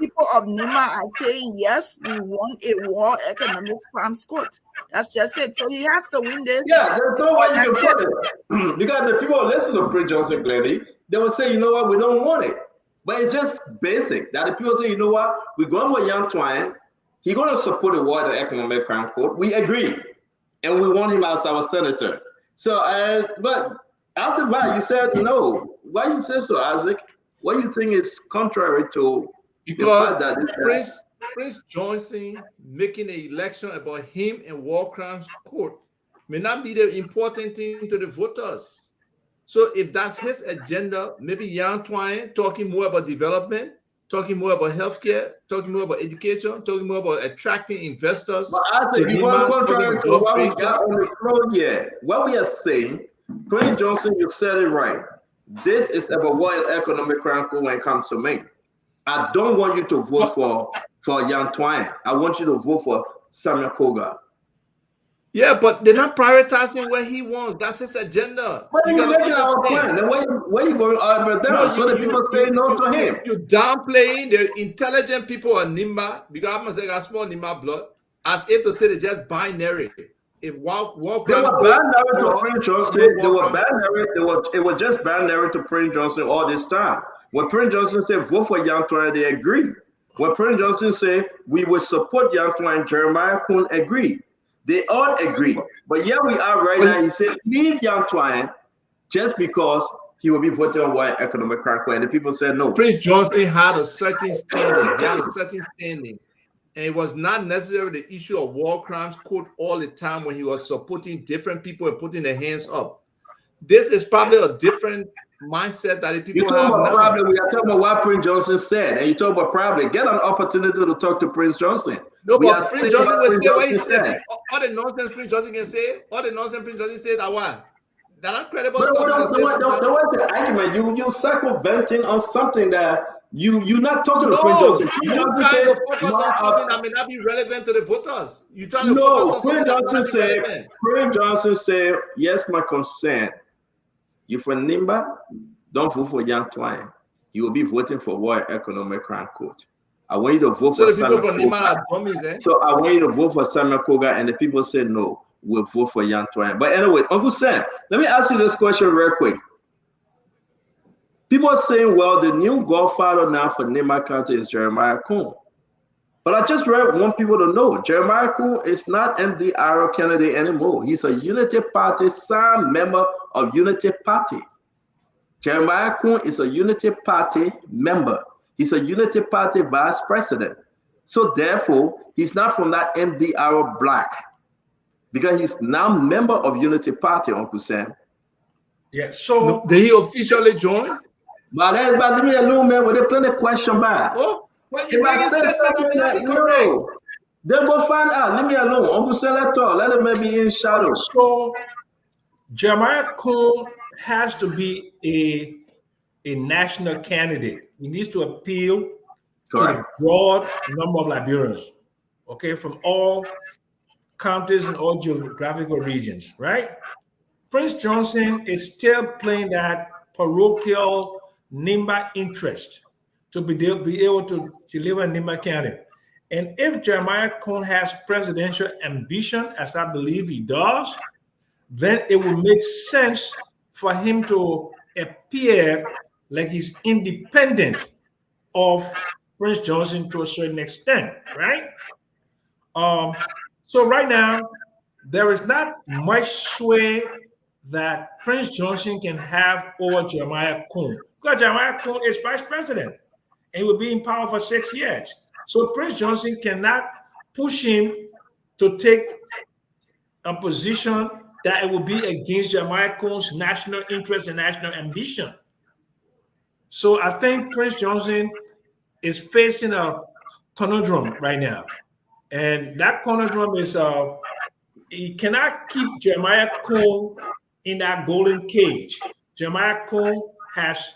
S16: people of Nimba are saying, yes, we want a War Economic Crimes Court. That's just it. So he has to win this.
S17: Yeah, there's no way you can put it. Because the people who listen to Prince Johnson clearly, they will say, you know what, we don't want it. But it's just basic that the people say, you know what, we're going for Yan Twine. He's going to support the War Economic Crime Court. We agree. And we want him as our senator. So, but as of that, you said no. Why you say so, Isaac? What do you think is contrary to
S12: because Prince Johnson making an election about him and War Crimes Court may not be the important thing to the voters. So if that's his agenda, maybe Yan Twine talking more about development, talking more about healthcare, talking more about education, talking more about attracting investors.
S17: But Isaac, you want contrary to what we got on the floor here. What we are saying, Prince Johnson, you said it right. This is about what economic crime when it comes to me. I don't want you to vote for Yan Twine. I want you to vote for Samuel Koga.
S12: Yeah, but they're not prioritizing what he wants. That's his agenda.
S17: But you're making our plan. Then where you going over there? No, so the people say no to him.
S12: You're downplaying the intelligent people on Nimba because I'm going to say I small Nimba blood as if to say they're just binary. if war
S17: They
S12: crimes
S17: were
S12: go
S17: binary to Prince Johnson. They were binary. It was just binary to Prince Johnson all this time. When Prince Johnson said vote for Yantoine, they agreed. When Prince Johnson said we would support Yantoine, Jeremiah Kuhn agreed. They all agreed. But here we are right now. He said leave Yantoine just because he will be voting on white economic crime. And the people said no.
S12: Prince Johnson had a certain standing. He had a certain standing. And it was not necessarily the issue of war crimes court all the time when he was supporting different people and putting their hands up. This is probably a different mindset that the people have now.
S17: Probably, we are talking about what Prince Johnson said, and you talk about probably get an opportunity to talk to Prince Johnson.
S12: No,
S17: we
S12: but Prince Johnson will say what he
S17: said.
S12: said. All the nonsense Prince Johnson can say, all the nonsense Prince Johnson said are what? They're not credible
S17: But
S12: stuff.
S17: there was an argument. You circumventing on something that you're not talking to Prince Johnson.
S12: You're trying to focus on something that may not be relevant to the voters. You're trying to focus on something that may not be relevant.
S17: Prince Johnson said, yes, my concern. You from Nimba, don't vote for Yantoine. You will be voting for World Economic Crime Court. I want you to vote for Samuel Koga. So I want you to vote for Samuel Koga, and the people said no, we'll vote for Yantoine. But anyway, Uncle Sam, let me ask you this question real quick. People are saying, well, the new Godfather now for Nimba County is Jeremiah Kuhn. But I just want people to know, Jeremiah Kuhn is not MDR candidate anymore. He's a Unity Party signed member of Unity Party. Jeremiah Kuhn is a Unity Party member. He's a Unity Party vice president. So therefore, he's not from that MDR block because he's now member of Unity Party, Uncle Sam.
S11: Yeah, so
S12: did he officially join?
S17: But leave me alone, man. Well, they plenty question back.
S12: Oh, but you make a statement that may not be correct.
S17: No, they'll go find out. Leave me alone. Uncle Sam, let's talk. Let them be in shadow.
S11: So Jeremiah Kuhn has to be a national candidate. He needs to appeal to the broad number of Liberians, okay, from all counties and all geographical regions, right? Prince Johnson is still playing that parochial Nimba interest to be able to live in Nimba County. And if Jeremiah Kuhn has presidential ambition, as I believe he does, then it will make sense for him to appear like he's independent of Prince Johnson to a certain extent, right? So right now, there is not much sway that Prince Johnson can have over Jeremiah Kuhn, because Jeremiah Kuhn is vice president and will be in power for 6 years. So Prince Johnson cannot push him to take a position that it will be against Jeremiah Kuhn's national interest and national ambition. So I think Prince Johnson is facing a conundrum right now. And that conundrum is he cannot keep Jeremiah Kuhn in that golden cage. Jeremiah Kuhn has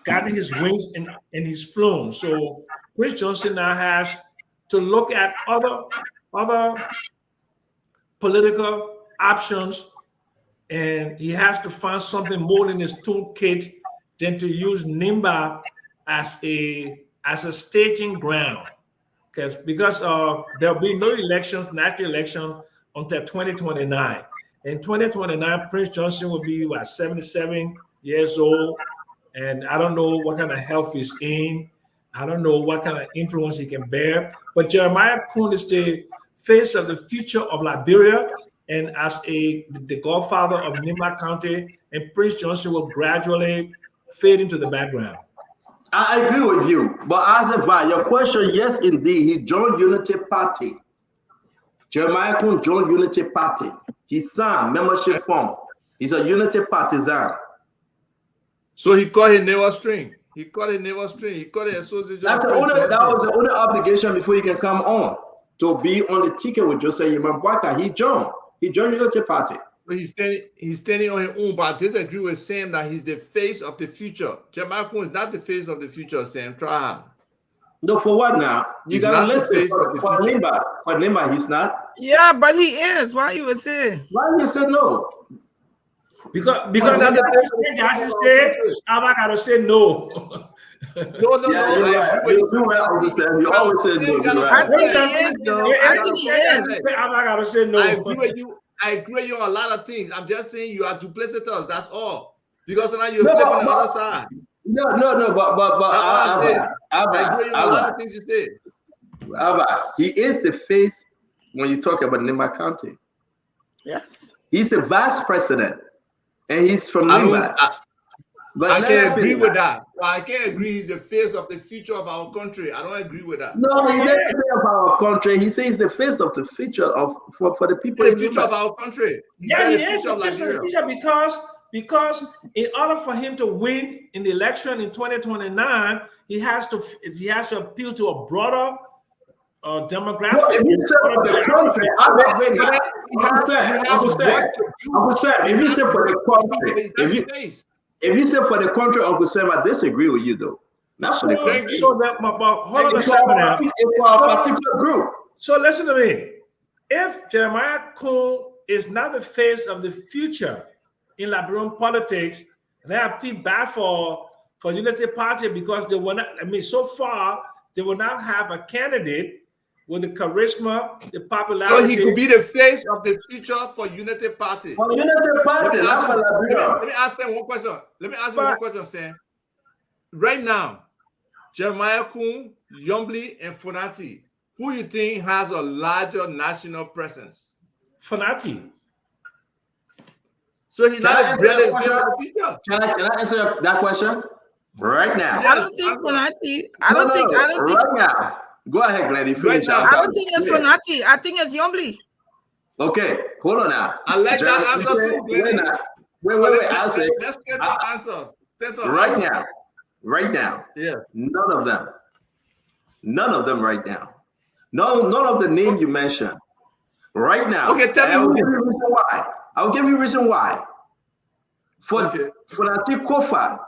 S11: gotten his wings and he's flown. So Prince Johnson now has to look at other political options, and he has to find something more in his toolkit than to use Nimba as a staging ground. Because there'll be no elections, national election, until 2029. In 2029, Prince Johnson will be 77 years old, and I don't know what kind of health he's in. I don't know what kind of influence he can bear. But Jeremiah Kuhn is the face of the future of Liberia, and as the godfather of Nimba County, and Prince Johnson will gradually fade into the background.
S17: I agree with you, but as a your question, yes, indeed, he joined Unity Party. Jeremiah Kuhn joined Unity Party. He signed membership form. He's a Unity partisan.
S12: So he caught his navel string. He caught his navel string. He caught his association.
S17: That was the only obligation before he can come on to be on the ticket with Joseph Yimambwaka. He joined Unity Party.
S12: But he's standing on his own, but I disagree with Sam that he's the face of the future. Jeremiah Kuhn is not the face of the future, Sam. Try.
S17: No, for what now? You gotta listen. For Nimba, he's not.
S16: Yeah, but he is. Why you would say?
S17: Why you said no?
S11: Because
S12: That's
S11: Johnson said, I'm not gonna say no.
S12: No.
S17: Yeah, you're right. You're right, understand. You always say no. You're
S16: I
S17: right.
S16: think he is, though. I think he is.
S11: I'm not gonna say no.
S12: I agree with you. I agree with you on a lot of things. I'm just saying you are duplicitous. That's all. Because now you're flipping the other side.
S17: No, but
S12: I agree with you on a lot of things you say.
S17: He is the face when you talk about Nimba County.
S16: Yes.
S17: He's the vice president, and he's from Nimba. But
S12: I can't agree with that. I can't agree he's the face of the future of our country. I don't agree with that.
S17: No, he didn't say of our country. He says the face of the future of for the people
S12: The
S17: in
S12: future
S17: Nimba.
S12: of our country.
S11: He is the future because in order for him to win in the election in 2029, he has to appeal to a broader demographic.
S17: No, if you say for the country, if you say for the country, if you say for the country, Uncle Sam, I disagree with you though. Not for the country.
S11: So that, but hold on a
S17: It's
S11: second
S17: for
S11: now.
S17: a particular group.
S11: So listen to me. If Jeremiah Kuhn is not the face of the future in Liberian politics, then I feel bad for Unity Party because they will not. I mean, so far they will not have a candidate with the charisma, the popularity.
S12: So he could be the face of the future for Unity Party.
S17: For Unity Party, not for Liberia.
S12: Let me ask you one question. Let me ask you one question, Sam. Right now, Jeremiah Kuhn, Yombly, and Fonati, who you think has a larger national presence?
S11: Fonati.
S12: So he's not a really future.
S17: Can I answer that question right now?
S16: I don't think Fonati. I don't think.
S17: Right now. Go ahead, Glenny. Finish
S16: I don't think it's Fonati. I think it's Yombly.
S17: Okay, hold on now.
S12: I like that answer too, Glenny.
S17: Wait. Answer.
S12: Let's get the answer.
S17: Right now.
S12: Yeah.
S17: None of them right now. None of the name you mentioned. Right now.
S12: Okay, tell me
S17: I'll give you a reason why. I'll give you a reason why. For Fonati Kofa,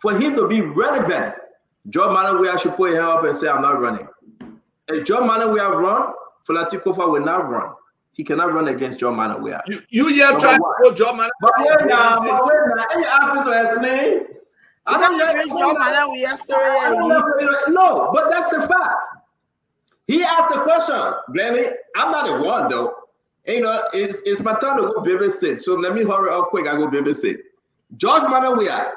S17: for him to be relevant, John Manawea should put him up and say, I'm not running. If John Manawea run, Fonati Kofa will not run. He cannot run against John Manawea.
S12: You trying to put John Manawea.
S17: But wait now, and you asked me to explain. I don't know
S16: John Manawea story.
S17: No, but that's the fact. He asked the question, Glenny. I'm not the one though. You know, it's my time to go babysit. So let me hurry up quick. I go babysit. George Manawea,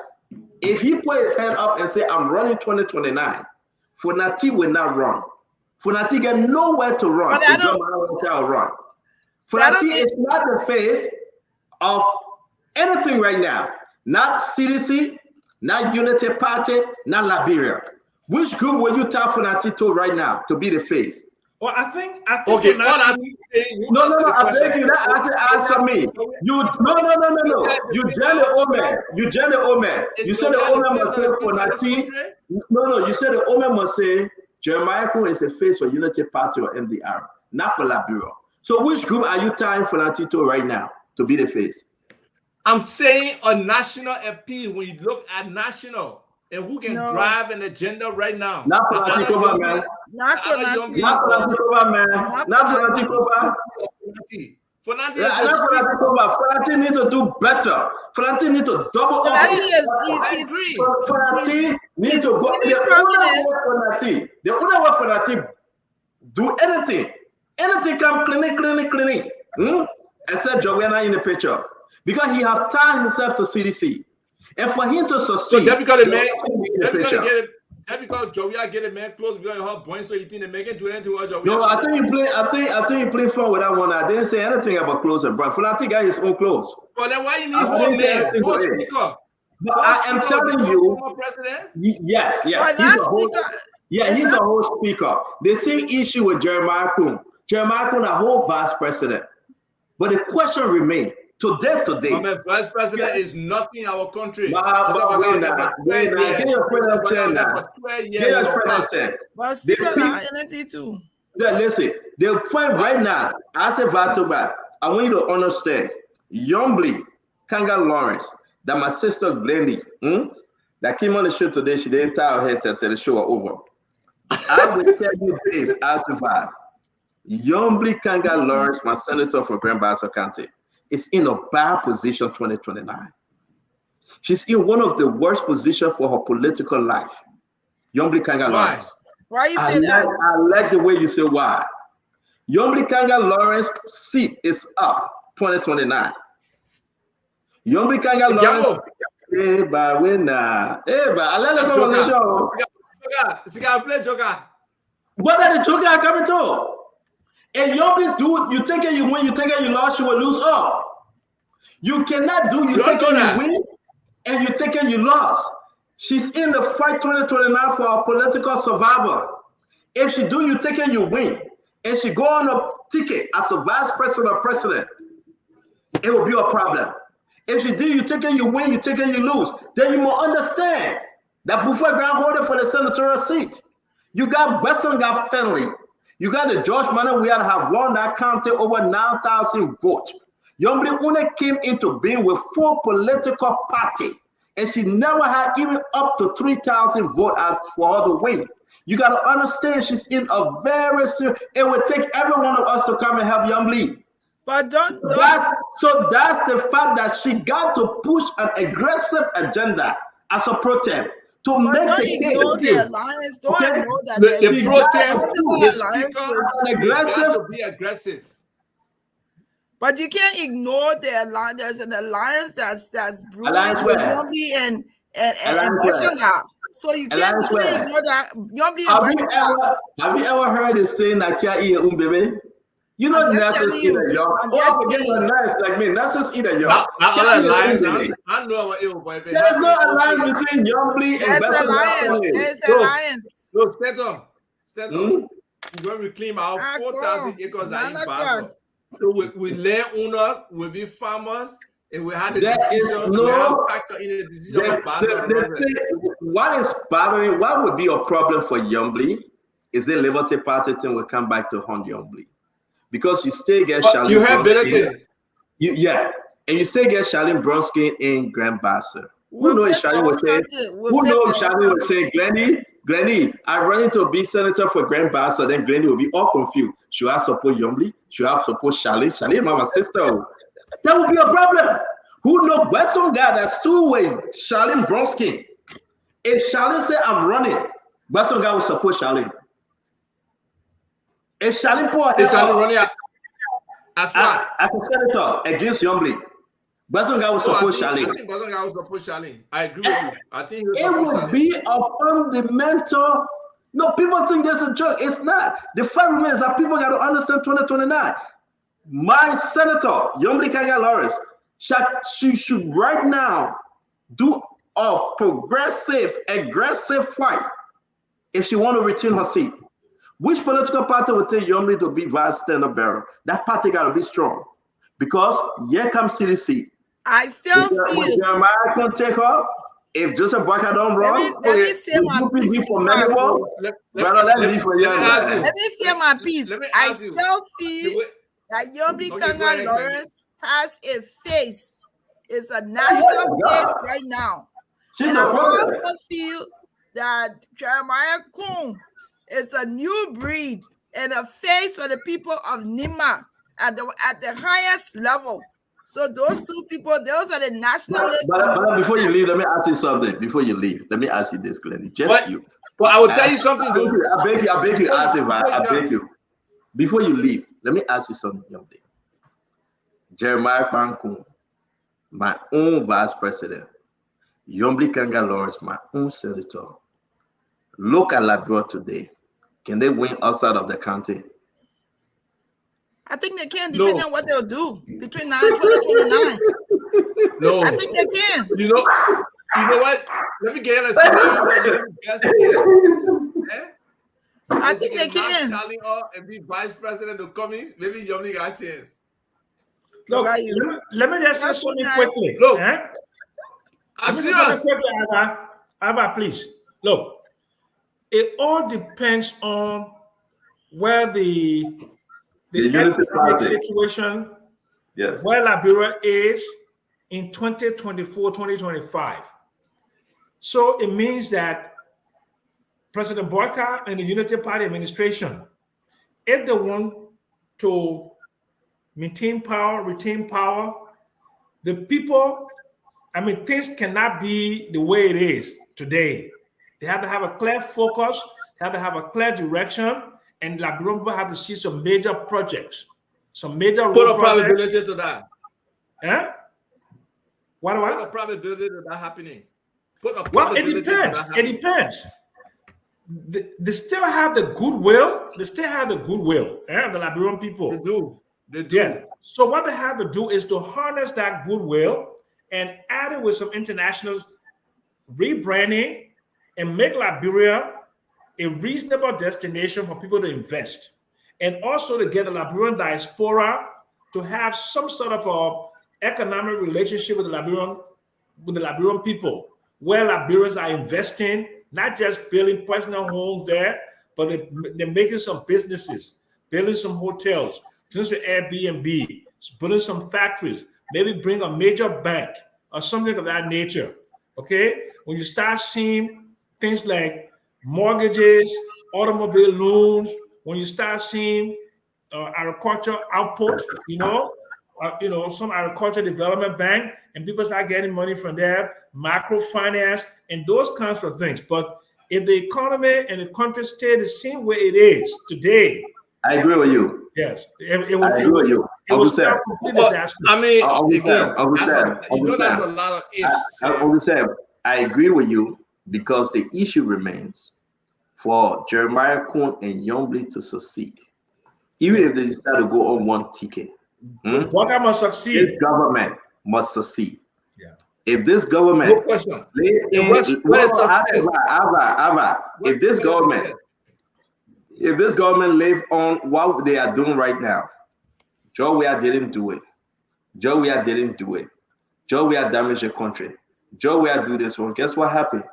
S17: if he put his hand up and say, I'm running 2029, Fonati will not run. Fonati get nowhere to run. If George Manawea will run. Fonati is not the face of anything right now. Not CDC, not Unity Party, not Liberia. Which group will you tell Fonati to right now to be the face?
S11: Well, I think
S12: okay,
S17: no, I beg you, answer me. You You join the Omen. You said the Omen must say Fonati. No, you said the Omen must say Jeremiah Kuhn is a face for Unity Party or MDR, not for Liberia. So which group are you tying Fonati to right now to be the face?
S12: I'm saying a national appeal when you look at national. And who can drive an agenda right now?
S17: Not Fonati Koba, man. Not Fonati Koba, man. Not Fonati Koba. Fonati need to do better. Fonati need to double up. Fonati need to go. The only way Fonati do anything. Anything come clinic. Except Joanna in the picture. Because he have tied himself to CDC. And for him to succeed,
S12: so because Joey get a man close because her boy, so you think they make it do anything with Joey?
S17: No, I think you play fun with that one. I didn't say anything about clothes and brand. Fonati got his own clothes.
S12: But then why you need whole man? Whole speaker.
S17: But I am telling you, yes, he's a whole speaker. The same issue with Jeremiah Kuhn. Jeremiah Kuhn, a whole vice president. But the question remains. Today.
S12: Vice president is nothing in our country.
S17: Give your friend a chance.
S16: But speaker now, energy too.
S17: Listen, the point right now, as a Vatoba, I want you to understand, Yombly, Kanga Lawrence, that my sister Glenny, that came on the show today, she didn't tell her till the show was over. I will tell you this as a Yombly, Kanga Lawrence, my senator for Grand Bassa County. is in a bad position 2029. She's in one of the worst positions for her political life. Yombli Kanga Lawrence.
S16: Why you say that?
S17: I like the way you say why. Yombli Kanga Lawrence seat is up 2029. Yombli Kanga Lawrence. Hey, but when I let the conversation.
S12: Play Joker.
S17: What are the Joker are coming to? And Yombli do you think you win, you think you lost, you will lose all. You cannot do you think you win and you think you lost. She's in the fight 2029 for a political survival. If she do you think you win, and she go on a ticket as a vice president or president, it will be a problem. If she do you think you win, you think you lose, then you will understand that before ground holder for the senatorial seat, you got Western got Finley, you got the George Manor, we had to have won that county over 9,000 votes. Yombli Une came into being with 4 political parties, and she never had even up to 3,000 votes as for her to win. You got to understand she's in a very serious, it would take every one of us to come and help Yombli.
S16: But don't.
S17: That's the fact that she got to push an aggressive agenda as a pro tem to
S16: But
S17: make
S16: don't
S17: the
S16: ignore
S17: case.
S16: the alliance. Don't ignore that.
S12: The pro tem, the
S16: alliance
S12: speaker, got to be aggressive.
S16: But you can't ignore the alliance. There's an alliance that's brewing
S17: Alliance
S16: with
S17: where?
S16: Yombli and
S17: Alliance where?
S16: Westenga. So you can't
S17: Alliance where?
S16: ignore that. Yombli and Westenga.
S17: Have you ever heard it saying that Kia eat baby? You know,
S16: I'm just
S17: nurses
S16: telling
S17: eat
S16: you.
S17: a yolk.
S16: I'm
S17: Oh,
S16: just
S17: forget
S16: saying.
S17: a nurse like me. Nurses eat a yolk.
S12: Not
S17: Kia
S12: all
S17: eat
S12: alliance.
S17: baby.
S12: I know what it was.
S17: There's no alliance between Yombli and
S16: There's
S17: Western
S16: alliance.
S17: family.
S16: There's alliance.
S12: No, stand up. We're going to reclaim our 4,000 acres that in Basel. So we lay owner, we be farmers, and we had the decision. We have factor in the decision of Basel.
S17: What would be a problem for Yombli is the Liberty Party thing will come back to haunt Yombli. Because you still get Charlene.
S12: You have better things.
S17: And you still get Charlene Bronski in Grand Basel. Who knows if Charlene would say, Glennie, I run into a big senator for Grand Basel, then Glennie will be all confused. Should I support Yombli? Should I support Charlene? Charlene, my sister. That would be a problem. Who knows? Western guy that's two-way, Charlene Bronski. If Charlene say I'm running, Western guy will support Charlene. If Charlene Paul
S12: is running as
S17: a senator against Yombli, Western guy will support Charlene.
S12: I think Western guy will support Charlene. I agree with you. I think
S17: it would be a fundamental. No, people think there's a joke. It's not. The fact remains that people got to understand 2029. My senator, Yombli Kanga Lawrence, she should right now do a progressive, aggressive fight if she want to retain her seat. Which political party would take Yombli to be vice standard bearer? That party got to be strong. Because here comes CDC.
S16: I still feel.
S17: Jeremiah can take her. If Joseph Barker don't run,
S16: let me say my piece.
S17: Let
S16: me say my piece. I still feel that Yombli Kanga Lawrence has a face. It's a national face right now. And I also feel that Jeremiah Kuhn is a new breed and a face for the people of Nimba at the highest level. So those two people, those are the nationalists.
S17: But before you leave, let me ask you something. Before you leave, let me ask you this, Glennie. You.
S12: Well, I will tell you something.
S17: I beg you, ask him. I beg you. Before you leave, let me ask you something, young lady. Jeremiah Bankun, my own vice president. Yombli Kanga Lawrence, my own senator. Look at Labrador today. Can they win outside of the county?
S16: I think they can, depending on what they'll do between now and 2029.
S12: No,
S16: I think they can.
S12: You know what? Let me get a scenario.
S16: I think they can.
S12: And be vice president of Cummings. Maybe Yombli got a chance.
S11: Look, let me just say something quickly.
S12: Look,
S11: I'm serious. Ava, please. Look, it all depends on where the economic situation,
S17: yes,
S11: where Liberia is in 2024, 2025. So it means that President Boyka and the Unity Party administration, if they want to maintain power, retain power. The people, I mean, things cannot be the way it is today. They have to have a clear focus, they have to have a clear direction, and Liberian people have to see some major projects, some major
S12: Put
S11: road
S12: a
S11: projects.
S12: probability to that.
S11: Yeah? What?
S12: Put a probability to that happening. Put a
S11: Well, it
S12: probability to
S11: depends.
S12: that
S11: It
S12: happening.
S11: depends. They still have the goodwill. They still have the goodwill. Yeah, the Liberian people.
S12: They do. They do.
S11: Yeah. So what they have to do is to harness that goodwill and add it with some international rebranding and make Liberia a reasonable destination for people to invest, and also to get the Liberian diaspora to have some sort of a economic relationship with the Liberian people, where Liberians are investing, not just building personal homes there, but they're making some businesses, building some hotels, doing some Airbnb, building some factories, maybe bring a major bank or something of that nature. Okay, when you start seeing things like mortgages, automobile loans, when you start seeing agriculture output, some agriculture development bank, and people start getting money from there, microfinance, and those kinds of things. But if the economy and the country stay the same way it is today,
S17: I agree with you.
S11: yes,
S17: I agree with you.
S11: it was a complete disaster.
S12: I mean,
S17: that's
S12: a lot of ifs.
S17: I agree with you, because the issue remains for Jeremiah Cohn and Youngblade to succeed. Even if they decide to go on one ticket,
S11: Boga must succeed.
S17: This government must succeed.
S11: Yeah.
S17: If this government,
S12: No question.
S17: if this government live on what they are doing right now, Joe Weah didn't do it. Joe Weah didn't do it. Joe Weah damaged the country. Joe Weah do this one. Guess what happened?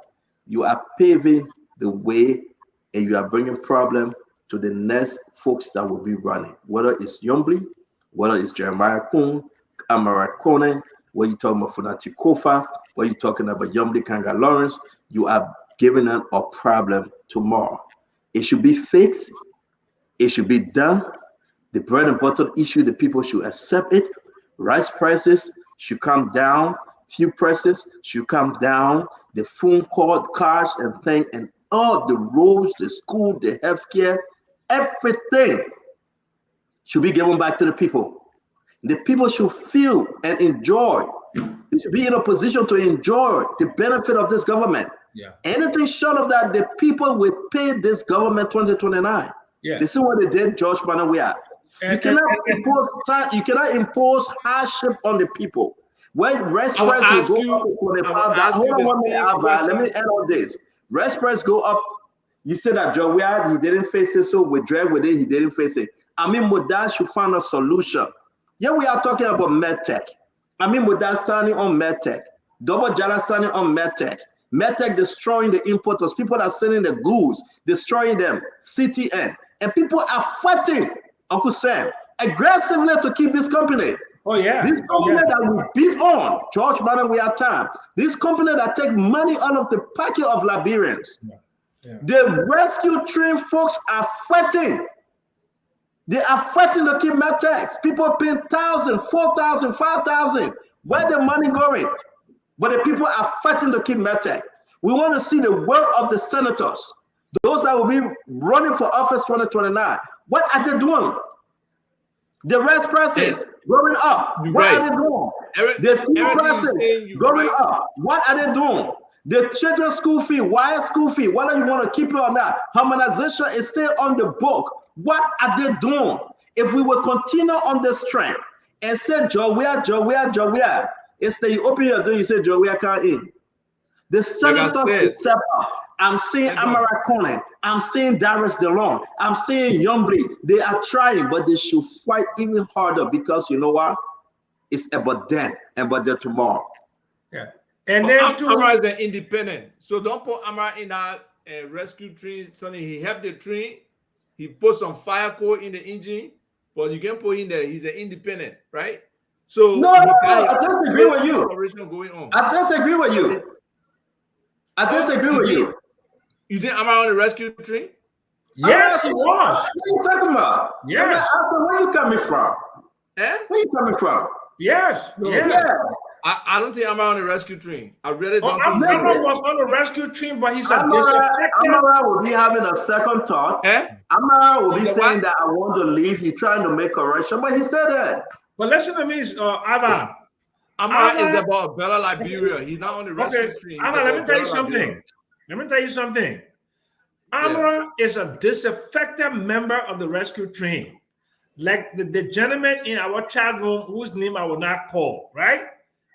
S17: You are paving the way, and you are bringing problem to the next folks that will be running. Whether it's Youngblade, whether it's Jeremiah Cohn, Amara Conan, whether you're talking about Funati Kofa, whether you're talking about Youngblade Kanga Lawrence, you are giving them a problem tomorrow. It should be fixed. It should be done. The bread and butter issue, the people should accept it. Rice prices should come down. Few prices should come down. The phone call, cards, and thing, and all the roads, the school, the healthcare, everything should be given back to the people. The people should feel and enjoy. They should be in a position to enjoy the benefit of this government.
S11: Yeah.
S17: Anything short of that, the people will pay this government 2029.
S11: Yeah.
S17: This is what they did, George Manawea. You cannot impose hardship on the people. When rest price will go up, let me end on this. Rest price go up. You said that Joe Weah, he didn't face it, so we drag with it, he didn't face it. I mean, Muda should find a solution. Yeah, we are talking about MedTech. I mean, Muda signing on MedTech. Double Jala signing on MedTech. MedTech destroying the importers. People are selling the goods, destroying them. CTN. And people are fighting, Uncle Sam, aggressively to keep this company.
S11: Oh, yeah.
S17: This company that we beat on, George Madden, we are time. This company that take money out of the pocket of Liberians.
S11: Yeah.
S17: The rescue train folks are fighting. They are fighting to keep MedTech. People paying $1,000, $4,000, $5,000. Where the money going? But the people are fighting to keep MedTech. We want to see the will of the senators, those that will be running for office 2029. What are they doing? The rest prices going up. What are they doing? The food prices going up. What are they doing? The children's school fee, wire school fee, whether you want to keep it or not, harmonization is still on the book. What are they doing? If we will continue on this trend and say, Joe Weah, it's that you open your door, you say, Joe Weah can't in. The senators step up. I'm seeing Amara Conan. I'm seeing Darius DeLong. I'm seeing Youngblade. They are trying, but they should fight even harder, because you know what? It's about them and about their tomorrow.
S11: Yeah. And then
S12: Amara is an independent. So don't put Amara in that rescue train. Suddenly he helped the train. He put some fire code in the engine, but you can put in there. He's an independent, right? So
S17: no, I disagree with you.
S12: Going on.
S17: I disagree with you. I disagree with you.
S12: You think Amara on the rescue train?
S11: Yes, he was.
S17: What are you talking about?
S11: Yes.
S17: Where are you coming from?
S12: Eh?
S17: Where you coming from?
S11: Yes.
S12: No.
S11: Yeah.
S12: I don't think I'm on the rescue train. I really don't think
S11: Amara was on the rescue team, but he's a
S17: Amara
S11: disaffected.
S17: will be having a second thought. Amara will be saying that I want to leave. He's trying to make correction, but he said that.
S11: But listen to me, Ava.
S12: Amara is about Bella Liberia. He's not on the rescue train.
S11: Ava, let me tell you something. Let me tell you something. Amara is a disaffected member of the rescue train. Like the gentleman in our chat room whose name I will not call, right?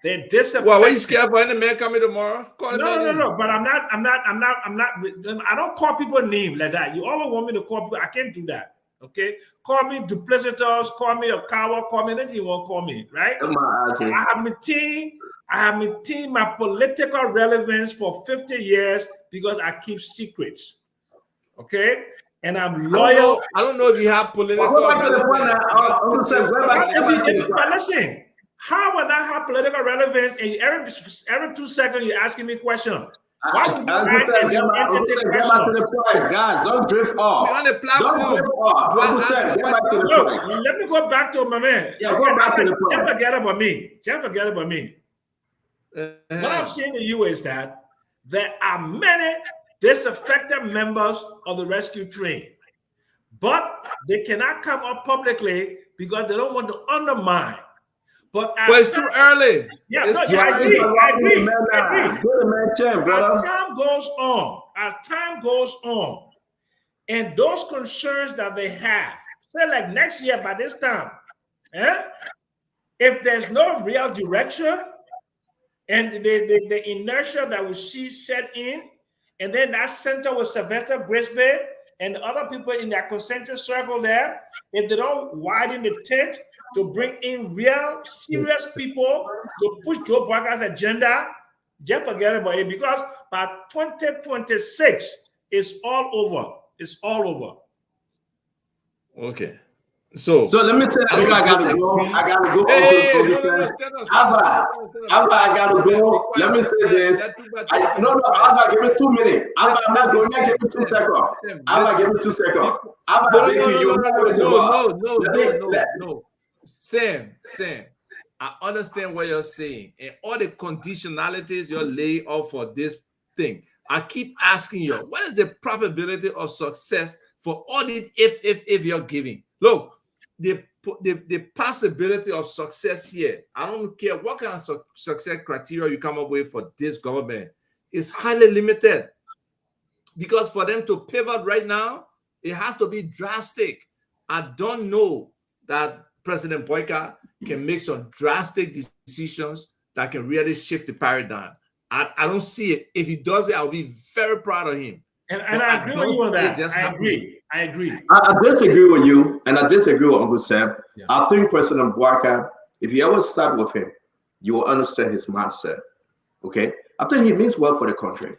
S11: They're disaffected.
S12: Well, were you scared for any man coming tomorrow?
S11: No. But I'm not. I don't call people names like that. You always want me to call people. I can't do that. Okay, call me duplicitous, call me a coward, call me anything you want to call me, right? I have maintained my political relevance for 50 years because I keep secrets. Okay, and I'm loyal.
S12: I don't know if you have political relevance.
S11: But listen. How would I have political relevance? And every 2 seconds you're asking me questions. Why would you ask an entertaining question?
S17: Guys, don't drift off.
S12: We're on the platform.
S17: Don't drift off.
S11: Look, let me go back to my man.
S17: Yeah, go back to the point.
S11: Don't forget about me. Don't forget about me. What I'm saying to you is that there are many disaffected members of the rescue train, but they cannot come up publicly because they don't want to undermine. But
S12: it's too early.
S11: Yeah, I agree. As time goes on, and those concerns that they have, say like next year by this time, if there's no real direction and the inertia that we see set in, and then that center with Sylvester Grisby and other people in that concentric circle there, if they don't widen the tent to bring in real, serious people to push Joe Biden's agenda, just forget about it, because by 2026, it's all over. It's all over.
S12: Okay. So
S17: let me say that I gotta go. I gotta go. I gotta go. Let me say this. Abba, give me 2 minutes. Abba, I'm not going to give me 2 seconds. Abba, give me 2 seconds. Abba,
S12: no. Sam, I understand what you're saying and all the conditionalities you're laying out for this thing. I keep asking you, what is the probability of success for all the if you're giving? Look, the possibility of success here, I don't care what kind of success criteria you come up with for this government, is highly limited. Because for them to pivot right now, it has to be drastic. I don't know that President Boyka can make some drastic decisions that can really shift the paradigm. I don't see it. If he does it, I'll be very proud of him.
S11: And I agree with you on that. I agree.
S17: I disagree with you, and I disagree with Uncle Sam. Yeah. I think President Boyka, if you ever sat with him, you will understand his mindset. Okay? I think he means well for the country.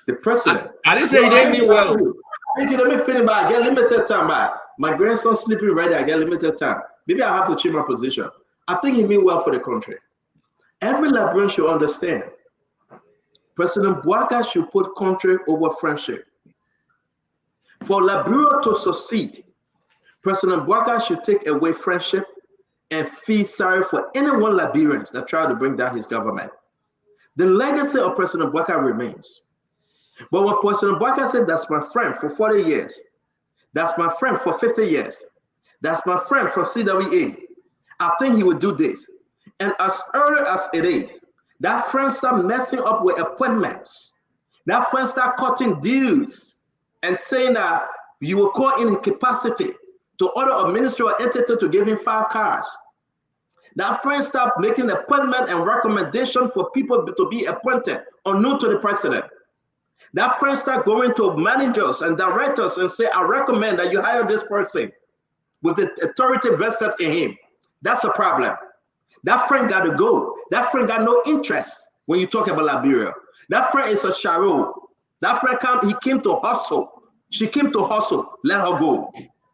S17: The president.
S12: I didn't say he didn't mean well.
S17: Thank you. Let me finish, but I get limited time. My grandson's sleeping ready. I get limited time. Maybe I have to change my position. I think he means well for the country. Every Liberian should understand. President Boyka should put country over friendship. For Liberia to succeed, President Boyka should take away friendship and feel sorry for anyone Liberians that try to bring down his government. The legacy of President Boyka remains. But when President Boyka said, that's my friend for 40 years, that's my friend for 50 years, that's my friend from CWA, I think he would do this. And as early as it is, that friend start messing up with appointments. That friend start cutting deals and saying that you will call in capacity to order a ministry or entity to give him 5 cars. That friend start making appointment and recommendation for people to be appointed unknown to the president. That friend start going to managers and directors and say, I recommend that you hire this person with the authority vested in him. That's a problem. That friend got to go. That friend got no interest when you talk about Liberia. That friend is a charade. That friend came to hustle. She came to hustle. Let her go.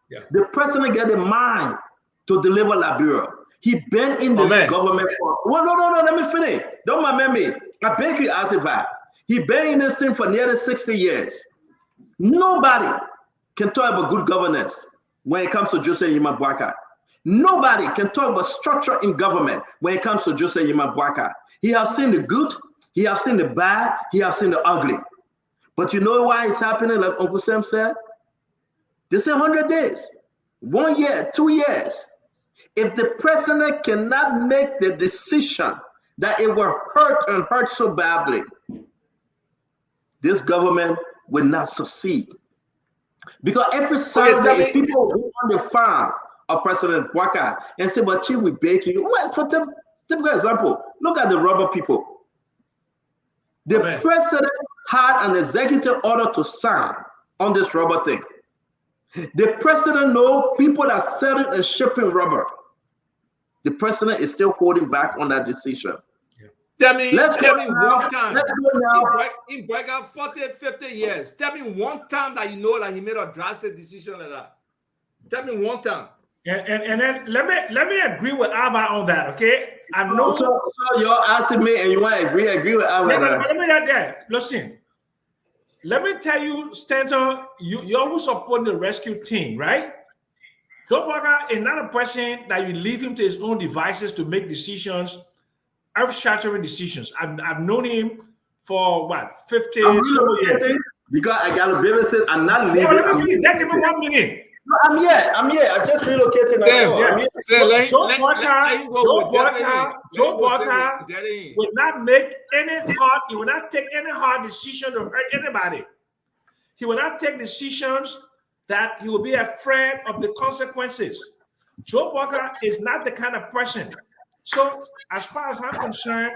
S17: Yeah. The president got a mind to deliver Liberia. He been in this government for. Well, no. Let me finish. Don't mind me. I beg you, Asifa. He been in this thing for nearly 60 years. Nobody can talk about good governance when it comes to Joseph Nimba Boyka. Nobody can talk about structure in government when it comes to Jose Yimabwaka. He has seen the good, he has seen the bad, he has seen the ugly. But you know why it's happening, like Uncle Sam said? They say 100 days, 1 year, 2 years. If the president cannot make the decision that it will hurt and hurt so badly, this government will not succeed. Because every Saturday, if people go on the farm of President Bwaka and say, but Chief, we bake you. Well, for typical example, look at the rubber people. The president had an executive order to sign on this rubber thing. The president knows people that are selling and shipping rubber. The president is still holding back on that decision.
S1: Tell me one time.
S17: Let's go now.
S1: In Bwaka 40, 50 years. Tell me one time that you know that he made a drastic decision like that. Tell me one time.
S11: And then let me agree with Ava on that, okay? I know.
S17: So you're asking me and you want to agree with Ava.
S11: Let me get there. Listen, let me tell you, Stanton, you're who support the rescue team, right? Joe Bwaka is not a person that you leave him to his own devices to make decisions, earth-shattering decisions. I've known him for what, 50 years?
S17: Because I got a babysit. I'm not leaving.
S11: Give me 1 minute.
S17: No, I'm here. I just relocated.
S11: Joe Bwaka will not make he will not take any hard decision to hurt anybody. He will not take decisions that he will be afraid of the consequences. Joe Bwaka is not the kind of person. So as far as I'm concerned,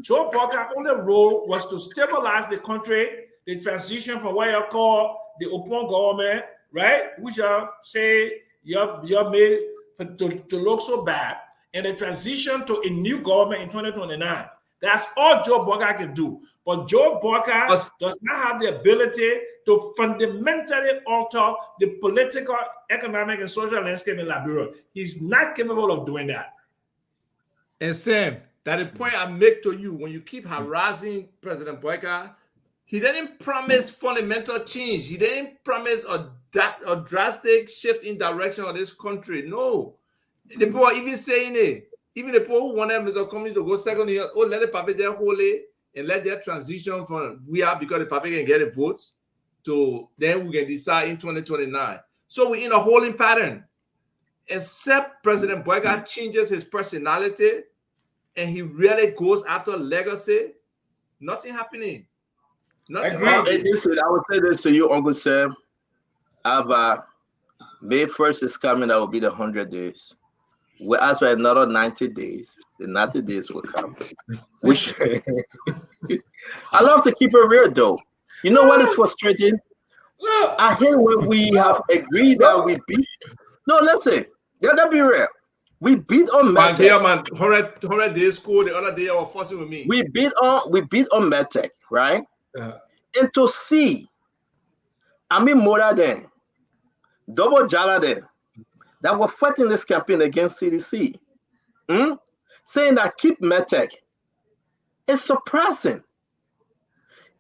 S11: Joe Bwaka's only role was to stabilize the country, the transition from what you call the open government, right? Which you say you're made to look so bad, and the transition to a new government in 2029. That's all Joe Bwaka can do. But Joe Bwaka does not have the ability to fundamentally alter the political, economic, and social landscape in Liberia. He's not capable of doing that.
S1: And Sam, that the point I make to you, when you keep harassing President Bwaka, he didn't promise fundamental change. He didn't promise a drastic shift in direction of this country. No. The people are even saying it. Even the people who want Mr. Cummings to go second year, let the paper there holy and let their transition from because the paper can get the votes to then we can decide in 2029. So we're in a holding pattern. Except President Bwaka changes his personality and he really goes after legacy, nothing happening. Nothing happening.
S17: Listen, I would say this to you, Uncle Sam. May 1st is coming, that will be the 100 days. We ask for another 90 days. The 90 days will come. I love to keep it real, though. You know what is frustrating? I hate when we have agreed that we beat. No, listen. Let's be real. We beat on Medtech.
S1: 100 days school. The other day I was fussing with me.
S17: We beat on Medtech, right? And to see, more than double Jala there that were fighting this campaign against CDC, saying that keep Medtech. It's surprising.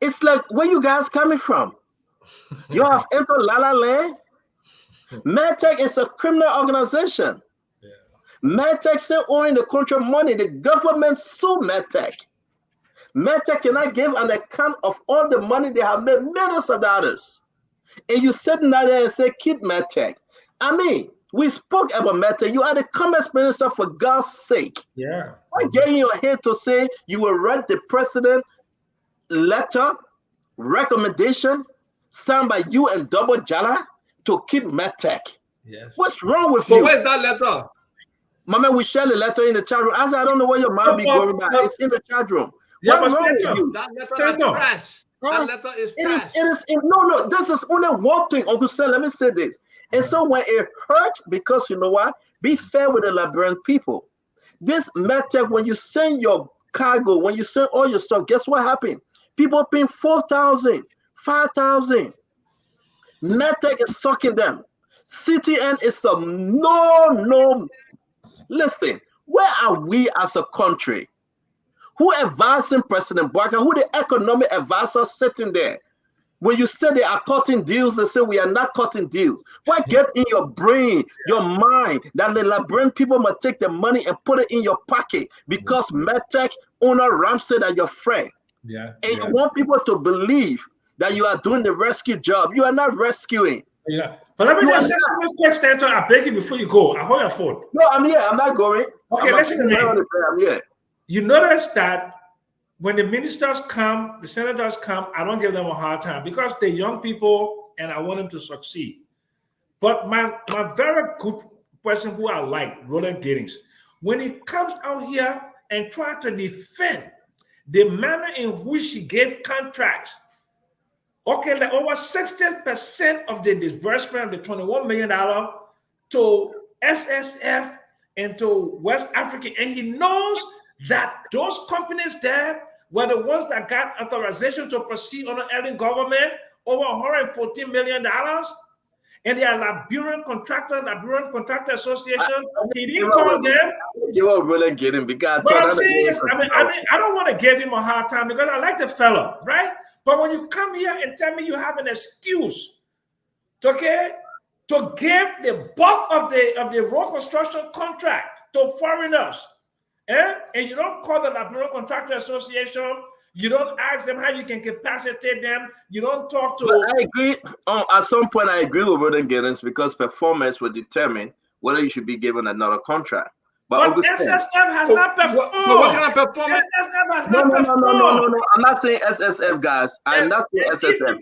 S17: It's like, where you guys coming from? You have entered La La Land. Medtech is a criminal organization. Medtech still owing the country money. The government sued Medtech. Medtech cannot give an account of all the money they have made, millions of dollars. And you sitting there and say, keep Medtech. We spoke about Medtech. You are the commerce minister, for God's sake.
S11: Yeah.
S17: Why getting your head to say you will write the president letter, recommendation, signed by you and Double Jala to keep Medtech?
S1: Yes.
S17: What's wrong with you?
S1: Where's that letter?
S17: Mama, we share the letter in the chat room. I said, I don't know where your mouth be going back. It's in the chat room. What's wrong with you?
S1: That letter is trash. That letter is trash.
S17: No, this is only one thing, Uncle Sam. Let me say this. And so when it hurt, because you know what? Be fair with the Liberian people. This Medtech, when you send your cargo, when you send all your stuff, guess what happened? People paying $4,000, $5,000. Medtech is sucking them. CTN is no. Listen, where are we as a country? Who advising President Bwaka? Who the economic advisor sitting there? When you say they are cutting deals, they say we are not cutting deals. What get in your brain, your mind, that the Liberian people must take the money and put it in your pocket because Medtech owner Ramsey are your friend.
S11: Yeah.
S17: And you want people to believe that you are doing the rescue job. You are not rescuing.
S11: Yeah. But let me just say something quick, Stanton. I beg you before you go. I hold your phone.
S17: No, I'm here. I'm not going.
S11: Okay, listen to me.
S17: I'm here.
S11: You notice that when the ministers come, the senators come, I don't give them a hard time because they're young people and I want them to succeed. But my very good person who I like, Roland Giddings, when he comes out here and try to defend the manner in which he gave contracts, okay, like over 60% of the disbursement of the $21 million to SSF and to West Africa, and he knows that those companies there were the ones that got authorization to proceed under Ellen government, over $114 million, and they are Liberian Contractor Association. He didn't call them.
S17: Give up Roland Giddings because
S11: What I'm saying is, I don't want to give him a hard time because I like the fellow, right? But when you come here and tell me you have an excuse, okay, to give the bulk of the road construction contract to foreigners, and you don't call the Liberian Contractor Association, you don't ask them how you can capacitate them, you don't talk to.
S17: But I agree. At some point, I agree with Roland Giddings because performance will determine whether you should be given another contract.
S11: But SSF has not performed.
S1: What kind of performance?
S11: SSF has not performed.
S17: No. I'm not saying SSF, guys. I'm not saying SSF.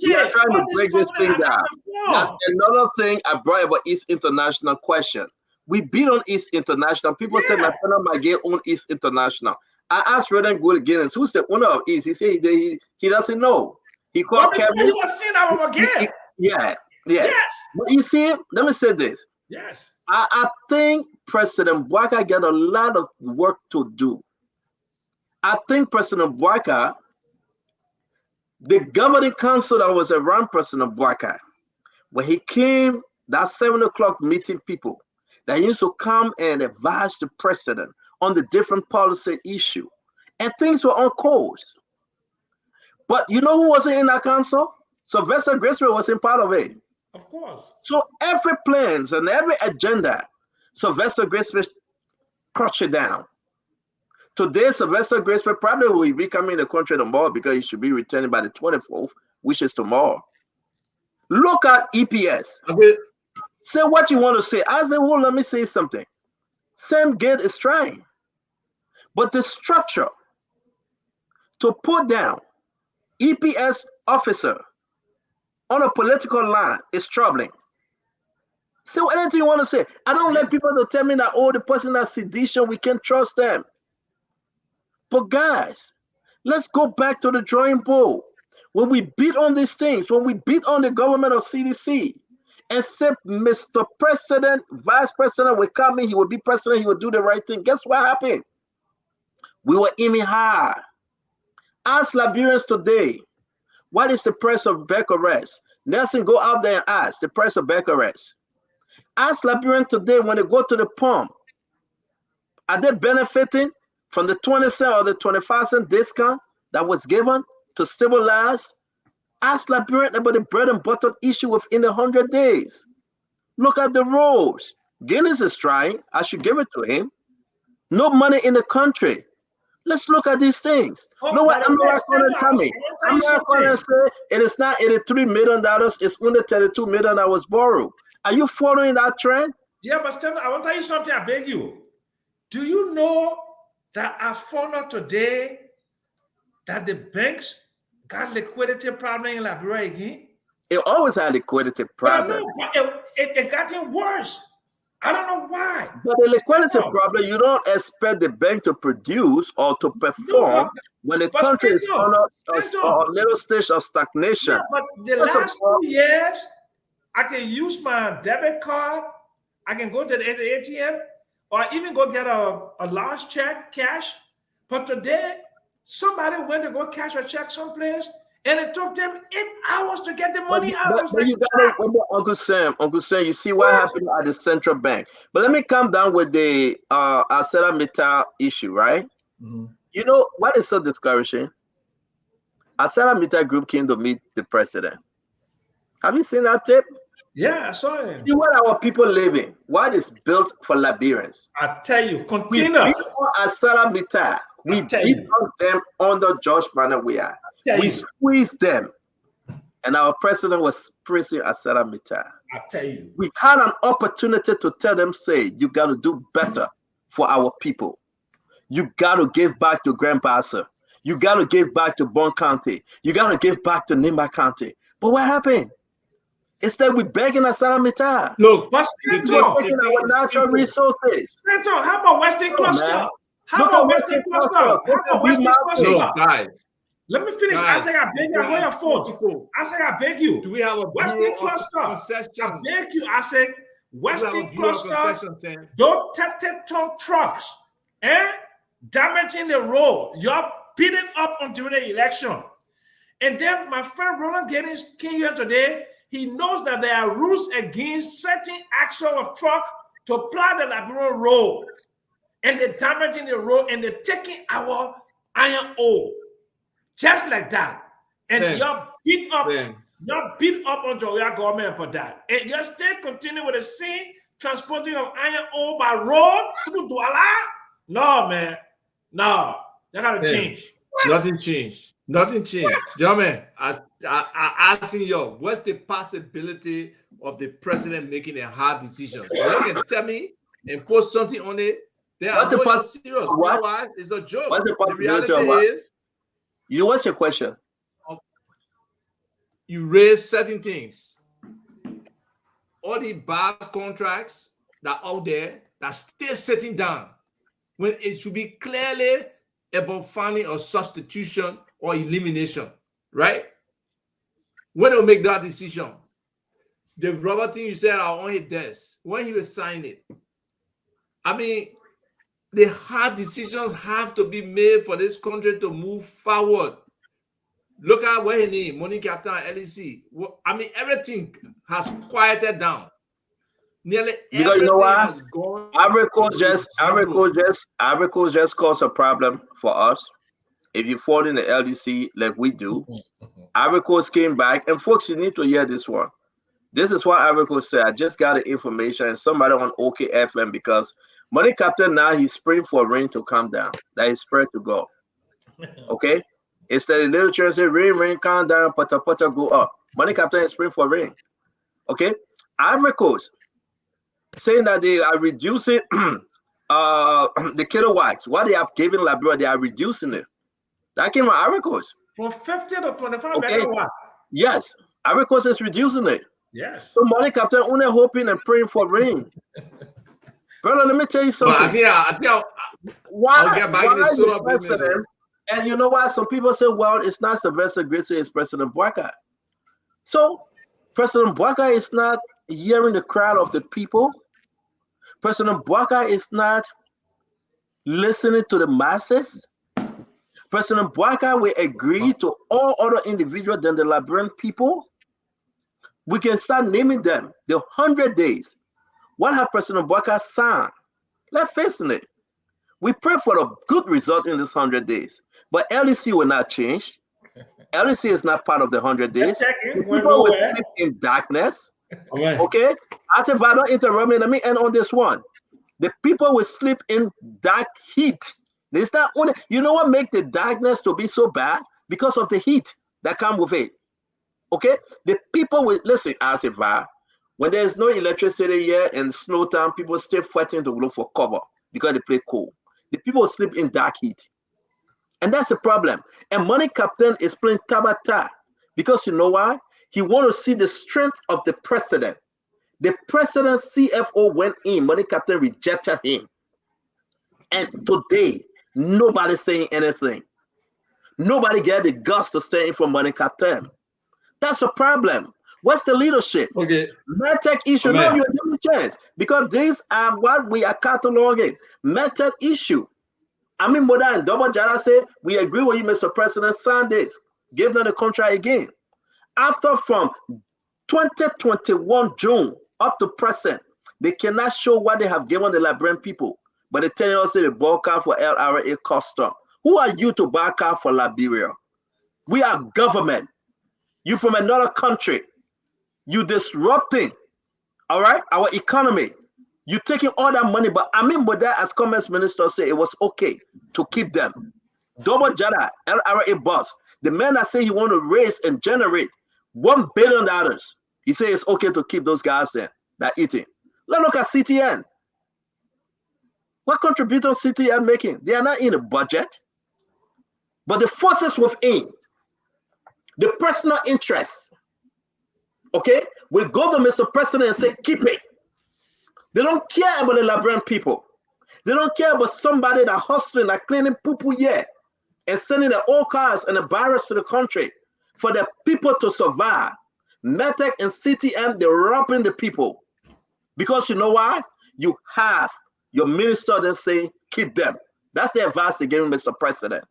S17: We are trying to break this thing down. That's another thing I brought about East International question. We beat on East International. People said Nathaniel Magay own East International. I asked Roland Giddings, who's the owner of East? He said he doesn't know. He called Kevin.
S11: He was seen out again.
S17: Yeah.
S11: Yes.
S17: But you see, let me say this.
S11: Yes.
S17: I think President Bouaka got a lot of work to do. I think President Bouaka, the governing council that was around President Bouaka, when he came, that 7 o'clock meeting people, that used to come and advise the president on the different policy issue. And things were on course. But you know who wasn't in that council? Sylvester Graceway wasn't part of it.
S11: Of course.
S17: So every plans and every agenda, Sylvester Graceway crushed it down. Today, Sylvester Graceway probably will be coming in the country tomorrow because he should be returning by the 24th, which is tomorrow. Look at EPS. Say what you want to say. I said, well, let me say something. Sam Gate is trying. But the structure to put down EPS officer on a political line is troubling. Say anything you want to say. I don't let people to tell me that, oh, the person that's sedition, we can't trust them. But guys, let's go back to the drawing board. When we beat on these things, when we beat on the government of CDC, and said, Mr. President, Vice President will come in, he will be president, he will do the right thing. Guess what happened? We were aiming high. Ask Liberians today, what is the price of back arrest? Nelson, go out there and ask the price of back arrest. Ask Liberians today when they go to the pump, are they benefiting from the 20% or the 25% discount that was given to stabilize? Ask Liberians about the bread and butter issue within 100 days. Look at the roads. Guinness is trying. I should give it to him. No money in the country. Let's look at these things. I'm not going to come in. I'm not going to say it is not $83 million. It's under $32 million that was borrowed. Are you following that trend?
S11: Yeah, but Stephen, I want to tell you something. I beg you. Do you know that I found out today that the banks got liquidity problem in Liberia again?
S17: It always had liquidity problem.
S11: It got worse. I don't know why.
S17: But the liquidity problem, you don't expect the bank to produce or to perform when the country is on a little stage of stagnation.
S11: Yeah, but the last 2 years, I can use my debit card. I can go to the ATM or even go get a large check, cash. But today, somebody went to go cash a check someplace, and it took them 8 hours to get the money out.
S17: But you got to remember, Uncle Sam, you see what happened at the central bank. But let me come down with the ArcelorMittal issue, right?
S11: Mm-hmm.
S17: You know what is so discouraging? ArcelorMittal Group came to meet the president. Have you seen that tape?
S11: Yeah, I saw it.
S17: See what our people live in. What is built for Liberians?
S11: I tell you,
S17: We
S11: containers.
S17: beat on ArcelorMittal. We beat on them under George Manawia. We squeezed them. And our president was praising ArcelorMittal.
S11: I tell you.
S17: We had an opportunity to tell them, say, you got to do better for our people. You got to give back to Grand Bassa. You got to give back to Bon County. You got to give back to Nimba County. But what happened? Instead, we're begging ArcelorMittal.
S1: Look,
S11: but
S17: we're taking our natural resources.
S11: How about Western Cluster? How about Western Cluster? How about Western Cluster?
S1: No, guys.
S11: Let me finish.
S1: Guys,
S11: I say I beg you. I your fault. I say I beg you.
S1: Do we have a
S11: Western Cluster? I beg you. I say Western Cluster. Don't 30-ton trucks damaging the road. You're beating up on during the election. And then my friend Roland Giddens came here today. He knows that there are rules against setting axle of truck to plow the Liberian road. And they're damaging the road and they're taking our iron ore. Just like that. And you're beat up. You're beat up on your government for that. And you still continue with the same transporting of iron ore by road through Douala? No, man. No. They gotta change.
S1: Nothing changed. Nothing changed. Gentlemen, I asking you, what's the possibility of the president making a hard decision? You can tell me and post something on it. What's the serious? Otherwise, it's a joke.
S17: What's the
S1: reality is,
S17: what's your question?
S1: You raise certain things. All the bad contracts that are out there that still sitting down when it should be clearly about finding a substitution or elimination, right? When they'll make that decision, the rubber thing you said are on his desk when he will sign it. I mean, the hard decisions have to be made for this country to move forward. Look at what he need, money captain, LEC. I mean, everything has quieted down. Nearly
S17: because you know what?
S1: Has gone.
S17: Ivory Coast just caused a problem for us. If you fall in the LDC like we do, Ivory Coast came back, and folks, you need to hear this one. This is what Ivory Coast said. I just got the information, and somebody on OKFM, because Money Captain now he's praying for rain to come down. That is prayer to go. Okay? Instead of little children say rain, calm down, potter go up. Money Captain is praying for rain. Okay? Ivory Coast saying that they are reducing the kilowatts. What they have given Liberia, they are reducing it. That came from Ivory Coast.
S11: From 50 to 25 megawatt.
S17: Yes. Ivory Coast is reducing it.
S11: Yes.
S17: So Money Captain only hoping and praying for rain. Brother, let me tell you something.
S1: I think I'll get back to the solar business.
S17: And you know why? Some people say, well, it's not Sylvester Grissel, it's President Bouaka. So President Bouaka is not hearing the crowd of the people. President Bouaka is not listening to the masses. President Bouaka will agree to all other individuals than the Liberian people. We can start naming them. The 100 days. What have President Bouaka signed? Let's face it. We pray for a good result in this 100 days. But LEC will not change. LEC is not part of the 100 days. The people will sleep in darkness. Okay? As if I don't interrupt me, let me end on this one. The people will sleep in dark heat. It's not only, you know what makes the darkness to be so bad? Because of the heat that comes with it. Okay? The people will, listen, as if when there is no electricity here in snow time, people stay fighting to look for cover because they play cold. The people sleep in dark heat. And that's the problem. And Money Captain is playing tabata because you know why? He wants to see the strength of the president. The president's CFO went in. Money Captain rejected him. And today, nobody's saying anything. Nobody get the guts to stay in from Money Captain. That's a problem. What's the leadership?
S1: Okay.
S17: Medtech issue. No, you're giving a chance. Because these are what we are cataloging. Medtech issue. I mean, Moda and Double Jara say, we agree with you, Mr. President, sign this. Give them the contract again. After from 2021 June up to present, they cannot show what they have given the Liberian people. But they tell us they bought car for LRA custom. Who are you to buy car for Liberia? We are government. You from another country. You disrupting, all right, our economy. You taking all that money, but Amin Boda, as Commerce Minister, said it was okay to keep them. Double Jada, LRA boss, the man that say he want to raise and generate $1 billion. He said it's okay to keep those guys there that eating. Let's look at CTN. What contribution CTN making? They are not in the budget, but the forces within, the personal interests, okay, we go to Mr. President and say, keep it. They don't care about the Liberian people. They don't care about somebody that hustling, that cleaning poo-poo here and sending their old cars and the virus to the country for the people to survive. Metec and CTM, they're robbing the people. Because you know why? You have your minister that say, keep them. That's the advice they gave Mr. President.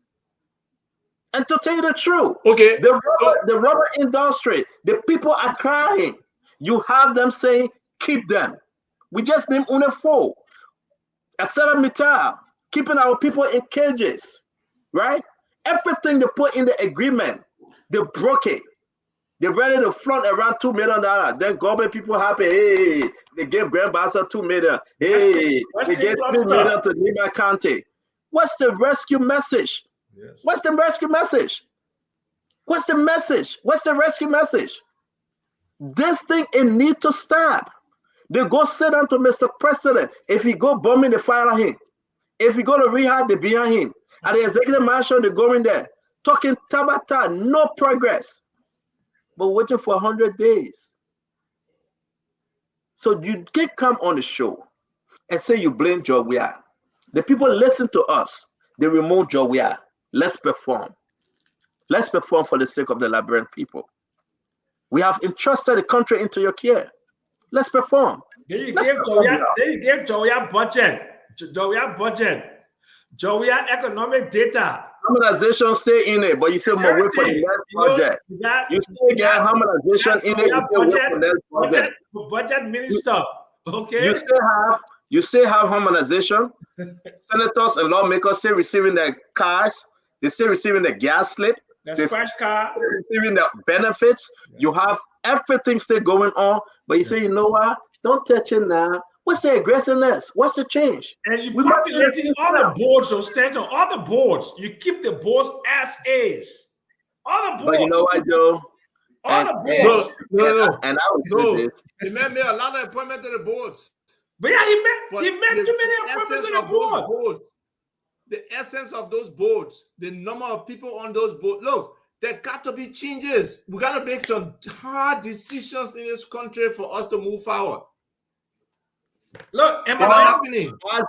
S17: And to tell you the truth,
S1: okay,
S17: the rubber industry, the people are crying. You have them saying, keep them. We just named UNEFO, ArcelorMittal, keeping our people in cages, right? Everything they put in the agreement, they broke it. They're ready to flaunt around $2 million. Then government people happy. Hey, they gave Grandmaster $2 million. Hey, they gave $3 million to Nimba County. What's the rescue message? Yes. What's the rescue message? What's the message? What's the rescue message? This thing, it need to stop. They go sit down to Mr. President. If he go bombing, they fire him. If he go to rehab, they behind him. At the executive mansion, they go in there. Talking tabata, no progress. But waiting for 100 days. So you can't come on the show and say you blame Jowia. The people listen to us. They remove Jowia. Let's perform. Let's perform for the sake of the Liberian people. We have entrusted the country into your care. Let's perform.
S11: There you gave Jowia budget. Jowia budget. Jowia economic data.
S17: Harmonization stay in it, but you still more wait for the next project. You still get harmonization in it. You still wait for the next project.
S11: Budget minister. Okay.
S17: You still have harmonization. Senators and lawmakers still receiving their cars. They still receiving the gas slip.
S11: The scratch car.
S17: Receiving the benefits. Yeah. You have everything still going on, but you say, you know what? Don't touch it now. What's the aggressiveness? What's the change?
S11: And you populating all the boards, so Stanton, all the boards. You keep the boards as is. All the boards.
S17: But you know what, Joe?
S11: All the boards.
S17: No. And I would do this.
S1: The man made a lot of appointments to the boards.
S11: But yeah, he made too many appointments to the boards.
S1: The essence of those boards, the number of people on those boards. Look, there got to be changes. We got to make some hard decisions in this country for us to move forward.
S11: Look, and
S1: what's happening?
S17: I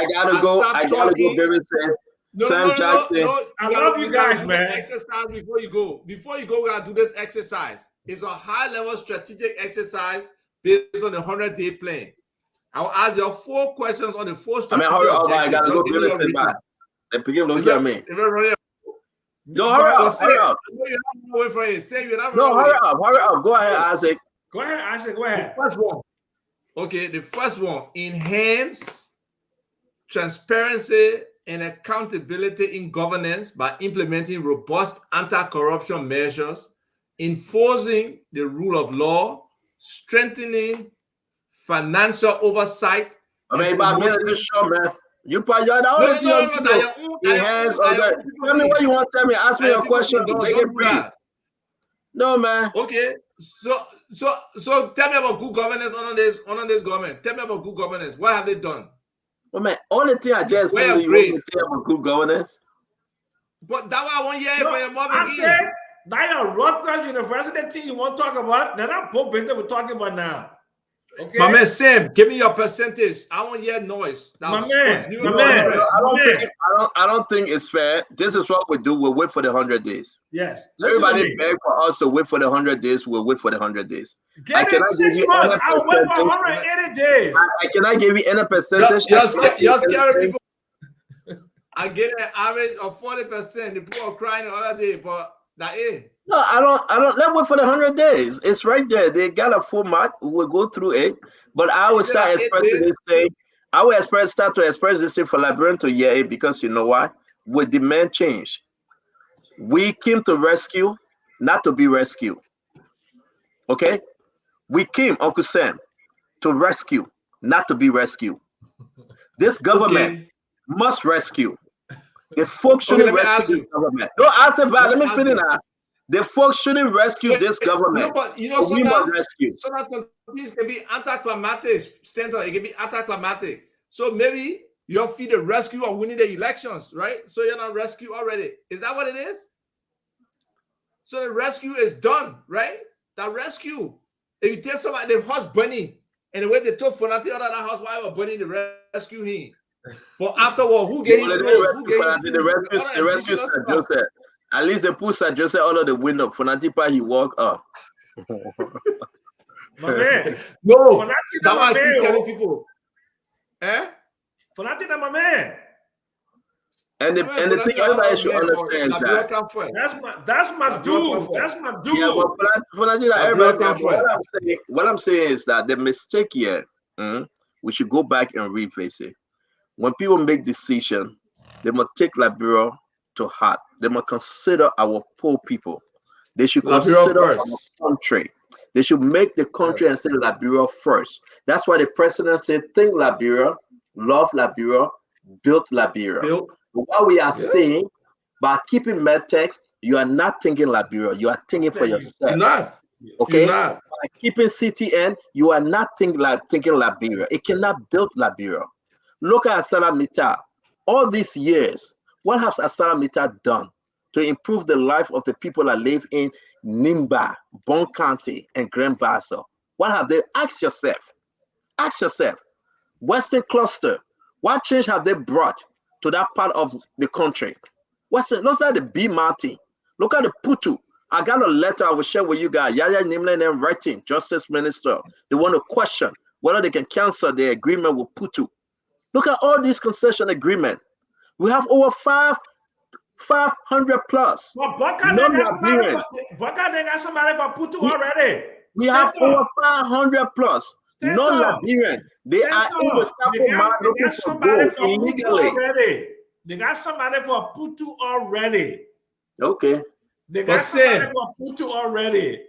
S17: gotta go. Baby, say,
S1: no.
S11: I love you guys, man.
S1: Exercise before you go. Before you go, we gotta do this exercise. It's a high-level strategic exercise based on the 100-day plan. I will ask you 4 questions on the 4 strategic objectives.
S17: I gotta go. Baby, say bye. They begin looking at me. No, hurry up.
S1: Wait for it. Say you're not.
S17: No, hurry up. Go ahead, Isaac.
S11: Go ahead.
S1: The first one. Okay, the first one. Enhance transparency and accountability in governance by implementing robust anti-corruption measures, enforcing the rule of law, strengthening financial oversight.
S17: I mean, about a minute to show, man. You probably the only thing Tell me what you want to tell me. Ask me a question. Make it brief. No, man.
S1: Okay. So tell me about good governance under this government. Tell me about good governance. What have they done?
S17: Well, man, only thing I just want to tell about good governance.
S1: But that one I want to hear for your mother.
S11: I said that your Rutgers University team you want to talk about. They're not both business we're talking about now. Okay.
S1: My man Sam, give me your percentage. I want your noise.
S11: My man.
S17: I don't think it's fair. This is what we do. We'll wait for the 100 days.
S11: Yes.
S17: Everybody beg for us to wait for the 100 days. We'll wait for the 100 days.
S11: Give it 6 months. I'll wait for 180 days.
S17: Can I give you any percentage?
S1: You're scaring people. I get an average of 40%. The people are crying the other day, but that is.
S17: No, I don't. Let's wait for the 100 days. It's right there. They got a format. We'll go through it. But I will start expressing this thing. I will start to express this thing for Liberian to hear it, because you know why? We demand change. We came to rescue, not to be rescued. Okay? We came, Uncle Sam, to rescue, not to be rescued. This government must rescue. The folks shouldn't rescue this government. No, answer that. Let me finish now. The folks shouldn't rescue this government. We must rescue.
S1: Sometimes things can be anticlimactic, Stanton. It can be anticlimactic. So maybe you're feed the rescue or winning the elections, right? So you're not rescue already. Is that what it is? So the rescue is done, right? That rescue. If you tell somebody the house burning, and the way they told Fonati out of that house while they were burning, the rescue him. But afterward, who gave him clothes? Who gave him food?
S17: The rescue Sir Joseph. At least they put Sir Joseph out of the window. Fonatipa, he walk up.
S11: My man.
S1: No, that's why I keep telling people.
S11: Fonati, my man.
S17: And the thing everybody should understand is that
S11: that's my dude. That's my dude.
S17: Yeah, but Fonati, everybody, what I'm saying is that the mistake here, we should go back and revisit. When people make decisions, they must take Liberia to heart. They must consider our poor people. They should consider our country. They should make the country and say Liberia first. That's why the president said, think Liberia, love Liberia, build Liberia. What we are saying, by keeping medtech, you are not thinking Liberia. You are thinking for yourself.
S1: You're not.
S17: Okay?
S1: You're not.
S17: By keeping CTN, you are not thinking Liberia. It cannot build Liberia. Look at Asalamita. All these years, what has Asalamita done to improve the life of the people that live in Nimba, Bon County, and Grand Bassa? What have they? Ask yourself. Ask yourself. Western Cluster, what change have they brought to that part of the country? Western, look at the B Martin. Look at the Putu. I got a letter I will share with you guys. Yaya Nimle and writing, Justice Minister. They want to question whether they can cancel the agreement with Putu. Look at all these concession agreements. We have over 500 plus.
S11: Well, Baka, they got somebody for Putu already.
S17: We have over 500 plus non-Liberian. They are in the Sapo mine looking for gold illegally.
S11: They got somebody for Putu already.
S17: Okay.
S11: They got somebody for Putu already.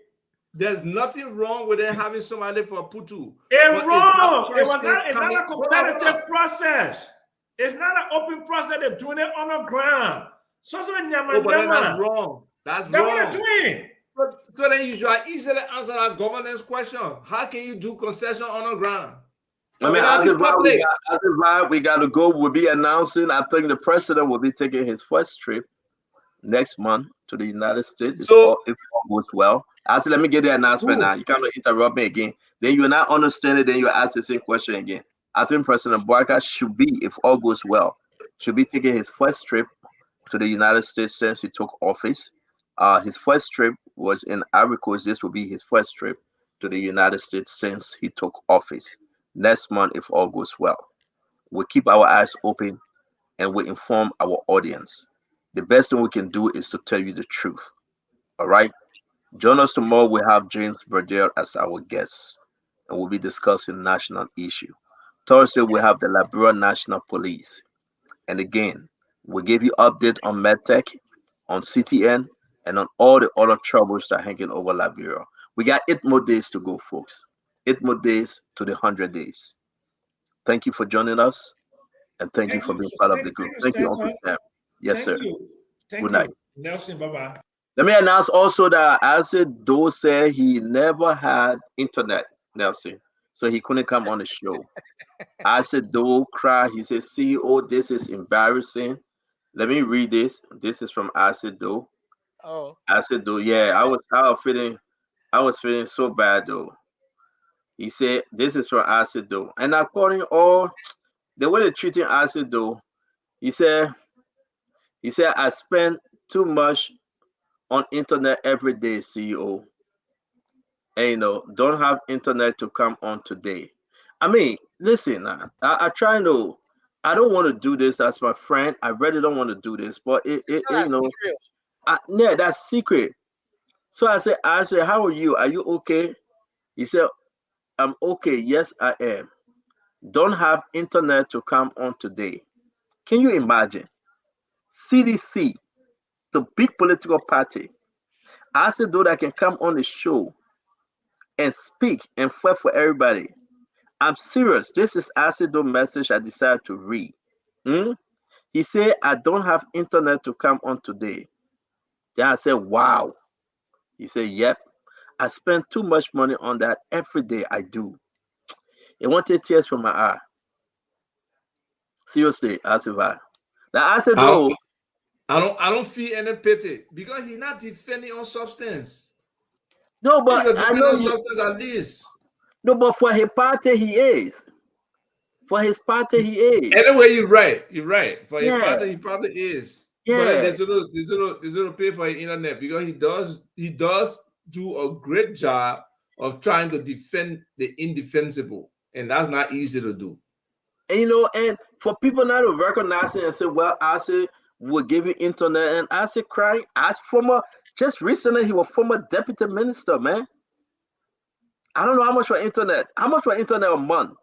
S1: There's nothing wrong with them having somebody for Putu.
S11: It's wrong. It's not a competitive process. It's not an open process. They're doing it on the ground. So
S1: that's wrong. That's
S11: wrong.
S1: What doing. So then you should easily answer that governance question. How can you do concession on the ground?
S17: I mean, as a vibe, we got to go. We'll be announcing. I think the president will be taking his first trip next month to the United States. So if all goes well. I said, let me get the announcement now. You cannot interrupt me again. Then you're not understanding. Then you ask the same question again. I think President Boyka should be, if all goes well, should be taking his first trip to the United States since he took office. His first trip was in Ivory Coast. This will be his first trip to the United States since he took office. Next month, if all goes well, we'll keep our eyes open and we'll inform our audience. The best thing we can do is to tell you the truth. All right? Join us tomorrow. We have James Burdell as our guest, and we'll be discussing national issue. Thursday, we have the Liberia National Police. And again, we'll give you update on MedTech, on CTN, and on all the other troubles that are hanging over Liberia. We got 8 more days to go, folks. 8 more days to the 100 days. Thank you for joining us, and thank you for being part of the group. Thank you, Uncle Sam. Yes, sir. Good night.
S11: Nelson, bye-bye.
S17: Let me announce also that Acid Do said he never had internet, Nelson, so he couldn't come on the show. Acid Do cried. He said, CEO, this is embarrassing. Let me read this. This is from Acid Do.
S20: Oh.
S17: Acid Do, yeah, I was feeling so bad though. He said, this is from Acid Do. And according all the way they're treating Acid Do, he said, I spend too much on internet every day, CEO. And don't have internet to come on today. I mean, listen, I try to, I don't want to do this as my friend. I really don't want to do this, but yeah, that's secret. So I said, how are you? Are you okay? He said, I'm okay. Yes, I am. don't have internet to come on today. Can you imagine? CDC, the big political party, asked though that can come on the show and speak and fight for everybody. I'm serious. This is Asido message I decided to read. Hmm? He said, I don't have internet to come on today. Then I said, wow. He said, yep. I spend too much money on that every day. I do. It wanted tears from my eye. Seriously, Asiva. Now Asido.
S1: I don't feel any pity because he's not defending on substance.
S17: No, but
S1: he
S17: I know
S1: on substance at least.
S17: No, but for his party, he is. For his party, he is.
S1: Anyway, you're right. You're right. For his
S17: Yeah.
S1: party, he probably is.
S17: Yeah.
S1: But there's gonna pay for his internet because he does do a great job of trying to defend the indefensible, and that's not easy to do.
S17: And, you know, and for people not to recognize it and say, well, Asi will give you internet, and Asi crying, as former, just recently he was former deputy minister, man. I don't know how much for internet. How much for internet a month?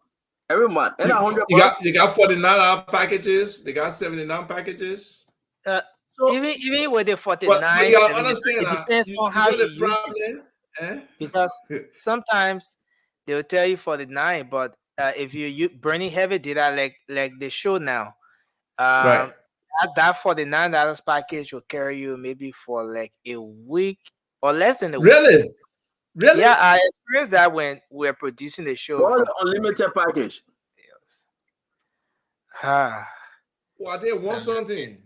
S17: Every month. And
S1: you got $49 packages. They got 79 packages.
S20: So, even with the 49,
S1: but you gotta understand
S20: it depends on how you use it. Because sometimes they'll tell you 49, but if you burning heavy data like they show now,
S1: right.
S20: that $49 package will carry you maybe for like a week or less than a week.
S1: Really? Really?
S20: Yeah, I experienced that when we're producing the show.
S17: What the unlimited package?
S20: Well,
S1: they want something.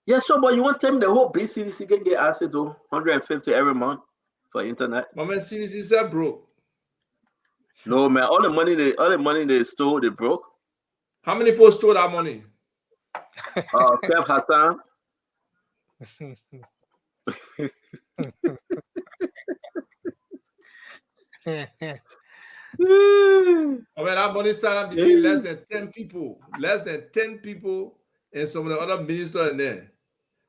S17: Yeah, so but you want to tell me the whole BCDC can get access to 150 every month for internet?
S1: My man, CDC is broke.
S17: No man, all the money they stole, they broke.
S1: How many people stole that money?
S17: Kev Hassan.
S1: I mean, that money signed between less than 10 people. Less than 10 people and some of the other ministers in there.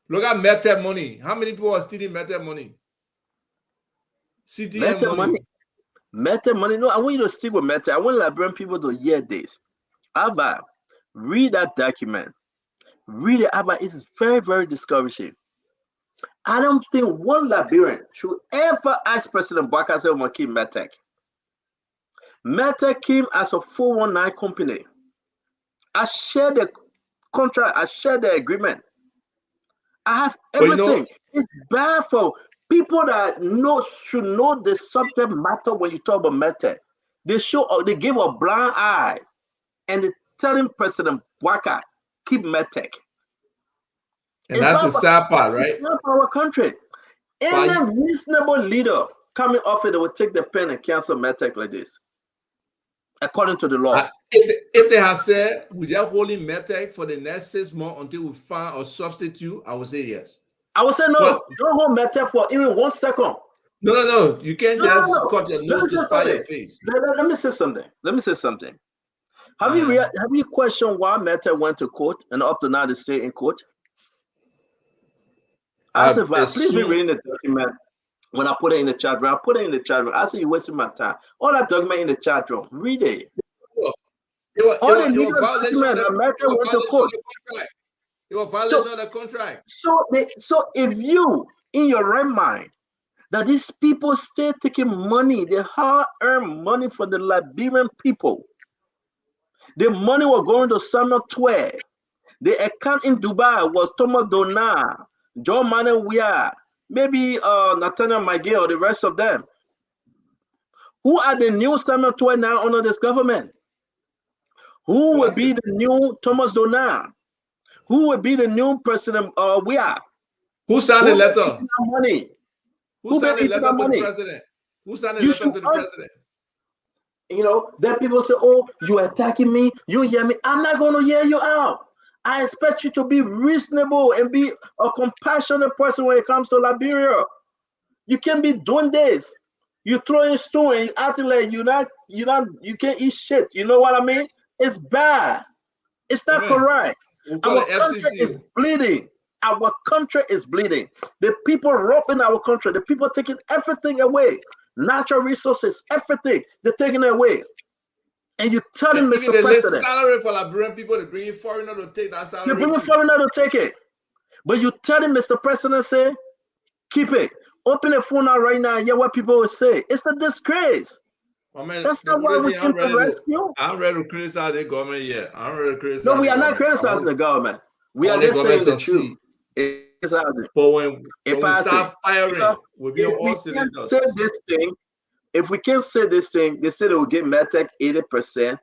S1: Look at Meta money. How many people are stealing Meta money? CTM money.
S17: Meta money. No, I want you to stick with Meta. I want Liberian people to hear this. Abba, read that document. Read it, Abba. It's very, very discouraging. I don't think one Liberian should ever ask President Baka say we keep Meta. Meta came as a 419 company. I share the contract. I share the agreement. I have everything. It's bad for people that should know the subject matter when you talk about Meta. They give a blind eye and they're telling President Baka keep Meta.
S1: And that's the sad part, right?
S17: It's not for our country. Any reasonable leader coming off it, they will take the pen and cancel Meta like this. According to the law.
S1: If they have said, we just holding Medtech for the next 6 months until we find a substitute, I would say yes.
S17: I would say no, don't hold Medtech for even 1 second.
S1: No. You can't cut your nose to spite your face.
S17: Let me say something. Have you questioned why Medtech went to court and up to now they stay in court? I said, please be reading the document. When I put it in the chat room, I said, you're wasting my time. All that document in the chat room, read it.
S1: It was violation of the contract.
S17: So if you, in your right mind, that these people still taking money, the hard-earned money from the Liberian people, the money was going to Samuel Twe, the account in Dubai was Thomas Dona, John Manuel, maybe Nathaniel Miguel, the rest of them. Who are the new Samuel Twe now under this government? Who will be the new Thomas Dona? Who will be the new president?
S1: Who signed the letter?
S17: Money?
S1: Who signed the letter to the president? Who signed the letter to the president?
S17: You know, then people say, oh, you attacking me, you hear me. I'm not going to hear you out. I expect you to be reasonable and be a compassionate person when it comes to Liberia. You can't be doing this. You throwing stone and you acting like you can't eat shit. You know what I mean? It's bad. It's not correct. Our country is bleeding. Our country is bleeding. The people robbing our country. The people taking everything away. Natural resources, everything. They're taking it away. And you tell him,
S1: Even
S17: Mr.
S1: the less
S17: President,
S1: salary for Liberian people, they bring in foreigner to take that salary.
S17: you bring a foreigner to take it. But you tell him, Mr. President, say, keep it. Open the phone out right now and hear what people will say. It's a disgrace.
S1: Oh, man,
S17: That's not why we came to rescue.
S1: I'm ready to criticize the government yet. I'm ready to criticize.
S17: No, we are not criticizing the government. We are just saying the truth.
S1: But when we start firing, we'll be on all
S17: cylinders. Say this thing. If we can't say this thing, they say they will give Medtech 80%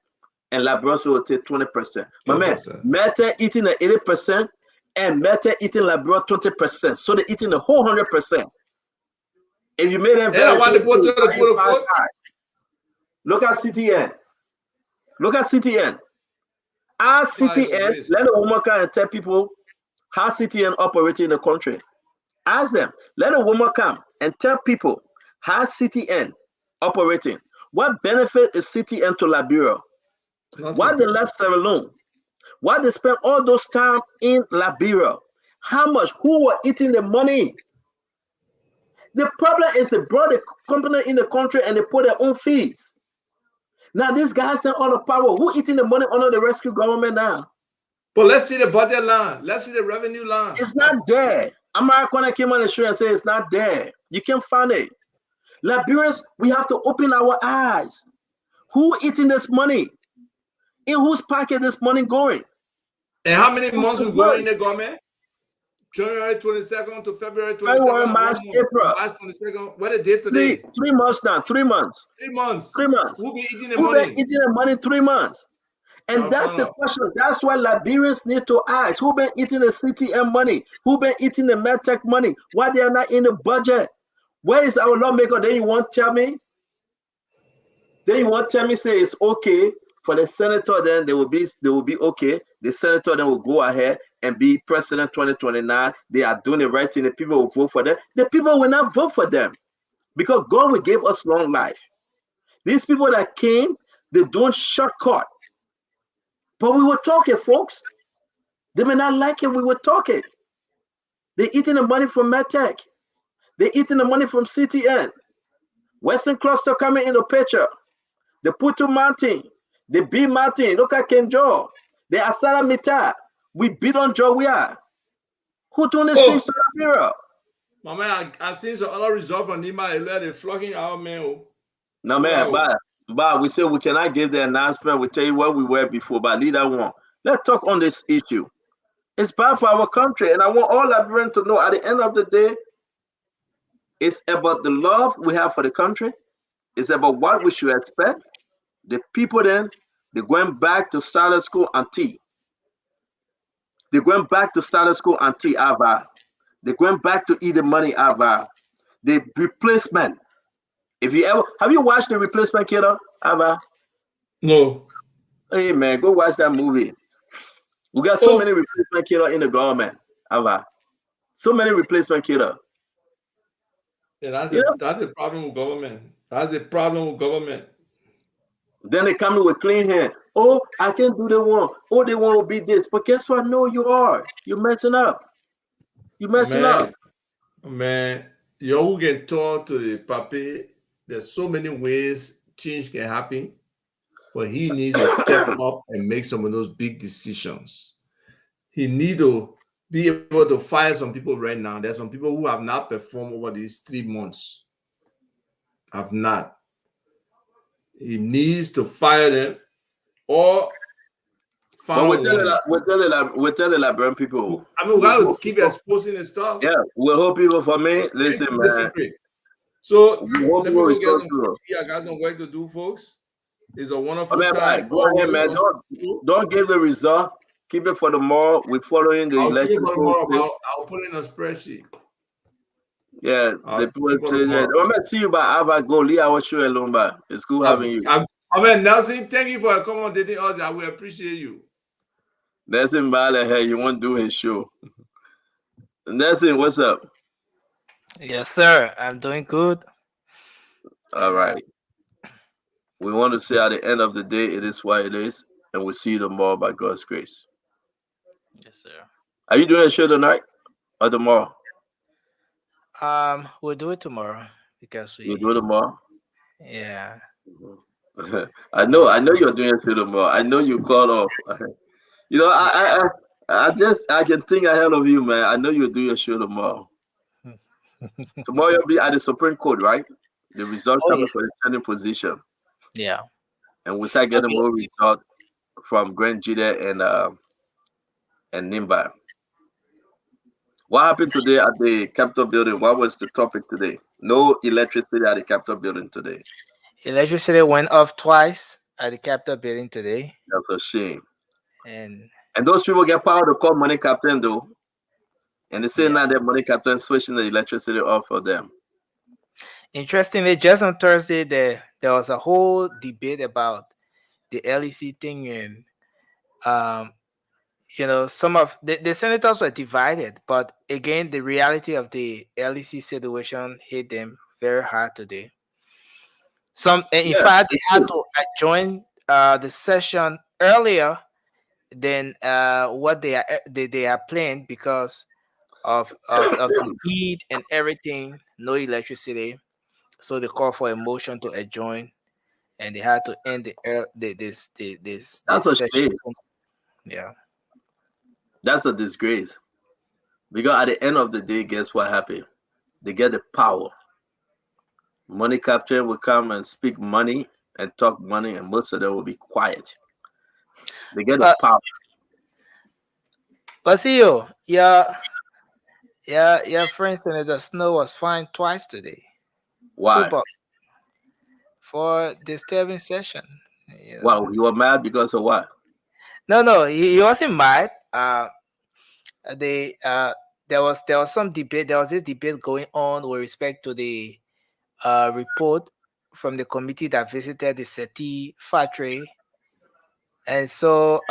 S17: and Labros will take 20%. My man, Medtech eating the 80% and Medtech eating Labros 20%. So they're eating the whole 100%. If you made that very look at CTN. Look at CTN. Ask CTN, let the woman come and tell people how CTN operates in the country. Ask them, let a woman come and tell people how CTN operating. What benefit is CTN to Liberia? Why they left Sierra Leone? Why they spend all those time in Liberia? How much? Who were eating the money? The problem is they brought the company in the country and they put their own fees. Now these guys have all the power. Who eating the money under the rescue government now?
S1: But let's see the budget line. Let's see the revenue line.
S17: It's not there. American came on the show and said it's not there. You can't find it. Liberians, we have to open our eyes. Who eating this money? In whose pocket this money going?
S1: And how many months we go in the government? January 22nd to February 22nd.
S17: February, March, April.
S1: March 22nd. What a day today?
S17: 3 months now. 3 months.
S1: 3 months.
S17: 3 months.
S1: Who be eating the
S17: Who
S1: money?
S17: been eating the money 3 months? And that's the question. That's why Liberians need to ask. Who been eating the CTM money? Who been eating the Medtech money? Why they are not in the budget? Where is our lawmaker? Then you want to tell me? Then you want to tell me say it's okay for the senator, then they will be okay. The senator then will go ahead and be president 2029. They are doing the right thing. The people will vote for them. The people will not vote for them because God will give us long life. These people that came, they don't shortcut. But we were talking, folks. They may not like it. We were talking. They're eating the money from Medtech. They're eating the money from CTN. Western Cluster coming in the picture. The Putu Mountain. The B Mountain. Look at Kenjo. The Asara Mita. We beat on Jowia. Who doing these things to Liberia?
S1: My man, I seen some other result from Nimba. They're flocking our man.
S17: No, man, but we say we cannot give the announcement. We tell you where we were before, but leave that one. Let's talk on this issue. It's bad for our country, and I want all Liberians to know at the end of the day, it's about the love we have for the country. It's about what we should expect. The people then, they're going back to status school and tea. They're going back to status school and tea, Ava. They're going back to eat the money, Ava. The replacement. If you ever have you watched The Replacement Killer, Ava?
S1: No.
S17: Hey man, go watch that movie. We got so many replacement killer in the government, Ava. So many replacement killer.
S1: Yeah, that's the problem with government. That's the problem with government.
S17: Then they come in with clean hand. Oh, I can't do the one. Oh, they want to be this. But guess what? No, you are. You're messing up. You're messing up.
S1: Man, you who can talk to the papi. There's so many ways change can happen, but he needs to step up and make some of those big decisions. He needs to be able to fire some people right now. There's some people who have not performed over these 3 months. Have not. He needs to fire them or
S17: But we're telling Liberian people.
S1: I mean, we got to keep exposing the stuff.
S17: Yeah, we'll hold people for me. Listen, man.
S1: So let me go get some food. I got some work to do, folks. It's a wonderful time.
S17: Go ahead, man. Don't give the result. Keep it for tomorrow. We're following the election.
S1: I'll put it in a spreadsheet.
S17: Yeah, the people I'm gonna see you by Ava go. I will show you alone. It's cool having you.
S1: I mean, Nelson, thank you for accommodating us. I will appreciate you.
S17: Nelson Bale here, you won't do his show. Nelson, what's up?
S20: Yes, sir. I'm doing good.
S17: All right. We want to say at the end of the day, it is what it is, and we'll see you tomorrow by God's grace.
S20: Yes, sir.
S17: Are you doing a show tonight or tomorrow?
S20: We'll do it tomorrow because
S17: You'll do it tomorrow?
S20: Yeah.
S17: I know you're doing a show tomorrow. I know you called off. You know, I can think ahead of you, man. I know you'll do your show tomorrow. Tomorrow you'll be at the Supreme Court, right? The result
S20: Oh yeah,
S17: coming for the Senate position,
S20: yeah.
S17: and we start getting
S20: Okay.
S17: more result from Grand Jide and Nimba. What happened today at the Capitol building? What was the topic today? No electricity at the Capitol building today.
S20: Electricity went off twice at the Capitol building today,
S17: That's a shame.
S20: and
S17: And those people get power to call money captain though. And they say
S20: yeah.
S17: now that money captain switching the electricity off for them.
S20: Interestingly, just on Thursday, there was a whole debate about the LEC thing, and um, some of the senators were divided. But again, the reality of the LEC situation hit them very hard today. In
S17: Yeah,
S20: fact, they
S17: it's
S20: had
S17: true.
S20: to adjourn the session earlier than what they are planned because of the heat and everything. No electricity, so they called for a motion to adjourn, and they had to end this
S17: That's a
S20: session.
S17: shame.
S20: Yeah.
S17: That's a disgrace. Because at the end of the day, guess what happened? They get the power. Money captain will come and speak money and talk money, and most of them will be quiet. They get the
S20: But
S17: power.
S20: see you, your friend Senator Snow was fined twice today.
S17: Why?
S20: $2 for disturbing session.
S17: Wow, you were mad because of what?
S20: No, he wasn't mad. They there was some debate. There was this debate going on with respect to the report from the committee that visited the SETI factory, and so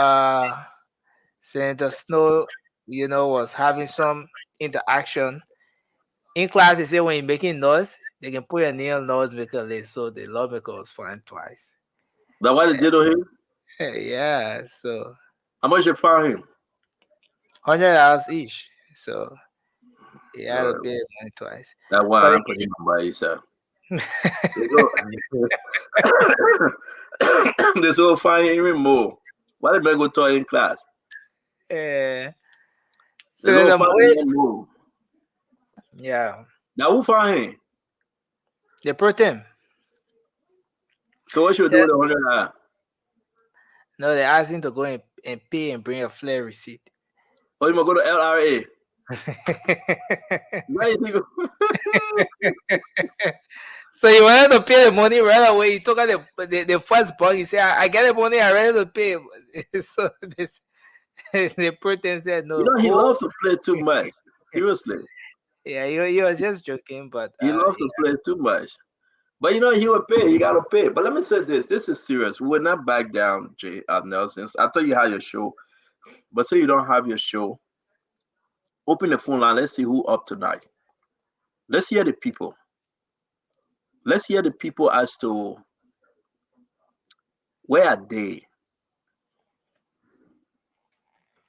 S20: Senator Snow, was having some interaction in class. They say when you're making noise, they can put your nail noise maker list. So the lawmaker was fined twice.
S17: That what they did to him?
S20: Yeah, so
S17: How much you fine him?
S20: $100 each. So he had to pay the money twice.
S17: That one
S20: But
S17: I'm putting on by sir. This will find even more. Why did they go to in class?
S20: Yeah.
S17: They go
S20: Senator
S17: find
S20: Boyd,
S17: him more.
S20: yeah,
S17: Now who find him?
S20: they put him.
S17: So what should we do with the $100?
S20: No, they asked him to go and pay and bring a flare receipt.
S17: Or you might go to LRA. Where you think?
S20: So he wanted to pay the money right away. He took out the first bug. He said, I get the money, I'm ready to pay. So the person said,
S17: You
S20: no,
S17: know he
S20: go.
S17: loves to play too much. Seriously.
S20: Yeah, he was just joking, but
S17: He loves to play too much. But you know, he will pay. He got to pay. But let me say this. This is serious. We will not back down, Jay Nelson. I thought you had your show. But say you don't have your show, open the phone line. Let's see who up tonight. Let's hear the people. Let's hear the people as to where are they.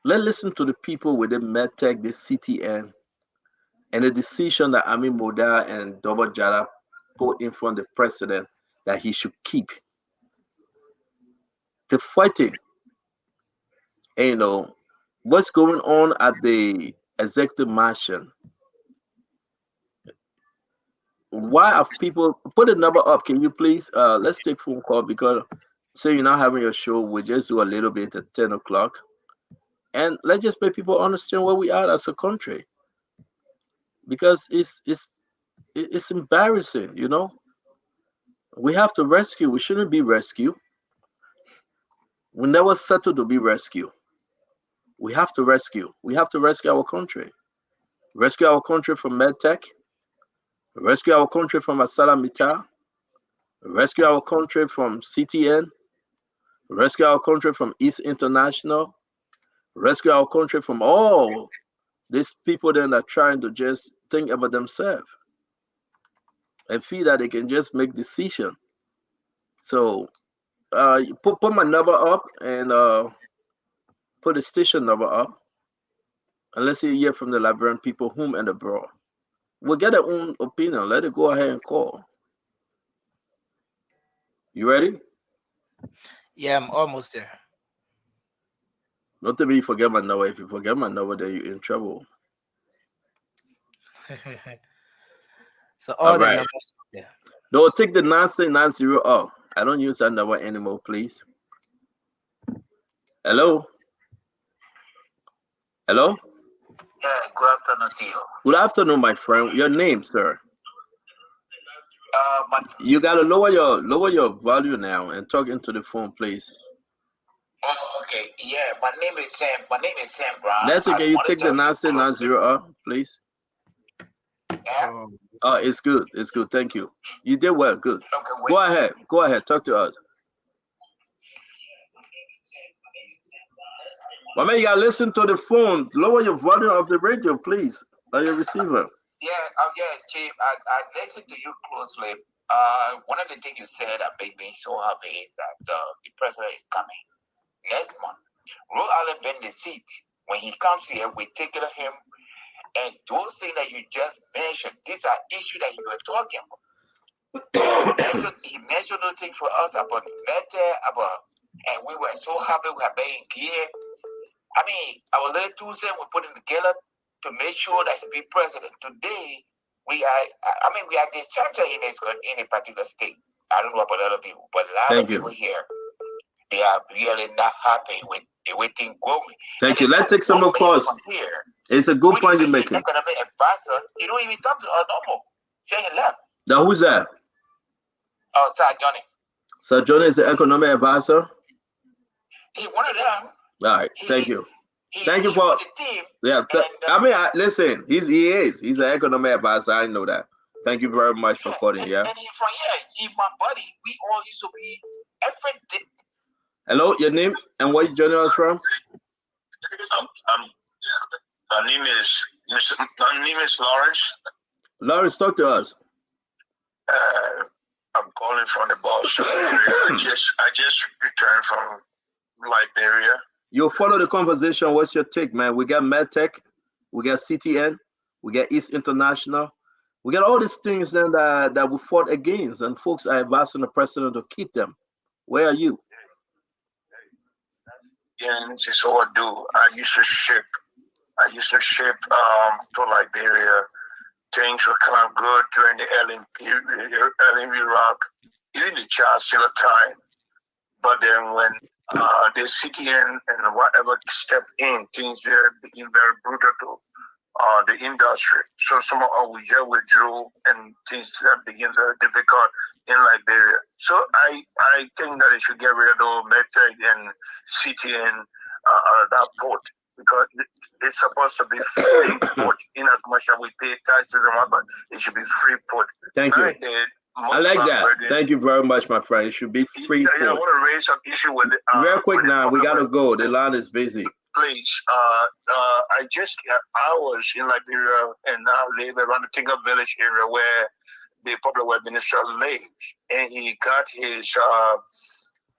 S17: Let's listen to the people within MedTech, the CTN, and the decision that Ami Moda and Double Jara put in front of the president that he should keep. The fighting, and, what's going on at the executive mansion. Why have people put a number up? Can you please let's take phone call because so you're not having your show, we just do a little bit at 10 o'clock. And let's just make people understand where we are as a country. Because it's embarrassing, We have to rescue. We shouldn't be rescued. We never settled to be rescued. We have to rescue. We have to rescue our country. Rescue our country from MedTech. Rescue our country from Asala Mita. Rescue our country from CTN. Rescue our country from East International. Rescue our country from all these people that are trying to just think about themselves and feel that they can just make decisions. So you put my number up and put the station number up. And let's hear from the Liberian people, home and abroad. We'll get their own opinion. Let it go ahead and call. You ready?
S20: Yeah, I'm almost there.
S9: Not to be forget my number. If you forget my number, then you're in trouble.
S20: So
S9: All
S20: all the
S9: right.
S20: numbers. Yeah.
S9: No, take the 990 off. I don't use that number anymore, please. Hello? Hello?
S5: Yeah, good afternoon to you.
S9: Good afternoon, my friend. Your name, sir? You gotta lower your volume now and talk into the phone, please.
S5: Oh, okay. Yeah, my name is Sam. My name is Sam Brown.
S9: Leslie, can you take the 990 off, please?
S5: Yeah.
S9: Oh, it's good. It's good. Thank you. You did well. Good.
S5: Okay,
S9: Go ahead. Go ahead. Talk to us. My man, you gotta listen to the phone. Lower your volume of the radio, please, on your receiver.
S5: Yes, Chief. I listened to you closely. One of the things you said that made me so happy is that the president is coming next month. Rhode Island been the seat. When he comes here, we take care of him. And those things that you just mentioned, these are issues that you were talking about. He mentioned those things for us about Meta, and we were so happy we have been here. I mean, our little 2 cents we put it together to make sure that he be president. Today, we are discharged in a particular state. I don't know about other people, but a lot of people here, they are really not happy with the way things going.
S9: Thank you. Let's take some more calls. It's a good point you're making.
S5: Economic advisor, you don't even talk to us no more. Say he left.
S9: Now, who's that?
S5: Oh, Sir Johnny.
S9: Sir Johnny is the economic advisor.
S5: He one of them.
S9: All right. Thank you. Thank you for. Yeah. Listen. He is. He's an economic advisor. I know that. Thank you very much for calling. Yeah.
S5: And he's from he's my buddy. We all used to be every day.
S9: Hello, your name and where you joining us from?
S19: My name is Lawrence.
S9: Lawrence, talk to us.
S19: I'm calling from the Boston area. I just returned from Liberia.
S9: You'll follow the conversation. What's your take, man? We got MedTech, we got CTN, we got East International, we got all these things that we fought against, and folks are advising the president to keep them. Where are you?
S19: Yeah, this is what I do. I used to ship to Liberia. Things were kind of good during the LNP rock, even the child still a time. But then when the CTN and whatever step in, things became very brutal to the industry. So some of our just withdrew and things that begins very difficult in Liberia. So I think that they should get rid of the METEC and CTN that port, because it's supposed to be free port in as much as we pay taxes and whatnot. It should be free port.
S9: Thank you. I like that. Thank you very much, my friend. It should be free port.
S19: I want to raise some issue with it.
S9: Real quick now, we gotta go. The line is busy.
S19: Please, I was in Liberia and now live around the Tinker Village area where the public works minister lives, and he got his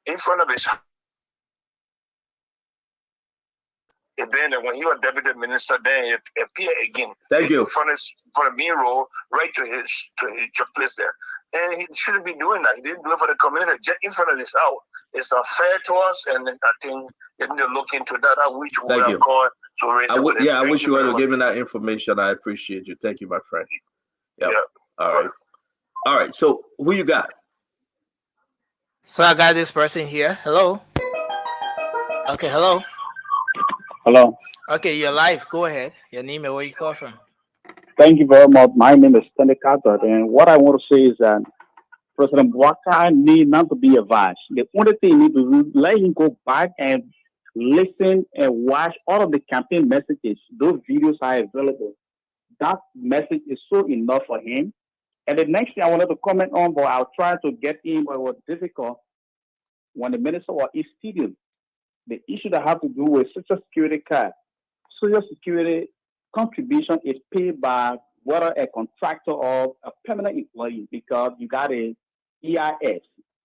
S19: in front of his. And then when he was deputy minister, then he appeared again.
S9: Thank you.
S19: From the main road right to his place there. And he shouldn't be doing that. He didn't do it for the community, just in front of his house. It's unfair to us, and I think they need to look into that. I wish we would have called. So
S9: I wish you would have given that information. I appreciate you. Thank you, my friend. Yep. Yeah. All right. All right. So who you got?
S20: So I got this person here. Hello. Okay. Hello.
S7: Hello.
S20: Okay, you're live. Go ahead. Your name and where you call from.
S7: Thank you very much. My name is Stanley Carter, and what I want to say is that President Bouakai need not to be advised. The only thing he need to do, let him go back and listen and watch all of the campaign messages. Those videos are available. That message is so enough for him. And the next thing I wanted to comment on, but I'll try to get in, but it was difficult when the minister was in studio. The issue that have to do with Social Security card. Social Security contribution is paid by whether a contractor or a permanent employee, because you got a EIS,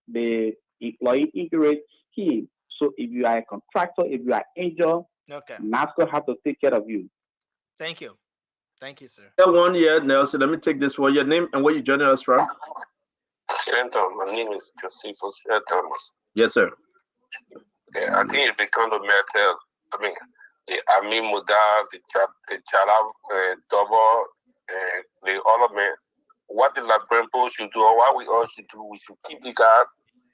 S7: the Employee Integrate Scheme. So if you are a contractor, if you are injured,
S20: okay,
S7: NASCO have to take care of you.
S20: Thank you. Thank you, sir.
S9: That one, yeah, Nelson. Let me take this one. Your name and where you joining us from?
S23: My name is Josephus Thomas.
S4: Yes, sir.
S6: Yeah, I think it becomes a matter. I mean, the Ami Muda, the Chala Double, the all of men. What the Labrador people should do, or what we all should do, we should keep the guard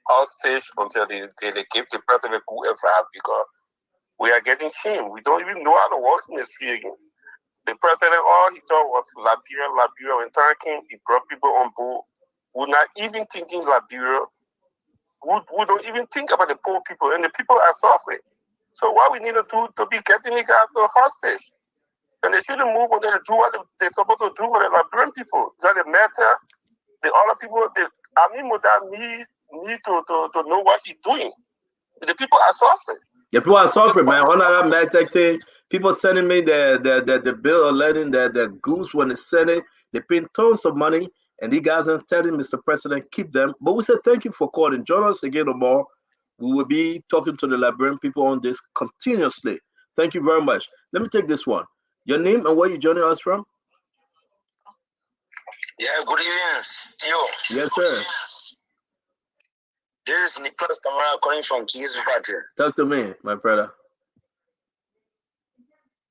S6: hostage until they give the president whoever, because we are getting shamed. We don't even know how to work in the street again. The president, all he thought was Liberia. When talking, he brought people on board who not even thinking Liberia, who don't even think about the poor people, and the people are suffering. So what we need to do to be getting the guys to hostage. And they shouldn't move on there to do what they're supposed to do for the Liberian people. It doesn't matter. The other people, Amin Muda need to know what he's doing. The people are suffering.
S4: The people are suffering, man. All of that MedTech thing. People sending me the bill of letting the goose when they send it. They pay tons of money, and these guys are telling Mr. President keep them. But we said thank you for calling. Join us again tomorrow. We will be talking to the Liberian people on this continuously. Thank you very much. Let me take this one. Your name and where you joining us from?
S13: Yeah, good evening, Theo.
S4: Yes, sir.
S13: This is Nicholas Camara calling from King's Factory.
S4: Talk to me, my brother.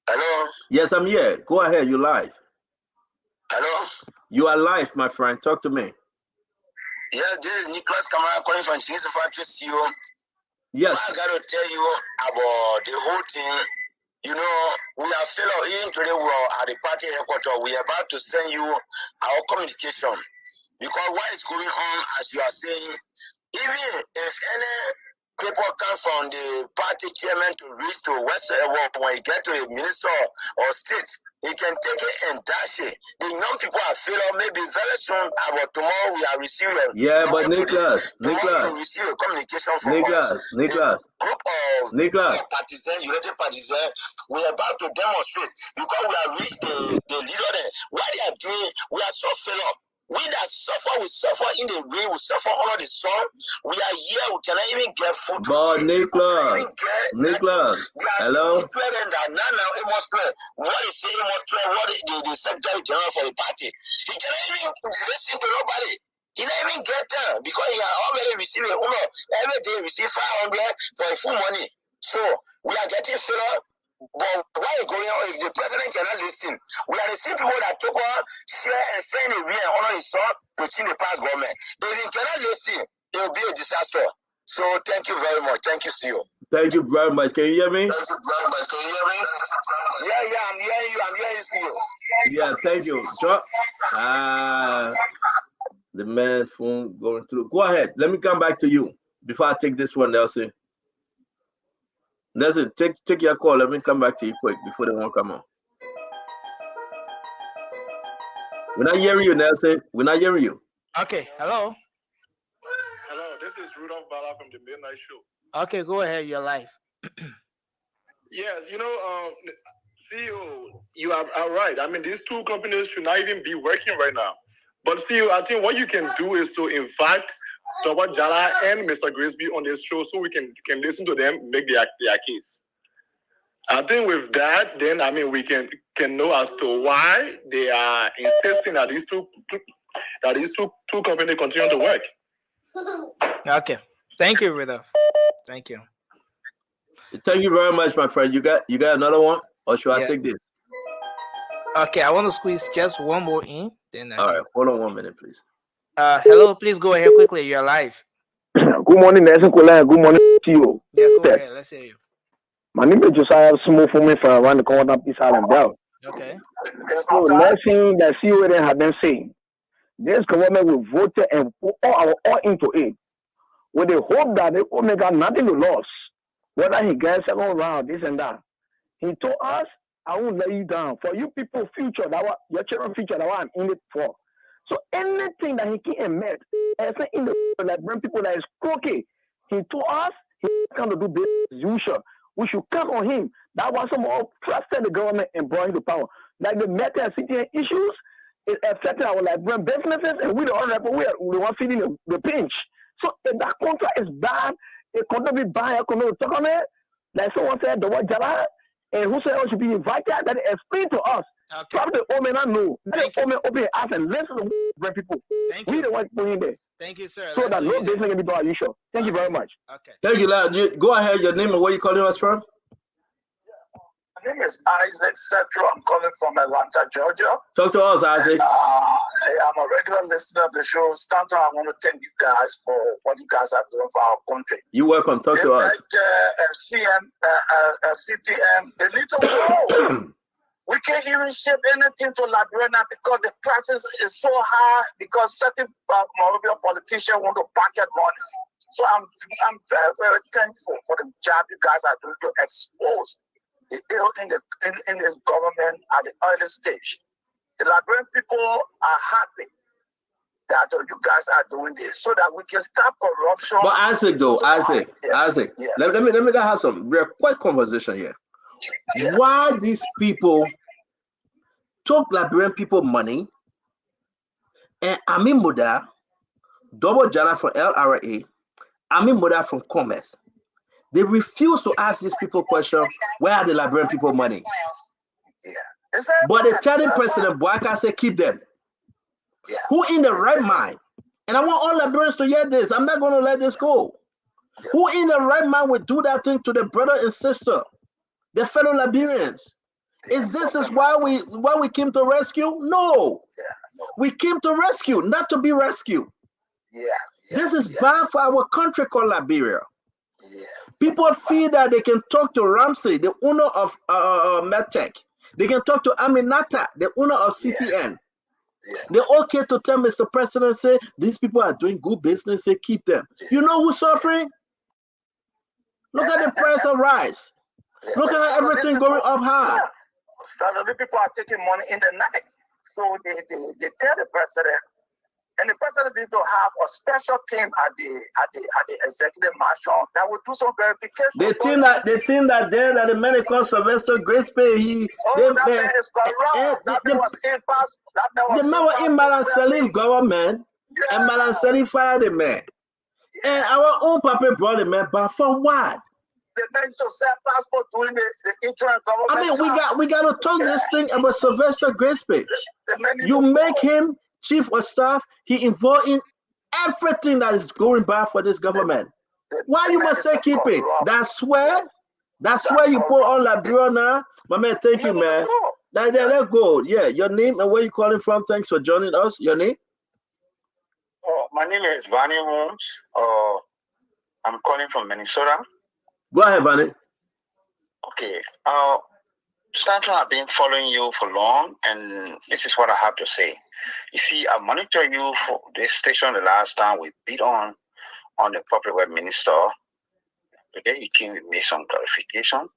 S13: Hello?
S4: Yes, I'm here. Go ahead. You're live.
S13: Hello?
S4: You are live, my friend. Talk to me.
S13: Yeah, this is Nicholas Camara calling from King's Factory, CEO.
S4: Yes.
S13: I got to tell you about the whole thing. You know, we are fellow in today. We are at the party headquarters. We are about to send you our communication. Because what is going on, as you are saying, even if any people come from the party chairman to reach to western when you get to the minister or state, he can take it and dash it. The young people are filled maybe very soon, about tomorrow we are receiving.
S4: Yeah, but Nicholas,
S13: we receive a communication from us.
S4: Nicholas,
S13: Group of
S4: Nicholas.
S13: partisans, united partisans, we are about to demonstrate because we have reached the leader there. What they are doing, we are so fed up. We that suffer, we suffer in the rain, we suffer under the sun. We are here, we cannot even get food.
S4: But Nicholas, hello?
S13: Now it must play. What is saying, it must play what the secretary general for the party. He cannot even listen to nobody. He not even get there because he has already received every day receive 500 for full money. So we are getting fed up. But what is going on if the president cannot listen? We are the same people that took on share and send the rain under his son to change the past government. If he cannot listen, it will be a disaster. So thank you very much. Thank you, CEO.
S4: Thank you very much. Can you hear me?
S13: Thank you very much. Can you hear me? Yeah, I'm hearing you. I'm hearing you, CEO.
S4: Yeah, thank you. The man phone going through. Go ahead. Let me come back to you before I take this one, Nelson. Nelson, take your call. Let me come back to you quick before they won't come on. We're not hearing you, Nelson. We're not hearing you.
S20: Okay, hello.
S23: Hello, this is Rudolph Bala from the Midnight Show.
S20: Okay, go ahead. You're live.
S23: Yes, CEO, you are right. I mean, these two companies should not even be working right now. But CEO, I think what you can do is to invite Dr. Jala and Mr. Grisby on this show so we can listen to them make their case. I think with that, then I mean we can know as to why they are insisting that these two companies continue to work.
S20: Okay. Thank you, Rudolph. Thank you.
S4: Thank you very much, my friend. You got another one, or should I take this?
S20: Okay, I want to squeeze just one more in. Then
S4: all right, hold on 1 minute, please.
S20: Hello, please go ahead quickly. You're live.
S24: Good morning, Nelson. Good morning to you.
S20: Yeah, go ahead. Let's hear you.
S24: My name is Josiah Small for me from around the corner of Peace Island Bell.
S20: Okay.
S24: So let's see that CEO have been saying. This government will vote and put all into it. With the hope that the Omega nothing to lose. Whether he gets second round, this and that. He told us, I won't let you down. For you people future, your children future, that what I'm in it for. So anything that he can admit, as in the Liberian people that is crooked, he told us he can't do business as usual. We should count on him. That was some more trusted the government and brought him to power. Like the Meta and CTN issues, it affected our Liberian businesses, and we the other we want feeling the pinch. So if that contract is bad, it could not be bad. I could not talk on it. Like someone said, the word Jala, and who said should be invited, that explain to us. Probably the old man I know. Let the old man open your eyes and listen to the people. We the ones put in there.
S20: Thank you, sir.
S24: So that no business can be done as usual. Thank you very much.
S20: Okay.
S9: Thank you, lad. Go ahead. Your name and where you calling us from?
S5: My name is Isaac Setro. I'm calling from Atlanta, Georgia.
S9: Talk to us, Isaac.
S5: I'm a regular listener of the show. Stanton, I want to thank you guys for what you guys are doing for our country.
S9: You're welcome. Talk to us.
S5: CTM, they need to grow. We can't even ship anything to Liberia now because the prices is so high because certain Moravian politicians want to pocket money. So I'm very, very thankful for the job you guys are doing to expose the ill in this government at the early stage. The Liberian people are happy that you guys are doing this so that we can stop corruption.
S9: But Isaac, though, Isaac,
S5: Yeah.
S9: let me have some real quick conversation here. Yeah. Why these people took Liberian people money and Amin Muda, Double Jala from LRA, Amin Muda from Commerce? They refuse to ask these people question, where are the Liberian people money?
S5: Yeah.
S9: But the telling President Boaka say keep them. Yeah. Who in the right mind? And I want all Liberians to hear this. I'm not going to let this go. Yeah. Who in the right mind would do that thing to the brother and sister, the fellow Liberians? Is why we came to rescue? No. Yeah, no. We came to rescue, not to be rescued. Yeah. This is bad for our country called Liberia. Yeah. People feel that they can talk to Ramsey, the owner of Medtech. They can talk to Aminata, the owner of CTN. Yeah. They're okay to tell Mr. President, say, these people are doing good business, say, keep them. Yeah. You know who's suffering? Look at the price of rice. Yeah. Look at everything going up high.
S5: Yeah. Standard people are taking money in the night. So they tell the president, and the president needs to have a special team at the executive mansion that will do some verification.
S9: The team that the man called Sylvester Grispe,
S5: that man is corrupt. That man was impasse.
S9: The man was in Malancelli government, and Malancelli fired the man. Yeah. And our own papa brought the man back for what?
S5: The man to sell passport during the interim government.
S9: I mean, we got to talk this thing about Sylvester Grispe. You make him chief of staff, he involved in everything that is going bad for this government. Why you must say keep it? That's where you put on Liberia now. My man, thank you, man. Let's go. Yeah, your name and where you calling from. Thanks for joining us. Your name?
S8: Oh, my name is Vanny Holmes. I'm calling from Minnesota.
S9: Go ahead, Vanny.
S8: Okay. Stanton, I've been following you for long, and this is what I have to say. You see, I monitored you for this station the last time we beat on the public web minister. Today you came with me some clarification.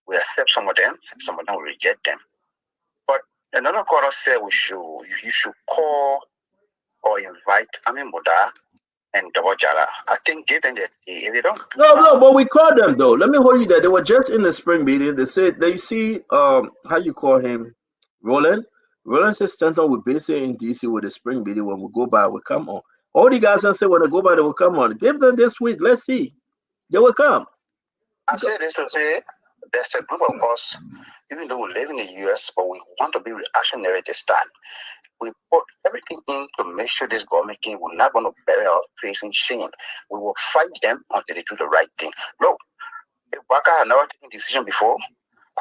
S8: We accept some of them we reject them. But another caller said you should call or invite Amin Muda and Double Jala. I think given that they don't.
S9: No, but we called them though. Let me hold you there. They were just in the spring meeting. They said that you see how you call him, Roland. Roland said Stanton will be in DC with the spring meeting. When we go by, we come on. All the guys that say when they go by, they will come on. Give them this week. Let's see. They will come.
S8: I say this to say there's a group of us, even though we live in the US, but we want to be reactionary this time. We put everything in to make sure this government we're not going to bury our face in shame. We will fight them until they do the right thing. Look, if Waka had never taken a decision before,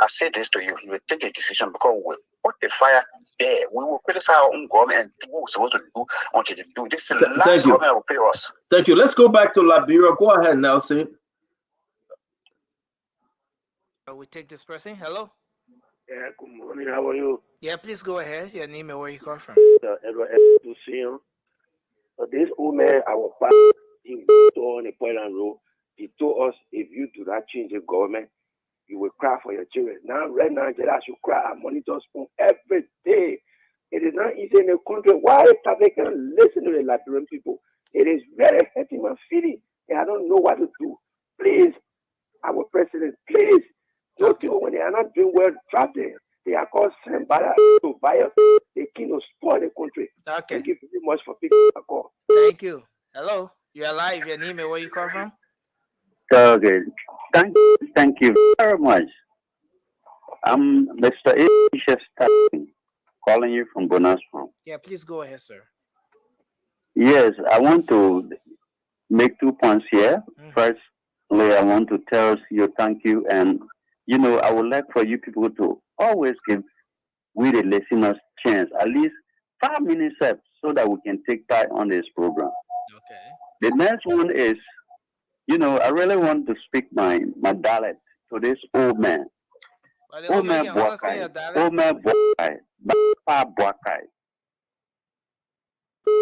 S8: I say this to you, he will take a decision because we put the fire there. We will criticize our own government and do what we're supposed to do until they do. This is the last government that will pay us.
S9: Thank you. Let's go back to Liberia. Go ahead, Nelson.
S20: We take this person. Hello.
S10: Yeah, good morning. How are you?
S20: Yeah, please go ahead. Your name and where you call from.
S10: Edward to see him. This old man, our father, he on the point and road. He told us if you do not change the government, you will cry for your children. Now, right now, I should cry. I monitor spoon every day. It is not easy in the country. Why they can listen to the Liberian people? It is very hurting my feeling. And I don't know what to do. Please, our president, please. Those people, when they are not doing well, drop them. They are called Sambara to bias. They can spoil the country.
S20: Okay.
S10: Thank you very much for picking the call.
S20: Thank you. Hello. You're live. Your name and where you call from?
S15: Okay. Thank you very much. I'm Mr. Isha calling you from Bonasmo.
S20: Yeah, please go ahead, sir.
S15: Yes, I want to make 2 points here. Firstly, I want to tell you thank you, and I would like for you people to always give we the listeners chance, at least 5 minutes up, so that we can take part on this program.
S20: Okay.
S15: The next one is, I really want to speak my dialect to this old man.
S20: Well, the
S15: Old
S20: old man
S15: man
S20: can understand your
S15: Boakai.
S20: dialect.
S15: Old man Boakai. Bapa Boakai.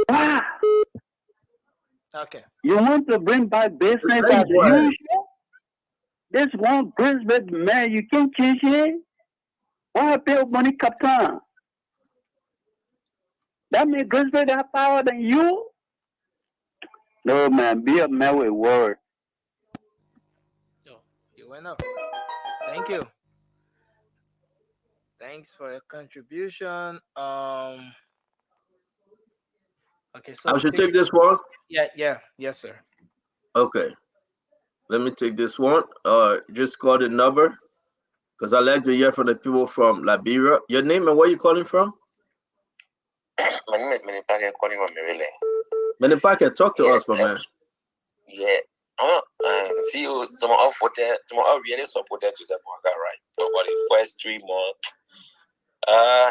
S15: Ah,
S20: Okay.
S15: you want to bring back business as usual? This one Brisbane man, you can't change it. Why pay money captain? That means Brisbane have power than you? No man, be a man with word.
S20: Oh, you went up. Thank you. Thanks for your contribution. Okay, so
S17: I should take this one.
S20: yes, sir.
S17: Okay, let me take this one. Just call the number because I like to hear from the people from Liberia. Your name and where you calling from?
S5: My name is Manipaka calling from Maryland.
S17: Manipaka, talk to us, my man.
S5: Yeah. See you some really supported to support that, right? But for the first 3 months,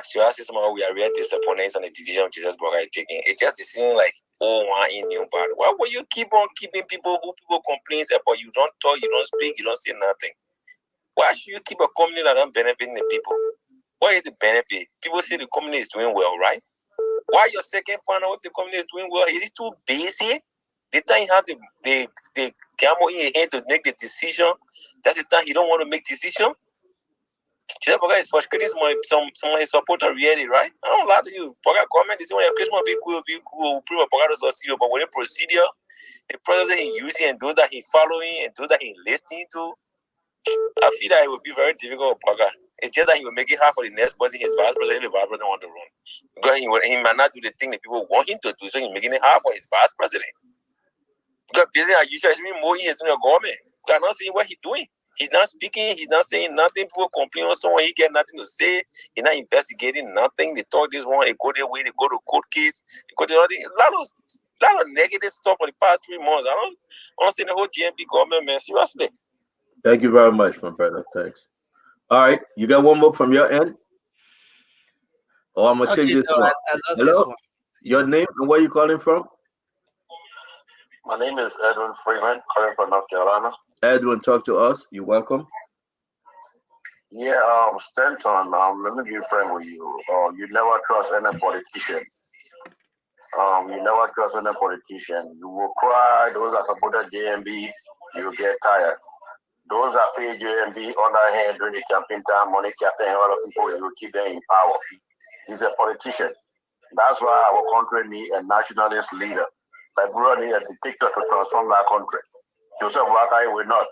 S5: she asked somehow we are really disappointed on the decision Jesus Burger is taking. It just seems like one in new bad. Why will you keep on keeping people who people complain about? You don't talk, you don't speak, you don't say nothing. Why should you keep a company that don't benefit the people? What is the benefit? People say the company is doing well, right? Why your second find out if the company is doing well? Is it too busy? The time you have the gamble in your hand to make the decision, that's the time you don't want to make decision. Jesus Burger is frustrating some supporter really, right? I don't lie to you. Burger comment is when your Christmas be cool, prove Burger to succeed, but when the procedure, the process he using and those that he following and those that he listening to, I feel that it would be very difficult for Burger. It's just that he will make it hard for the next person, his vice president, if the vice president want to run. Because he might not do the thing that people want him to do, so he's making it hard for his vice president. Because business as usual, he's more in his government. We are not seeing what he's doing. He's not speaking, he's not saying nothing. People complain on someone, he get nothing to say. He's not investigating nothing. They talk this one, they go their way, they go to court case, they go to all the lot of negative stuff for the past 3 months. I don't understand the whole GMP government, man. Seriously.
S17: Thank you very much, my brother. Thanks. All right, you got one more from your end? Oh, I'm gonna take this one.
S20: I lost
S17: Hello?
S20: this one.
S17: Your name and where you calling from?
S3: My name is Edwin Freeman, calling from North Carolina.
S17: Edwin, talk to us. You're welcome.
S3: Yeah, Stanton, let me be frank with you. You never trust any politician. You never trust any politician. You will cry. Those that supported JMB, you will get tired. Those that pay JMB underhand during the campaign time, money captain, and other people, you will keep them in power. He's a politician. That's why our country needs a nationalist leader. Like we need a dictator to transform that country. Joseph Wakai will not,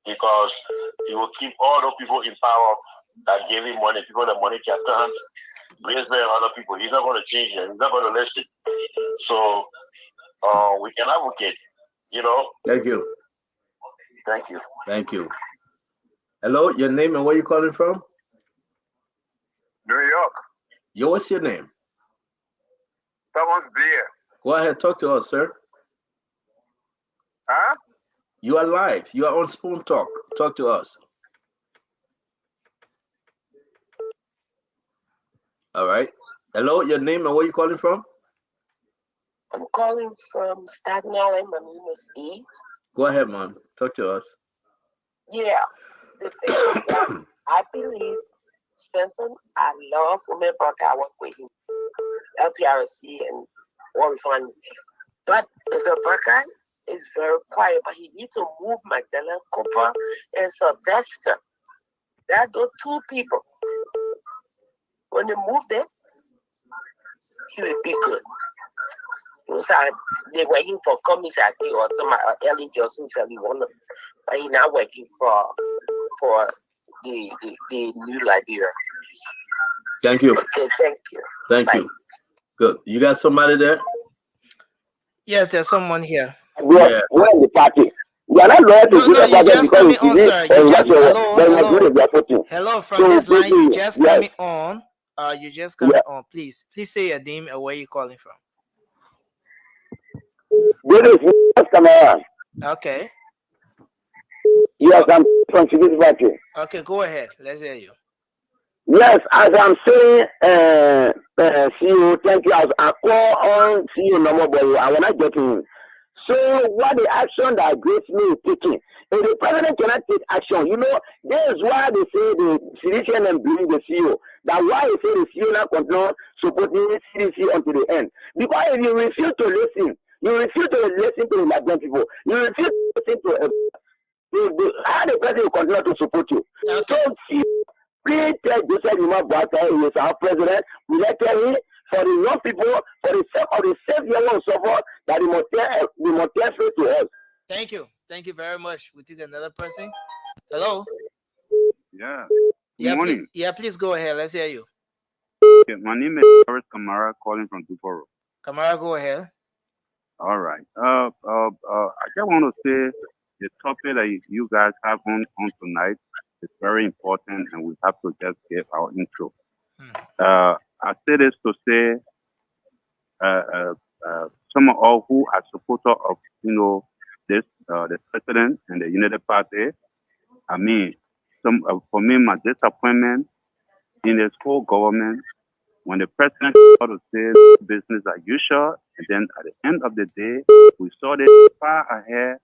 S3: because he will keep all the people in power that gave him money, people that money captain, Brisbane and other people. He's not going to change it. He's not going to listen. So we can advocate,
S17: Thank you.
S3: Thank you.
S17: Thank you. Hello, your name and where you calling from?
S3: New York.
S17: Yo, what's your name?
S3: Thomas Beer.
S17: Go ahead, talk to us, sir.
S3: Huh?
S17: You are live. You are on Spoon Talk. Talk to us. All right. Hello, your name and where you calling from?
S14: I'm calling from Staten Island. My name is Eve.
S17: Go ahead, man. Talk to us.
S14: Yeah. The thing is that I believe Stanton, I love Women Buck. I work with him, LPRC and War Refinery. But Mr. Buckeye is very quiet, but he needs to move Magdalene Cooper and Sylvester. That those two people. When they move them, he will be good. They're working for companies, I think, or some Ellen Johnson, one of them. But he's not working for the new Liberia.
S17: Thank you.
S14: Okay, thank you.
S17: Thank you. Good. You got somebody there?
S20: Yes, there's someone here.
S24: We're in the party. We are not loyal to
S20: No, you just
S24: because
S20: coming on, sir. You just hello from this line. You just coming on. You just coming on. Please say your name and where you calling from.
S13: This is Yes Camara.
S20: Okay.
S13: Yes, I'm from Civil Factory.
S20: Okay, go ahead. Let's hear you.
S13: Yes, as I'm saying, CEO, thank you. As I call on CEO number boy, I will not get him. So what the action that Grace May is taking? If the president cannot take action, you know, this is why they say the CDC and blame the CEO. That's why they say the CEO now continue supporting CDC until the end. Because if you refuse to listen, you refuse to listen to the Nigerian people, you refuse to listen to how the president will continue to support you.
S20: Okay.
S13: So see, please tell Joseph Nimba he is our president. We let him for the young people, for the sake of the safe young support that the must faith to us.
S20: Thank you. Thank you very much. We take another person. Hello.
S2: Yeah.
S20: Yeah,
S2: Good morning.
S20: please go ahead. Let's hear you.
S2: Okay, my name is Boris Kamara, calling from Duporo.
S20: Kamara, go ahead.
S2: All right. I just want to say the topic that you guys have on tonight is very important, and we have to just get our intro. I say this to say, some of all who are supporters of this the president and the United Party. I mean, for me, my disappointment in this whole government when the president started to say business as usual, and then at the end of the day, we saw this far ahead.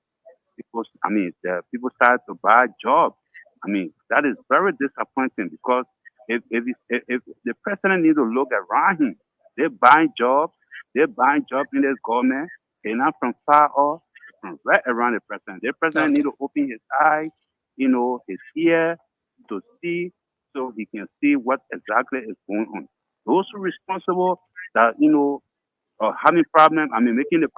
S2: Because the people started to buy jobs. I mean, that is very disappointing because if the president needs to look around him, they're buying jobs in this government, and not from far off, from right around the president. The president needs to open his eyes, his ear to see so he can see what exactly is going on. Those who are responsible that, having problems, making the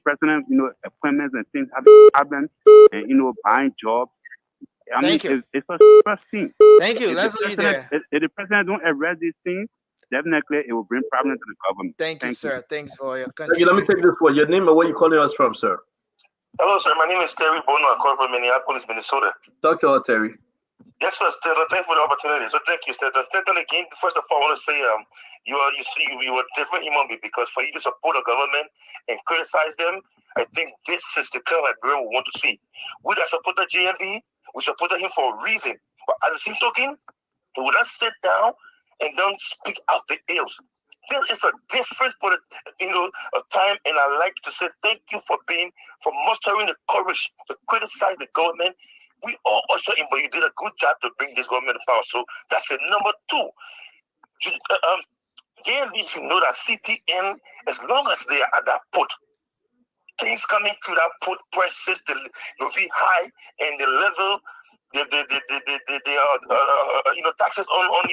S2: president, appointments and things, having problems, and, buying jobs.
S20: Thank you.
S2: It's a first thing.
S20: Thank you. Let's leave there.
S2: If the president don't address these things, definitely it will bring problems to the government.
S20: Thank you, sir. Thanks for your
S17: Thank you. Let me take this one. Your name and where you calling us from, sir?
S19: Hello, sir. My name is Terry Bono. I call from Minneapolis, Minnesota.
S17: Talk to her, Terry.
S19: Yes, sir, Stella. Thank you for the opportunity. So thank you, Stella. Stella, again, first of all, I want to say you are a different human being because for you to support the government and criticize them, I think this is the kind of Liberia we want to see. We that support the JMB, we supported him for a reason. But at the same token, he would not sit down and don't speak out the ills. There is a different a time, and I like to say thank you for mustering the courage to criticize the government. We all also in, but you did a good job to bring this government to power. So that's it. Number two, JNB should know that CTN, as long as they are at that port, things coming through that port prices will be high, and the level, taxes on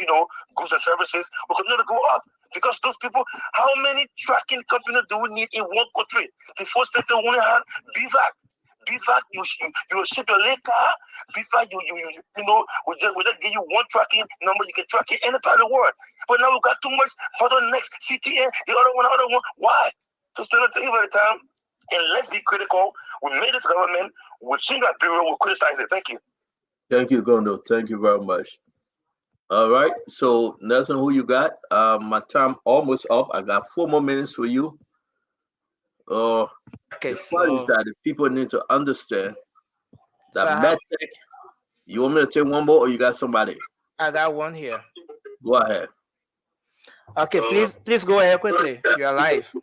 S19: goods and services will continue to go up because those people. How many tracking companies do we need in one country? The first state only had BVAC. BVAC, you ship your late car. BVAC, we just give you one tracking number. You can track it any part of the world. But now we got too much for the next CTN, the other one. Why? So stand up every time and let's be critical. We made this government. We change that bureau. We'll criticize it. Thank you.
S17: Thank you, Gondo. Thank you very much. All right. So Nelson, who you got? My time almost up. I got 4 more minutes for you.
S20: Okay,
S17: the point is that the people need to understand that medtech. You want me to take one more, or you got somebody?
S20: I got one here.
S17: Go ahead.
S20: Okay, please go ahead quickly. You're live.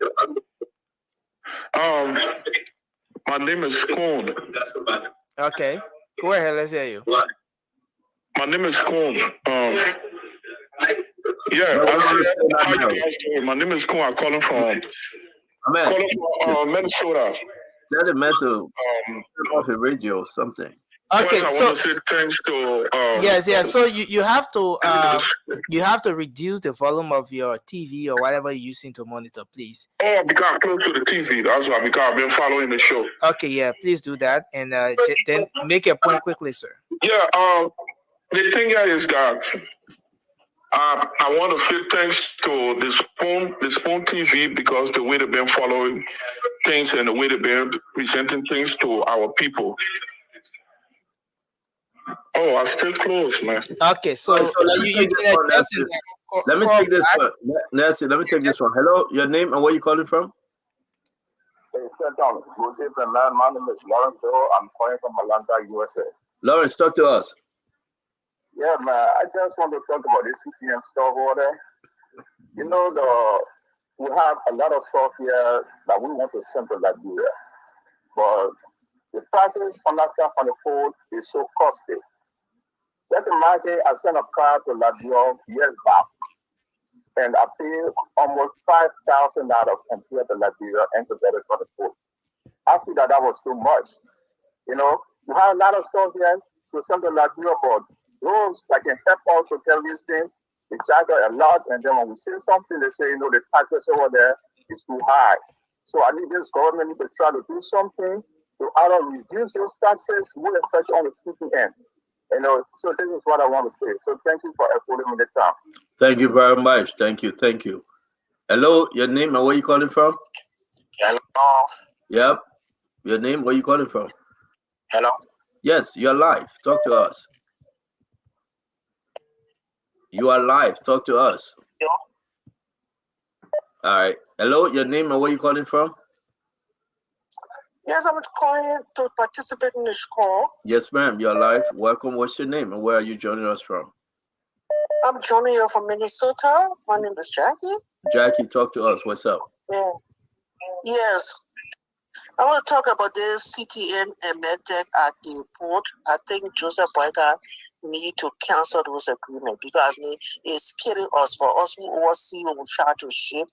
S23: My name is Koon.
S20: Okay, go ahead. Let's hear you.
S23: My name is Koon. My name is Koon. I'm calling from Minnesota.
S17: Tell the man to turn off the radio or something.
S20: Okay,
S23: I want to say thanks to
S20: yes. So you have to reduce the volume of your TV or whatever you're using to monitor, please.
S23: Oh, because I'm close to the TV. That's why, because I've been following the show.
S20: Okay, yeah, please do that, and then make your point quickly, sir.
S23: Yeah. The thing is that I want to say thanks to the Spoon TV because the way they've been following things and the way they've been presenting things to our people. Oh, I'm still close, man.
S20: Okay, so
S17: let me take this one, Nancy. Let me take this one. Nancy, let me take this one. Hello, your name and where you calling from?
S3: Hey, Senator, good evening, man. My name is Lawrence. I'm calling from Atlanta, USA.
S17: Lawrence, talk to us.
S3: Yeah, man. I just want to talk about this CTM stuff over there. You know, we have a lot of stuff here that we want to send to Liberia, but the prices on that stuff on the phone is so costly. Just imagine I sent a car to Liberia years back, and I paid almost $5,000 compared to Liberia and to get it for the phone. I feel that was too much. You know, we have a lot of stuff here to send to Liberia, but those that can help us to tell these things, they charge us a lot, and then when we say something, they say, the taxes over there is too high. So I need this government to try to do something to either reduce those taxes, more especially on the CPN. So this is what I want to say. So thank you for affording me the time.
S17: Thank you very much. Thank you. Hello, your name and where you calling from?
S13: Hello.
S17: Yep. Your name, where you calling from?
S13: Hello.
S17: Yes, you're live. Talk to us. You are live. Talk to us.
S13: Yeah.
S17: All right. Hello, your name and where you calling from?
S14: Yes, I was calling to participate in this call.
S17: Yes, ma'am. You're live. Welcome. What's your name and where are you joining us from?
S14: I'm joining you from Minnesota. My name is Jackie.
S17: Jackie, talk to us. What's up?
S14: Yeah. Yes. I want to talk about this CTN and MedTech at the port. I think Joseph Boyka need to cancel those agreements because it's killing us. For us who oversee when we try to ship,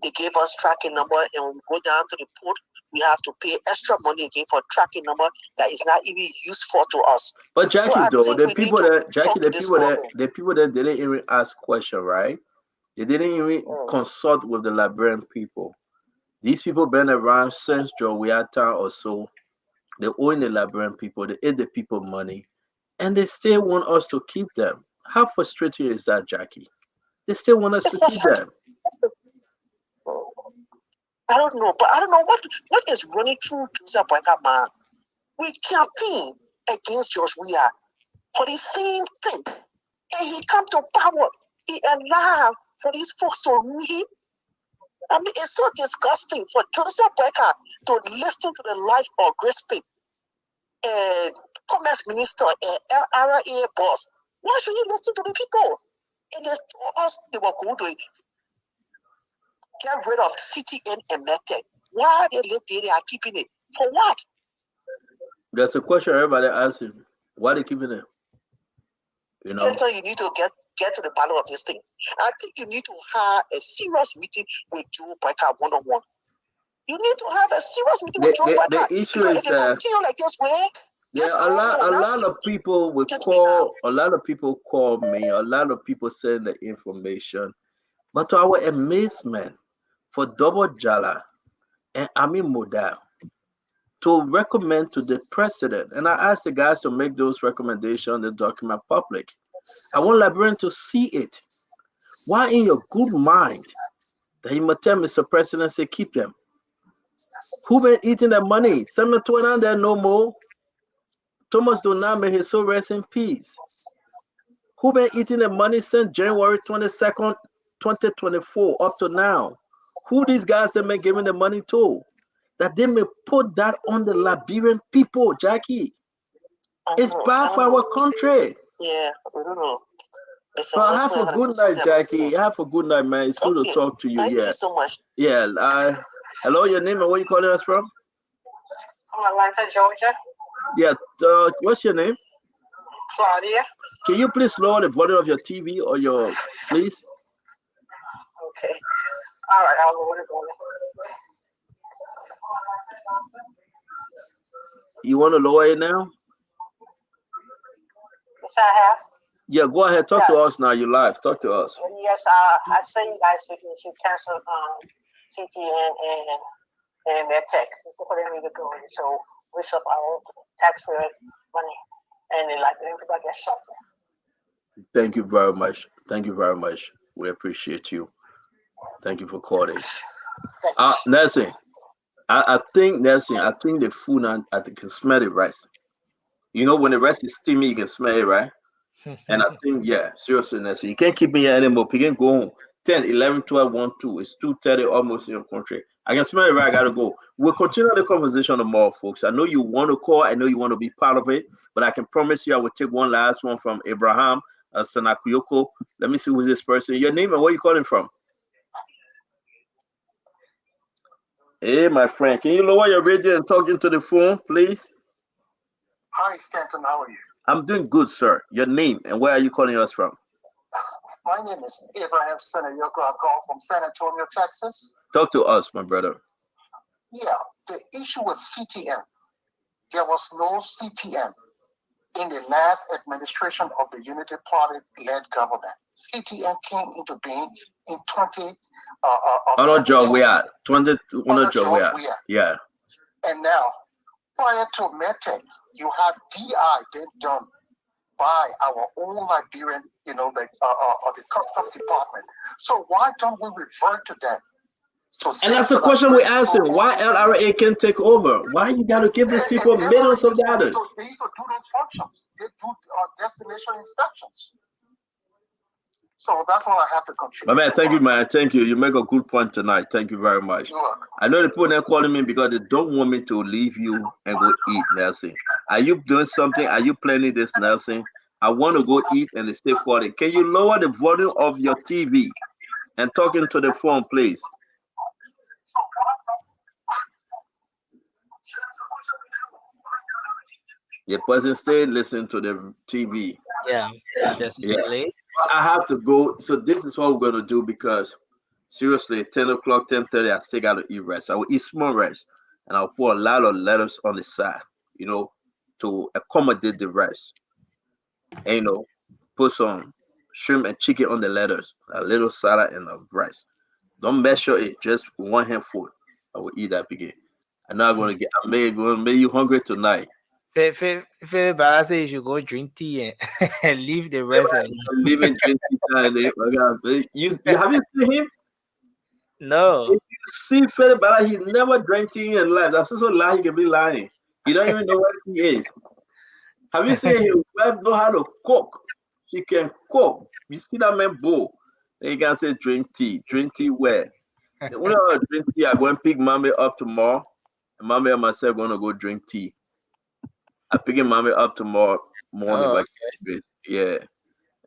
S14: they gave us tracking number, and when we go down to the port, we have to pay extra money again for tracking number that is not even useful to us.
S17: But Jackie,
S14: so
S17: though, the people that didn't even ask question, right? They didn't even consult with the Liberian people. These people been around since Jowiata or so. They own the Liberian people. They ate the people money, and they still want us to keep them. How frustrating is that, Jackie? They still want us to keep them.
S14: I don't know, but I don't know what is running through Joseph Boyka, man. We campaign against George Weah for the same thing, and he come to power. He allowed for these folks to meet. I mean, it's so disgusting for Joseph Boyka to listen to the life of Grace Pitt, Commerce Minister, and LRA boss. Why should you listen to the people? And they told us they were going to get rid of CTN and MedTech. Why they are keeping it? For what?
S17: That's a question everybody asking. Why they keeping it?
S14: You need to get to the bottom of this thing. I think you need to have a serious meeting with Joe Boyka one-on-one. You need to have a serious meeting with Joe Boyka.
S17: The issue is
S14: if they continue like this way,
S17: a lot of people will call. A lot of people call me. A lot of people send the information. But to our amazement, for Double Jala and Ami Moda to recommend to the president, and I asked the guys to make those recommendations, the document public. I want Liberians to see it. Why in your good mind that you must tell Mr. President, say keep them? Who been eating the money? Send me $20 there no more. Thomas Doname, his soul rest in peace. Who been eating the money since January 22nd, 2024 up to now? Who these guys that been giving the money to? That they may put that on the Liberian people, Jackie. It's bad for our country.
S14: Yeah, I don't know.
S17: But have a good night, Jackie. Have a good night, man. It's good to talk to you.
S14: Thank you so much.
S17: Yeah. Hello, your name and where you calling us from?
S14: I'm Atlanta, Georgia.
S17: Yeah. What's your name?
S14: Claudia.
S17: Can you please lower the volume of your TV or please?
S14: Okay. All right, I'll lower it.
S17: You want to lower it now?
S14: Yes, I have.
S17: Yeah, go ahead. Talk to us now. You're live. Talk to us.
S14: Yes, I say you guys should cancel CTN and MedTech. For them to go. So we suffer our taxpayer money, and then everybody gets something.
S17: Thank you very much. Thank you very much. We appreciate you. Thank you for calling. Nelson, I think the food I can smell the rice. You know when the rice is steamy, you can smell it, right? And I think, seriously, Nelson, you can't keep me here anymore. You can go home. 10, 11, 12, 1, 2. It's 2:30 almost in your country. I can smell it right. I gotta go. We'll continue the conversation tomorrow, folks. I know you want to call. I know you want to be part of it, but I can promise you I will take one last one from Abraham Sanakuyoko. Let me see who this person. Your name and where you calling from? Hey, my friend, can you lower your radio and talk into the phone, please?
S16: Hi, Stanton. How are you?
S17: I'm doing good, sir. Your name and where are you calling us from?
S16: My name is Abraham Senayoko. I call from San Antonio, Texas.
S17: Talk to us, my brother.
S16: Yeah, the issue with CTM, there was no CTM in the last administration of the Unity Party-led government. CTM came into being in 20.
S17: Joe, we are 20. Joe, we are. Yeah.
S16: And now, prior to METEC, you had DI then done by our own Liberian, the Customs Department. So why don't we revert to that?
S17: And that's the question we're asking. Why LRA can take over? Why you got to give these people millions of dollars?
S16: They used to do those functions. They do destination inspections. So that's all I have to contribute.
S17: My man, thank you, man. Thank you. You make a good point tonight. Thank you very much. I know the people they're calling me because they don't want me to leave you and go eat, Nelson. Are you doing something? Are you planning this, Nelson? I want to go eat and stay quiet. Can you lower the volume of your TV and talk into the phone, please? Your person stay listen to the TV.
S20: Yeah, definitely.
S17: I have to go. So this is what we're gonna do because seriously, 10 o'clock, 10:30, I still gotta eat rice. I will eat small rice and I'll put a lot of lettuce on the side, to accommodate the rice. And put some shrimp and chicken on the lettuce, a little salad and a rice. Don't measure it, just one handful. I will eat that again. I'm not gonna make you hungry tonight.
S20: Philip, I say you should go drink tea and leave the rest.
S17: Leave it drink tea time. Have you seen him?
S20: No.
S17: If you see Philip, he never drank tea in life. That's also a lie. He can be lying. He don't even know what he is. Have you seen his wife know how to cook? She can cook. You see that man bowl. Then you can say drink tea. Drink tea where? When I drink tea, I go and pick mommy up tomorrow. And mommy and myself going to go drink tea. I pick mommy up tomorrow morning. Okay. Yeah.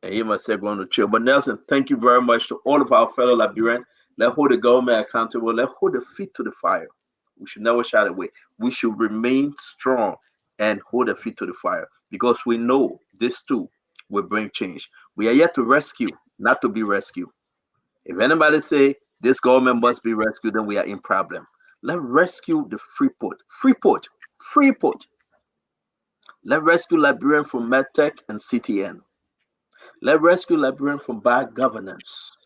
S17: And he myself going to chill. But Nelson, thank you very much to all of our fellow Liberians. Let's hold the government accountable. Let's hold the feet to the fire. We should never shy away. We should remain strong and hold the feet to the fire because we know this too will bring change. We are yet to rescue, not to be rescued. If anybody say this government must be rescued, then we are in problem. Let's rescue the Freeport. Let's rescue Liberian from MedTech and CTN. Let's rescue Liberian from bad governance.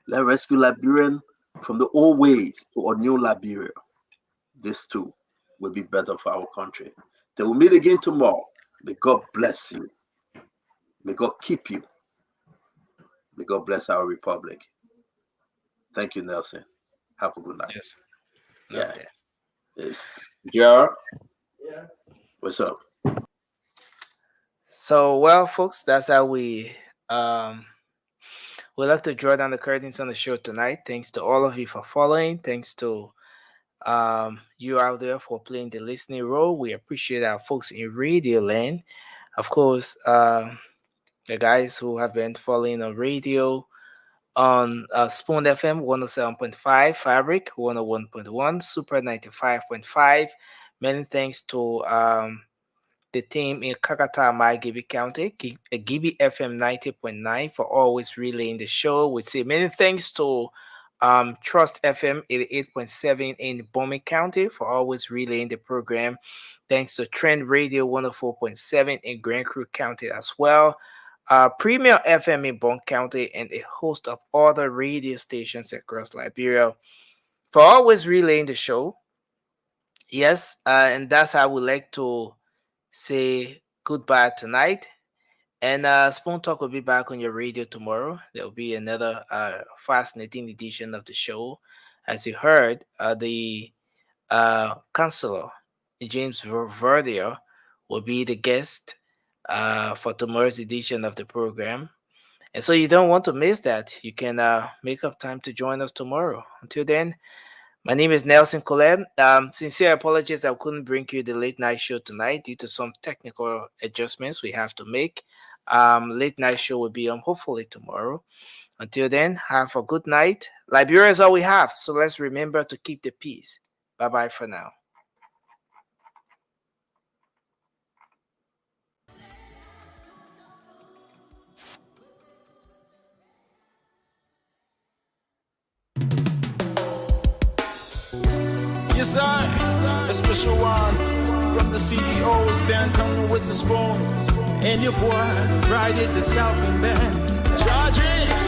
S17: Let's rescue Liberian from the old ways to a new Liberia. This too will be better for our country. Then we'll meet again tomorrow. May God bless you. May God keep you. May God bless our republic. Thank you, Nelson. Have a good night.
S20: Yes.
S17: Yeah. Yes. JR.
S16: Yeah.
S17: What's up?
S20: So, well, folks, that's how we'd like to draw down the curtains on the show tonight. Thanks to all of you for following. Thanks to you out there for playing the listening role. We appreciate our folks in Radio Land. Of course, the guys who have been following on radio on Spoon FM 107.5, Fabric 101.1, Super 95.5. Many thanks to the team in Kakatama, Gibi County, Gibi FM 90.9 for always relaying the show. We say many thanks to Trust FM 88.7 in Bowman County for always relaying the program. Thanks to Trend Radio 104.7 in Grand Creek County as well. Premier FM in Bone County and a host of other radio stations across Liberia for always relaying the show. Yes, and that's how we like to say goodbye tonight. And Spoon Talk will be back on your radio tomorrow. There will be another fascinating edition of the show. As you heard, the Councillor James Verdier will be the guest for tomorrow's edition of the program. And so you don't want to miss that. You can make up time to join us tomorrow. Until then, My name is Nelson Colem. Sincere apologies I couldn't bring you the late night show tonight due to some technical adjustments we have to make. Late night show will be on hopefully tomorrow. Until then, have a good night. Liberia is all we have, so let's remember to keep the peace. Bye-bye for now.
S12: Yes, I, a special one from the CEO, stand coming with the spoon. And your boy, Friday the South and Band. Charges.